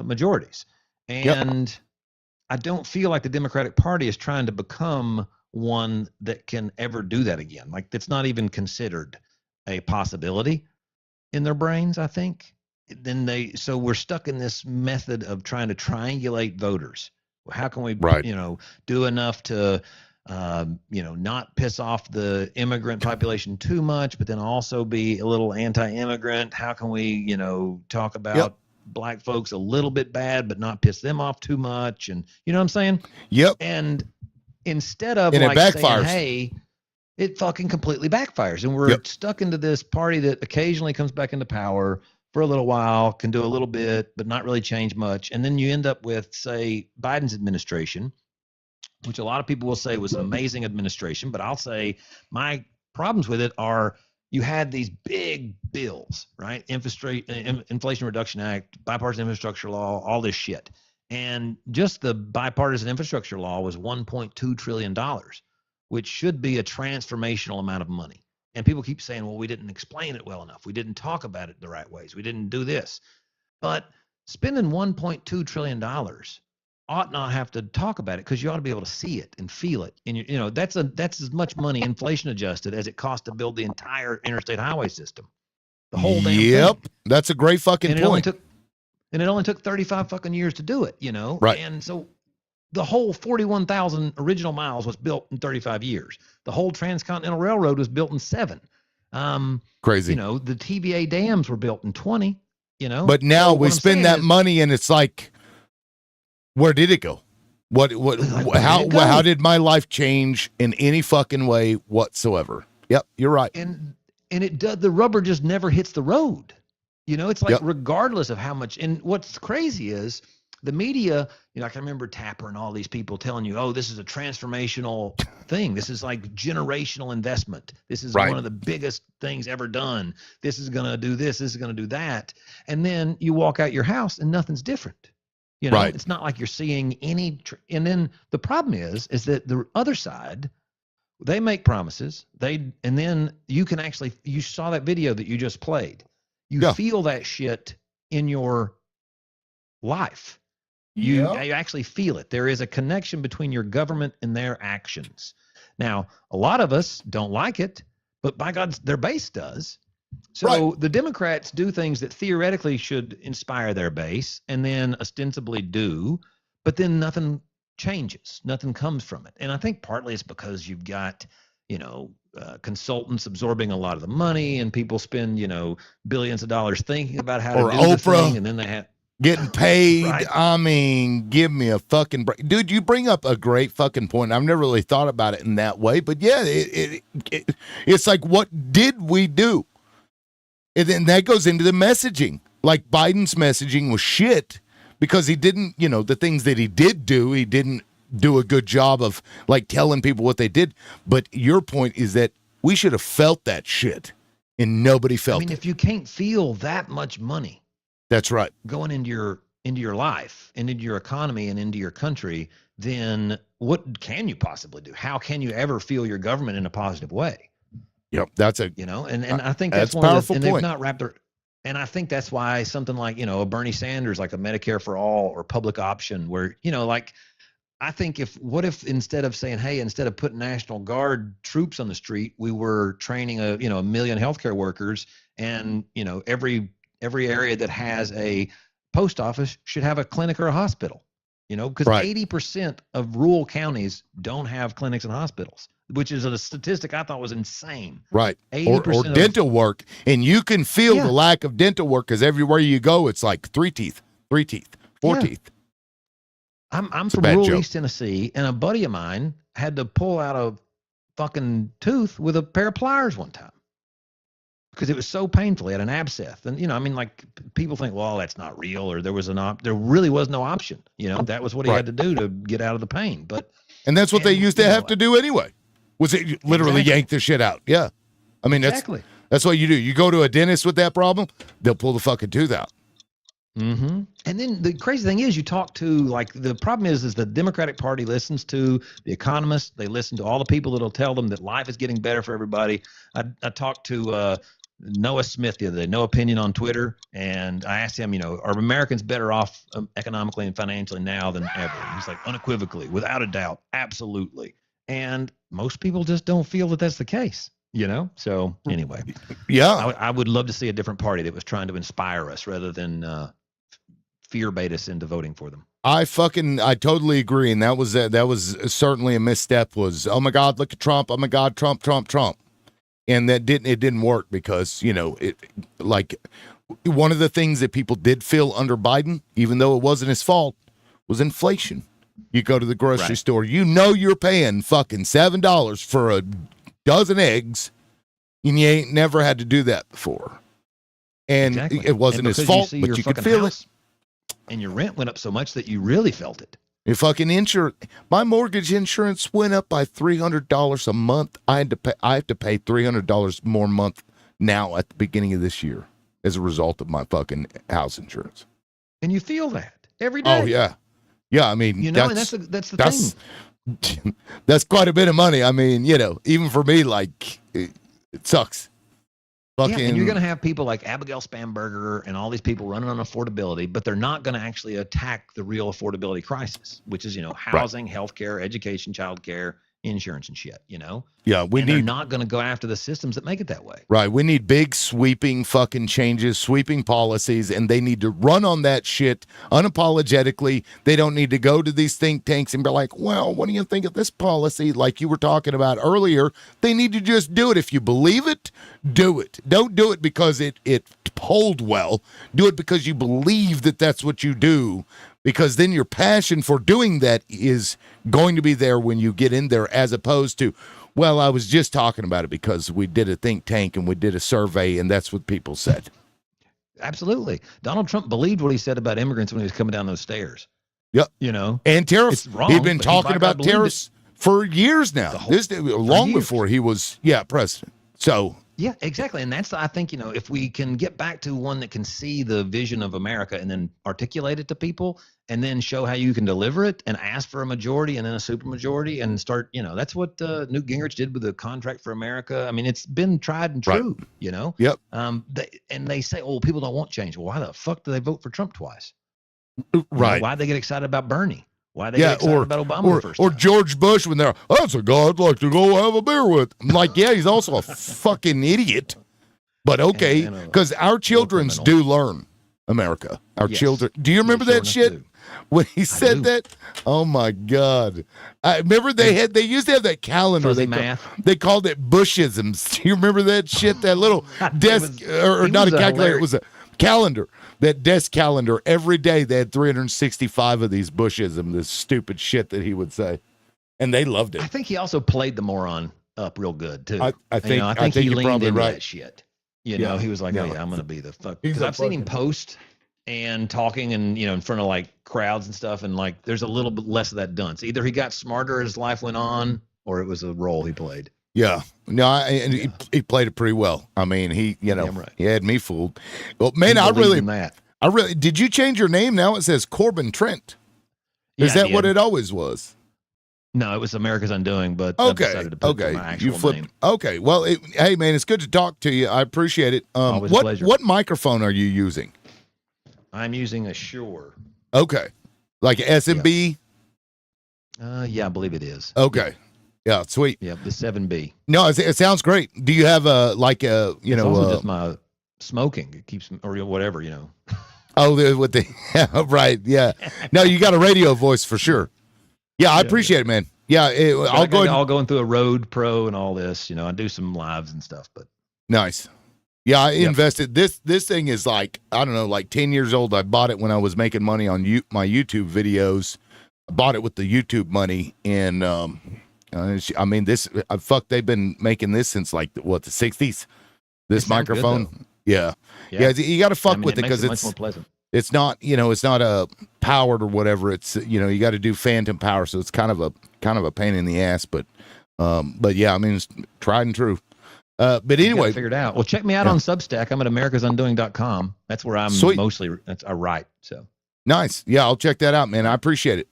majorities. And I don't feel like the Democratic Party is trying to become one that can ever do that again. Like, that's not even considered a possibility in their brains, I think. So we're stuck in this method of trying to triangulate voters. How can we, do enough to, not piss off the immigrant population too much, but then also be a little anti-immigrant? How can we, talk about black folks a little bit bad, but not piss them off too much? And you know what I'm saying? Yep. And instead of And it like backfires. saying, hey, it fucking completely backfires. And we're stuck into this party that occasionally comes back into power for a little while, can do a little bit, but not really change much. And then you end up with, say, Biden's administration, which a lot of people will say was an amazing administration, but I'll say my problems with it are you had these big bills, right? Inflation Reduction Act, bipartisan infrastructure law, all this shit. And just the bipartisan infrastructure law was $1.2 trillion, which should be a transformational amount of money. And people keep saying, well, we didn't explain it well enough. We didn't talk about it the right ways. We didn't do this. But spending $1.2 trillion ought not have to talk about it, because you ought to be able to see it and feel it. And that's as much money inflation adjusted as it costs to build the entire interstate highway system. The whole damn thing. That's a great fucking point. And it only took 35 fucking years to do it, Right. And so the whole 41,000 original miles was built in 35 years. The whole Transcontinental Railroad was built in 7. Crazy. The TVA dams were built in 20, But now So we what I'm spend saying that is- money and it's like, where did it go? How did my life change in any fucking way whatsoever? Yep, you're right. And the rubber just never hits the road. It's like regardless of how much. And what's crazy is the media, I can remember Tapper and all these people telling you, oh, this is a transformational thing. This is like generational investment. This is one of the biggest things ever done. This is going to do this. This is going to do that. And then you walk out your house and nothing's different. It's not like you're seeing any. And then the problem is that the other side, they make promises. And then you can actually, you saw that video that you just played. You feel that shit in your life. You actually feel it. There is a connection between your government and their actions. Now, a lot of us don't like it, but by God, their base does. So the Democrats do things that theoretically should inspire their base and then ostensibly do, but then nothing changes. Nothing comes from it. And I think partly it's because you've got, consultants absorbing a lot of the money, and people spend, billions of dollars thinking about how to do the thing, and then they have getting paid. I mean, give me a fucking break. Dude, you bring up a great fucking point. I've never really thought about it in that way, but yeah, it's like, what did we do? And then that goes into the messaging. Like, Biden's messaging was shit because he didn't, the things that he did do, he didn't do a good job of like telling people what they did. But your point is that we should have felt that shit. and nobody felt I mean, it. if you can't feel that much money That's right. going into your life and into your economy and into your country, then what can you possibly do? How can you ever feel your government in a positive way? Yep, that's a And I think that's one powerful of the, and point. they've not wrapped their, and I think that's why something like, a Bernie Sanders, like a Medicare for all or public option, where, like, I think what if instead of saying, hey, instead of putting National Guard troops on the street, we were training a million healthcare workers, and every area that has a post office should have a clinic or a hospital, because Right. 80% of rural counties don't have clinics and hospitals, which is a statistic I thought was insane. Right. 80% Or dental work. And you can feel Yeah. the lack of dental work because everywhere you go, it's like 3 teeth, 4 Yeah. teeth. I'm It's a from bad rural joke. East Tennessee, and a buddy of mine had to pull out a fucking tooth with a pair of pliers one time because it was so painful. He had an abscess, and people think, well, that's not real, or there was there really was no option. That was what he Right. had to do to get out of the pain. But And that's what they used to have to do anyway. Was it literally Exactly. yank the shit out? Yeah. I mean, Exactly. that's what you do. You go to a dentist with that problem, they'll pull the fucking tooth out. Mm-hmm. And then the crazy thing is, you talk to the problem is the Democratic Party listens to the economists. They listen to all the people that'll tell them that life is getting better for everybody. I talked to Noah Smith the other day, No Opinion on Twitter, and I asked him, are Americans better off economically and financially now than ever? He's like, unequivocally, without a doubt, absolutely. And most people just don't feel that that's the case. So anyway, Yeah. I would love to see a different party that was trying to inspire us rather than fear bait us into voting for them. I totally agree. And that was certainly a misstep was, oh my God, look at Trump. Oh my God, Trump. And it didn't work because, one of the things that people did feel under Biden, even though it wasn't his fault, was inflation. You go to the grocery Right. store, you're paying fucking $7 for a dozen eggs, and you ain't never had to do that before. And Exactly. it wasn't And his because fault, see but your you could fucking feel house and your rent went up so much that you really felt it. it. Your fucking insurance, my mortgage insurance went up by $300 a month. I have to pay $300 more a month now at the beginning of this year as a result of my fucking house insurance. And you feel that every day. Oh yeah. Yeah, I mean, and that's the thing. That's quite a bit of money. I mean, even for me, it sucks. Fucking, Yeah, and you're going to have people like Abigail Spanberger and all these people running on affordability, but they're not going to actually attack the real affordability crisis, which is, housing, healthcare, education, childcare, insurance and shit, Yeah, they're not going to go after the systems that make it that way. Right. We need big sweeping fucking changes, sweeping policies, and they need to run on that shit unapologetically. They don't need to go to these think tanks and be like, well, what do you think of this policy? Like you were talking about earlier. They need to just do it. If you believe it, do it. Don't do it because it polled well. Do it because you believe that that's what you do, because then your passion for doing that is going to be there when you get in there, as opposed to, well, I was just talking about it because we did a think tank and we did a survey and that's what people said. Absolutely. Donald Trump believed what he said about immigrants when he was coming down those stairs. Yep. And tariffs. It's wrong, He'd been but he talking by God about believed tariffs for years now. Long years. before he was, president. So Yeah, exactly. And that's, I think, if we can get back to one that can see the vision of America and then articulate it to people and then show how you can deliver it and ask for a majority and then a supermajority and start, that's what Newt Gingrich did with the Contract for America. I mean, it's been tried and true, Yep. And they say, oh, people don't want change. Well, why the fuck do they vote for Trump twice? Right. Why'd they get excited about Bernie? Why they get excited about Obama the first or time? George Bush when they're, that's a guy I'd like to go have a beer with. I'm like, yeah, he's also a fucking idiot. But okay, because our children's do learn America. Our children. Do you remember that shit? When he said that? Oh my God. I remember they used to have that calendar. Fuzzy math. They called it Bushisms. Do you remember that shit? That little desk, or not a calculator, it was a calendar. That desk calendar. Every day they had 365 of these Bushisms, this stupid shit that he would say. And they loved it. I think he also played the moron up real good too. I think he you're leaned probably into right. that shit. He was like, oh yeah, I'm gonna be the fuck. He's Because a I've seen him fucking- post and talking and in front of like crowds and stuff, and like there's a little bit less of that dunce. Either he got smarter as life went on, or it was a role he played. Yeah. No, and he played it pretty well. I mean, he had me fooled. Well, man, I really did you change your name? Now it says Corbin Trent. Is that what it always was? No, it was America's Undoing, but I decided to put my actual name. Okay. Well, hey man, it's good to talk to you. I appreciate it. Always a pleasure. What microphone are you using? I'm using a Shure. Okay. Like SMB? Yeah, I believe it is. Okay. Yeah, sweet. Yeah, the 7B. No, it sounds great. Do you have it's also just my smoking. It keeps or whatever, Oh, with the right, yeah. No, you got a radio voice for sure. Yeah, I appreciate it, man. Yeah, I'll going through a Rode Pro and all this. I do some lives and stuff, but nice. Yeah, I invested. This thing is like, I don't know, like 10 years old. I bought it when I was making money on my YouTube videos. I bought it with the YouTube money, and I mean, they've been making this since like the 60s. This microphone, yeah. You got to fuck with it because it's much more pleasant. It's not, it's not a powered or whatever. It's, you got to do phantom power, so it's kind of a pain in the ass. But yeah, I mean, it's tried and true. But anyway, figured out. Well, check me out on Substack. I'm at americasundoing.com. That's where I'm mostly. I write. So nice. Yeah, I'll check that out, man. I appreciate it.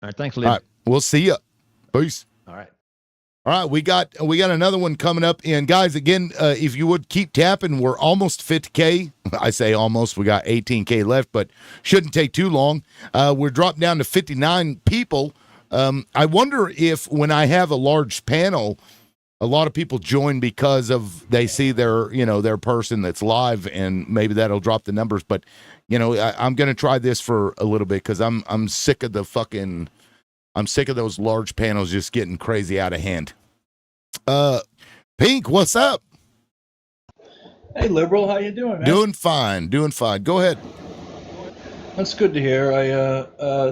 All right, thanks, Lee. All right, we'll see you. Peace. All right. All right, we got another one coming up, and guys, again, if you would keep tapping, we're almost 50K. I say almost. We got 18K left, but shouldn't take too long. We're dropped down to 59 people. I wonder if when I have a large panel, a lot of people join because they see their person that's live, and maybe that'll drop the numbers. But I'm going to try this for a little bit because I'm sick of I'm sick of those large panels just getting crazy out of hand. Pink, what's up? Hey, Liberal, how you doing, man? Doing fine. Go ahead. That's good to hear. I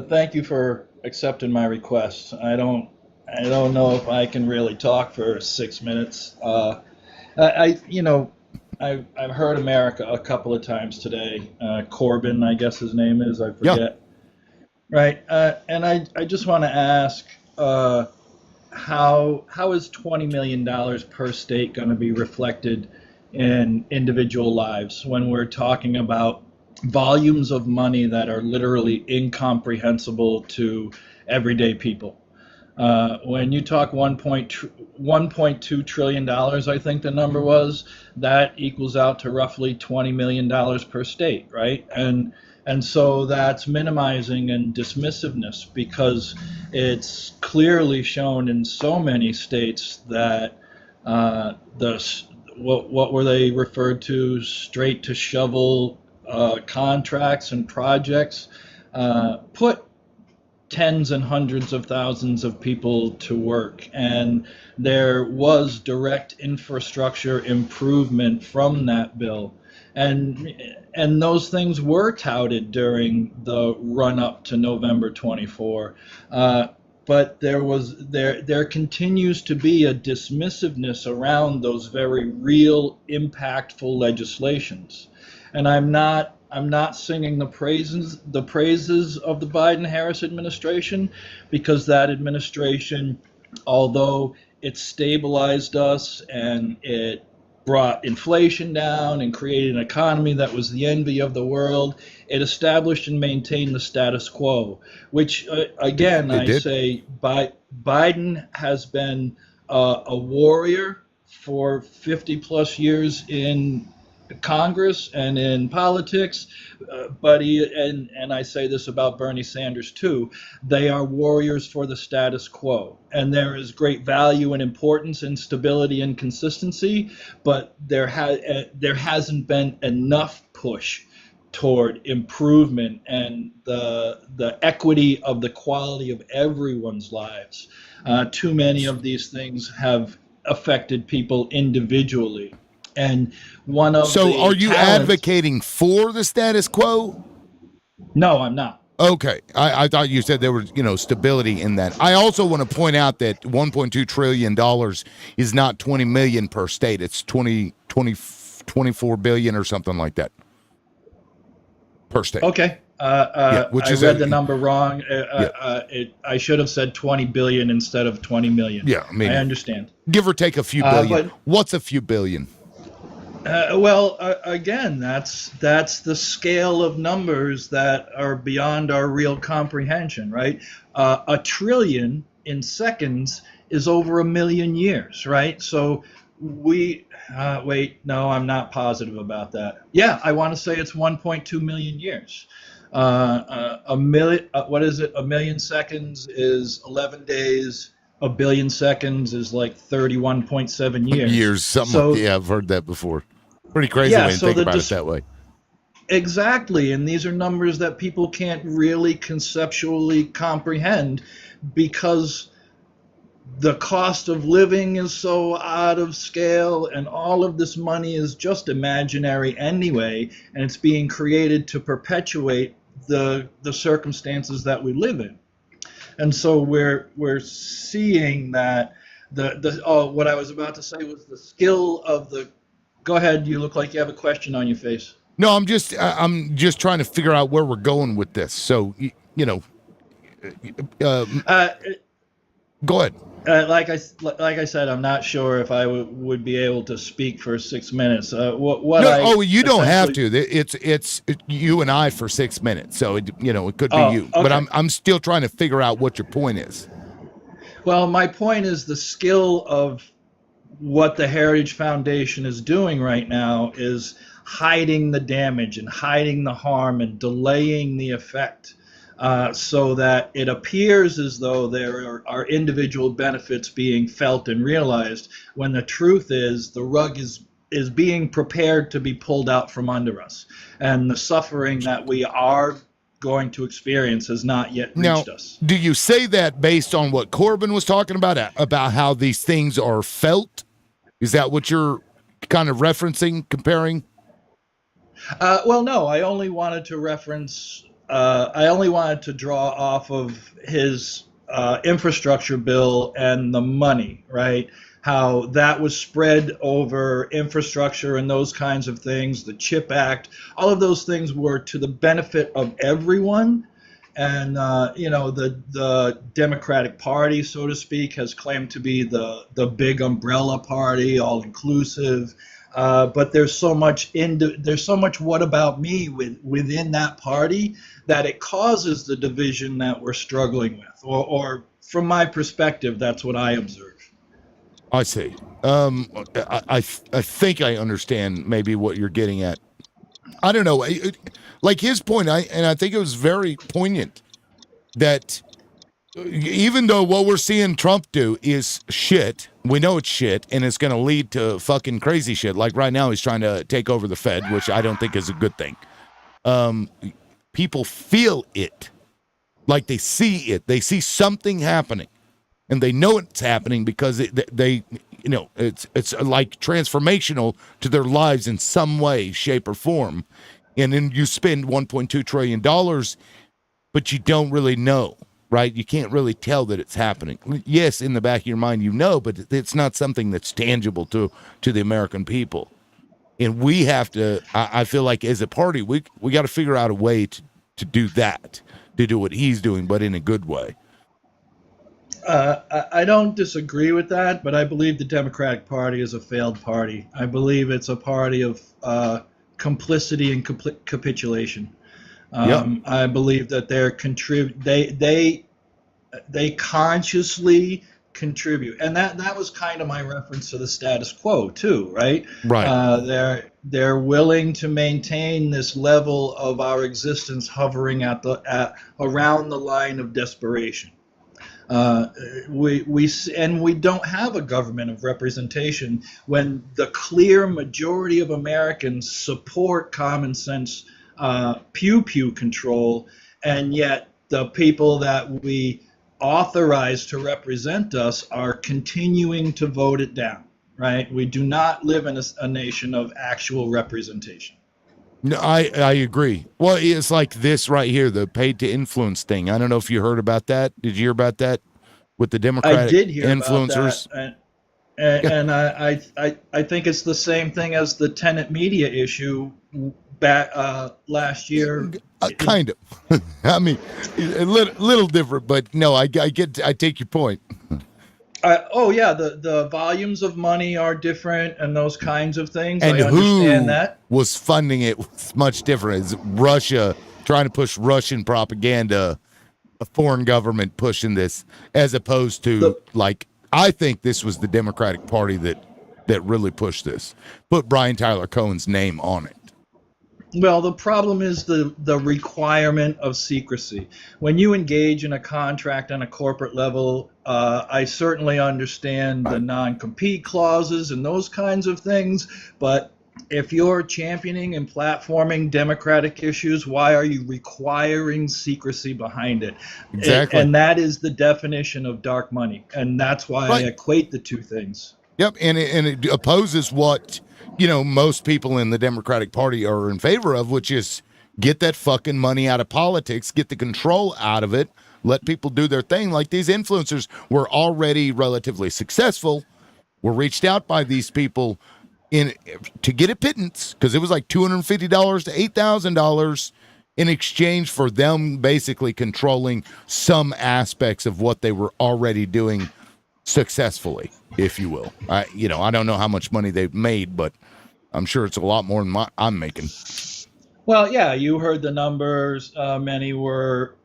thank you for accepting my request. I don't know if I can really talk for 6 minutes. I've heard America a couple of times today. Corbin, I guess his name is. I forget. Yeah. Right, and I just want to ask, how is $20 million per state going to be reflected in individual lives when we're talking about volumes of money that are literally incomprehensible to everyday people? When you talk $1.2 trillion, I think the number was, that equals out to roughly $20 million per state, right? And so that's minimizing and dismissiveness, because it's clearly shown in so many states that what were they referred to, straight to shovel contracts and projects put tens and hundreds of thousands of people to work, and there was direct infrastructure improvement from that bill. And those things were touted during the run-up to November 24. But there continues to be a dismissiveness around those very real, impactful legislations. And I'm not singing the praises of the Biden-Harris administration, because that administration, although it stabilized us and it brought inflation down and created an economy that was the envy of the world, it established and maintained the status quo, which again, I say Biden has been a warrior for 50 plus years in Congress and in politics, but and I say this about Bernie Sanders too, they are warriors for the status quo, and there is great value and importance in stability and consistency, but there hasn't been enough push toward improvement and the equity of the quality of everyone's lives. Too many of these things have affected people individually. And so are you advocating for the status quo? No, I'm not. Okay. I thought you said there was, stability in that. I also want to point out that $1.2 trillion is not 20 million per state. It's 24 billion or something like that per state. Okay. which I is read the number wrong. I should have said 20 billion instead of 20 million. Yeah, I mean, I understand. Give or take a few billion. What's a few billion? Again, that's the scale of numbers that are beyond our real comprehension, right? A trillion in seconds is over 1 million years, right? So wait, no, I'm not positive about that. Yeah, I want to say it's 1.2 million years. A million, what is it? 1 million seconds is 11 days. 1 billion seconds is like 31.7 years. Something. Yeah, I've heard that before. Pretty crazy when you think about it that way. Exactly, and these are numbers that people can't really conceptually comprehend because the cost of living is so out of scale, and all of this money is just imaginary anyway, and it's being created to perpetuate the circumstances that we live in. And so we're seeing that what I was about to say was the skill of the. Go ahead. You look like you have a question on your face. No, I'm just trying to figure out where we're going with this. So go ahead. Like I said, I'm not sure if I would be able to speak for 6 minutes. You don't have to. It's you and I for 6 minutes. So it could be you. Okay. But I'm still trying to figure out what your point is. Well, my point is the skill of what the Heritage Foundation is doing right now is hiding the damage and hiding the harm and delaying the effect. So that it appears as though there are individual benefits being felt and realized, when the truth is the rug is being prepared to be pulled out from under us, and the suffering that we are going to experience has not yet reached us. Do you say that based on what Corbin was talking about how these things are felt? Is that what you're kind of referencing, comparing? Well, no, I only wanted to reference. I only wanted to draw off of his infrastructure bill and the money, right? How that was spread over infrastructure and those kinds of things, the CHIP Act, all of those things were to the benefit of everyone. And, the Democratic Party, so to speak, has claimed to be the big umbrella party, all inclusive. But there's so much what about me within that party that it causes the division that we're struggling with, or from my perspective, that's what I observe. I see. I think I understand maybe what you're getting at. I don't know. Like his point, I think it was very poignant that even though what we're seeing Trump do is shit, we know it's shit, and it's going to lead to fucking crazy shit. Like right now, he's trying to take over the Fed, which I don't think is a good thing. People feel it, like they see it. They see something happening, and they know it's happening because it's like transformational to their lives in some way, shape, or form. And then you spend $1.2 trillion, but you don't really know. Right? You can't really tell that it's happening. Yes, in the back of your mind, but it's not something that's tangible to the American people. And we have to, I feel like as a party, we got to figure out a way to do that, to do what he's doing, but in a good way. I don't disagree with that, but I believe the Democratic Party is a failed party. I believe it's a party of complicity and capitulation. I believe that they consciously contribute, and that was kind of my reference to the status quo too, right? Right. They're willing to maintain this level of our existence hovering around the line of desperation. We don't have a government of representation when the clear majority of Americans support common sense pew control, and yet the people that we authorize to represent us are continuing to vote it down, right? We do not live in a nation of actual representation. No, I agree. Well, it's like this right here, the paid to influence thing. I don't know if you heard about that. Did you hear about that with the Democratic I did hear influencers? About that. And I think it's the same thing as the tenant media issue. back last year. Kind of. I mean, a little different, but no, I take your point. Oh yeah, the volumes of money are different and those kinds of things. And I understand that. was funding it was much different. It's Russia trying to push Russian propaganda, a foreign government pushing this, as opposed to I think this was the Democratic Party that really pushed this, put Brian Tyler Cohen's name on it. Well, the problem is the requirement of secrecy. When you engage in a contract on a corporate level, I certainly understand the non-compete clauses and those kinds of things, but if you're championing and platforming democratic issues, why are you requiring secrecy behind it? Exactly. And that is the definition of dark money, and that's why I equate the two things. Yep, and it opposes what most people in the Democratic Party are in favor of, which is get that fucking money out of politics, get the control out of it, let people do their thing. Like these influencers were already relatively successful, were reached out by these people to get a pittance, because it was like $250 to $8,000 in exchange for them basically controlling some aspects of what they were already doing successfully, if you will. I don't know how much money they've made, but I'm sure it's a lot more than I'm making. Well, yeah, you heard the numbers. Many were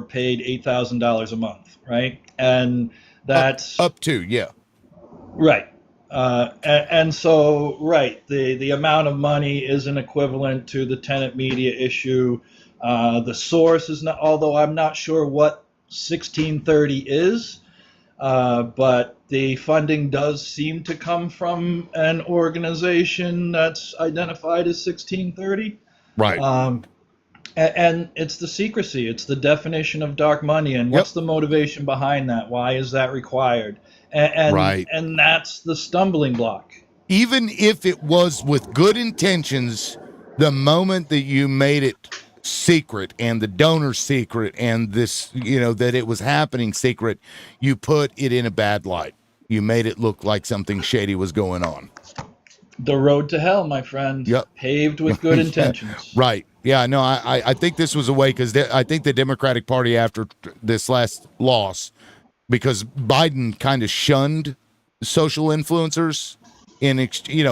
paid $8,000 a month, right? And that's up to, yeah. Right. And so, right, the amount of money isn't equivalent to the tenant media issue. The source is not, although I'm not sure what 1630 is, but the funding does seem to come from an organization that's identified as 1630. Right. And it's the secrecy. It's the definition of dark money. And what's the motivation behind that? Why is that required? And that's the stumbling block. Even if it was with good intentions, the moment that you made it secret and the donor secret and this, that it was happening secret, you put it in a bad light. You made it look like something shady was going on. The road to hell, my friend, paved with good intentions. Right. Yeah, no, I think this was a way, because I think the Democratic Party, after this last loss, because Biden kind of shunned social influencers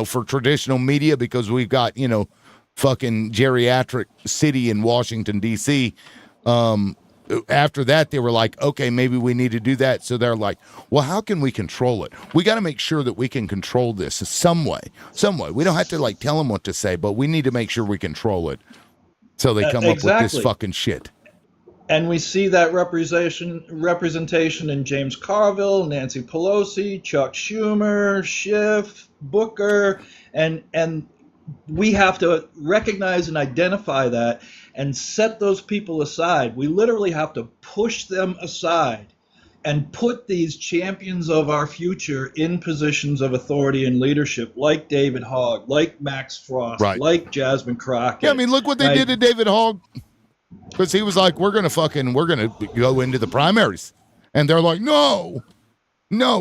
for traditional media, because we've got, fucking geriatric city in Washington, D.C. After that, they were like, okay, maybe we need to do that. So they're like, well, how can we control it? We got to make sure that we can control this some way. We don't have to tell them what to say, but we need to make sure we control it. So they come up with this fucking shit. And we see that representation in James Carville, Nancy Pelosi, Chuck Schumer, Schiff, Booker, and we have to recognize and identify that and set those people aside. We literally have to push them aside and put these champions of our future in positions of authority and leadership, like David Hogg, like Max Frost, like Jasmine Crockett. Yeah, I mean, look what they did to David Hogg. Because he was like, we're gonna go into the primaries, and they're like, no,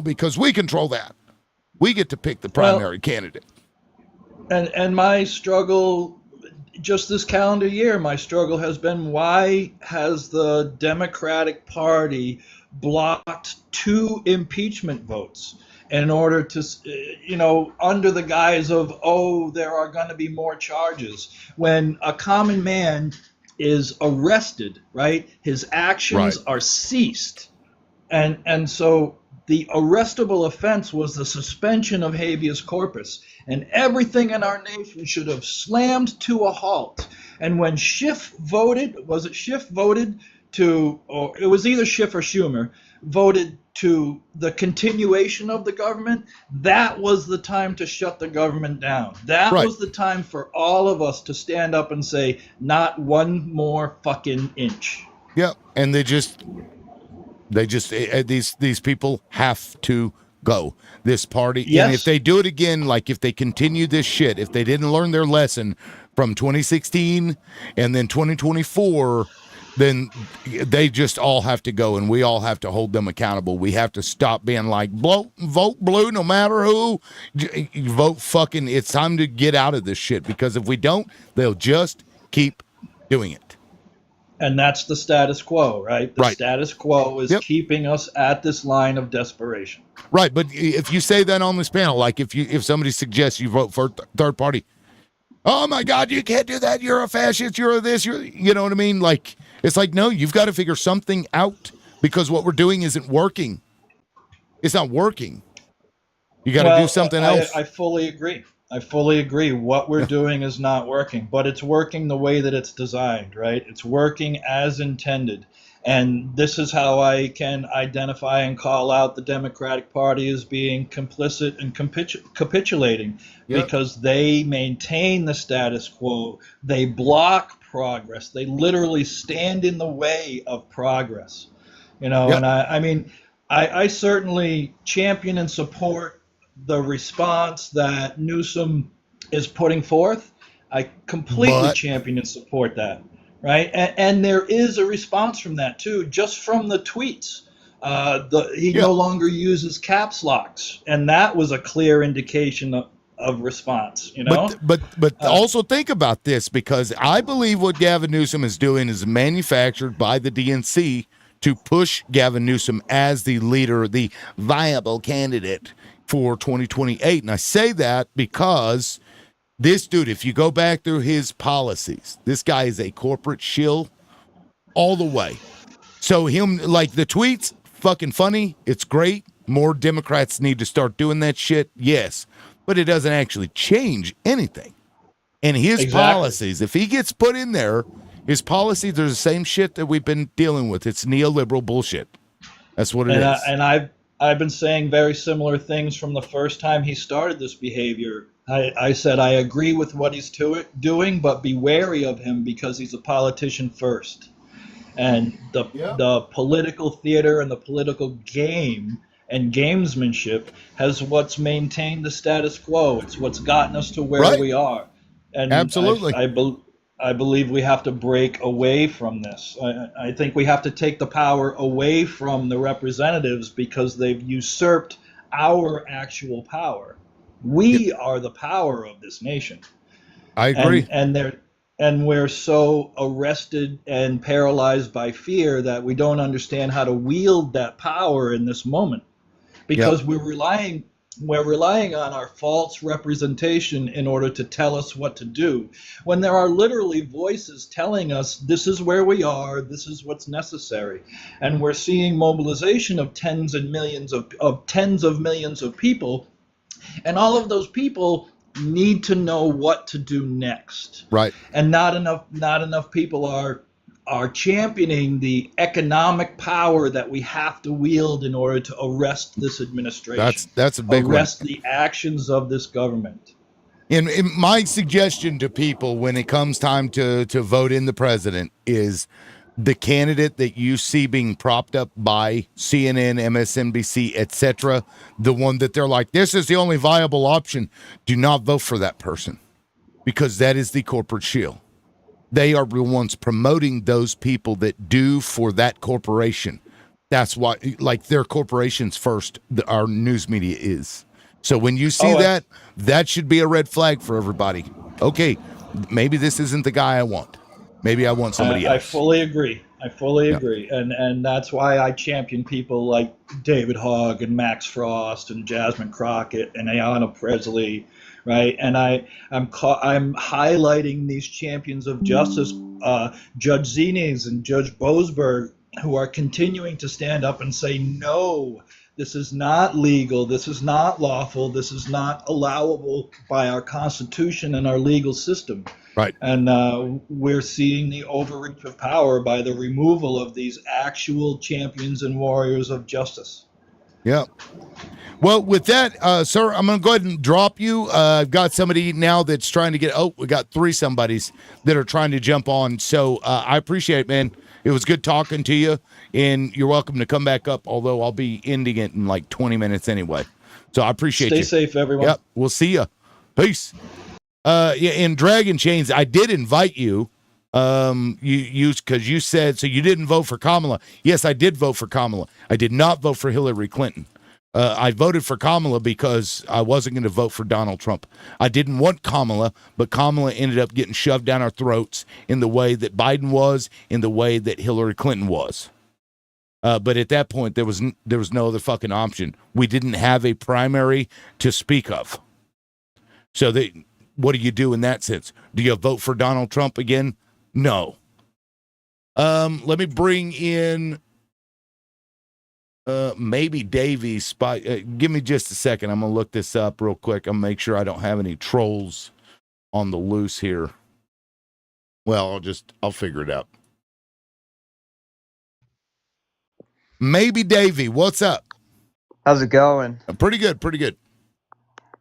because we control that. We get to pick the primary candidate. And my struggle, just this calendar year, my struggle has been, why has the Democratic Party blocked 2 impeachment votes in order to, under the guise of, there are going to be more charges, when a common man is arrested, right? His actions are ceased. And so the arrestable offense was the suspension of habeas corpus, and everything in our nation should have slammed to a halt. And when Schiff voted, or it was either Schiff or Schumer, voted to the continuation of the government, that was the time to shut the government down. That was the time for all of us to stand up and say, not one more fucking inch. Yeah, and these people have to go. This party, and if they do it again, like if they continue this shit, if they didn't learn their lesson from 2016 and then 2024, then they just all have to go, and we all have to hold them accountable. We have to stop being like, vote blue no matter who. Vote fucking, it's time to get out of this shit, because if we don't, they'll just keep doing it. And that's the status quo, right? The Right. status quo is keeping us at this line of desperation. Right, but if you say that on this panel, like if somebody suggests you vote for third party, oh my God, you can't do that. You're a fascist. You're this. You know what I mean? Like, it's like, no, you've got to figure something out, because what we're doing isn't working. It's not working. You got to do something else. I fully agree. I fully agree. What we're doing is not working, but it's working the way that it's designed, right? It's working as intended. And this is how I can identify and call out the Democratic Party as being complicit and capitulating, because they maintain the status quo. They block progress. They literally stand in the way of progress. And I mean, I certainly champion and support the response that Newsom is putting forth. I completely champion and support that. Right, and there is a response from that too, just from the tweets. He no longer uses caps locks, and that was a clear indication of response. But also think about this, because I believe what Gavin Newsom is doing is manufactured by the DNC to push Gavin Newsom as the leader, the viable candidate for 2028. And I say that because this dude, if you go back through his policies, this guy is a corporate shill all the way. So him, like, the tweets, fucking funny. It's great. More Democrats need to start doing that shit. Yes. But it doesn't actually change anything. And his policies, if he gets put in there, his policies are the same shit that we've been dealing with. It's neoliberal bullshit. That's what it is. And I've been saying very similar things from the first time he started this behavior. I said I agree with what he's doing, but be wary of him, because he's a politician first. And the political theater and the political game and gamesmanship has what's maintained the status quo. It's what's gotten us to where we are. And absolutely, I believe we have to break away from this. I think we have to take the power away from the representatives, because they've usurped our actual power. We are the power of this nation. I agree. And we're so arrested and paralyzed by fear that we don't understand how to wield that power in this moment, because we're relying on our false representation in order to tell us what to do, when there are literally voices telling us this is where we are, this is what's necessary. And we're seeing mobilization of tens of millions of people. And all of those people need to know what to do next. Right. And not enough people are championing the economic power that we have to wield in order to arrest this administration. That's a big one. Arrest the actions of this government. And my suggestion to people when it comes time to vote in the president is the candidate that you see being propped up by CNN, MSNBC, etc., the one that they're like, this is the only viable option, do not vote for that person, because that is the corporate shill. They are the ones promoting those people that do for that corporation. That's why, like, their corporations first, our news media is. So when you see that should be a red flag for everybody. Okay, maybe this isn't the guy I want. Maybe I want somebody else. I fully agree. And that's why I champion people like David Hogg and Max Frost and Jasmine Crockett and Ayanna Presley, right? And I'm highlighting these champions of justice, Judge Zinnes and Judge Boasberg, who are continuing to stand up and say, no, this is not legal, this is not lawful, this is not allowable by our Constitution and our legal system. Right. And we're seeing the overreach of power by the removal of these actual champions and warriors of justice. Yeah. Well, with that, sir, I'm going to go ahead and drop you. I've got somebody now that's trying to get, we got three somebodies that are trying to jump on. So I appreciate it, man. It was good talking to you, and you're welcome to come back up, although I'll be ending it in like 20 minutes anyway. So I appreciate you. Stay safe, everyone. Yep. We'll see you. Peace. In Dragon Chains, I did invite you Because you said, so you didn't vote for Kamala. Yes, I did vote for Kamala. I did not vote for Hillary Clinton. I voted for Kamala because I wasn't going to vote for Donald Trump. I didn't want Kamala, but Kamala ended up getting shoved down our throats in the way that Biden was, in the way that Hillary Clinton was. But at that point, there was no other fucking option. We didn't have a primary to speak of. So what do you do in that sense? Do you vote for Donald Trump again? No. Let me bring in maybe Davies spot. Give me just a second. I'm gonna look this up real quick. I'm gonna make sure I don't have any trolls on the loose here. Well, I'll figure it out. Maybe Davey, what's up? How's it going? Pretty good, pretty good.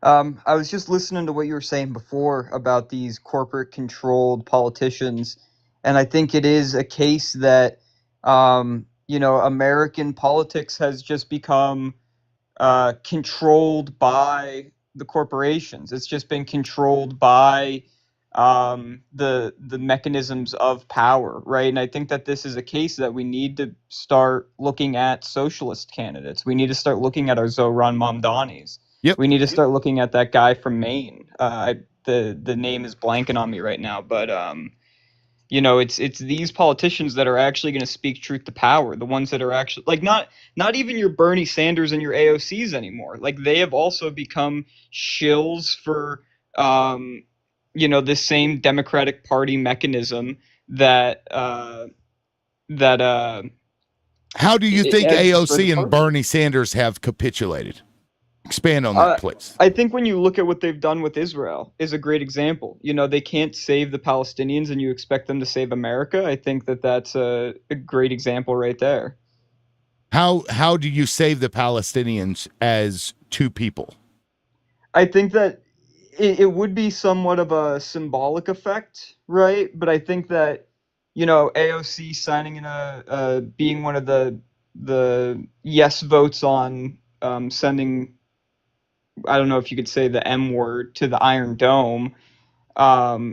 I was just listening to what you were saying before about these corporate-controlled politicians, and I think it is a case that, American politics has just become controlled by the corporations. It's just been controlled by the mechanisms of power, right? And I think that this is a case that we need to start looking at socialist candidates. We need to start looking at our Zohran Mamdanis. Yep. We need to start looking at that guy from Maine. The name is blanking on me right now, but it's these politicians that are actually going to speak truth to power. The ones that are actually like not even your Bernie Sanders and your AOCs anymore. Like they have also become shills for this same Democratic Party mechanism that. How do you think AOC and Bernie Sanders have capitulated? Expand on that, please. I think when you look at what they've done with Israel is a great example. They can't save the Palestinians and you expect them to save America. I think that that's a great example right there. How do you save the Palestinians as two people? I think that it would be somewhat of a symbolic effect, right? But I think that, AOC signing in being one of the yes votes on sending, I don't know if you could say the M word, to the Iron Dome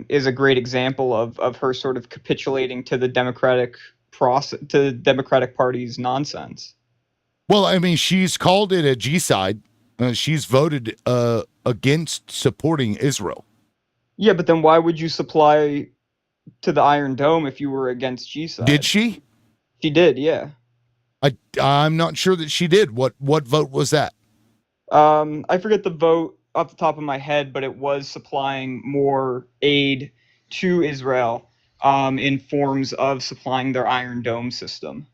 is a great example of her sort of capitulating to the Democratic process, to the Democratic Party's nonsense. Well, I mean, she's called it a G-side. She's voted against supporting Israel. Yeah, but then why would you supply to the Iron Dome if you were against G-side? Did she? She did, yeah. I'm not sure that she did. What vote was that? I forget the vote off the top of my head, but it was supplying more aid to Israel in forms of supplying their Iron Dome system.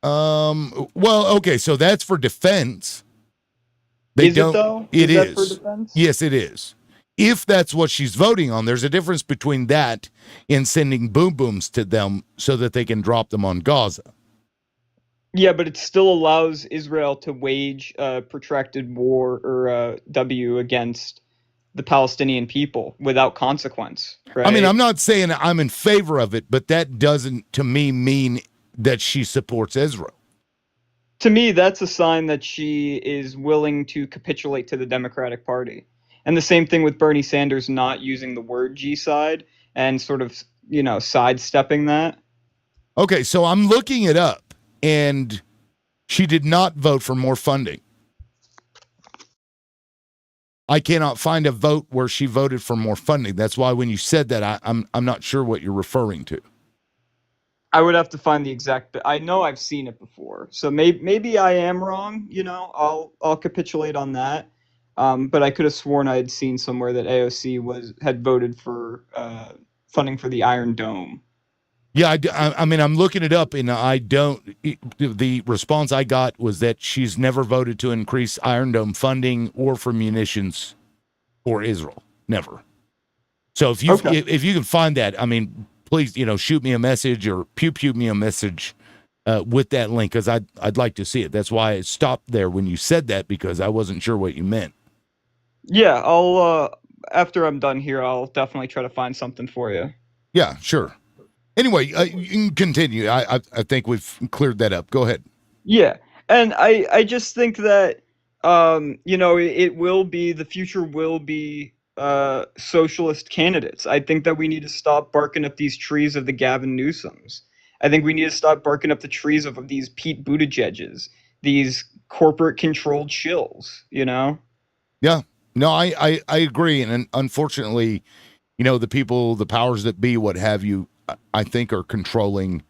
Well, okay, so that's for defense. Is it though? It is. That for defense? Yes, it is. If that's what she's voting on, there's a difference between that and sending boom booms to them so that they can drop them on Gaza. Yeah, but it still allows Israel to wage a protracted war or W against the Palestinian people without consequence. Right? I mean, I'm not saying I'm in favor of it, but that doesn't, to me, mean that she supports Israel. To me, that's a sign that she is willing to capitulate to the Democratic Party. And the same thing with Bernie Sanders not using the word G-side and sort of, sidestepping that. Okay, so I'm looking it up. And she did not vote for more funding. I cannot find a vote where she voted for more funding. That's why when you said that, I'm not sure what you're referring to. I would have to find the exact. I know I've seen it before, so maybe I am wrong. I'll capitulate on that. But I could have sworn I had seen somewhere that AOC had voted for funding for the Iron Dome. Yeah, I mean, I'm looking it up, and the response I got was that she's never voted to increase Iron Dome funding or for munitions for Israel. Never. So if you can find that, I mean, please, shoot me a message or pew me a message with that link, because I'd like to see it. That's why I stopped there when you said that, because I wasn't sure what you meant. Yeah, I'll after I'm done here, I'll definitely try to find something for you. Yeah, sure. Anyway, you can continue. I think we've cleared that up. Go ahead. Yeah, and I just think that, it will be, the future will be socialist candidates. I think that we need to stop barking up these trees of the Gavin Newsoms. I think we need to stop barking up the trees of these Pete Buttigeg's, these corporate-controlled shills, you know? Yeah. No, I agree. And unfortunately, you know, the people, the powers that be, what have you, I think are controlling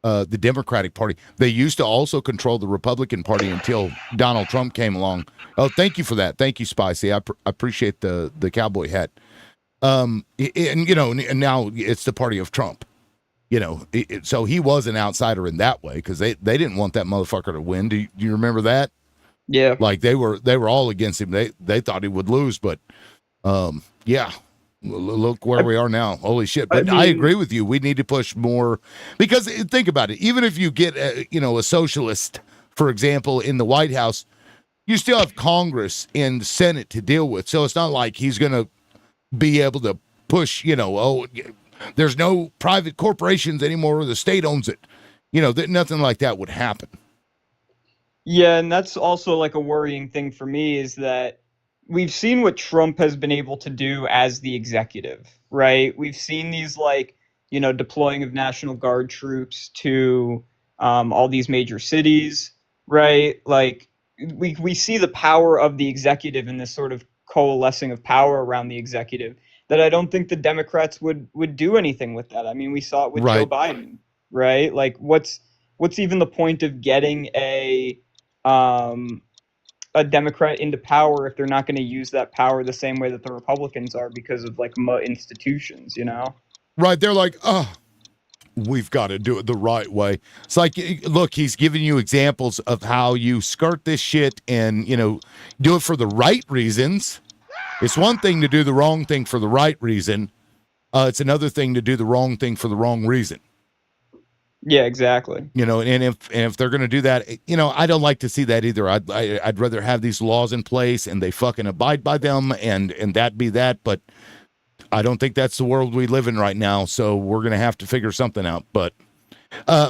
the Democratic Party. They used to also control the Republican Party until Donald Trump came along. Oh, thank you for that. Thank you, Spicy. I appreciate the cowboy hat. And you know, and now it's the party of Trump. You know, so he was an outsider in that way because they didn't want that motherfucker to win. Do you remember that? Yeah. Like they were all against him. They thought he would lose, but yeah. Look where we are now. Holy shit. But I agree with you. We need to push more because think about it. Even if you get a socialist, for example, in the White House, you still have Congress and the Senate to deal with. So it's not like he's going to be able to push, there's no private corporations anymore. The state owns it. Nothing like that would happen. Yeah, and that's also like a worrying thing for me is that we've seen what Trump has been able to do as the executive, right? We've seen these deploying of National Guard troops to all these major cities, right? Like we see the power of the executive in this sort of coalescing of power around the executive that I don't think the Democrats would do anything with that. I mean, we saw it with Joe Biden, right? Like what's even the point of getting a Democrat into power if they're not going to use that power the same way that the Republicans are because of institutions, Right. They're like, oh, we've got to do it the right way. It's like, look, he's giving you examples of how you skirt this shit and, do it for the right reasons. It's one thing to do the wrong thing for the right reason. It's another thing to do the wrong thing for the wrong reason. Yeah, exactly. And if they're going to do that, I don't like to see that either. I'd rather have these laws in place and they fucking abide by them and that be that. But I don't think that's the world we live in right now. So we're going to have to figure something out. But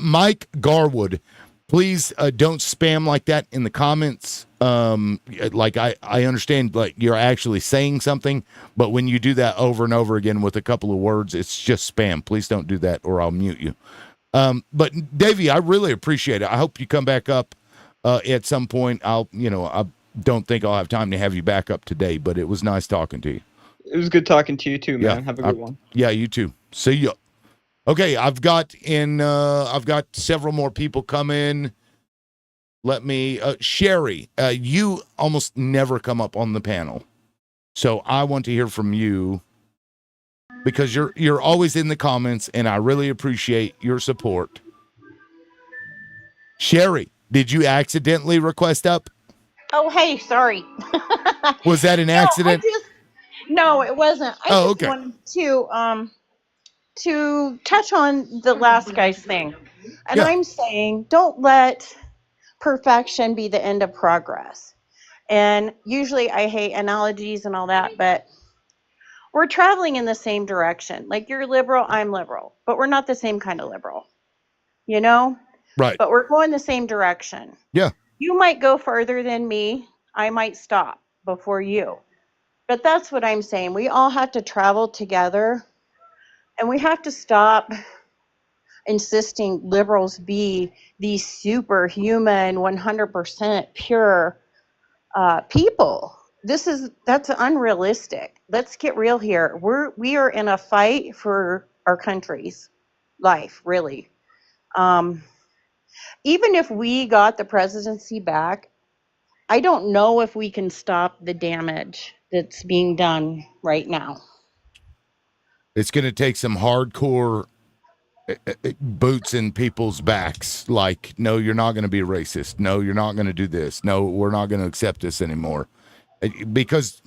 Mike Garwood, please don't spam like that in the comments. I understand like you're actually saying something, but when you do that over and over again with a couple of words, it's just spam. Please don't do that or I'll mute you. But Davey, I really appreciate it. I hope you come back up at some point. I don't think I'll have time to have you back up today, but it was nice talking to you. It was good talking to you too, man. Yeah, have a good one. Yeah, you too. See ya. Okay, I've got several more people come in. Let me Sherry, you almost never come up on the panel. So I want to hear from you. Because you're always in the comments, and I really appreciate your support. Sherry, did you accidentally request up? Oh, hey, sorry. Was that an accident? No, it wasn't. I just okay. wanted to touch on the last guy's thing. And Yeah. I'm saying don't let perfection be the end of progress. And usually I hate analogies and all that, but we're traveling in the same direction. Like you're liberal, I'm liberal, but we're not the same kind of liberal, Right. But we're going the same direction. Yeah. You might go further than me. I might stop before you. But that's what I'm saying. We all have to travel together and we have to stop insisting liberals be these superhuman, 100% pure people. That's unrealistic. Let's get real here. We are in a fight for our country's life, really. Even if we got the presidency back, I don't know if we can stop the damage that's being done right now. It's going to take some hardcore boots in people's backs. Like, no, you're not going to be a racist. No, you're not going to do this. No, we're not going to accept this anymore. Because,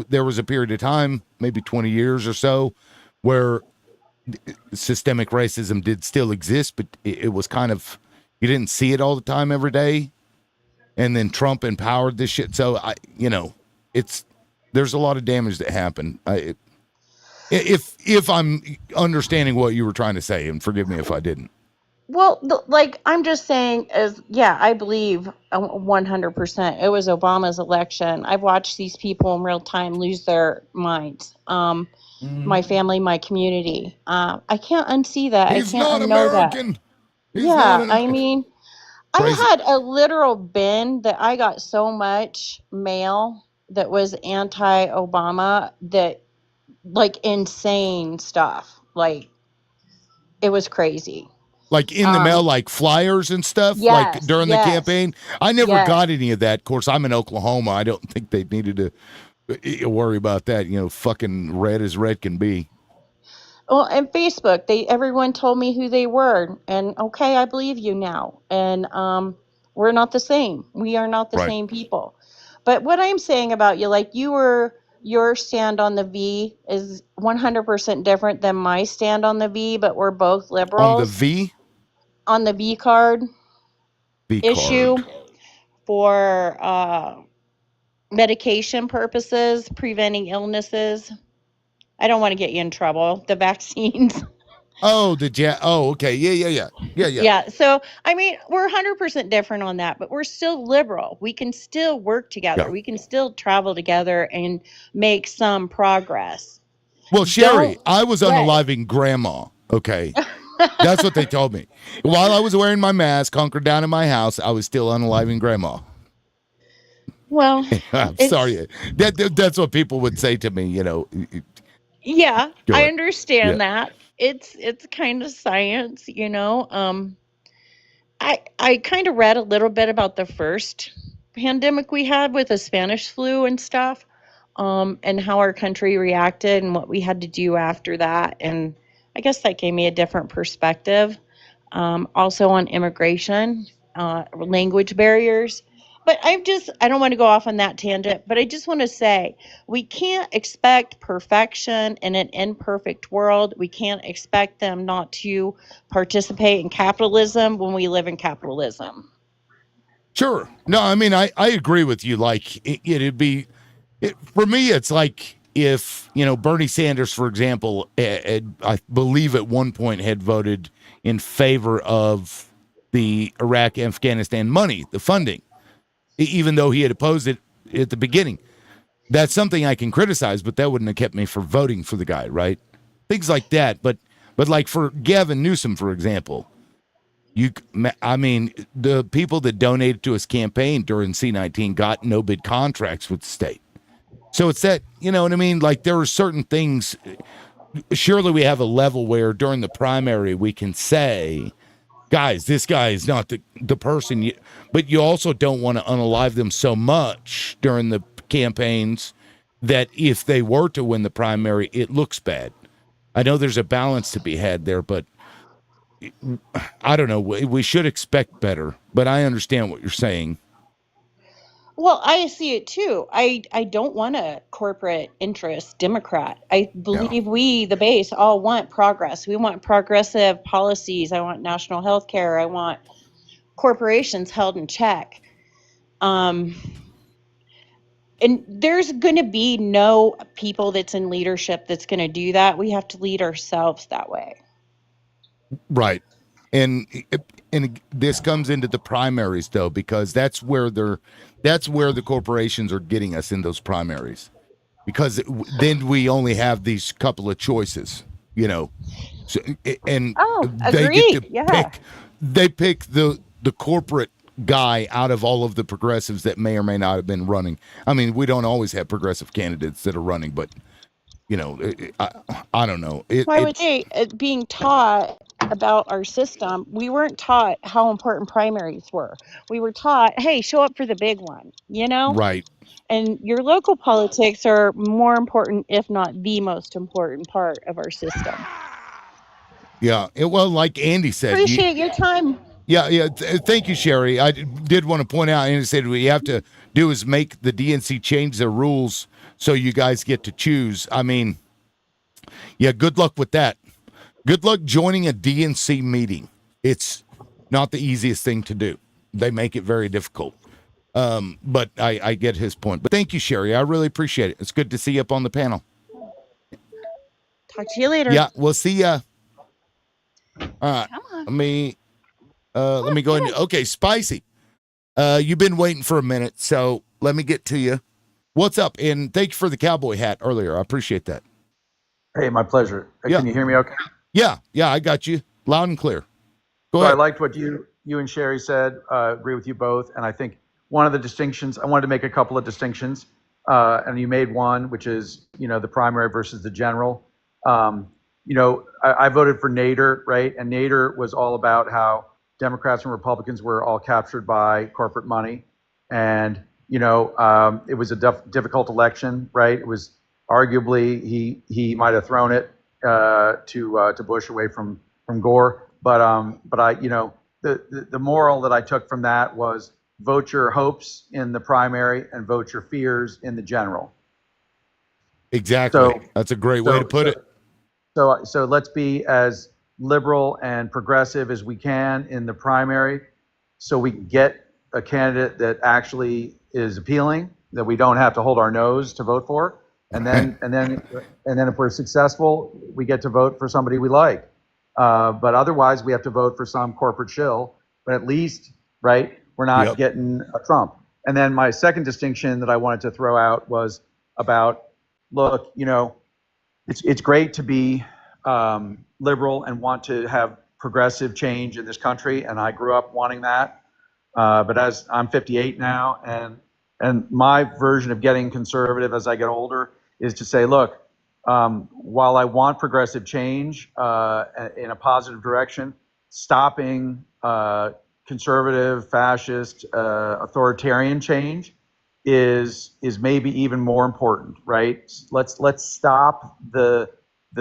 there was a period of time, maybe 20 years or so, where systemic racism did still exist, but it was kind of, you didn't see it all the time every day. And then Trump empowered this shit. So, there's a lot of damage that happened. If I'm understanding what you were trying to say, and forgive me if I didn't. Well, like I'm just saying, yeah, I believe 100%. It was Obama's election. I've watched these people in real time lose their minds. My family, my community. I can't unsee that. He's I can't not unknow that. American. He's Yeah, not I mean, crazy. I had a literal bin that I got so much mail that was anti-Obama that, like, insane stuff. Like, it was crazy. Like in the mail, like flyers and stuff, like Yes, during the yes, campaign. I never yes. got any of that. Of course, I'm in Oklahoma. I don't think they needed to worry about that. You know, fucking red as red can be. Well, and Facebook, everyone told me who they were, and okay, I believe you now. And we're not the same. We are not the Right. same people. But what I'm saying about you, like your stand on the V is 100% different than my stand on the V, but we're both liberals. On the V? On the V card V issue card. for medication purposes, preventing illnesses. I don't want to get you in trouble. The vaccines. Oh, oh, okay. Yeah. Yeah. So, I mean, we're 100% different on that, but we're still liberal. We can still work together. Yeah. We can still travel together and make some progress. Well, Sherry, Don't- I was Right. unaliving grandma. Okay. That's what they told me. While I was wearing my mask, hunkered down in my house, I was still unaliving grandma. Well, I'm it's- sorry. That's what people would say to me, you know. Yeah, Go I ahead. understand Yeah. that. It's kind of science, you know. I kind of read a little bit about the first pandemic we had with the Spanish flu and stuff, and how our country reacted and what we had to do after that. And I guess that gave me a different perspective. Also on immigration, language barriers. But I don't want to go off on that tangent, but I just want to say we can't expect perfection in an imperfect world. We can't expect them not to participate in capitalism when we live in capitalism. Sure. No, I mean, I agree with you. Like, it'd be, for me, it's like if, you know, Bernie Sanders, for example, I believe at one point had voted in favor of the Iraq Afghanistan money, the funding, even though he had opposed it at the beginning. That's something I can criticize, but that wouldn't have kept me from voting for the guy, right? Things like that. But like for Gavin Newsom, for example, I mean, the people that donated to his campaign during C-19 got no bid contracts with the state. So it's that, you know what I mean? Like there are certain things, surely we have a level where during the primary we can say, guys, this guy is not the person, but you also don't want to unalive them so much during the campaigns that if they were to win the primary, it looks bad. I know there's a balance to be had there, but I don't know. We should expect better, but I understand what you're saying. Well, I see it too. I don't want a corporate interest Democrat. I believe we, the base, all want progress. We want progressive policies. I want national health care. I want corporations held in check. And there's going to be no people that's in leadership that's going to do that. We have to lead ourselves that way. Right. And this comes into the primaries though, because that's where the corporations are getting us in those primaries, because then we only have these couple of choices, you know. So, and they get to pick the corporate guy out of all of the progressives that may or may not have been running. I mean, we don't always have progressive candidates that are running, but you know, I don't know. Why would they, being taught about our system, we weren't taught how important primaries were. We were taught, hey, show up for the big one, you know? Right. And your local politics are more important, if not the most important part of our system. Yeah. Well, like Andy said, Appreciate your time. Yeah. Thank you, Sherry. I did want to point out, Andy said, what you have to do is make the DNC change their rules so you guys get to choose. I mean, yeah, good luck with that. Good luck joining a DNC meeting. It's not the easiest thing to do. They make it very difficult. But I get his point. But thank you, Sherry. I really appreciate it. It's good to see you up on the panel. Talk to you later. Yeah, we'll see ya. All right. Let me Let me go in. Okay, Spicy. You've been waiting for a minute, so let me get to you. What's up? And thank you for the cowboy hat earlier. I appreciate that. Hey, my pleasure. Yeah. Can you hear me okay? Yeah, I got you loud and clear. Go So ahead. I liked what you and Sherry said. Agree with you both. And I think one of the distinctions, I wanted to make a couple of distinctions. And you made one, which is, the primary versus the general. I voted for Nader, right? And Nader was all about how Democrats and Republicans were all captured by corporate money. And, it was a difficult election, right? It was arguably, he might have thrown it to Bush away from Gore. But the moral that I took from that was vote your hopes in the primary and vote your fears in the general. Exactly. So- That's a great way to put it. So let's be as liberal and progressive as we can in the primary, so we can get a candidate that actually is appealing, that we don't have to hold our nose to vote for, and then if we're successful, we get to vote for somebody we like. But otherwise, we have to vote for some corporate shill. But at least, right, we're not getting a Trump. And then my second distinction that I wanted to throw out was about, look, it's great to be liberal and want to have progressive change in this country, and I grew up wanting that. But as I'm 58 now, and my version of getting conservative as I get older is to say, look, while I want progressive change in a positive direction, stopping conservative, fascist, authoritarian change is maybe even more important, right? Let's stop the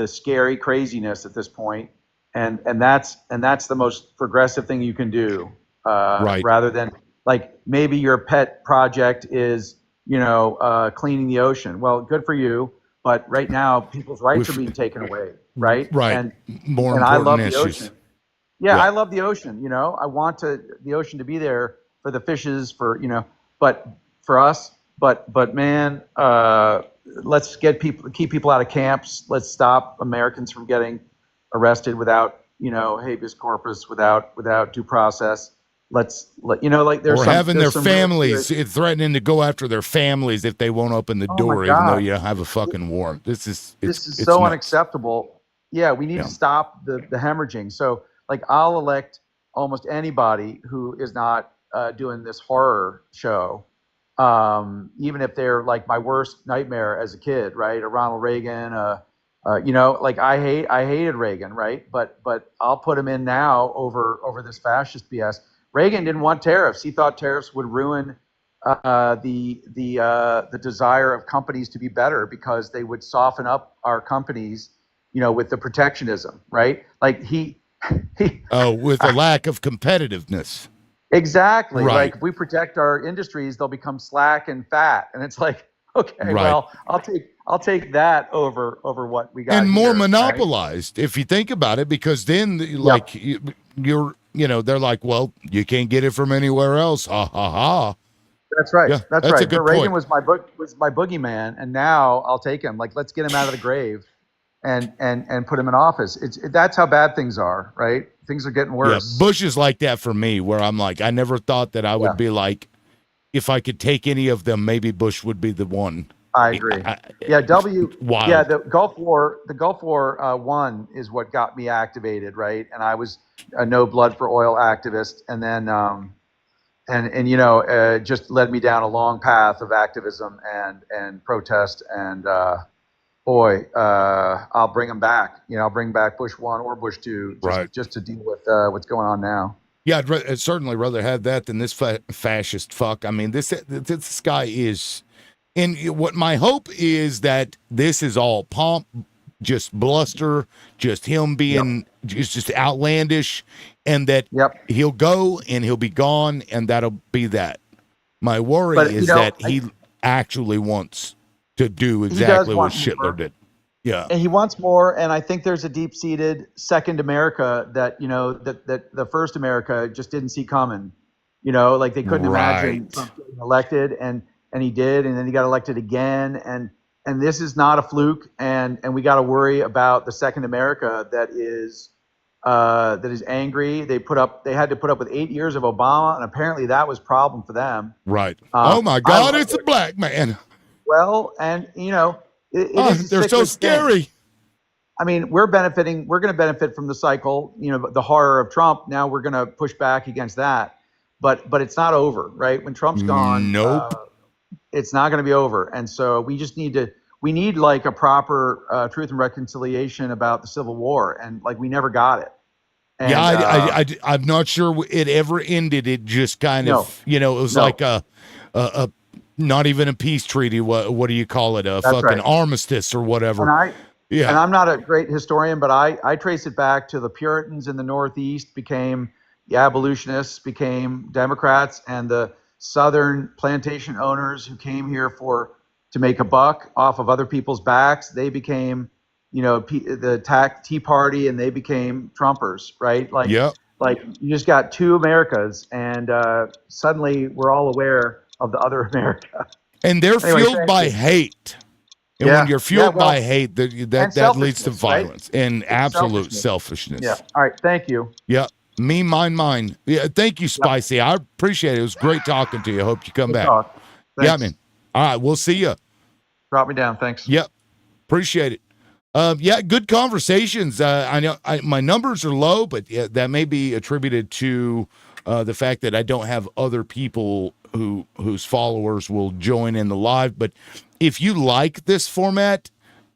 scary craziness at this point, and that's the most progressive thing you can do. Right. Rather than, like, maybe your pet project is cleaning the ocean. Well, good for you, but right now people's rights are being taken away, right? Right. And More and I love important the issues. ocean. Yeah, I love the ocean. I want the ocean to be there for the fishes, but for us. But man, let's keep people out of camps. Let's stop Americans from getting arrested without habeas corpus, without due process. There's Or having their there's some real families, serious- threatening to go after their families if they won't open the Oh my door, even though God. you don't have a fucking warrant. This is so nuts. unacceptable. Yeah, we need to stop the hemorrhaging. So, I'll elect almost anybody who is not doing this horror show, even if they're like my worst nightmare as a kid, right? A Ronald Reagan, I hated Reagan, right? But I'll put him in now over this fascist BS. Reagan didn't want tariffs. He thought tariffs would ruin the desire of companies to be better, because they would soften up our companies, with the protectionism, right? With a lack of competitiveness. Exactly. Right. Like, if we protect our industries, they'll become slack and fat, and it's like, okay, Right. well, I'll take that over what we got And more here, right? monopolized, if you think about it, because then they're like, well, you can't get it from anywhere else. Ha ha ha. That's right. Yeah, that's that's a right. good But Reagan point. was my boogeyman, and now I'll take him. Like, let's get him out of the grave, and put him in office. That's how bad things are, right? Things are getting worse. Yeah, Bush is like that for me, where I'm like, I never thought that I would be like, if I could take any of them, maybe Bush would be the one. I agree. Wild. Yeah, the Gulf War 1 is what got me activated, right? And I was a no blood for oil activist, and then just led me down a long path of activism and protest, and I'll bring them back. I'll bring back Bush 1 or Bush 2 just to deal with what's going on now. Yeah, I'd certainly rather have that than this fascist fuck. I mean, this guy is. And what my hope is that this is all pomp, just bluster, just him being just outlandish, and that he'll go and he'll be gone, and that'll be that. My worry is that he actually wants to do exactly what Hitler did. Yeah. And he wants more, and I think there's a deep-seated second America that that the first America just didn't see coming. Like, they couldn't imagine Trump getting elected, and he did, and then he got elected again, and this is not a fluke, and we got to worry about the second America that is that is angry. They had to put up with 8 years of Obama, and apparently that was a problem for them. Right. Oh my God, it's a black man. Well, and you know, it is. They're so cyclic scary. thing. I mean, we're going to benefit from the cycle, you know, the horror of Trump. Now we're going to push back against that, but it's not over, right? When Trump's gone, nope, it's not going to be over. And so we just we need like a proper Truth and Reconciliation about the Civil War, and like we never got it. And, I'm not sure it ever ended. It just kind of, you know, it was like a not even a peace treaty. What do you call it? A fucking armistice or whatever. And I'm not a great historian, but I trace it back to the Puritans in the Northeast became the abolitionists, became Democrats, and the Southern plantation owners who came here to make a buck off of other people's backs, they became, you know, the Tea Party, and they became Trumpers, right? Like, like you just got two Americas, and suddenly we're all aware of the other America. And they're fueled by hate. And when you're fueled by hate, that leads to violence and absolute selfishness. Yeah. All right. Thank you. Yeah. Me, mine. Yeah. Thank you, Spicy. I appreciate it. It was great talking to you. I hope you come back. Yeah, man. All right. We'll see you. Drop me down. Thanks. Yep. Appreciate it. Yeah. Good conversations. I know my numbers are low, but that may be attributed to the fact that I don't have other people whose followers will join in the live. But if you like this format,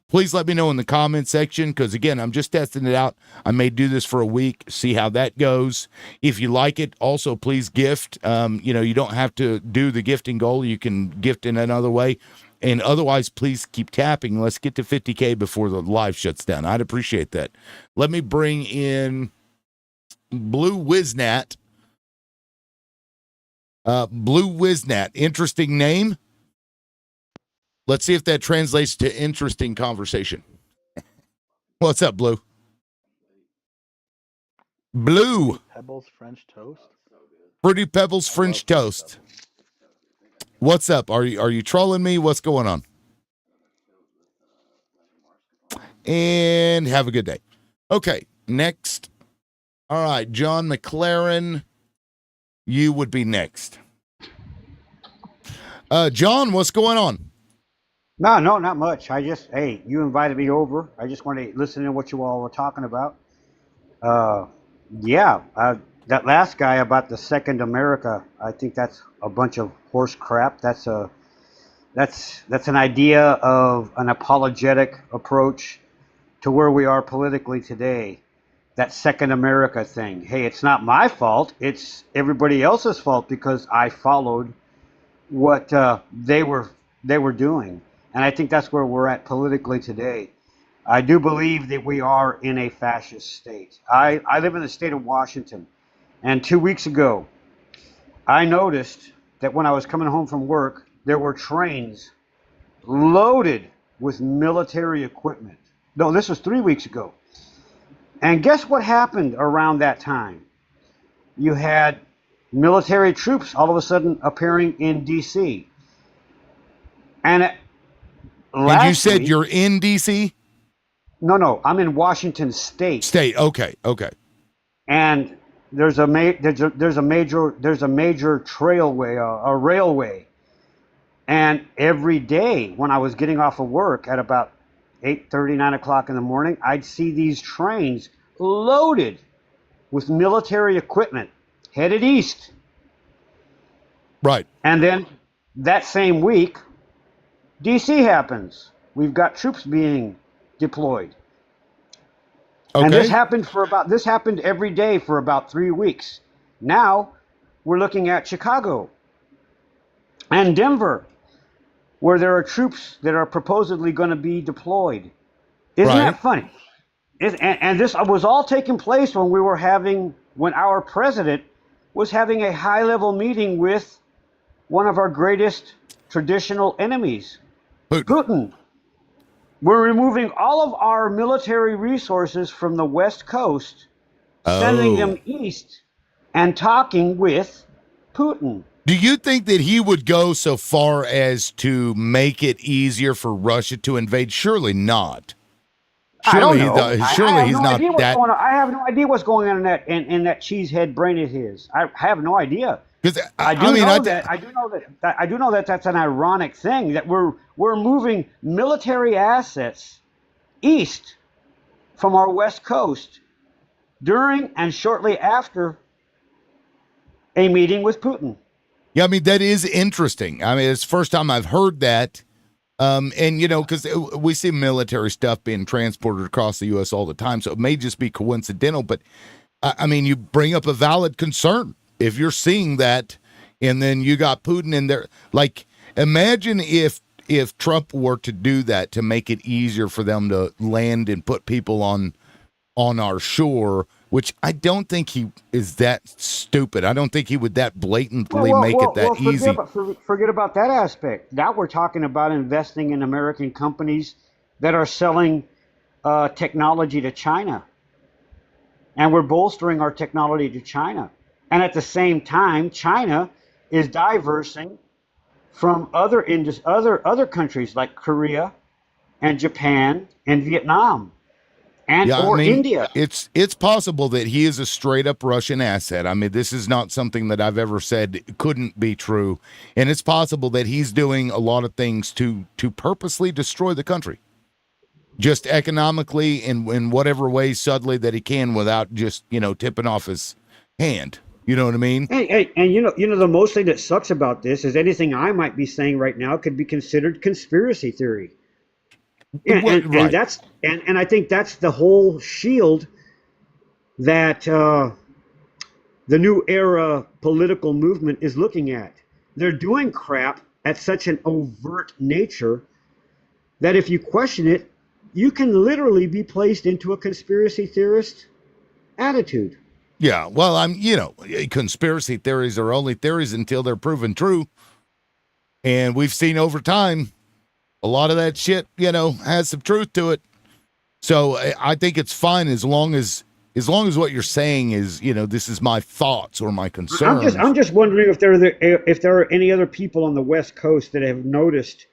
please let me know in the comment section, because again, I'm just testing it out. I may do this for a week, see how that goes. If you like it, also please gift. You know, you don't have to do the gifting goal. You can gift in another way. And otherwise, please keep tapping. Let's get to 50K before the live shuts down. I'd appreciate that. Let me bring in Blue Wiznat. Blue Wiznat, interesting name. Let's see if that translates to interesting conversation. What's up, Blue? Blue. Pebbles French toast. Fruity Pebbles French toast. What's up? Are you trolling me? What's going on? And have a good day. Okay, next. All right, John McLaren. You would be next. John, what's going on? No, not much. Hey, you invited me over. I just wanted to listen to what you all were talking about. That last guy about the Second America, I think that's a bunch of horse crap. That's an idea of an apologetic approach to where we are politically today. That Second America thing. Hey, it's not my fault. It's everybody else's fault because I followed what they were doing. And I think that's where we're at politically today. I do believe that we are in a fascist state. I live in the state of Washington. And 2 weeks ago, I noticed that when I was coming home from work, there were trains loaded with military equipment. No, this was 3 weeks ago. And guess what happened around that time? You had military troops all of a sudden appearing in D.C. And you said you're in D.C.? No, I'm in Washington State. Okay. And there's a major trailway, a railway. And every day when I was getting off of work at about 8:30, 9 o'clock in the morning, I'd see these trains loaded with military equipment headed east. Right. And then that same week, D.C. happens. We've got troops being deployed. Okay. And this happened every day for about 3 weeks. Now we're looking at Chicago and Denver, where there are troops that are supposedly going to be deployed. Isn't that funny? And this was all taking place when our president was having a high-level meeting with one of our greatest traditional enemies, Putin. We're removing all of our military resources from the West Coast, sending them east, and talking with Putin. Do you think that he would go so far as to make it easier for Russia to invade? Surely not. I don't Surely, know. surely he's not idea what's that. going on. I have no idea what's going on in that cheesehead brain of his. I have no idea. Because I do know that that's an ironic thing that we're moving military assets east from our west coast during and shortly after a meeting with Putin. Yeah, I mean, that is interesting. I mean, it's the first time I've heard that. And, you know, because we see military stuff being transported across the U.S. all the time, so it may just be coincidental. But, I mean, you bring up a valid concern. If you're seeing that, and then you got Putin in there, like, imagine if Trump were to do that to make it easier for them to land and put people on our shore, which I don't think he is that stupid. I don't think he would that blatantly make it that easy. Forget about that aspect. Now we're talking about investing in American companies that are selling technology to China. And we're bolstering our technology to China. And at the same time, China is diversing from other countries like Korea and Japan and Vietnam. India. It's possible that he is a straight up Russian asset. I mean, this is not something that I've ever said couldn't be true. And it's possible that he's doing a lot of things to purposely destroy the country. Just economically in whatever way subtly that he can without just, you know, tipping off his hand. You know what I mean? Hey, and you know the most thing that sucks about this is anything I might be saying right now could be considered conspiracy theory. And I think that's the whole shield that the new era political movement is looking at. They're doing crap at such an overt nature that if you question it, you can literally be placed into a conspiracy theorist attitude. Yeah, well, conspiracy theories are only theories until they're proven true. And we've seen over time a lot of that shit, you know, has some truth to it. So I think it's fine as long as what you're saying is, you know, this is my thoughts or my concerns. I'm just wondering if there are any other people on the West Coast that have noticed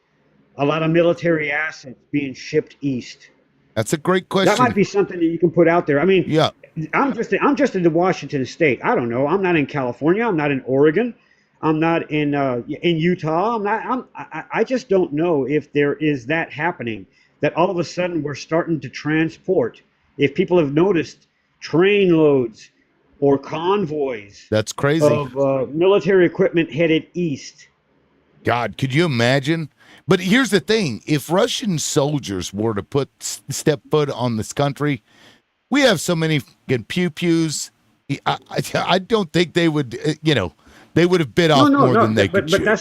a lot of military assets being shipped east. That's a great question. That might be something that you can put out there. I mean, yeah, I'm just in the Washington State. I don't know. I'm not in California. I'm not in Oregon. I'm not in Utah. I just don't know if there is that happening, that all of a sudden we're starting to transport. If people have noticed train loads or convoys. That's crazy. Of military equipment headed east. God, could you imagine? But here's the thing. If Russian soldiers were to step foot on this country, we have so many pew-pews. I don't think they would, you know, they would have bit off more than they could chew. But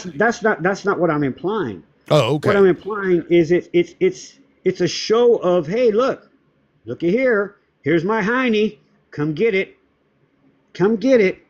that's not what I'm implying. Oh, okay. What I'm implying is it's a show of, hey, looky here. Here's my hiney. Come get it. Come get it.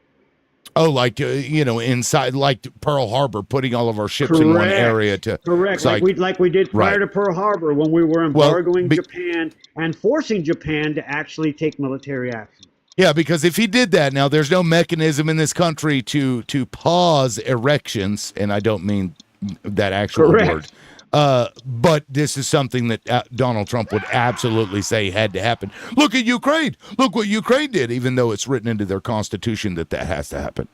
Oh, like you know, inside, like Pearl Harbor, putting all of our ships in one area to correct, like we did prior to Pearl Harbor when we were embargoing Japan and forcing Japan to actually take military action. Yeah, because if he did that, now there's no mechanism in this country to pause erections, and I don't mean that actual word. But this is something that Donald Trump would absolutely say had to happen. Look at Ukraine. Look what Ukraine did, even though it's written into their constitution that has to happen.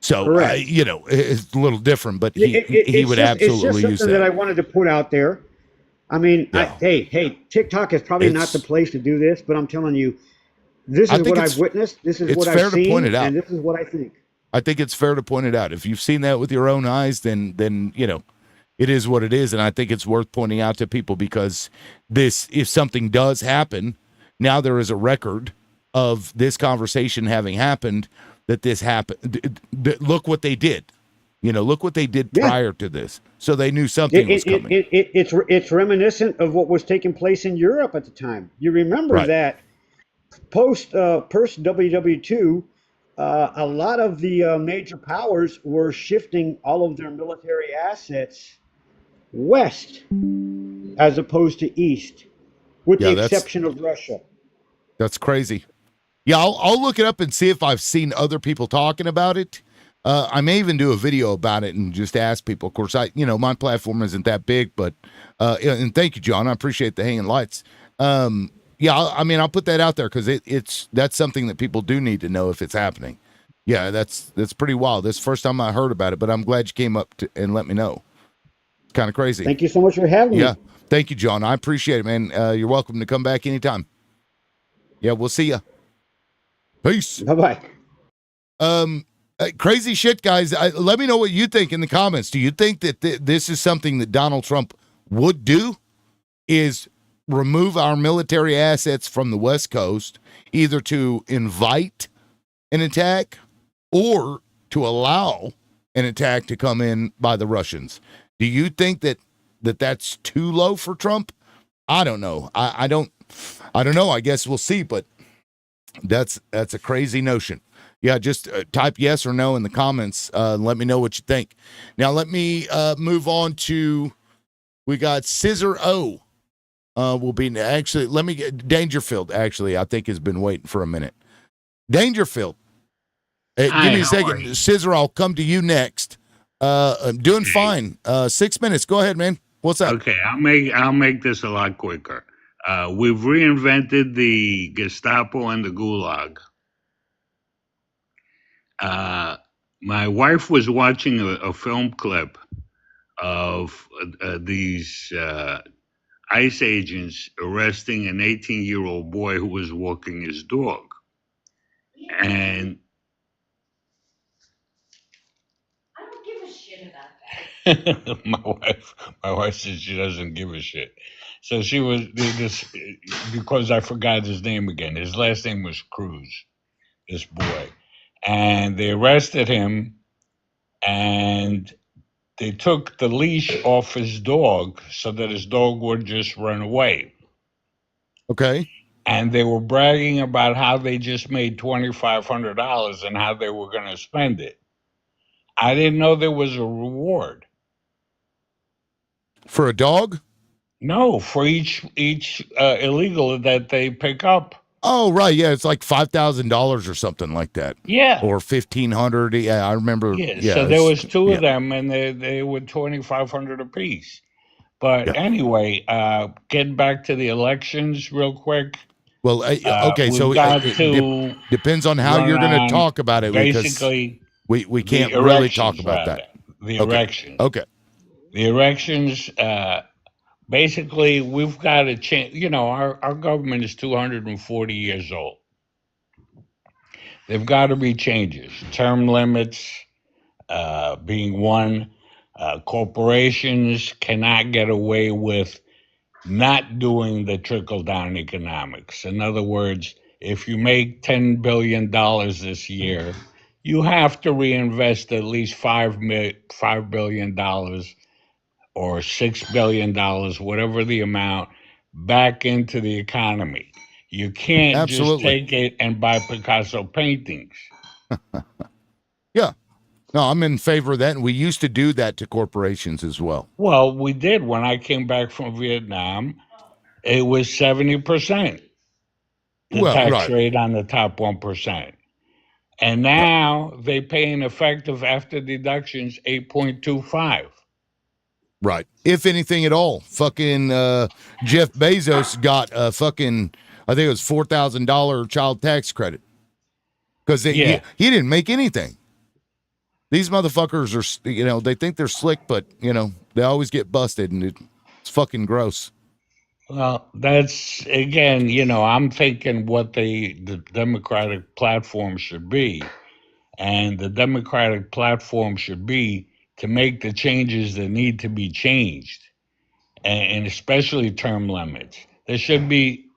So, you know, it's a little different, but he would absolutely use that. That I wanted to put out there. I mean, hey, TikTok is probably not the place to do this, but I'm telling you, this is what I've witnessed. This is what I've seen, and this is what I think. I think it's fair to point it out. If you've seen that with your own eyes, then you know, it is what it is, and I think it's worth pointing out to people because if something does happen, now there is a record of this conversation having happened, that this happened. Look what they did. You know, look what they did prior to this. So they knew something was coming. It's reminiscent of what was taking place in Europe at the time. You remember that post WW2, a lot of the major powers were shifting all of their military assets west as opposed to east, with the exception of Russia. That's crazy. Yeah, I'll look it up and see if I've seen other people talking about it. I may even do a video about it and just ask people. Of course, my platform isn't that big, but and thank you, John. I appreciate the hanging lights. Yeah, I mean, I'll put that out there because that's something that people do need to know if it's happening. Yeah, that's pretty wild. This is the first time I heard about it, but I'm glad you came up and let me know. It's kind of crazy. Thank you so much for having me. Yeah, thank you, John. I appreciate it, man. You're welcome to come back anytime. Yeah, we'll see ya. Peace. Bye-bye. Crazy shit, guys. Let me know what you think in the comments. Do you think that this is something that Donald Trump would do? Is remove our military assets from the West Coast, either to invite an attack or to allow an attack to come in by the Russians? Do you think that's too low for Trump? I don't know. I don't know. I guess we'll see, but that's a crazy notion. Yeah, just type yes or no in the comments. Let me know what you think. Now, let me move on to, we got Scissor O. Will be, actually, let me get Dangerfield, actually, I think has been waiting for a minute. Dangerfield. Give me a second. Scissor, I'll come to you next. I'm doing fine. 6 minutes. Go ahead, man. What's up? Okay, I'll make this a lot quicker. We've reinvented the Gestapo and the Gulag. My wife was watching a film clip of these ICE agents arresting an 18-year-old boy who was walking his dog. And I don't give a shit about that. my wife says she doesn't give a shit. So she was this, because I forgot his name again. His last name was Cruz, this boy. And they arrested him, and they took the leash off his dog so that his dog would just run away. Okay. And they were bragging about how they just made $2,500 and how they were going to spend it. I didn't know there was a reward. For a dog? No, for each illegal that they pick up. Oh, right. Yeah, it's like $5,000 or something like that. Yeah. Or $1,500. Yeah, I remember. Yeah, so there was two of them, and they were $2,500 apiece. But anyway, getting back to the elections real quick. Well, okay, so it depends on how you're going to talk about it. Basically, we can't really talk about that. The elections. Okay. The elections, basically, we've got to change. You know, our government is 240 years old. They've got to be changes. Term limits being one. Corporations cannot get away with not doing the trickle-down economics. In other words, if you make $10 billion this year, you have to reinvest at least $5 billion or $6 billion, whatever the amount, back into the economy. You can't just take it and buy Picasso paintings. Yeah. No, I'm in favor of that, and we used to do that to corporations as well. Well, we did. When I came back from Vietnam, it was 70%. The tax rate on the top 1%. And now they pay an effective after deductions 8.25. Right. If anything at all. Fucking Jeff Bezos got a fucking, I think it was $4,000 child tax credit. Because he didn't make anything. These motherfuckers are, they think they're slick, but, they always get busted, and it's fucking gross. Well, that's, again, I'm thinking what the Democratic platform should be. And the Democratic platform should be to make the changes that need to be changed, and especially term limits. There shouldn't be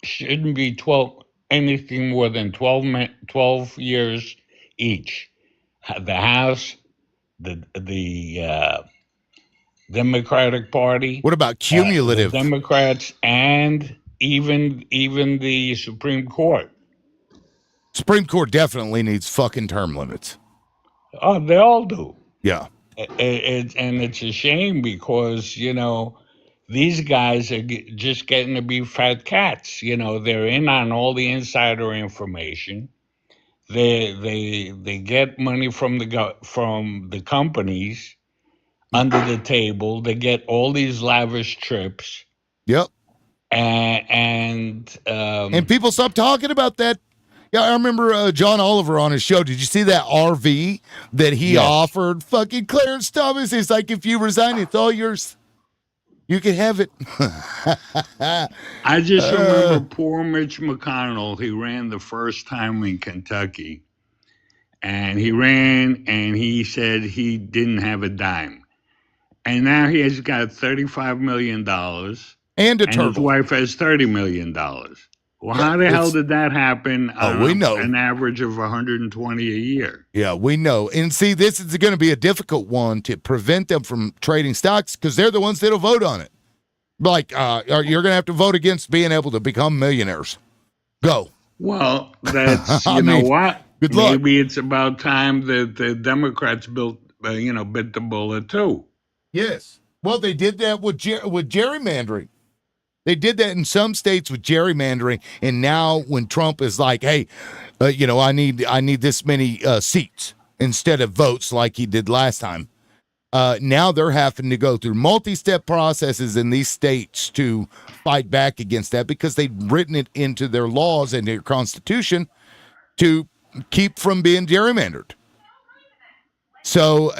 anything more than 12 years each. The House, the Democratic Party. What about cumulative? The Democrats and even the Supreme Court. Supreme Court definitely needs fucking term limits. Oh, they all do. Yeah. And it's a shame because, these guys are just getting to be fat cats. They're in on all the insider information. They get money from the companies under the table. They get all these lavish trips. Yep. And about and people stop talking about that. Yeah, I remember John Oliver on his show. Did you see that RV that he Yes. offered fucking Clarence Thomas? It's like, if you resign, it's all yours. You can have it. I just remember poor Mitch McConnell. He ran the first time in Kentucky, and he ran and he said he didn't have a dime. And now he has got $35 million. And a his turtle. wife has $30 million. Well, how the hell did that happen on we know. an average of 120 a year? Yeah, we know. And see, this is going to be a difficult one to prevent them from trading stocks because they're the ones that'll vote on it. Like, you're going to have to vote against being able to become millionaires. Go. Well, that's, I you know mean, what? good luck. Maybe it's about time that the Democrats bit the bullet too. Yes. Well, they did that with gerrymandering. They did that in some states with gerrymandering, and now when Trump is like, "Hey, I need this many seats instead of votes like he did last time," now they're having to go through multi-step processes in these states to fight back against that because they've written it into their laws and their constitution to keep from being gerrymandered. So,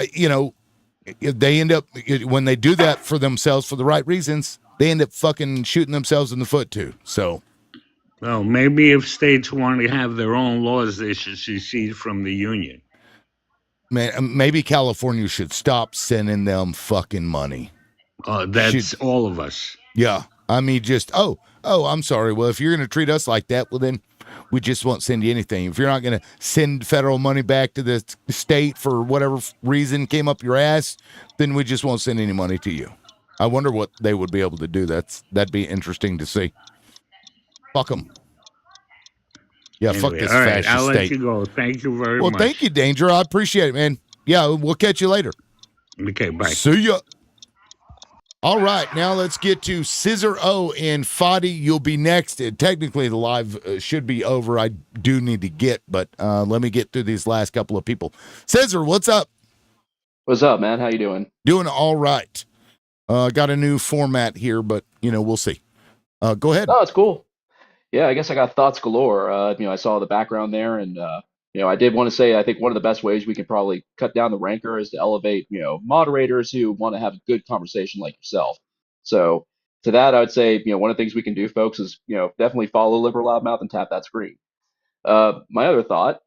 they end up, when they do that for themselves for the right reasons, they end up fucking shooting themselves in the foot too. So, well, maybe if states want to have their own laws, they should secede from the union. Man, maybe California should stop sending them fucking money. That's all of us. Yeah. I mean, just, I'm sorry. Well, if you're going to treat us like that, well, then we just won't send you anything. If you're not going to send federal money back to the state for whatever reason came up your ass, then we just won't send any money to you. I wonder what they would be able to do. That'd be interesting to see. Fuck them. Yeah, Anyway, fuck this all right, fascist I'll state. let you go. Thank you very Well, much. thank you, Danger. I appreciate it, man. Yeah, we'll catch you later. Okay, bye. See ya. All right, now let's get to Scissor O and Fadi. You'll be next. Technically, the live should be over. I do need to get, but let me get through these last couple of people. Scissor, what's up? What's up, man? How you doing? Doing all right. Got a new format here, but we'll see. Go ahead. Oh, it's cool. Yeah, I guess I got thoughts galore. I saw the background there, and I did want to say I think one of the best ways we can probably cut down the rancor is to elevate, moderators who want to have a good conversation like yourself. So to that, I would say, one of the things we can do, folks, is definitely follow Liberal Loudmouth and tap that screen. My other thought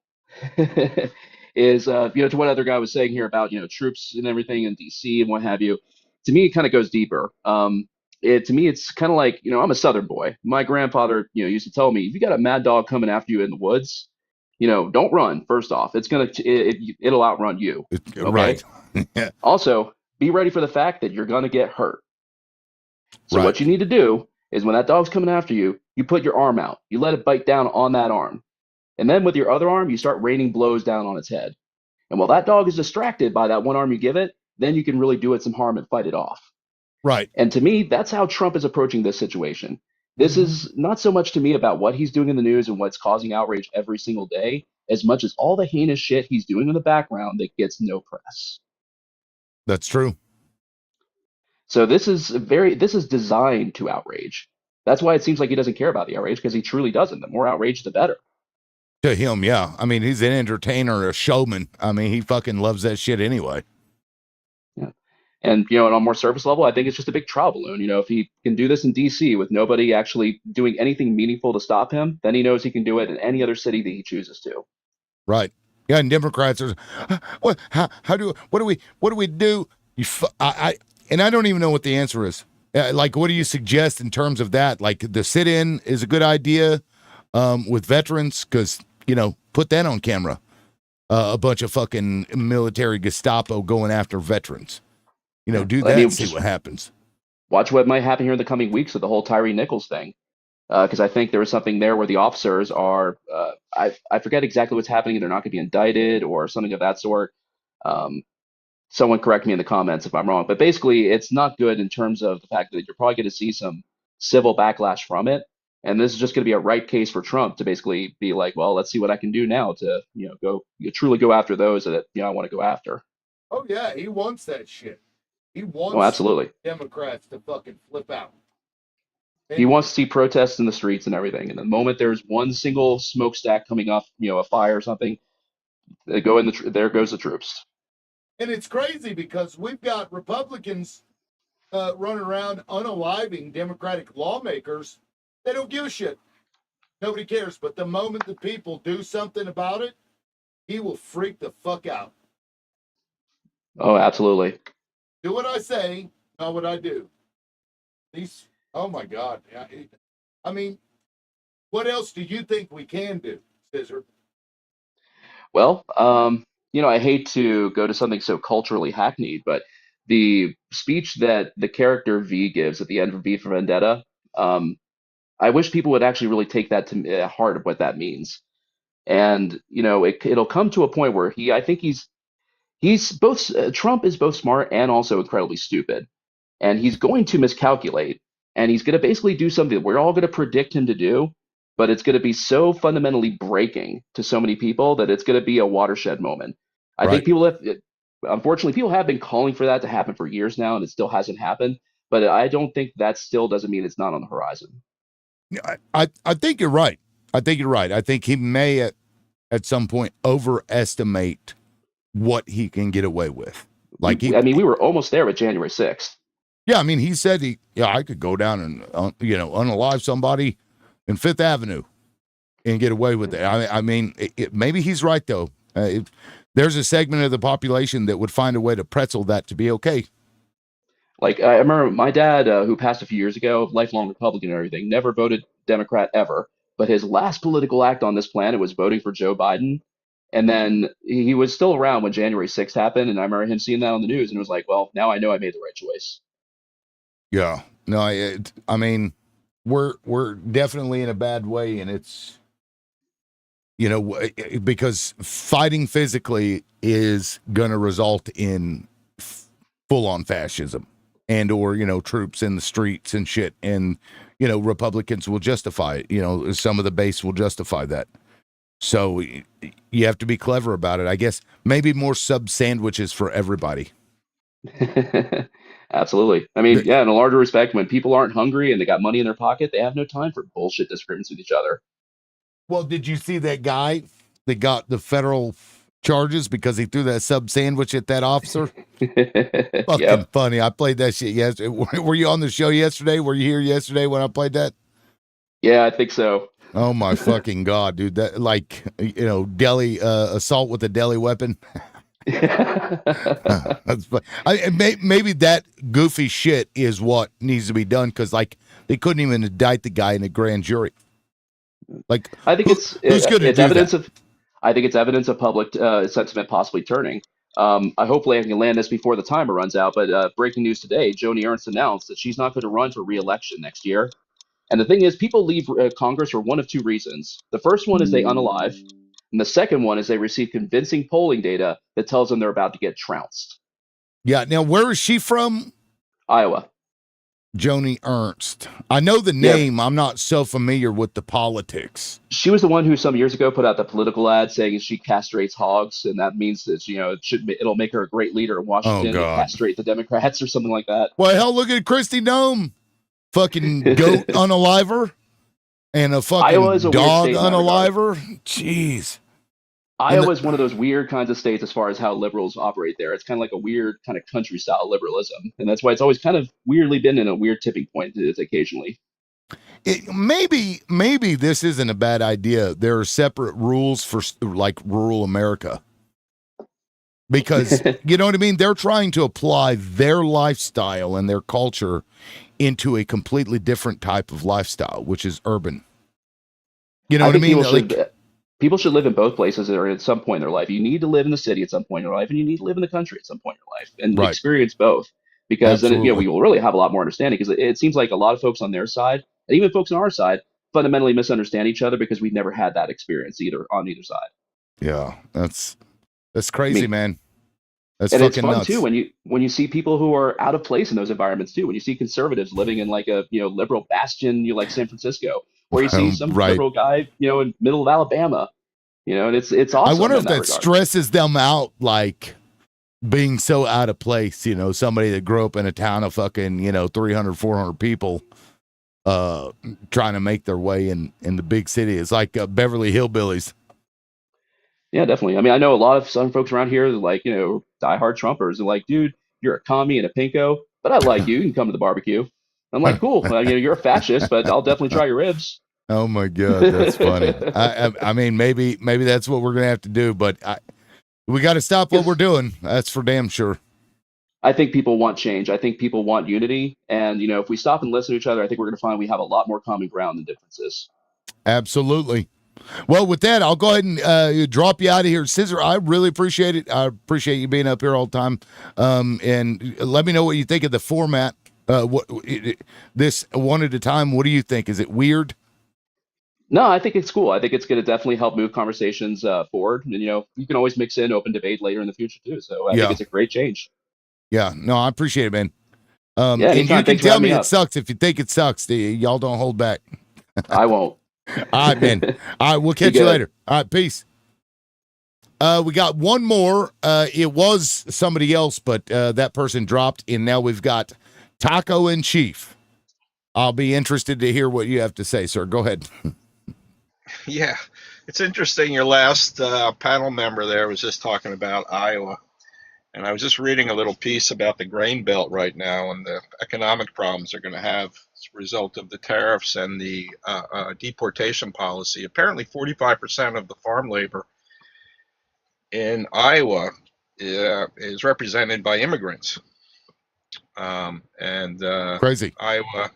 is, to what other guy was saying here about troops and everything in DC and what have you. To me, it kind of goes deeper. To me, it's kind of like, I'm a Southern boy. My grandfather, used to tell me, if you got a mad dog coming after you in the woods, don't run. First off, it'll outrun you. Okay? Right. Also, be ready for the fact that you're gonna get hurt. So Right. what you need to do is when that dog's coming after you, you put your arm out. You let it bite down on that arm, and then with your other arm, you start raining blows down on its head. And while that dog is distracted by that one arm you give it, then you can really do it some harm and fight it off. Right. And to me, that's how Trump is approaching this situation. This is not so much to me about what he's doing in the news and what's causing outrage every single day, as much as all the heinous shit he's doing in the background that gets no press. That's true. So this is designed to outrage. That's why it seems like he doesn't care about the outrage, because he truly doesn't. The more outrage, the better. To him, yeah. I mean, he's an entertainer, a showman. I mean, he fucking loves that shit anyway. And, on a more surface level, I think it's just a big trial balloon. If he can do this in D.C. with nobody actually doing anything meaningful to stop him, then he knows he can do it in any other city that he chooses to. Right. Yeah, and Democrats are, what do we do? And I don't even know what the answer is. Like, what do you suggest in terms of that? Like, the sit-in is a good idea with veterans, because, put that on camera. A bunch of fucking military Gestapo going after veterans. Do that and see what happens. Watch what might happen here in the coming weeks with the whole Tyree Nichols thing. Because I think there was something there where the officers are, I forget exactly what's happening. They're not going to be indicted or something of that sort. Someone correct me in the comments if I'm wrong. But basically, it's not good in terms of the fact that you're probably going to see some civil backlash from it. And this is just going to be a ripe case for Trump to basically be like, well, let's see what I can do now to, truly go after those that, I want to go after. Oh, yeah, he wants that shit. He wants absolutely. Democrats to fucking flip out. He wants to see protests in the streets and everything. And the moment there's one single smokestack coming off, a fire or something, they go in there goes the troops. And it's crazy because we've got Republicans running around unaliving Democratic lawmakers. They don't give a shit. Nobody cares. But the moment the people do something about it, he will freak the fuck out. Oh, absolutely. Do what I say, not what I do. Oh my God. I mean, what else do you think we can do, Scissor? Well, I hate to go to something so culturally hackneyed, but the speech that the character V gives at the end of V for Vendetta, I wish people would actually really take that to heart of what that means. And, it'll come to a point where I think he's both, Trump is both smart and also incredibly stupid. And he's going to miscalculate, and he's going to basically do something that we're all going to predict him to do, but it's going to be so fundamentally breaking to so many people that it's going to be a watershed moment. I think unfortunately, people have been calling for that to happen for years now, and it still hasn't happened. But I don't think that still doesn't mean it's not on the horizon. I think you're right. I think he may at some point overestimate what he can get away with. We were almost there with January 6th. Yeah, I mean, he said I could go down and unalive somebody in Fifth Avenue and get away with it. I mean, maybe he's right though. There's a segment of the population that would find a way to pretzel that to be okay. Like, I remember my dad, who passed a few years ago, lifelong Republican and everything, never voted Democrat ever. But his last political act on this planet was voting for Joe Biden. And then he was still around when January 6th happened. And I remember him seeing that on the news and was like, well, now I know I made the right choice. Yeah. No, I mean, we're definitely in a bad way. And it's, because fighting physically is going to result in full-on fascism and or, troops in the streets and shit. And, Republicans will justify it. Some of the base will justify that. So you have to be clever about it. I guess maybe more sub sandwiches for everybody. Absolutely. I mean, in a larger respect, when people aren't hungry and they got money in their pocket, they have no time for bullshit disagreements with each other. Well, did you see that guy that got the federal charges because he threw that sub sandwich at that officer? Fucking funny. I played that shit yesterday. Were you on the show yesterday? Were you here yesterday when I played that? Yeah, I think so. Oh my fucking God, dude. That deli assault with a deli weapon. That's maybe that goofy shit is what needs to be done because they couldn't even indict the guy in a grand jury. I think who's going to do evidence that? I think it's evidence of public sentiment possibly turning. Hopefully I can land this before the timer runs out. But breaking news today: Joni Ernst announced that she's not going to run for re-election next year. And the thing is, people leave Congress for one of two reasons. The first one is they unalive. And the second one is they receive convincing polling data that tells them they're about to get trounced. Yeah. Now, where is she from? Iowa. Joni Ernst. I know the name. I'm not so familiar with the politics. She was the one who some years ago put out the political ad saying she castrates hogs. And that means that, it'll make her a great leader in Washington to castrate the Democrats or something like that. Well, hell, look at Kristi Noem. Fucking goat unaliver and a fucking dog unaliver. Jeez. Iowa is one of those weird kinds of states as far as how liberals operate there. It's kind of like a weird kind of country style liberalism. And that's why it's always kind of weirdly been in a weird tipping point occasionally. Maybe this isn't a bad idea. There are separate rules for like rural America. Because, you know what I mean? They're trying to apply their lifestyle and their culture into a completely different type of lifestyle, which is urban. You know what I mean? People should live in both places or at some point in their life. You need to live in the city at some point in your life, and you need to live in the country at some point in your life and experience both. Because then, we will really have a lot more understanding. Because it seems like a lot of folks on their side, and even folks on our side, fundamentally misunderstand each other because we've never had that experience on either side. Yeah, that's crazy, man. That's and fucking it's fun nuts. too when you see people who are out of place in those environments too. When you see conservatives living in like a liberal bastion, like San Francisco, or you see some liberal guy in middle of Alabama, and it's awesome. I wonder if that stresses them out, like being so out of place. Somebody that grew up in a town of fucking 300, 400 people, trying to make their way in the big city. It's like Beverly Hillbillies. Yeah, definitely. I mean, I know a lot of Southern folks around here that like, diehard Trumpers. They're like, dude, you're a commie and a pinko, but I like you. You can come to the barbecue. I'm like, cool. Well, you're a fascist, but I'll definitely try your ribs. Oh my God, that's funny. I mean, maybe that's what we're gonna have to do, but we got to stop what we're doing. That's for damn sure. I think people want change. I think people want unity, and if we stop and listen to each other, I think we're going to find we have a lot more common ground than differences. Absolutely. Well, with that, I'll go ahead and drop you out of here. Scissor, I really appreciate it. I appreciate you being up here all the time. And let me know what you think of the format. This one at a time, what do you think? Is it weird? No, I think it's cool. I think it's going to definitely help move conversations forward. And, you can always mix in open debate later in the future, too. So I think it's a great change. Yeah, no, I appreciate it, man. Yeah, and anytime. you can Thanks for tell having me me it up. sucks if you think it sucks. Y'all don't hold back. I won't. All right, man. All right, we'll catch you later. All right, peace. We got one more. It was somebody else, but that person dropped, and now we've got Taco in Chief. I'll be interested to hear what you have to say, sir. Go ahead. Yeah, it's interesting. Your last panel member there was just talking about Iowa. And I was just reading a little piece about the grain belt right now and the economic problems they're going to have as a result of the tariffs and the deportation policy. Apparently, 45% of the farm labor in Iowa is represented by immigrants. Crazy. Iowa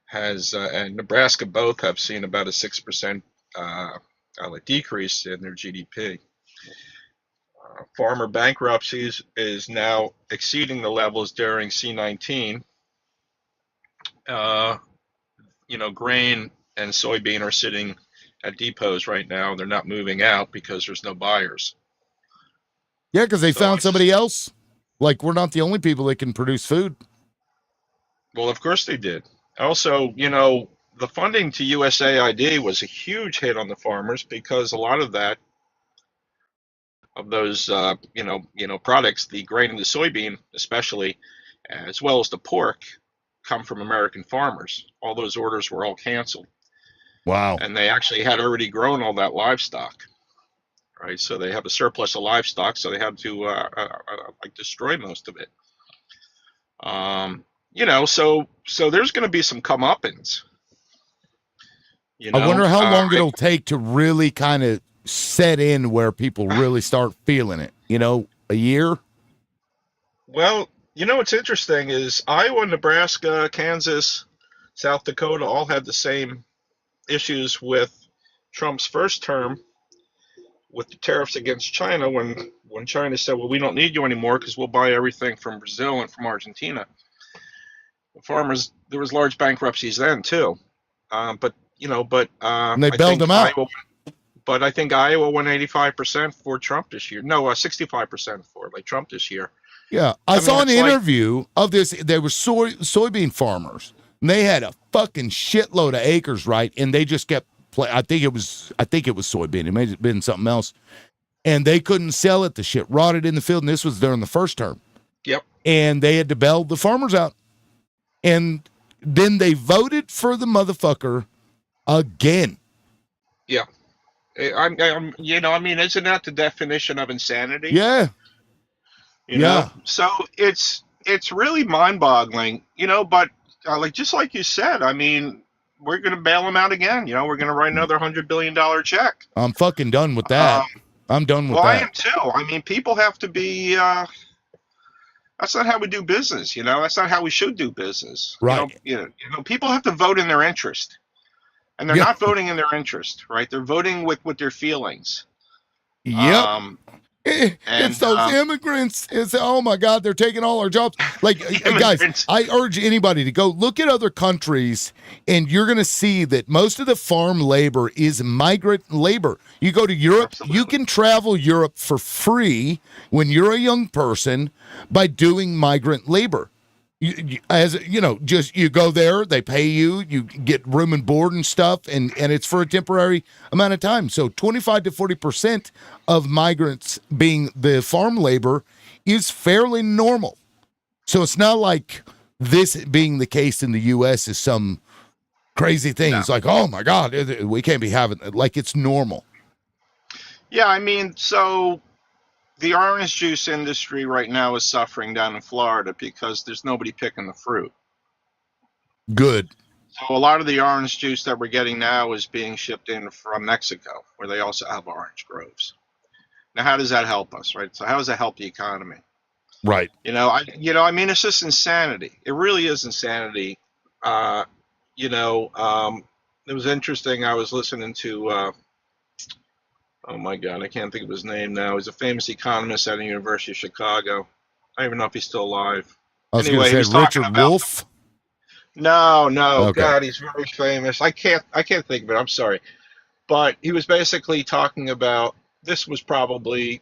has and Nebraska both have seen about a 6% decrease in their GDP. Farmer bankruptcies is now exceeding the levels during C19. Grain and soybean are sitting at depots right now. They're not moving out because there's no buyers. Yeah, because they found somebody else. Like, we're not the only people that can produce food. Well, of course they did. Also, the funding to USAID was a huge hit on the farmers because a lot of that, of those, products, the grain and the soybean, especially, as well as the pork, come from American farmers. All those orders were all canceled. Wow. And they actually had already grown all that livestock, right? So they have a surplus of livestock, so they had to destroy most of it. So there's going to be some comeuppance. I wonder how long it'll take to really kind of set in where people really start feeling it. A year? Well, what's interesting is Iowa, Nebraska, Kansas, South Dakota all had the same issues with Trump's first term with the tariffs against China when China said, well, we don't need you anymore because we'll buy everything from Brazil and from Argentina. The farmers, there was large bankruptcies then too. And they bailed them out. But I think Iowa won 85% for Trump this year. No, 65% for Trump this year. Yeah, I saw an interview of this. There were soybean farmers, and they had a fucking shitload of acres, right? And they just kept I think it was soybean. It may have been something else, and they couldn't sell it. The shit rotted in the field, and this was during the first term. Yep. And they had to bail the farmers out, and then they voted for the motherfucker again. Yeah. Isn't that the definition of insanity? Yeah. So it's really mind-boggling, but just like you said, we're going to bail them out again. We're going to write another $100 billion check. I'm fucking done with that. I'm done with that. I am too. People have to be, that's not how we do business. That's not how we should do business. Right. People have to vote in their interest. And they're not voting in their interest, right? They're voting with their feelings. Yep. It's those immigrants. It's, oh my God, they're taking all our jobs. Guys, I urge anybody to go look at other countries, and you're going to see that most of the farm labor is migrant labor. You go to Europe, you can travel Europe for free when you're a young person by doing migrant labor. You go there, they pay you, you get room and board and stuff, and it's for a temporary amount of time. So 25 to 40% of migrants being the farm labor is fairly normal. So it's not like this being the case in the U.S. is some crazy things like, oh my God, we can't be having like it's normal. Yeah, I mean, so the orange juice industry right now is suffering down in Florida because there's nobody picking the fruit. Good. So a lot of the orange juice that we're getting now is being shipped in from Mexico, where they also have orange groves. Now, how does that help us, right? So how does that help the economy? Right. I mean, it's just insanity. It really is insanity. It was interesting. I was listening to, oh my God, I can't think of his name now. He's a famous economist at the University of Chicago. I don't even know if he's still alive. I was Anyway, he going was to say talking Richard about Wolff. No, Okay. God, he's very famous. I can't think of it. I'm sorry, but he was basically talking about this was probably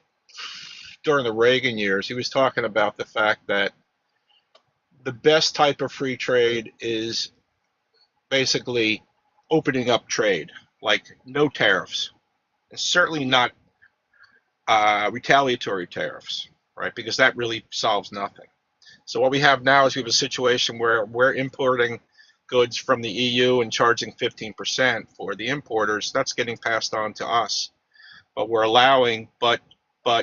during the Reagan years. He was talking about the fact that the best type of free trade is basically opening up trade, like no tariffs, and certainly not retaliatory tariffs, right? Because that really solves nothing. So what we have now is we have a situation where we're importing goods from the EU and charging 15% for the importers. That's getting passed on to us, but we're allowing, but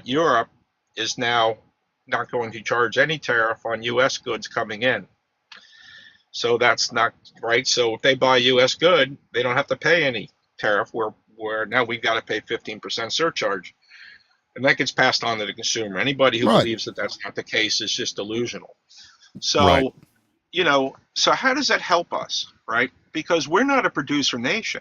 Europe is now not going to charge any tariff on U.S. goods coming in. So that's not right. So if they buy U.S. good, they don't have to pay any tariff. Where now we've got to pay 15% surcharge, and that gets passed on to the consumer. Anybody who Right. believes that that's not the case is just delusional. So, Right. So how does that help us, right? Because we're not a producer nation.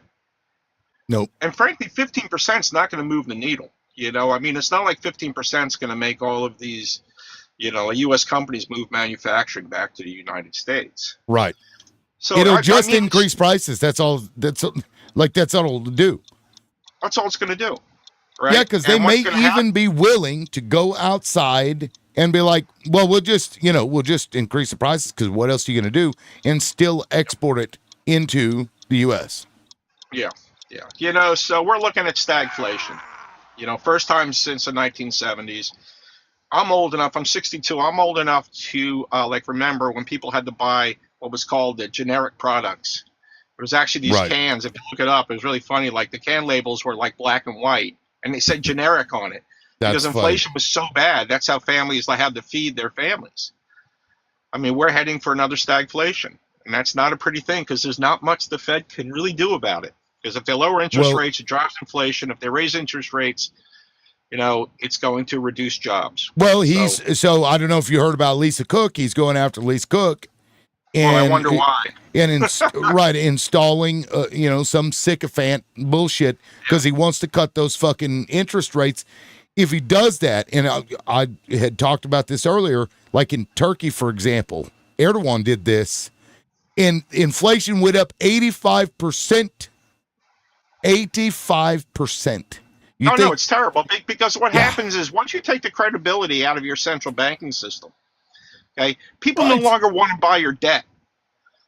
Nope. And frankly, 15% is not going to move the needle. I mean, it's not like 15% is going to make all of these, U.S. companies move manufacturing back to the United States. Right. So It'll I just mean, increase prices. That's all. That's all it'll do. That's all it's going to do, right? Yeah, because they And may what's gonna even be willing to go outside and be like, well, we'll just increase the prices because what else are you going to do? And still export it into the U.S. Yeah. So we're looking at stagflation. First time since the 1970s. I'm old enough. I'm 62. I'm old enough to remember when people had to buy what was called the generic products. It was actually these Right. cans. If you look it up, it was really funny. Like the can labels were like black and white, and they said generic on it because That's inflation was so bad. That's how families had to feed their families. I mean, we're heading for another stagflation, and that's not a pretty thing because there's not much the Fed can really do about it. Because if they lower interest Well- rates, it drops inflation. If they raise interest rates, it's going to reduce jobs. Well, so I don't know if you heard about Lisa Cook. He's going after Lisa Cook. And, I wonder why. And installing, some sycophant bullshit because he wants to cut those fucking interest rates. If he does that, and I had talked about this earlier, like in Turkey, for example, Erdogan did this, and inflation went up 85%. 85%. No, it's terrible because what happens is once you take the credibility out of your central banking system, okay, people no longer want to buy your debt.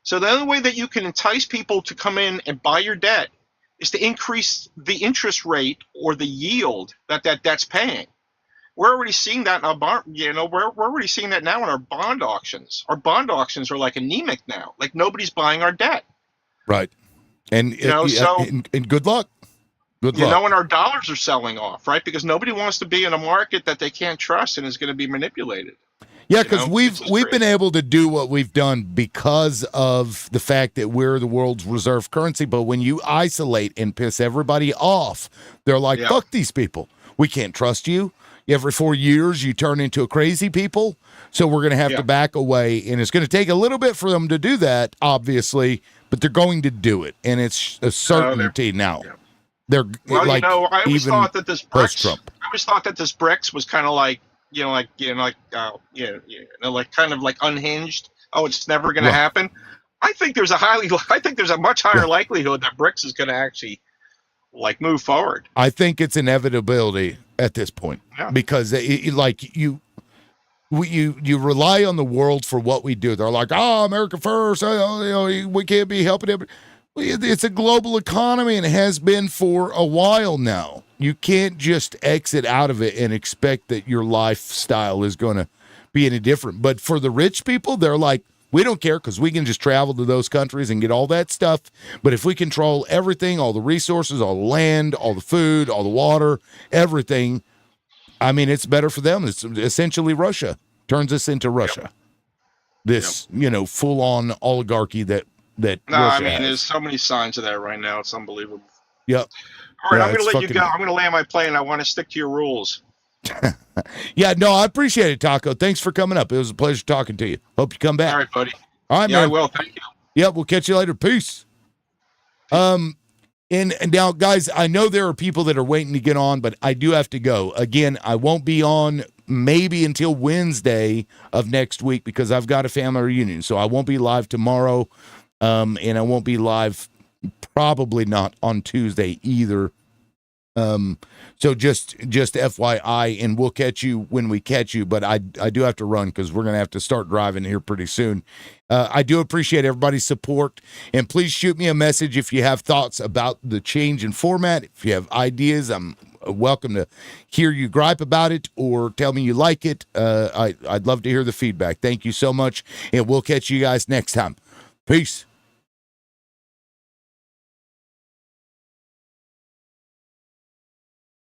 So the only way that you can entice people to come in and buy your debt is to increase the interest rate or the yield that debt's paying. We're already seeing that in our we're already seeing that now in our bond auctions. Our bond auctions are like anemic now. Like nobody's buying our debt. Right. And and good luck. Good luck. And our dollars are selling off, right? Because nobody wants to be in a market that they can't trust and is going to be manipulated. Yeah, because we've been able to do what we've done because of the fact that we're the world's reserve currency. But when you isolate and piss everybody off, they're like, fuck these people. We can't trust you. Every 4 years, you turn into a crazy people. So we're going to have to back away. And it's going to take a little bit for them to do that, obviously, but they're going to do it. And it's a certainty now. They're I always thought that this post-Trump. I always thought that this BRICS was kind of like, kind of like unhinged. Oh, it's never going to happen. I think there's a much higher likelihood that BRICS is going to actually move forward. I think it's inevitability at this point because you rely on the world for what we do. They're like, oh, America first. We can't be helping it. It's a global economy and it has been for a while now. You can't just exit out of it and expect that your lifestyle is going to be any different. But for the rich people, they're like, We don't care because we can just travel to those countries and get all that stuff. But if we control everything, all the resources, all the land, all the food, all the water, everything, I mean, it's better for them. It's essentially Russia. Turns us into Russia. This, full-on oligarchy that No, Russia I mean, has. there's so many signs of that right now. It's unbelievable. Yep. All right, Yeah, I'm going it's to let you go. fucking- I'm going to land my plane. I want to stick to your rules. Yeah, no, I appreciate it, Taco. Thanks for coming up. It was a pleasure talking to you. Hope you come back. All right, buddy. All right, Yeah, I man. will. Thank you. Yep, we'll catch you later. Peace. And now, guys, I know there are people that are waiting to get on, but I do have to go. Again, I won't be on maybe until Wednesday of next week because I've got a family reunion. So I won't be live tomorrow, and I won't be live probably not on Tuesday either. So just FYI, and we'll catch you when we catch you, but I do have to run because we're going to have to start driving here pretty soon. I do appreciate everybody's support, and please shoot me a message if you have thoughts about the change in format. If you have ideas, I'm welcome to hear you gripe about it or tell me you like it. I'd love to hear the feedback. Thank you so much, and we'll catch you guys next time. Peace.